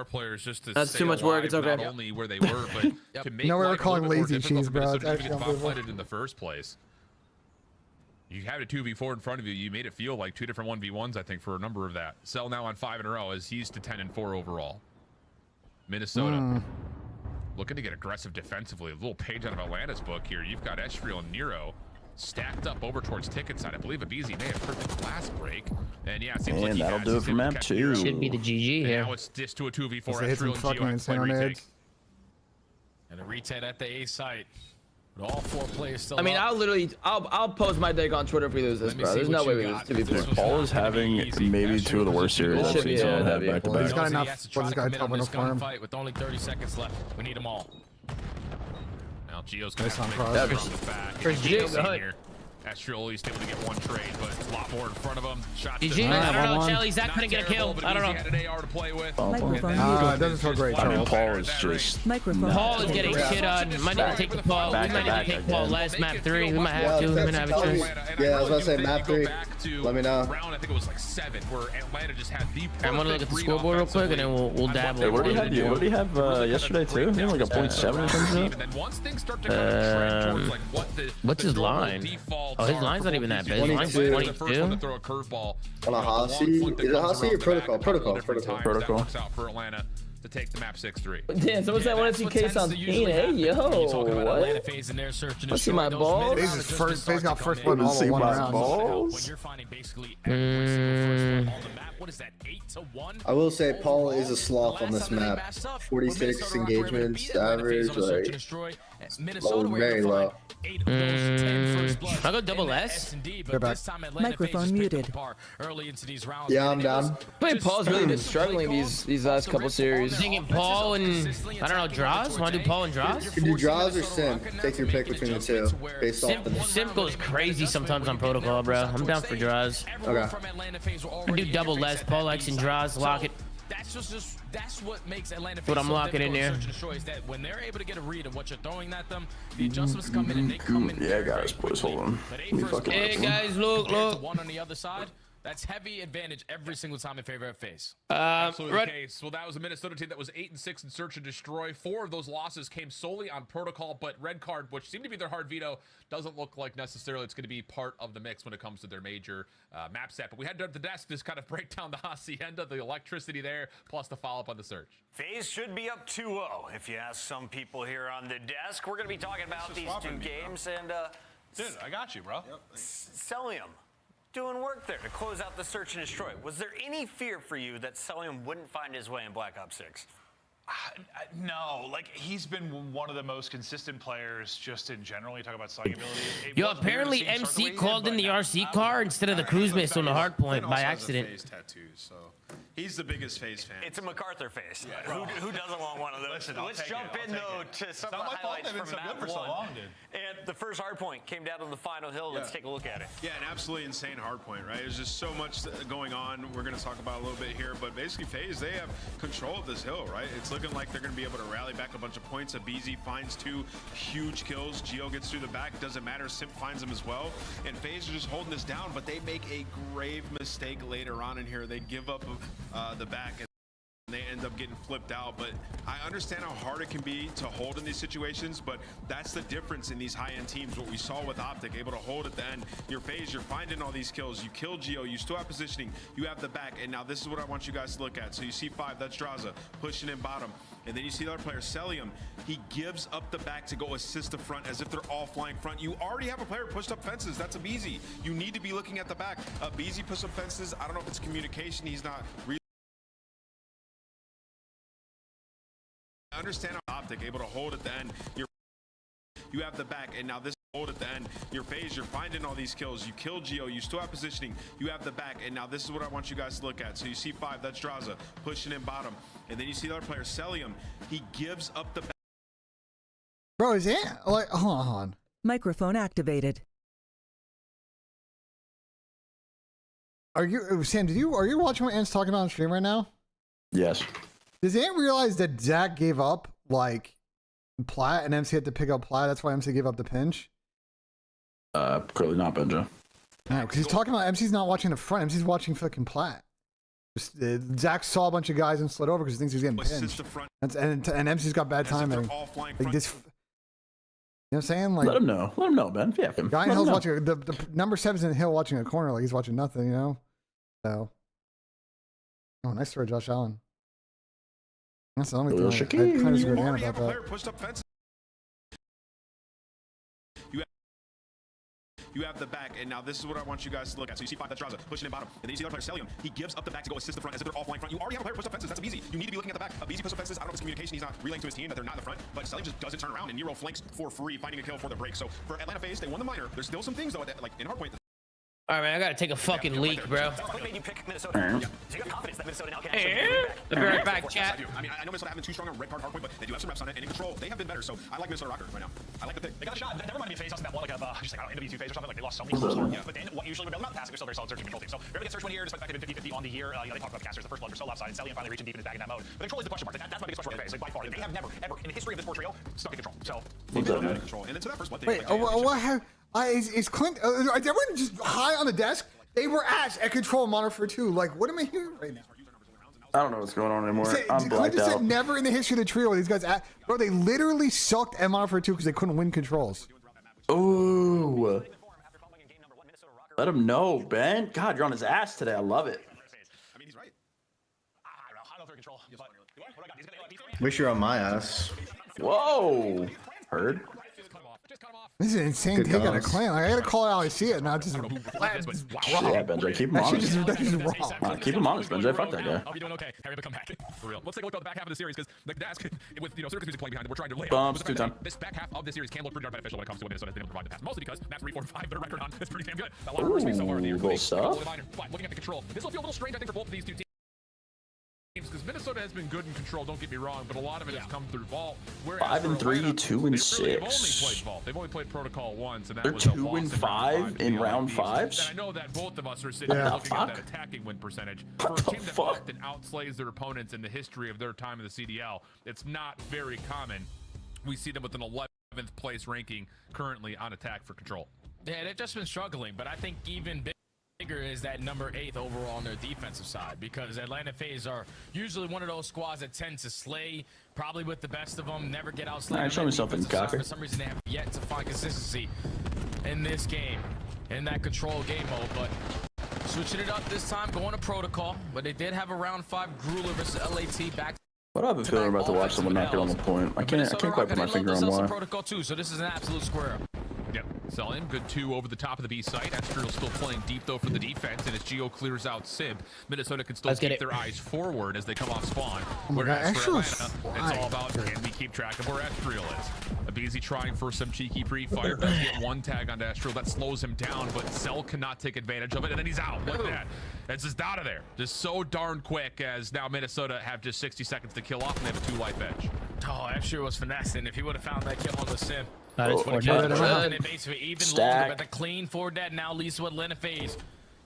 our players just to That's stay too much work. It's okay. not only where they were, but to make No, we were life a calling little bit more lazy difficult cheese, for bro. Minnesota It's to even actually get unbelievable. spotlighted in the first place. You had a 2v4 in front of you. You made it feel like 2 different 1v1s, I think, for a number of that. Cell now on 5 in a row as he's to 10-4 overall. Minnesota. looking to get aggressive defensively. A little page out of Atlanta's book here. You've got Estriel and Nero stacked up over towards ticket side. I believe Abizi may have heard the glass break. And yeah, it seems like that'll do it for map 2. Should be the GG here. Now it's just to a 2v4. So hit some Estriel and fucking Gio have to play insane retake. nades. And a retake at the A site. With all 4 players still I mean, up. I'll post my take on Twitter if we lose this, bro. There's no way we lose 2v4. Paul is having maybe 2 of the worst series This should be he's a had back to Well, he's back. got He enough. has to try What's to this guy commit on telling this him for him? gunfight with only 30 seconds left. We need them all. Now Gio's going Nice to on make cross. a Yeah, run on the back. First You can Gio, see go ahead. here, Estriel at least able to get 1 trade, but a lot more in front of him. Shots to GG. the- I don't know, 1-1. Shelly. Zach couldn't get a kill. But I don't Abizi know. had an AR to play with. Microphone And then muted. It doesn't feel great, I mean, Charles. Paul is just Microphone. Paul is getting shit on. Might need to take the Paul. We might need to take Paul last map 3. We might have to. We might have a choice. Yeah, I was about to say map 3. Let me know. Round, I think it was like 7, where Atlanta just had the I'm gonna look at the scoreboard real quick, and then we'll dabble. Hey, what did he have yesterday too? He had like a 0.7 or something. And then once things start to kind of trend towards like what the What's his normal line? defaults Oh, his are line's for not even both that these big. His teams. line's The first one to 22. throw a curveball. On a Hossie? Is it Hossie or Protocol? Protocol. Protocol. Works out for Atlanta to take the map 6-3. Damn, someone said I want to see Case on Kane. Hey, yo, what? Let's see my balls. FaZe got first blood in all See of 1 my round. balls. I will say Paul is a sloth on this map. 46 engagements, average, like, low, very low. I'll go double S. They're back. Microphone muted. Yeah, I'm down. I think Paul's really been struggling these last couple series. Thinking Paul and I don't know Draws. Want to do Paul and Draws? You can do draws or Sim. Take your pick between the 2, based off the... Sim goes crazy sometimes on Protocol, bro. I'm down for Draws. Okay. I do double less Paul X and Draws. Lock it. That's what makes Atlanta What I'm locking in there. is that when they're able to get a read of what you're throwing at them, the adjustments come in and they come in. Yeah, guys, boys, hold on. Let me fucking Hey look. guys, look. One on the other side. That's heavy advantage every single time in favor of FaZe. Absolutely the case. Well, that was a Minnesota team that was 8-6 in search and destroy. 4 of those losses came solely on protocol, but red card, which seemed to be their hard veto, doesn't look like necessarily it's going to be part of the mix when it comes to their major map set. But we had to the desk to just kind of break down the hacienda, the electricity there, plus the follow-up on the search. FaZe should be up 2-0 if you ask some people here on the desk. We're going to be talking about these 2 games and Dude, I got you, bro. Celium doing work there to close out the search and destroy. Was there any fear for you that Celium wouldn't find his way in Black Ops 6? No, like he's been one of the most consistent players just in general. You talk about slugging ability. Yo, apparently MC called in the RC car instead of the cruise missile on the hard point by accident. So he's the biggest FaZe fan. It's a MacArthur face. Who doesn't want one of those? Listen, Let's jump in though to some of the highlights from map 1. And the first hard point came down on the final hill. Let's take a look at it. Yeah, an absolutely insane hard point, right? There's just so much going on. We're going to talk about a little bit here, but basically FaZe, they have control of this hill, right? It's looking like they're going to be able to rally back a bunch of points. Abizi finds 2 huge kills. Gio gets through the back. Doesn't matter. Simp finds them as well. And FaZe are just holding this down, but they make a grave mistake later on in here. They give up the back. And they end up getting flipped out. But I understand how hard it can be to hold in these situations, but that's the difference in these high-end teams. What we saw with Optic, able to hold at the end. Your FaZe, you're finding all these kills. You kill Gio, you still have positioning, you have the back, and now this is what I want you guys to look at. So you see 5, that's Draza, pushing in bottom. And then you see the other player, Celium. He gives up the back to go assist the front as if they're all flying front. You already have a player pushed up fences. That's Abizi. You need to be looking at the back. Abizi pushed up fences. I don't know if it's communication. He's not really. I understand how Optic able to hold at the end. You have the back, and now this hold at the end. Your FaZe, you're finding all these kills. You kill Gio, you still have positioning. You have the back, and now this is what I want you guys to look at. So you see 5, that's Draza, pushing in bottom. And then you see the other player, Celium. He gives up the back. Bro, is it like hold on? Microphone activated. Are you Sam? Are you watching what Ant's talking about on stream right now? Yes. Does Ant realize that Zach gave up like Plat and MC had to pick up Plat? That's why MC gave up the pinch. Clearly not, Benja. Yeah, because he's talking about MC's not watching the front. MC's watching fucking Plat. Zach saw a bunch of guys and slid over because he thinks he's getting pinched. And MC's got bad timing. Like this. You know what I'm saying? Like, let him know. Let him know, Ben. Yeah, guy in Hill's watching the number 7's in Hill watching a corner like he's watching nothing, you know? So. Oh, nice throw, Josh Allen. That's the only thing I kind of screwed down about that. Pushed up fences. You have the back, and now this is what I want you guys to look at. So you see 5, that's Raza, pushing in bottom. And then you see the other player, Celium. He gives up the back to go assist the front as if they're all flying front. You already have a player push up fences. That's easy. You need to be looking at the back. Easy push up fences. I don't know if it's communication. He's not relaying to his team that they're not in the front, but Celium just doesn't turn around, and Nero flanks for free, finding a kill for the break. So for Atlanta FaZe, they won the minor. There's still some things, though, like in hardpoint. All right, man, I gotta take a fucking leak, bro. What made you pick Minnesota? So you got confidence that Minnesota now can I'll be right back, chat. I mean, I know Minnesota haven't been too strong on red card hardpoint, but they do have some reps on it, and in control, they have been better. So I like Minnesota Rocker right now. I like the pick. They got a shot. That reminded me of FaZe, that one like a just like I don't know, NW2 FaZe or something. Like they lost so many goals. Yeah, but then what usually rebel not passing, they're still very solid searching control team. So very good search win here, despite the fact they've been 50-50 on the year. You know, they talked about the casters. The first blood were so left side. Celium finally reaching deep in his bag in that mode. But control is the question mark. That's my biggest question mark with FaZe. Like by far, they have never ever in the history of this four trio stuck in control. So they've been out of control. And then to that first blood, Wait, what? Is Clint? Is everyone just high on the desk? They were at control monitor 2. Like, what am I hearing right now? I don't know what's going on anymore. I'm Clint blacked just out. said never in the history of the trio where these guys at. Bro, they literally sucked at monitor 2 because they couldn't win controls. Ooh. Let him know, Ben. God, you're on his ass today. I love it. I mean, he's right. I don't know. I don't know if they're in control. But what I got? He's gonna Wish you were on my ass. Whoa. Heard. This is an insane take on a clan. Like, I gotta call it how I see it, not just wrong. Yeah, Benjay, keep him honest. That's just wrong. Keep him honest, Benjay. Fuck that guy. I'll be doing okay. Harry, come back. For real. Let's take a look at the back half of the series because the desk with circus music playing behind it, we're trying to lay Bumps, 2-time. This back half of the series can look pretty darn beneficial when it comes to what Minnesota has been able to provide the pass. Mostly because maps 3, 4, 5, their record on is pretty damn good. A lot of first week so far in the year. Little stuff. But looking at the control, this will feel a little strange, I think, for both of these two teams. Because Minnesota has been good in control, don't get me wrong, but a lot of it has come through Vault. 5-3, 2-6. Really have only played Vault. They've only played Protocol once, and that They're was a 2-5 in round 5s. And I know that both of us are sitting here looking at that attacking win percentage. For a team that often outslays their opponents in the history of their time in the CDL, it's not very common. We see them with an 11th place ranking currently on attack for control. Yeah, they've just been struggling, but I think even bigger is that number 8 overall on their defensive side, because Atlanta FaZe are usually one of those squads that tend to slay, probably with the best of them, never get outslayed. All right, show me something, Cocker. For some reason, they have yet to find consistency in this game, in that control game mode. But switching it up this time, going to protocol. But they did have a round 5 Grueler versus LAT back. What have a feeling I'm about to watch someone not get on the point. I can't quite put my finger on why. Protocol too, so this is an absolute square up. Yep, Celium, good 2 over the top of the B site. Astral still playing deep though for the defense, and as Geo clears out Sib, Minnesota can still keep their eyes forward as they come off spawn. Whereas for Atlanta, it's all about can we keep track of where Astral is. Abizi trying for some cheeky pre-fire, does get 1 tag on Astral, that slows him down, but Cell cannot take advantage of it, and then he's out like that. It's just out of there, just so darn quick, as now Minnesota have just 60 seconds to kill off, and they have a 2-life edge. Oh, Astral was finessing. If he would have found that kill on the Sim, that is basically even longer, but the clean for that now leads to Atlanta FaZe.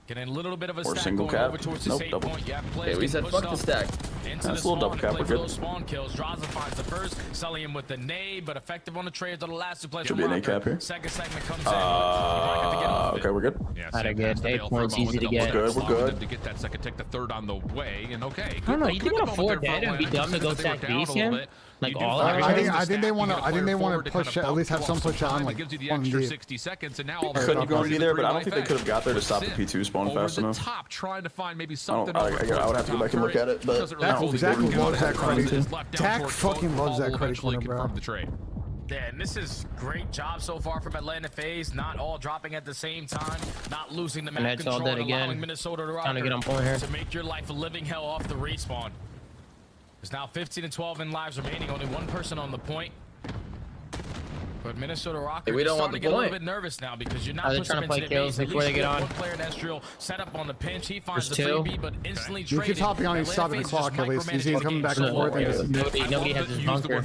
Getting a little bit of a stack single going cap. over towards the save point. Yeah, players we said fuck the stack. Into That's the a little double spawn cap. We're for good. those spawn kills. Draza finds the first, Celium with the nade, but effective on the trades on the last 2 plays. Should be an A cap here. Second segment comes in. Okay, we're good. Yeah, not a good 8 points, easy to get. We're good. To get that second, take the third on the way, and okay. I don't know. You think on a 4 dead and be dumb to go stack B Sim? Like all I think they want to push at least have some push on like gives you the extra 60 seconds, and now all couldn't go be there, but I don't think they could have got there to stop the P2 spawn fast enough. Top, trying to find maybe something. I would have to go back and look at it, but Dak exactly loves that credit. Dak fucking loves that credit corner, bro. Yeah, and this is great job so far from Atlanta FaZe, not all dropping at the same time, not losing the map control, and allowing Minnesota to get on point here to make your life a living hell off the respawn. There's now 15 and 12 in lives remaining, only 1 person on the point. But Minnesota Rockers we don't want the get a little point. bit nervous now because you're not pushing trying to play into kills before they get on. 1 player in Astral set up on the pinch. He finds the There's 2. freebie, but instantly You keep traded. hopping on, he's stopping the clock at least. You see him coming back and forth. Nobody has his bunker.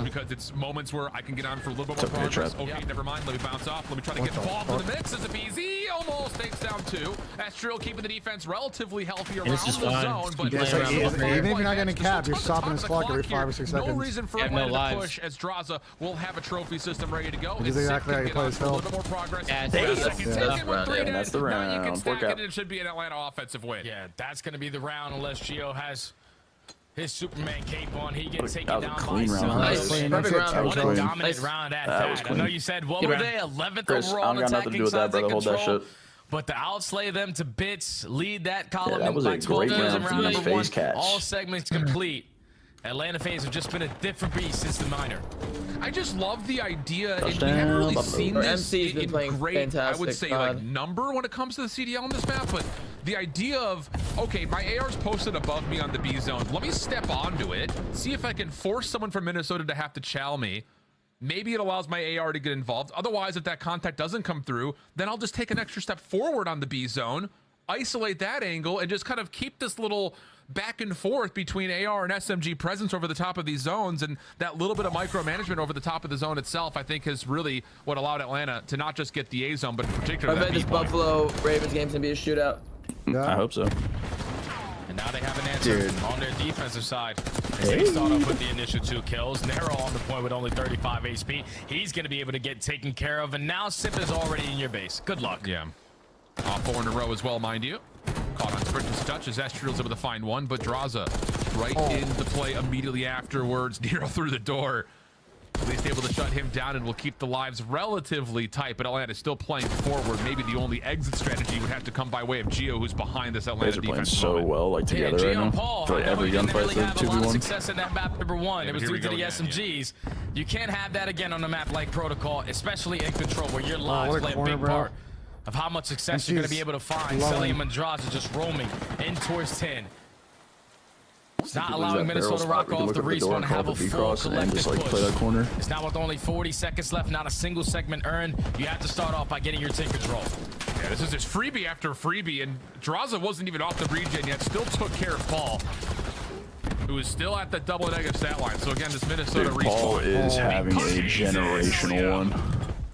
Because it's moments where I can get on for a little bit more progress. Okay, never mind. Let me bounce off. Let me try to get involved in the mix. As a BZ almost takes down 2. Astral keeping the defense relatively healthy around the zone. But even if you're not getting capped, you're stopping his clock every 5 or 6 seconds. No reason for him to push, as Draza will have a trophy system ready to go. This is exactly how you play his health. That's the round. Now you can stack it, and it should be an Atlanta offensive win. Yeah, that's going to be the round unless Gio has his Superman cape on. He gets taken down by What a dominant round at that. I know you said, what were they? 11th overall attacking sides in control. But to outslay them to bits, lead that column that was by a 12 great round in round number 1. Cats. All segments complete. Atlanta FaZe have just been a different beast since the minor. I just love the idea, and we haven't really seen this in great, I would say, like, number when it comes to the CDL on this map, but the idea of, okay, my AR's posted above me on the B zone. Let me step onto it, see if I can force someone from Minnesota to have to chow me. Maybe it allows my AR to get involved. Otherwise, if that contact doesn't come through, then I'll just take an extra step forward on the B zone, isolate that angle, and just kind of keep this little back and forth between AR and SMG presence over the top of these zones, and that little bit of micromanagement over the top of the zone itself, I think, is really what allowed Atlanta to not just get the A zone, but in particular I bet this Buffalo Ravens game's gonna be a shootout. I hope so. And now they have an answer on their defensive side. They start off with the initial 2 kills. Nero on the point with only 35 HP. He's going to be able to get taken care of, and now Sip is already in your base. Good luck. Yeah. 4 in a row as well, mind you. Caught on Sprinter's touch as Estriel's able to find one, but Draza right into play immediately afterwards. Nero through the door. At least able to shut him down and will keep the lives relatively tight, but Atlanta is still playing forward. Maybe the only exit strategy would have to come by way of Geo, who's behind this Atlanta defense. They're playing so well, like, together right now. Paul, Like, every gunfight's a 2v1. Success in that map number 1. It was due to the SMGs. You can't have that again on a map like Protocol, especially in Control, where your lives play a big part of how much success you're going to be able to find. Selling and Mandraza just roaming in towards 10. It's not allowing Minnesota Rock off the respawn and have a full collective push. It's now with only 40 seconds left, not a single segment earned. You have to start off by getting your tank control. Yeah, this is just freebie after freebie, and Draza wasn't even off the regen yet, still took care of Paul, who is still at the double negative stat line. So again, this Minnesota respawn. Paul is having a generational one.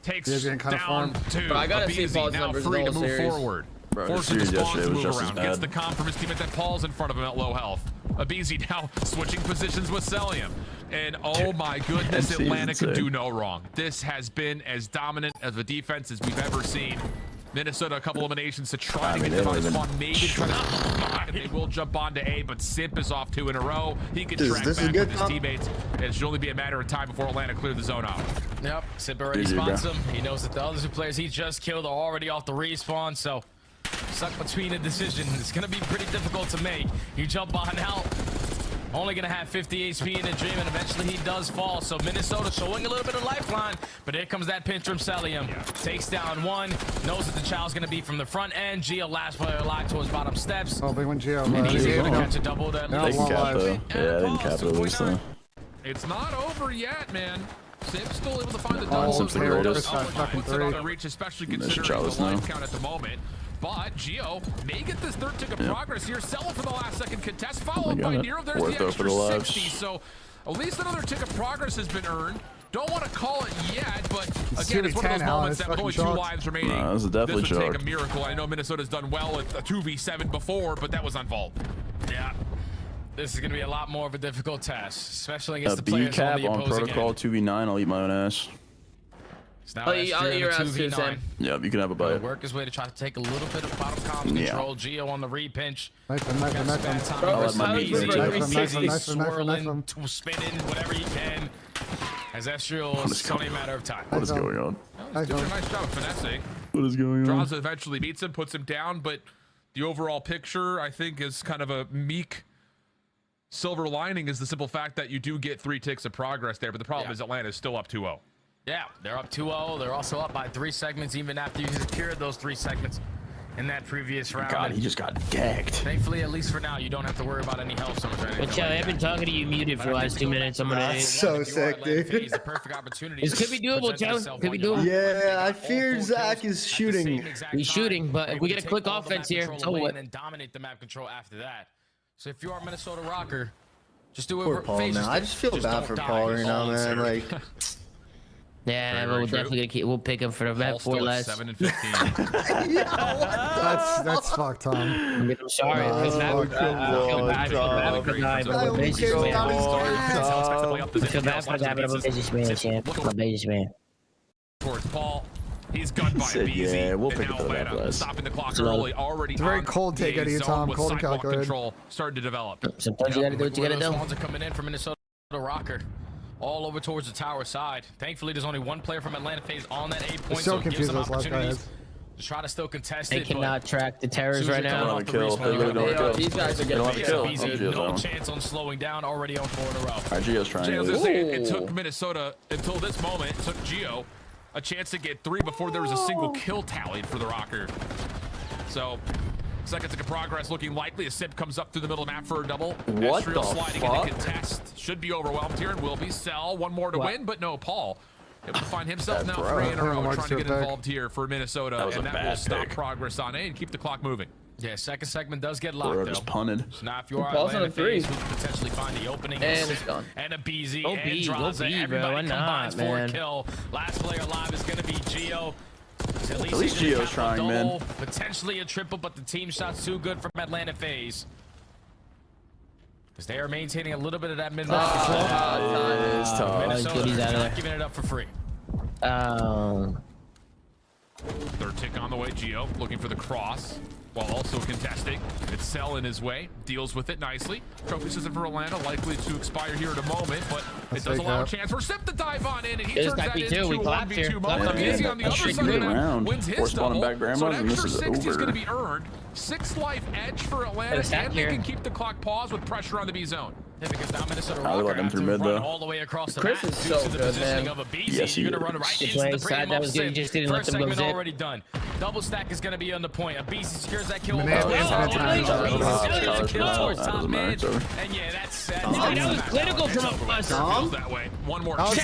Takes down 2. But I gotta see Paul's now numbers free in to the whole move series. forward. Bro, Forcing the series spawn to yesterday was move just as around. bad. Gets the comp from his teammate that Paul's in front of him at low health. Abizi now switching positions with Celium. And oh my goodness, Atlanta could do no wrong. This has been as dominant of a defense as we've ever seen. Minnesota, a couple eliminations to try to get them on the spawn. Maybe try to they will jump on to A, but Simp is off 2 in a row. He can track back with his teammates. And it should only be a matter of time before Atlanta clear the zone out. Yep, Simp already spots him. He knows that the other 2 players he just killed are already off the respawn, so stuck between a decision. It's going to be pretty difficult to make. You jump on out. Only going to have 50 HP in a dream, and eventually he does fall. So Minnesota showing a little bit of lifeline, but here comes that pinch from Celium. Takes down 1, knows that the child's going to be from the front end. Geo, last player alive towards bottom steps. Oh, big one, Geo. And he's able to catch a double. They can cap though. Yeah, they can cap at least though. It's not over yet, man. Simp's still able to find the double. Simp's the greatest. Out of reach, especially considering the life count at the moment. But Geo may get this 3rd tick of progress here. Sell it for the last second contest, followed by Nero. There's the extra 60. So at least another tick of progress has been earned. Don't want to call it yet, but again, it's one of those moments that with only 2 lives remaining, this would take a miracle. I know Minnesota's done well at a 2v7 before, but that was on vault. Yeah. This is going to be a lot more of a difficult task, especially against the B players cap on the on opposing Protocol end. 2v9. I'll eat my own ass. I'll eat your ass too, Sam. Yeah, you can have a bite. Work his way to try to take a little bit of bottom comms control. Geo on the re-pinch. Nice swirling, spinning, whatever he can. As Estriel, it's only a matter of time. What is going on? He's doing a nice job of finessing. What is going on? Draza eventually beats him, puts him down, but the overall picture, I think, is kind of a meek silver lining is the simple fact that you do get 3 ticks of progress there, but the problem is Atlanta is still up 2-0. Yeah, they're up 2-0. They're also up by 3 segments, even after you secured those 3 segments in that previous round. God, he just got gagged. Thankfully, at least for now, you don't have to worry about any health zones or anything. But yeah, I've been talking to you muted for the last 2 minutes. I'm gonna. That's so sick, dude. This could be doable, Joe. Could be doable. Yeah, I fear Zach is shooting. He's shooting, but we get a quick offense here. So what? And dominate the map control after that. So if you are a Minnesota Rocker, just do it. Poor Paul, man. I just feel bad for Paul right now, man. Like. Yeah, we'll definitely we'll pick him for the map 4 less. 7 and 15. That's fucked, Tom. I mean, I'm sorry. I feel bad for the guy, but I'm a businessman. I feel bad for the guy, but I'm a businessman, champ. I'm a businessman. Towards Paul. He's gunned by Beezy. Yeah, we'll pick it for that last. Stopping the clock early, already. It's a very cold take out of you, Tom. Cold and calculated. Control starting to develop. Sometimes you gotta do what you gotta do. Spawns are coming in from Minnesota Rocker. All over towards the tower side. Thankfully, there's only 1 player from Atlanta FaZe on that A point, so it gives them those last opportunities guys. To try to still contest They it. cannot track the terrors right now. These guys are getting no chance on slowing down. Already on 4 in a row. Alright, Gio's trying to it took Minnesota until this moment. It took Gio a chance to get 3 before there was a single kill tallied for the Rocker. So seconds of progress looking likely. A sip comes up through the middle of the map for a double. What the sliding fuck? into contest. Should be overwhelmed here and will be. Sell one more to win, but no, Paul able to find himself now 3 in a row trying to get involved here for Minnesota, and that will stop progress on A and keep the clock moving. Yeah, second segment does get locked, Bro just punted. So now if you are Atlanta FaZe, who can potentially find the opening, and it's gone. And a BZ, Go and B, Draza, everybody why combines not, for a man? kill. Last player alive is going to be Gio. At least Gio's trying, man. Potentially a triple, but the team shot's too good from Atlanta FaZe. Because they are maintaining a little bit of that mid-range control. It is tough. Minnesota not giving it up for free. Third tick on the way. Gio looking for the cross while also contesting. It's Cell in his way, deals with it nicely. Trophy system for Atlanta likely to expire here in a moment, but it does allow a chance for Sip to dive on in, and he turns that into a 1v2 moment. Easy on the other side now, wins his double, so an extra 60 is going to be earned. 6th life edge for Atlanta, and they can keep the clock paused with pressure on the B zone. Because now Minnesota let him through mid though. All the way across the Chris map is so good, man. Yes, he You're gonna run right into the side that was good. He just didn't let First them go segment zip. already done. Double stack is gonna be on the point. A BC secures that kill. That was clinical from us. That way. One more. That was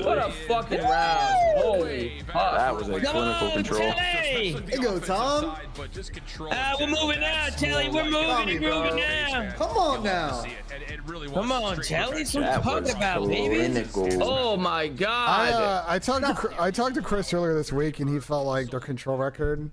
What a fucking round. Holy fuck. That was a clinical control. There you go, Tom. We're moving now, Telly. We're moving and grooving now. Come on now. Come on, Telly. What you talking about, baby? Oh my god. I talked to Chris earlier this week, and he felt like their control record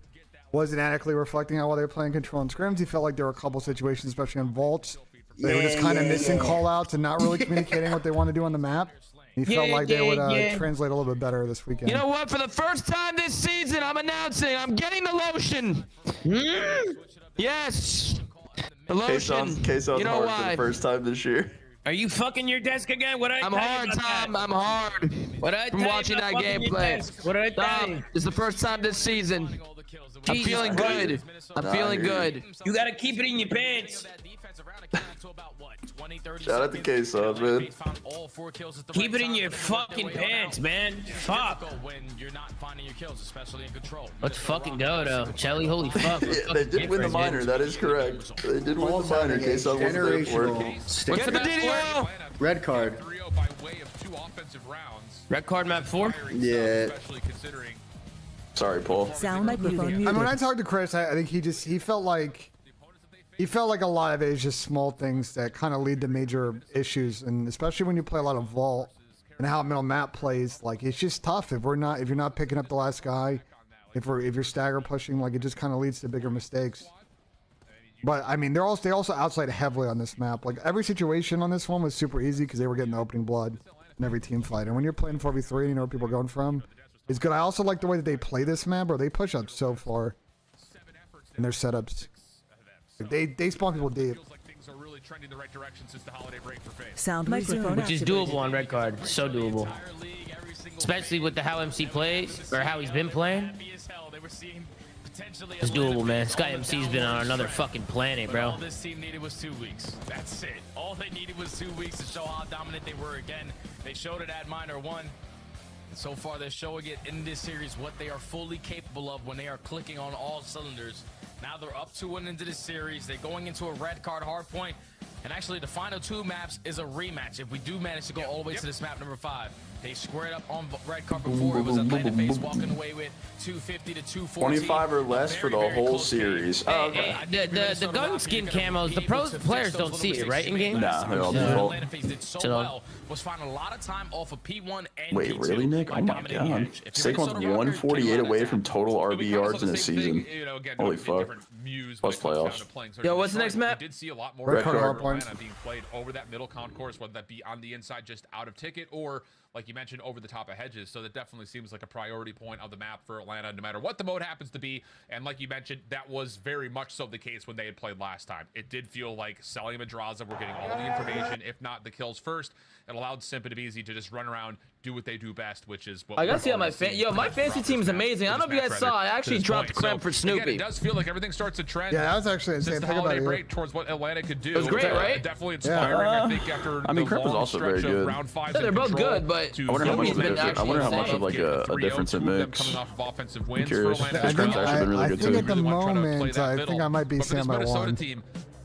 wasn't adequately reflecting how well they were playing control and scrims. He felt like there were a couple situations, especially on vaults, they were just kind of missing call outs and not really communicating what they want to do on the map. He felt like they would translate a little bit better this weekend. You know what? For the first time this season, I'm announcing I'm getting the lotion. Yes. The lotion. K-Son's you know hard why? for the first time this year. Are you fucking your desk again? What I I'm hard, Tom. I'm hard. What I From watching that gameplay. What I Tom, it's the first time this season. I'm feeling good. I'm feeling good. You gotta keep it in your pants. Shout out to K-Son, man. Keep it in your fucking pants, man. Fuck. Let's fucking go, though. Chelly, holy fuck. They did win the minor. That is correct. They did win the minor. K-Son wasn't there for it. What's the DDO? Red card. Red card map 4? Yeah. Sorry, Paul. Sound microphone I muted. mean, when I talked to Chris, I think he felt like a lot of it is just small things that kind of lead to major issues, and especially when you play a lot of vault and how middle map plays, like it's just tough if you're not picking up the last guy, if you're stagger pushing, like it just kind of leads to bigger mistakes. But I mean, they also outside heavily on this map. Like every situation on this one was super easy because they were getting the opening blood in every team fight, and when you're playing 4v3 and you know where people are going from, it's good. I also like the way that they play this map, bro. They push up so far in their setups. They spawn people deep. Sound microphone Which is doable on red card. So doable. Especially with how MC plays, or how he's been playing. It's doable, man. Sky MC's been on another fucking planet, bro. All this team needed was 2 weeks. That's it. All they needed was 2 weeks to show how dominant they were again. They showed it at Minor 1. And so far, they're showing it in this series what they are fully capable of when they are clicking on all cylinders. Now they're up 2-1 into the series. They're going into a red card hardpoint. And actually, the final 2 maps is a rematch. If we do manage to go all the way to this map number 5, they squared up on red card before. It was Atlanta FaZe walking away with 250 to 240. 25 or less for the whole series. Oh, okay. The gun skin camos, the players don't see it, right, in game? Nah, they're all default. Atlanta FaZe did so well was finding a lot of time off of P1 and Wait, P2 really, Nick? Oh my god. Saquon's 148 away from total RB yards in a season. Holy fuck. Plus playoffs. Yo, what's the next map? We did see a lot more Red card Atlanta being played over that middle concourse, whether that be on the inside just out of ticket or, like you mentioned, over the top of hedges. So that definitely seems like a priority point of the map for Atlanta, no matter what the mode happens to be. And like you mentioned, that was very much so the case when they had played last time. It did feel like Sally and Madraza were getting all the information, if not the kills first. It allowed Simp and Easy to just run around, do what they do best, which is what I gotta see how my fantasy team is amazing. I don't know if you guys saw. I actually dropped Krem for Snoopy. Again, it does feel like everything starts to trend. Yeah, that was actually insane. Since the holiday break towards what Atlanta could do. It was great, right? Definitely inspiring. I think after I mean, Krem was also very good. Yeah, they're both good, but I wonder how much of like a difference it makes. Coming off of offensive wins I'm curious. for Atlanta. Krem's actually been really good too. too. At the moment, I think I might be Sam by one.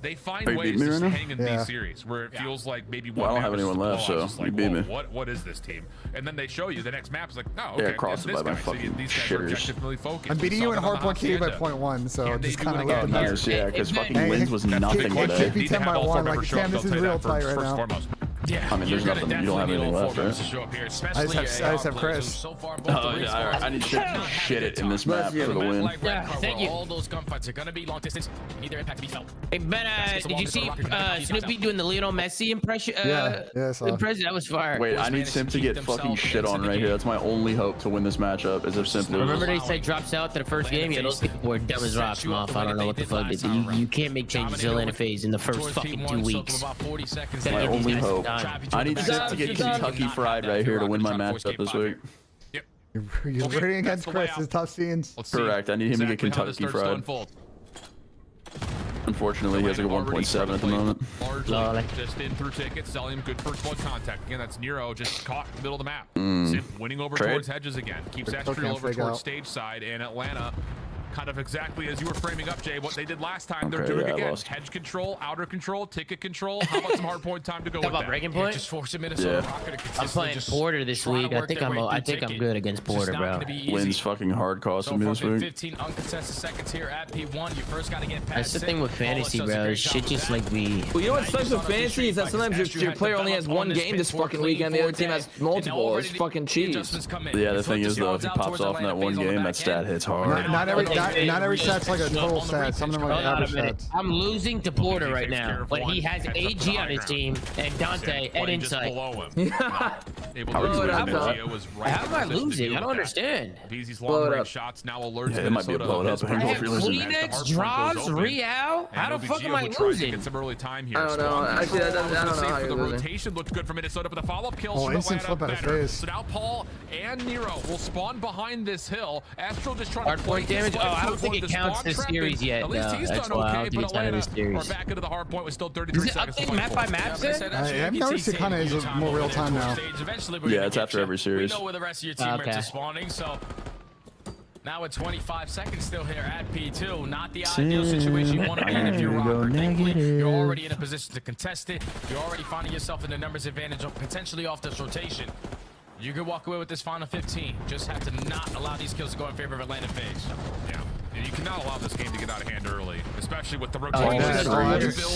They find ways to hang in these series where it feels like maybe one. Well, I don't have anyone left, so you beat me. What is this team? And then they show you the next map is like, no, Yeah, okay, crossed by my fucking shitters. I'm beating you in hardpoint KD by 0.1, so just kind of let nice, yeah, because fucking wins was nothing today. KP 10 by 1, like, Sam, this is real tight right now. Yeah, I mean, there's nothing. You don't have anything left, right? I just have Chris. I need shit it in this map for the win. Yeah, thank you. All those gunfights are gonna be long distance. Need their impact to be felt. Hey, Ben, did you see Snoopy doing the Lionel Messi impression? Yeah, I saw. Impression. That was fire. Wait, I need Simp to get fucking shit on right here. That's my only hope to win this matchup. Is if Simp loses. Remember they said drops out to the first game? Yeah, those people were dumb as rocks, Muff. I don't know what the fuck they do. You can't make changes to lane phase in the first fucking 2 weeks. My only hope. I need Simp to get Kentucky fried right here to win my matchup this week. You're rooting against Chris. It's tough scenes. Correct. I need him to get Kentucky fried. Unfortunately, he has like a 1.7 at the moment. Largely just in through tickets, selling him good first blood contact. Again, that's Nero just caught in the middle of the map. Simp winning over towards hedges again. Keeps Astral over towards stage side, and Atlanta kind of exactly as you were framing up, Jay, what they did last time, they're doing again. Hedge control, outer control, ticket control. How about some hard point time to go with that? Breaking point? Just force Minnesota Rocker to I'm playing Porter this week. I think I'm good against Porter, bro. Wins fucking hard costing me this week. 15 uncontested seconds here at P1. You first got to get past. That's the thing with fantasy, bro. Shit just like we. Well, you know what sucks with fantasy is that sometimes your player only has one game this fucking weekend, the other team has multiple. It's fucking cheese. Yeah, the thing is though, if he pops off in that one game, that stat hits hard. Not every stat's like a total stat. Some of them are like average stats. I'm losing to Porter right now, but he has AG on his team and Dante and Insight. How am I losing? I don't understand. BZ's long range shots now alert. Yeah, it might be a blow it up. I have Kleenex, Draws, Real. How the fuck am I losing? Get some early time here. I don't know. Actually, I don't know how you're the losing. rotation looked good for Minnesota, but the follow-up kills from instant flip out of Atlanta. face. So now Paul and Nero will spawn behind this hill. Astral just trying to play damage. Oh, I don't think it counts this series yet. At least he's done okay, but Atlanta are back into the hard point with still 33 seconds to fight. Map by map, I've noticed it kind of is more real time now. Yeah, it's after every series. We know where the rest of your teammates are spawning, so now with 25 seconds still here at P2, not the ideal situation you want to be in if you're Rocker. Thankfully, you're already in a position to contest it. You're already finding yourself in a numbers advantage potentially off this rotation. You could walk away with this final 15. Just have to not allow these kills to go in favor of Atlanta FaZe. Yeah. You cannot allow this game to get out of hand early, especially with the rotation.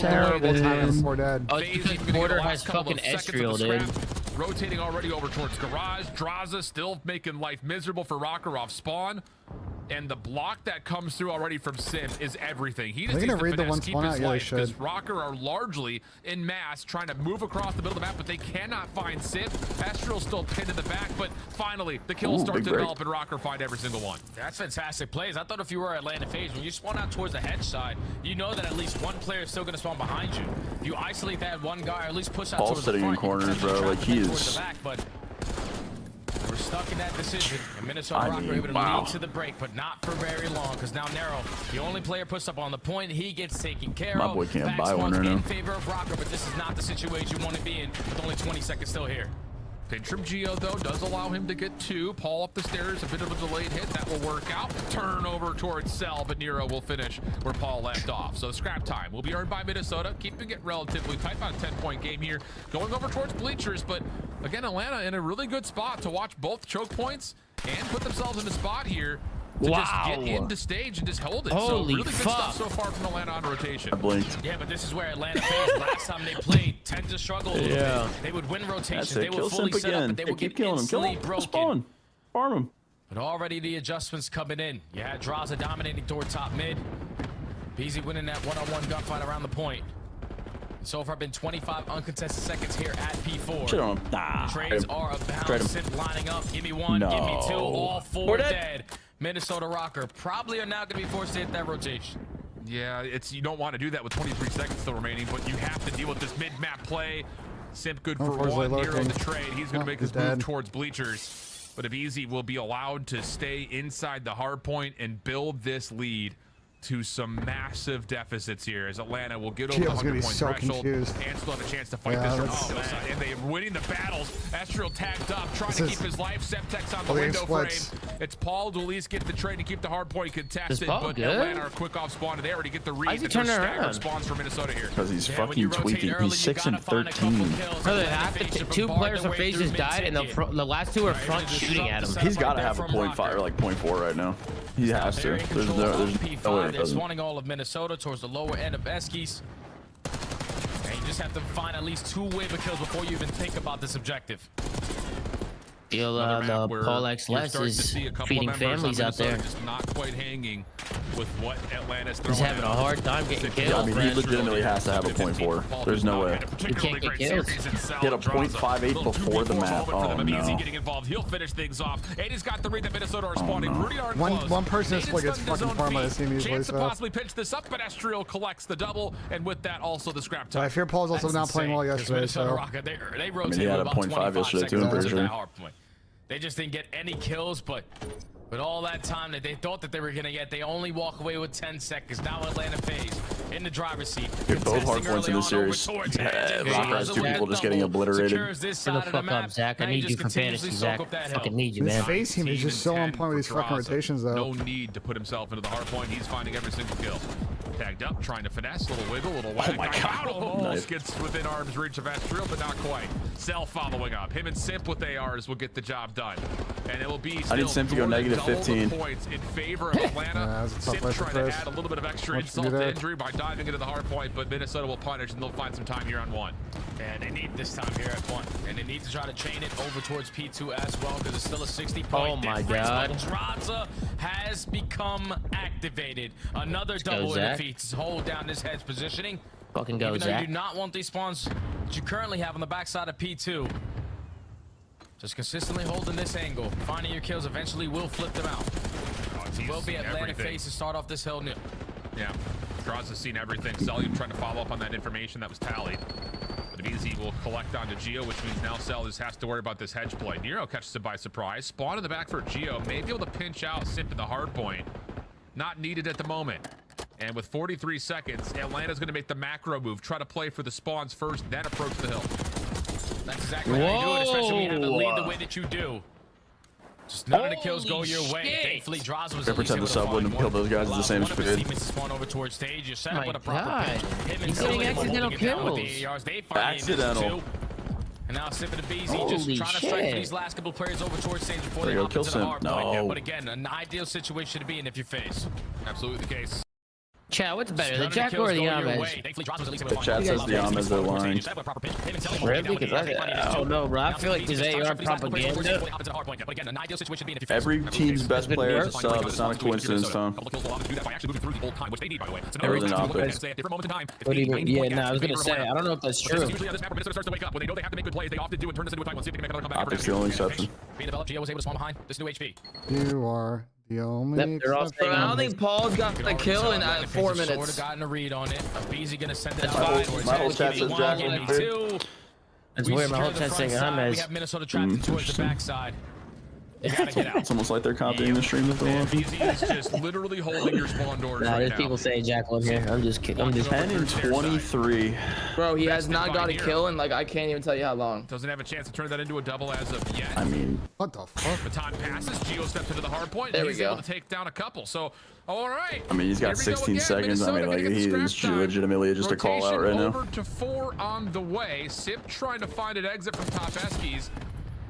Terrible time before dead. Porter has fucking Estriel, dude. Rotating already over towards Garage. Draza still making life miserable for Rocker off spawn. And the block that comes through already from Sim is everything. He just needs to finesse, keep his life, because Rocker are largely in mass trying to move across the middle of the map, but they cannot find Sim. Astral's still pinned in the back, but finally the kills start to develop and Rocker find every single one. That's fantastic plays. I thought if you were Atlanta FaZe, when you spawn out towards the hedge side, you know that at least one player is still going to spawn behind you. If you isolate that one guy, or at least push out towards the front, in corners, bro. Like he is. But we're stuck in that decision, and Minnesota Rocker able to lead to the break, but not for very long, because now Nero, the only player pushed up on the point, he gets taken care of. My boy can't buy one right now. In favor of Rocker, but this is not the situation you want to be in with only 20 seconds still here. Pinch from Geo, though, does allow him to get two. Paul up the stairs, a bit of a delayed hit. That will work out. Turn over towards Cell, but Nero will finish where Paul left off. So scrap time will be earned by Minnesota, keeping it relatively tight. About a 10-point game here. Going over towards bleachers, but again, Atlanta in a really good spot to watch both choke points and put themselves in a spot here to just get into stage and just hold it. Holy so really good fuck. stuff so far from Atlanta on rotation. I blinked. Yeah, but this is where Atlanta FaZe last time they played tend to struggle a little bit. They would win rotations. They would fully set up, but they would get instantly broken. Spawn. Farm him. But already the adjustments coming in. You had Draza dominating toward top mid. BZ winning that one-on-one gunfight around the point. So far been 25 uncontested seconds here at P4. Shit on him. Trades are abound. Sim lining up. Give me one, give me two. All four dead. Minnesota Rocker probably are now going to be forced to hit that rotation. Yeah, you don't want to do that with 23 seconds still remaining, but you have to deal with this mid-map play. Simp good for Unfortunately, one here on lurking. the trade. He's going to make he's his move dead. towards bleachers. But Abizi will be allowed to stay inside the hard point and build this lead to some massive deficits here as Atlanta will get over the Gio's gonna be 100-point so threshold confused. and still have a chance to fight Yeah, this that's- from the side. And they're winning the battles. Estriel tagged up, trying to This keep is- his life. Septek's on the Okay, window splits. frame. It's Paul to at least get the trade to keep the hard point contested, Paul but good? Atlanta are quick off spawn. They already get the read. Why's he and there's turning staggered around? spawns for Minnesota here. Because he's Yeah, when fucking you rotate tweaking. early, He's you 6 gotta and find a couple 13. kills. Brother, two players from FaZe just died, and the last two are front shooting at him. He's got to have a 0.5 or like 0.4 right now. He has to. There's no way it They're doesn't. spawning all of Minnesota towards the lower end of Eskies. And you just have to find at least 2 wave of kills before you even think about this objective. Feel the Paul X Less is feeding families out there. Just not quite hanging with what Atlanta's He's having a hard time getting Yeah, I kills. mean, he legitimately has to have a 0.4. There's no way. You can't get kills. He had a 0.58 before the map. Oh, no. Getting involved. He'll finish things off. And he's got the read that Minnesota are spawning pretty darn close. One person Naden split gets stunned his fucking own farmed by the feet. team easily. Chance to So possibly pinch this up, but Estriel collects the double, and with that also the scrap I time. fear Paul's also That's not playing well insane, 'cause yesterday. Minnesota So Rocket, they I rotated mean, he had a about 0.5 25 yesterday, too, seconds I'm pretty into that sure. hard point. They just didn't get any kills, but with all that time that they thought that they were gonna get, they only walk away with 10 seconds. Now Atlanta FaZe in the driver's seat. Dude, both hard points in this series. Rock has 2 people just getting obliterated. Shut the fuck up, Zach. I need you for fantasy, Zach. Fucking need you, this man. FaZe team is just so on point with these fucking Draza. rotations, though. No need to put himself into the hard point. He's finding every single kill. Tagged up, trying to finesse, little wiggle, little whack. Oh my God. Almost Nice. gets within arm's reach of Estriel, but not quite. Cell following up. Him and Simp with ARs will get the job done. And it will be I need still Simp to go more than negative double the 15. points in favor of Atlanta. Yeah, that's a tough Simp place to trying to press. add a little bit of extra Once you insult do to that. injury by diving into the hard point, but Minnesota will punish and they'll find some time here on 1. And they need this time here at 1. And they need to try to chain it over towards P2 as well, because it's still a 60-point Oh my difference. God. But Draza has become activated. Another double in Zach. defeats. Hold down this hedge positioning. Fucking go, Even though you Zach. do not want these spawns that you currently have on the backside of P2. Just consistently holding this angle. Finding your kills eventually will flip them out. It will be Atlanta FaZe to start off this hill new. Yeah, Draws has seen everything. Celium trying to follow up on that information that was tallied. But Easy will collect onto Geo, which means now Cell just has to worry about this hedge play. Nero catches it by surprise. Spawn in the back for Geo. May be able to pinch out Simp in the hard point. Not needed at the moment. And with 43 seconds, Atlanta's going to make the macro move. Try to play for the spawns first, then approach the hill. That's exactly how you do it, especially when you have the lead the way that you do. Just none of the kills go your way. Thankfully, Draza was Gotta pretend the sub wouldn't kill those guys at the same speed. Spawn over towards stage. You set up My with a proper God. pitch. Him and He's getting Silly accidental holding it down with kills. the ARs. They find Accidental. And now Simp and BZ just Holy trying to strike shit. these last couple players over towards stage before There they you go, hop kill into the Simp. hard point. No. But again, an ideal situation to be in if you face. Absolutely the case. Chat, what's better, the None of Jack kills or the go your Yamez? way. Thankfully, Draza was at least able The to chat find says one. the Yamez are lying. Really? Because I don't know, bro. I feel like this AR propaganda. Every team's best player is a sub. It's not a coincidence, Tom. Everything optics. What do you mean? Yeah, no, I was gonna say, I don't know if that's true. Usually how this map, when Minnesota starts to wake up, when they know they have to make good plays, they often do and turn this into a time. Let's see if they can make another comeback. Optics the only exception. Being developed, Gio was able to spawn behind this new HP. You are the only. They're all exception. saying I don't think Paul's got a kill in 4 Sort of minutes. gotten a read on it. Beezy gonna send it That's out. my towards my whole Hedge. chat says Jack Give me on the two. That's We weird. My secure whole the chat's front saying side. We Yamez. have Minnesota trapped towards the interesting. backside. They gotta get out. It's almost like they're copying the stream if they want. Beezy is just literally holding your spawn doors Nah, right there's now. people saying Jackal in here. I'm just kidding. I'm just 10 and 23. Bro, he has not got a here. kill in like I can't even tell you how long. Doesn't have a chance to turn that into a double as of yet. I mean, What the fuck? The time passes. Geo steps into the hard point. There and we he's go. able to take down a couple. So, all right. I mean, he's got Here we go 16 again. seconds. I mean, Minnesota like, gonna get he the is scrap time. legitimately just a call out right Rotation now. over to 4 on the way. Sip trying to find an exit from top Eskies,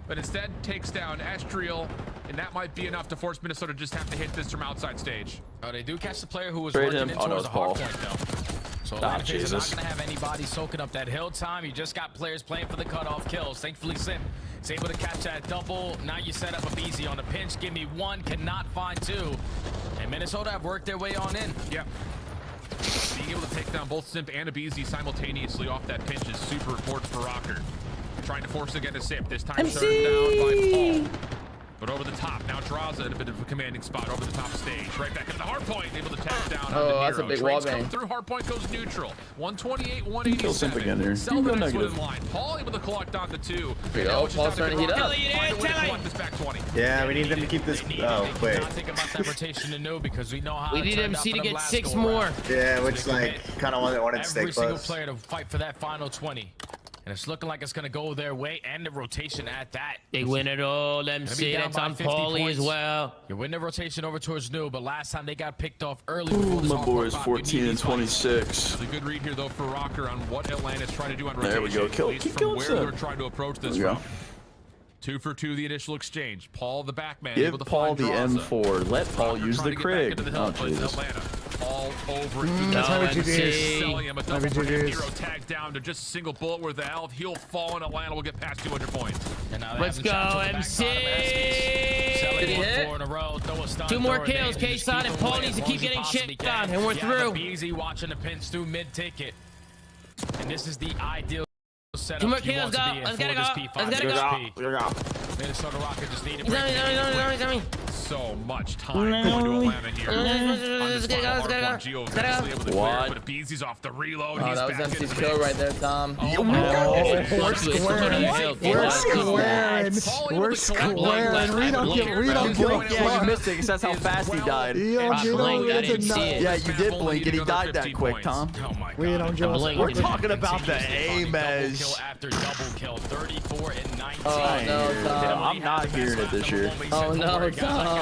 but instead takes down Estriel, and that might be enough to force Minnesota to just have to hit this from outside stage. Oh, they do catch the player who was Trade working him. in Oh, no, towards it's the hard Paul. point, though. So Ah, Atlanta FaZe is not Jesus. going to have anybody soaking up that hill time. You just got players playing for the cutoff kills. Thankfully, Simp is able to catch that double. Now you set up a BZ on the pinch. Give me one, cannot find two. And Minnesota have worked their way on in. Yeah. Being able to take down both Simp and Abizi simultaneously off that pinch is super important for Rocker. Trying to force again to Simp. This time shut down by Paul. But over the top, now Draza in a bit of a commanding spot over the top stage. Right back into the hard point, able to tap down. Oh, that's a big wall bang. Through hard point goes neutral. 128, 187. Kill Simp again here. Selden is in line. Paul able to collect on the 2. There you go. Paul's starting to heat up. Yeah, we need them to keep this. Oh, wait. Not think about that rotation to know because we know how We need MC to get 6 more. Yeah, which like kind of wanted to stay Every single close. player to fight for that final 20. And it's looking like it's going to go their way and the rotation at that. They win it all, MC. That's on Paulie as well. You win the rotation over towards New, but last time they got picked off early. Ooh, my boys 14 and 26. It's a good read here, though, for Rocker on what Atlanta's trying to do on rotation. There we go. Kill, at least keep from killing where Simp. they're trying to approach this from. 2 for 2, the initial exchange. Paul, the backman, Give able to Paul find the Draza. M4. Let Paul use the Craig. Oh, Jesus. Jesus. All over it. Selling him a double for him. Hero tagged down to just a single bullet worth of health. He'll fall in Atlanta. Will get past 200 points. Let's go, MC. 2 more kills. K-Son and Paul needs to keep getting shit done, and we're through. Easy watching the pins through mid-ticket. And this is the ideal setup. 2 more kills, go. Let's get it go. Let's get it go. Minnesota Rocket just need to He's on me. So much time going to Atlanta here. Let's get it go. Let's get it go. Let's get it go. What? But Beezy's off the reload. Oh, He's that was back MC's in the kill mix. right there, Tom. We're squaring. We're squaring. We're squaring. We don't give Yeah, you missed it because that's how fast he died. Yeah, you did blink and he died that quick, Tom. We don't give a We're talking about the aim-as. After double kill, 34 and 19. Oh, no, Tom. I'm not hearing it this year. Oh, no, Tom.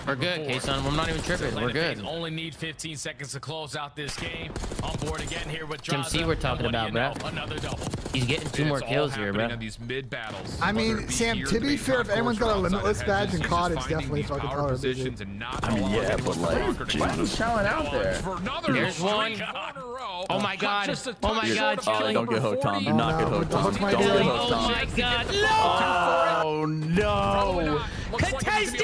We're good, K-Son. We're not even tripping. We're good. Only need 15 seconds to close out this game. On board again here with Jim C we're talking about, bro. Another double. He's getting 2 more kills here, bro. These mid battles. I mean, Sam, to be fair, if anyone's got a limitless badge in CoD, it's definitely fucking power busy. I mean, yeah, but like, Jesus. Showing out there. There's one. Oh my god. Oh my god. Oh, don't get hooked, Tom. Do not get hooked, Tom. Don't get hooked, Tom. Oh my god. No! Oh, no. Contested!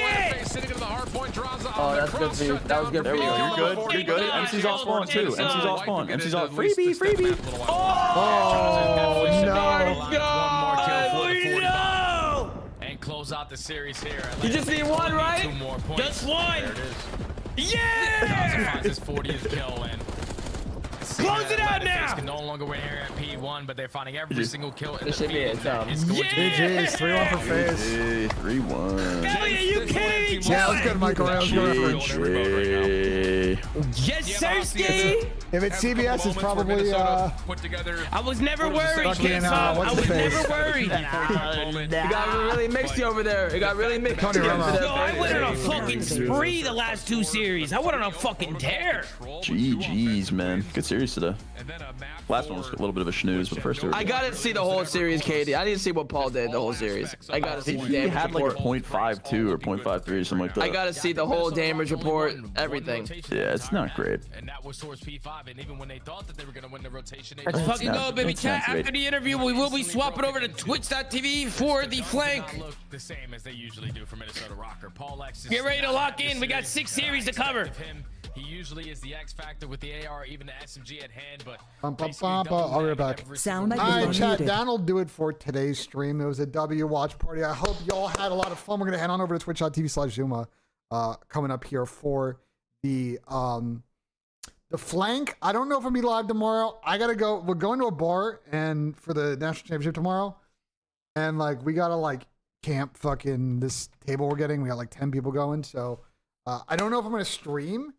Oh, that's good for you. That was good for you. You're good. You're good. MC's off spawn, too. MC's off spawn. MC's off. Freebie, freebie. Oh, no. No! And close out the series here. You just need one, right? 2 more points. Just one. There it is. Yeah! Finds his 40th kill and close it out now. Can no longer win here at P1, but they're finding every single kill in the should be it, Tom. GG's, 3-1 for FaZe. 3-1. Hell yeah, you kidding me? Yeah, let's go to Michael. Let's go to Yes, Sirski. If it's CBS, it's probably I was never worried. fucking, I what's was the face? never worried. It got really mixy over there. It got really mixy. Tony Romo. No, I went on a fucking spree the last 2 series. I went on a fucking tear. GG's, man. Good series today. Last one was a little bit of a snooze, but the first two. I gotta see the whole series, Katie. I need to see what Paul did the whole series. I gotta see the He damage had like a report. .52 or .53, something like that. I gotta see the whole damage report, everything. Yeah, it's not great. And that was towards P5, and even when they thought that they were going to win the rotation, Let's fucking not- go, baby it's chat. not great. After the interview, we will be swapping over to twitch.tv for the flank. look the same as they usually do for Minnesota Rocker. Paul X is Get ready to lock in. We got 6 series to cover. He usually is the X factor with the AR, even the SMG at hand, but I'll be right back. Sound All right, microphone chat. muted. That'll do it for today's stream. It was a W watch party. I hope y'all had a lot of fun. We're gonna head on over to twitch.tv/Zuma coming up here for the flank. I don't know if I'll be live tomorrow. I gotta go. We're going to a bar and for the national championship tomorrow, and like we gotta like camp fucking this table we're getting. We got like 10 people going, so I don't know if I'm gonna stream.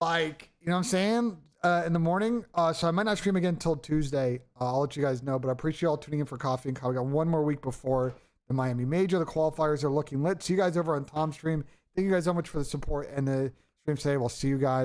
Like, you know what I'm saying? In the morning. So I might not stream again until Tuesday. I'll let you guys know, but I appreciate you all tuning in for Coffee and Coffee. We got one more week before the Miami Major. The qualifiers are looking lit. See you guys over on Tom's stream. Thank you guys so much for the support and the stream today. We'll see you guys.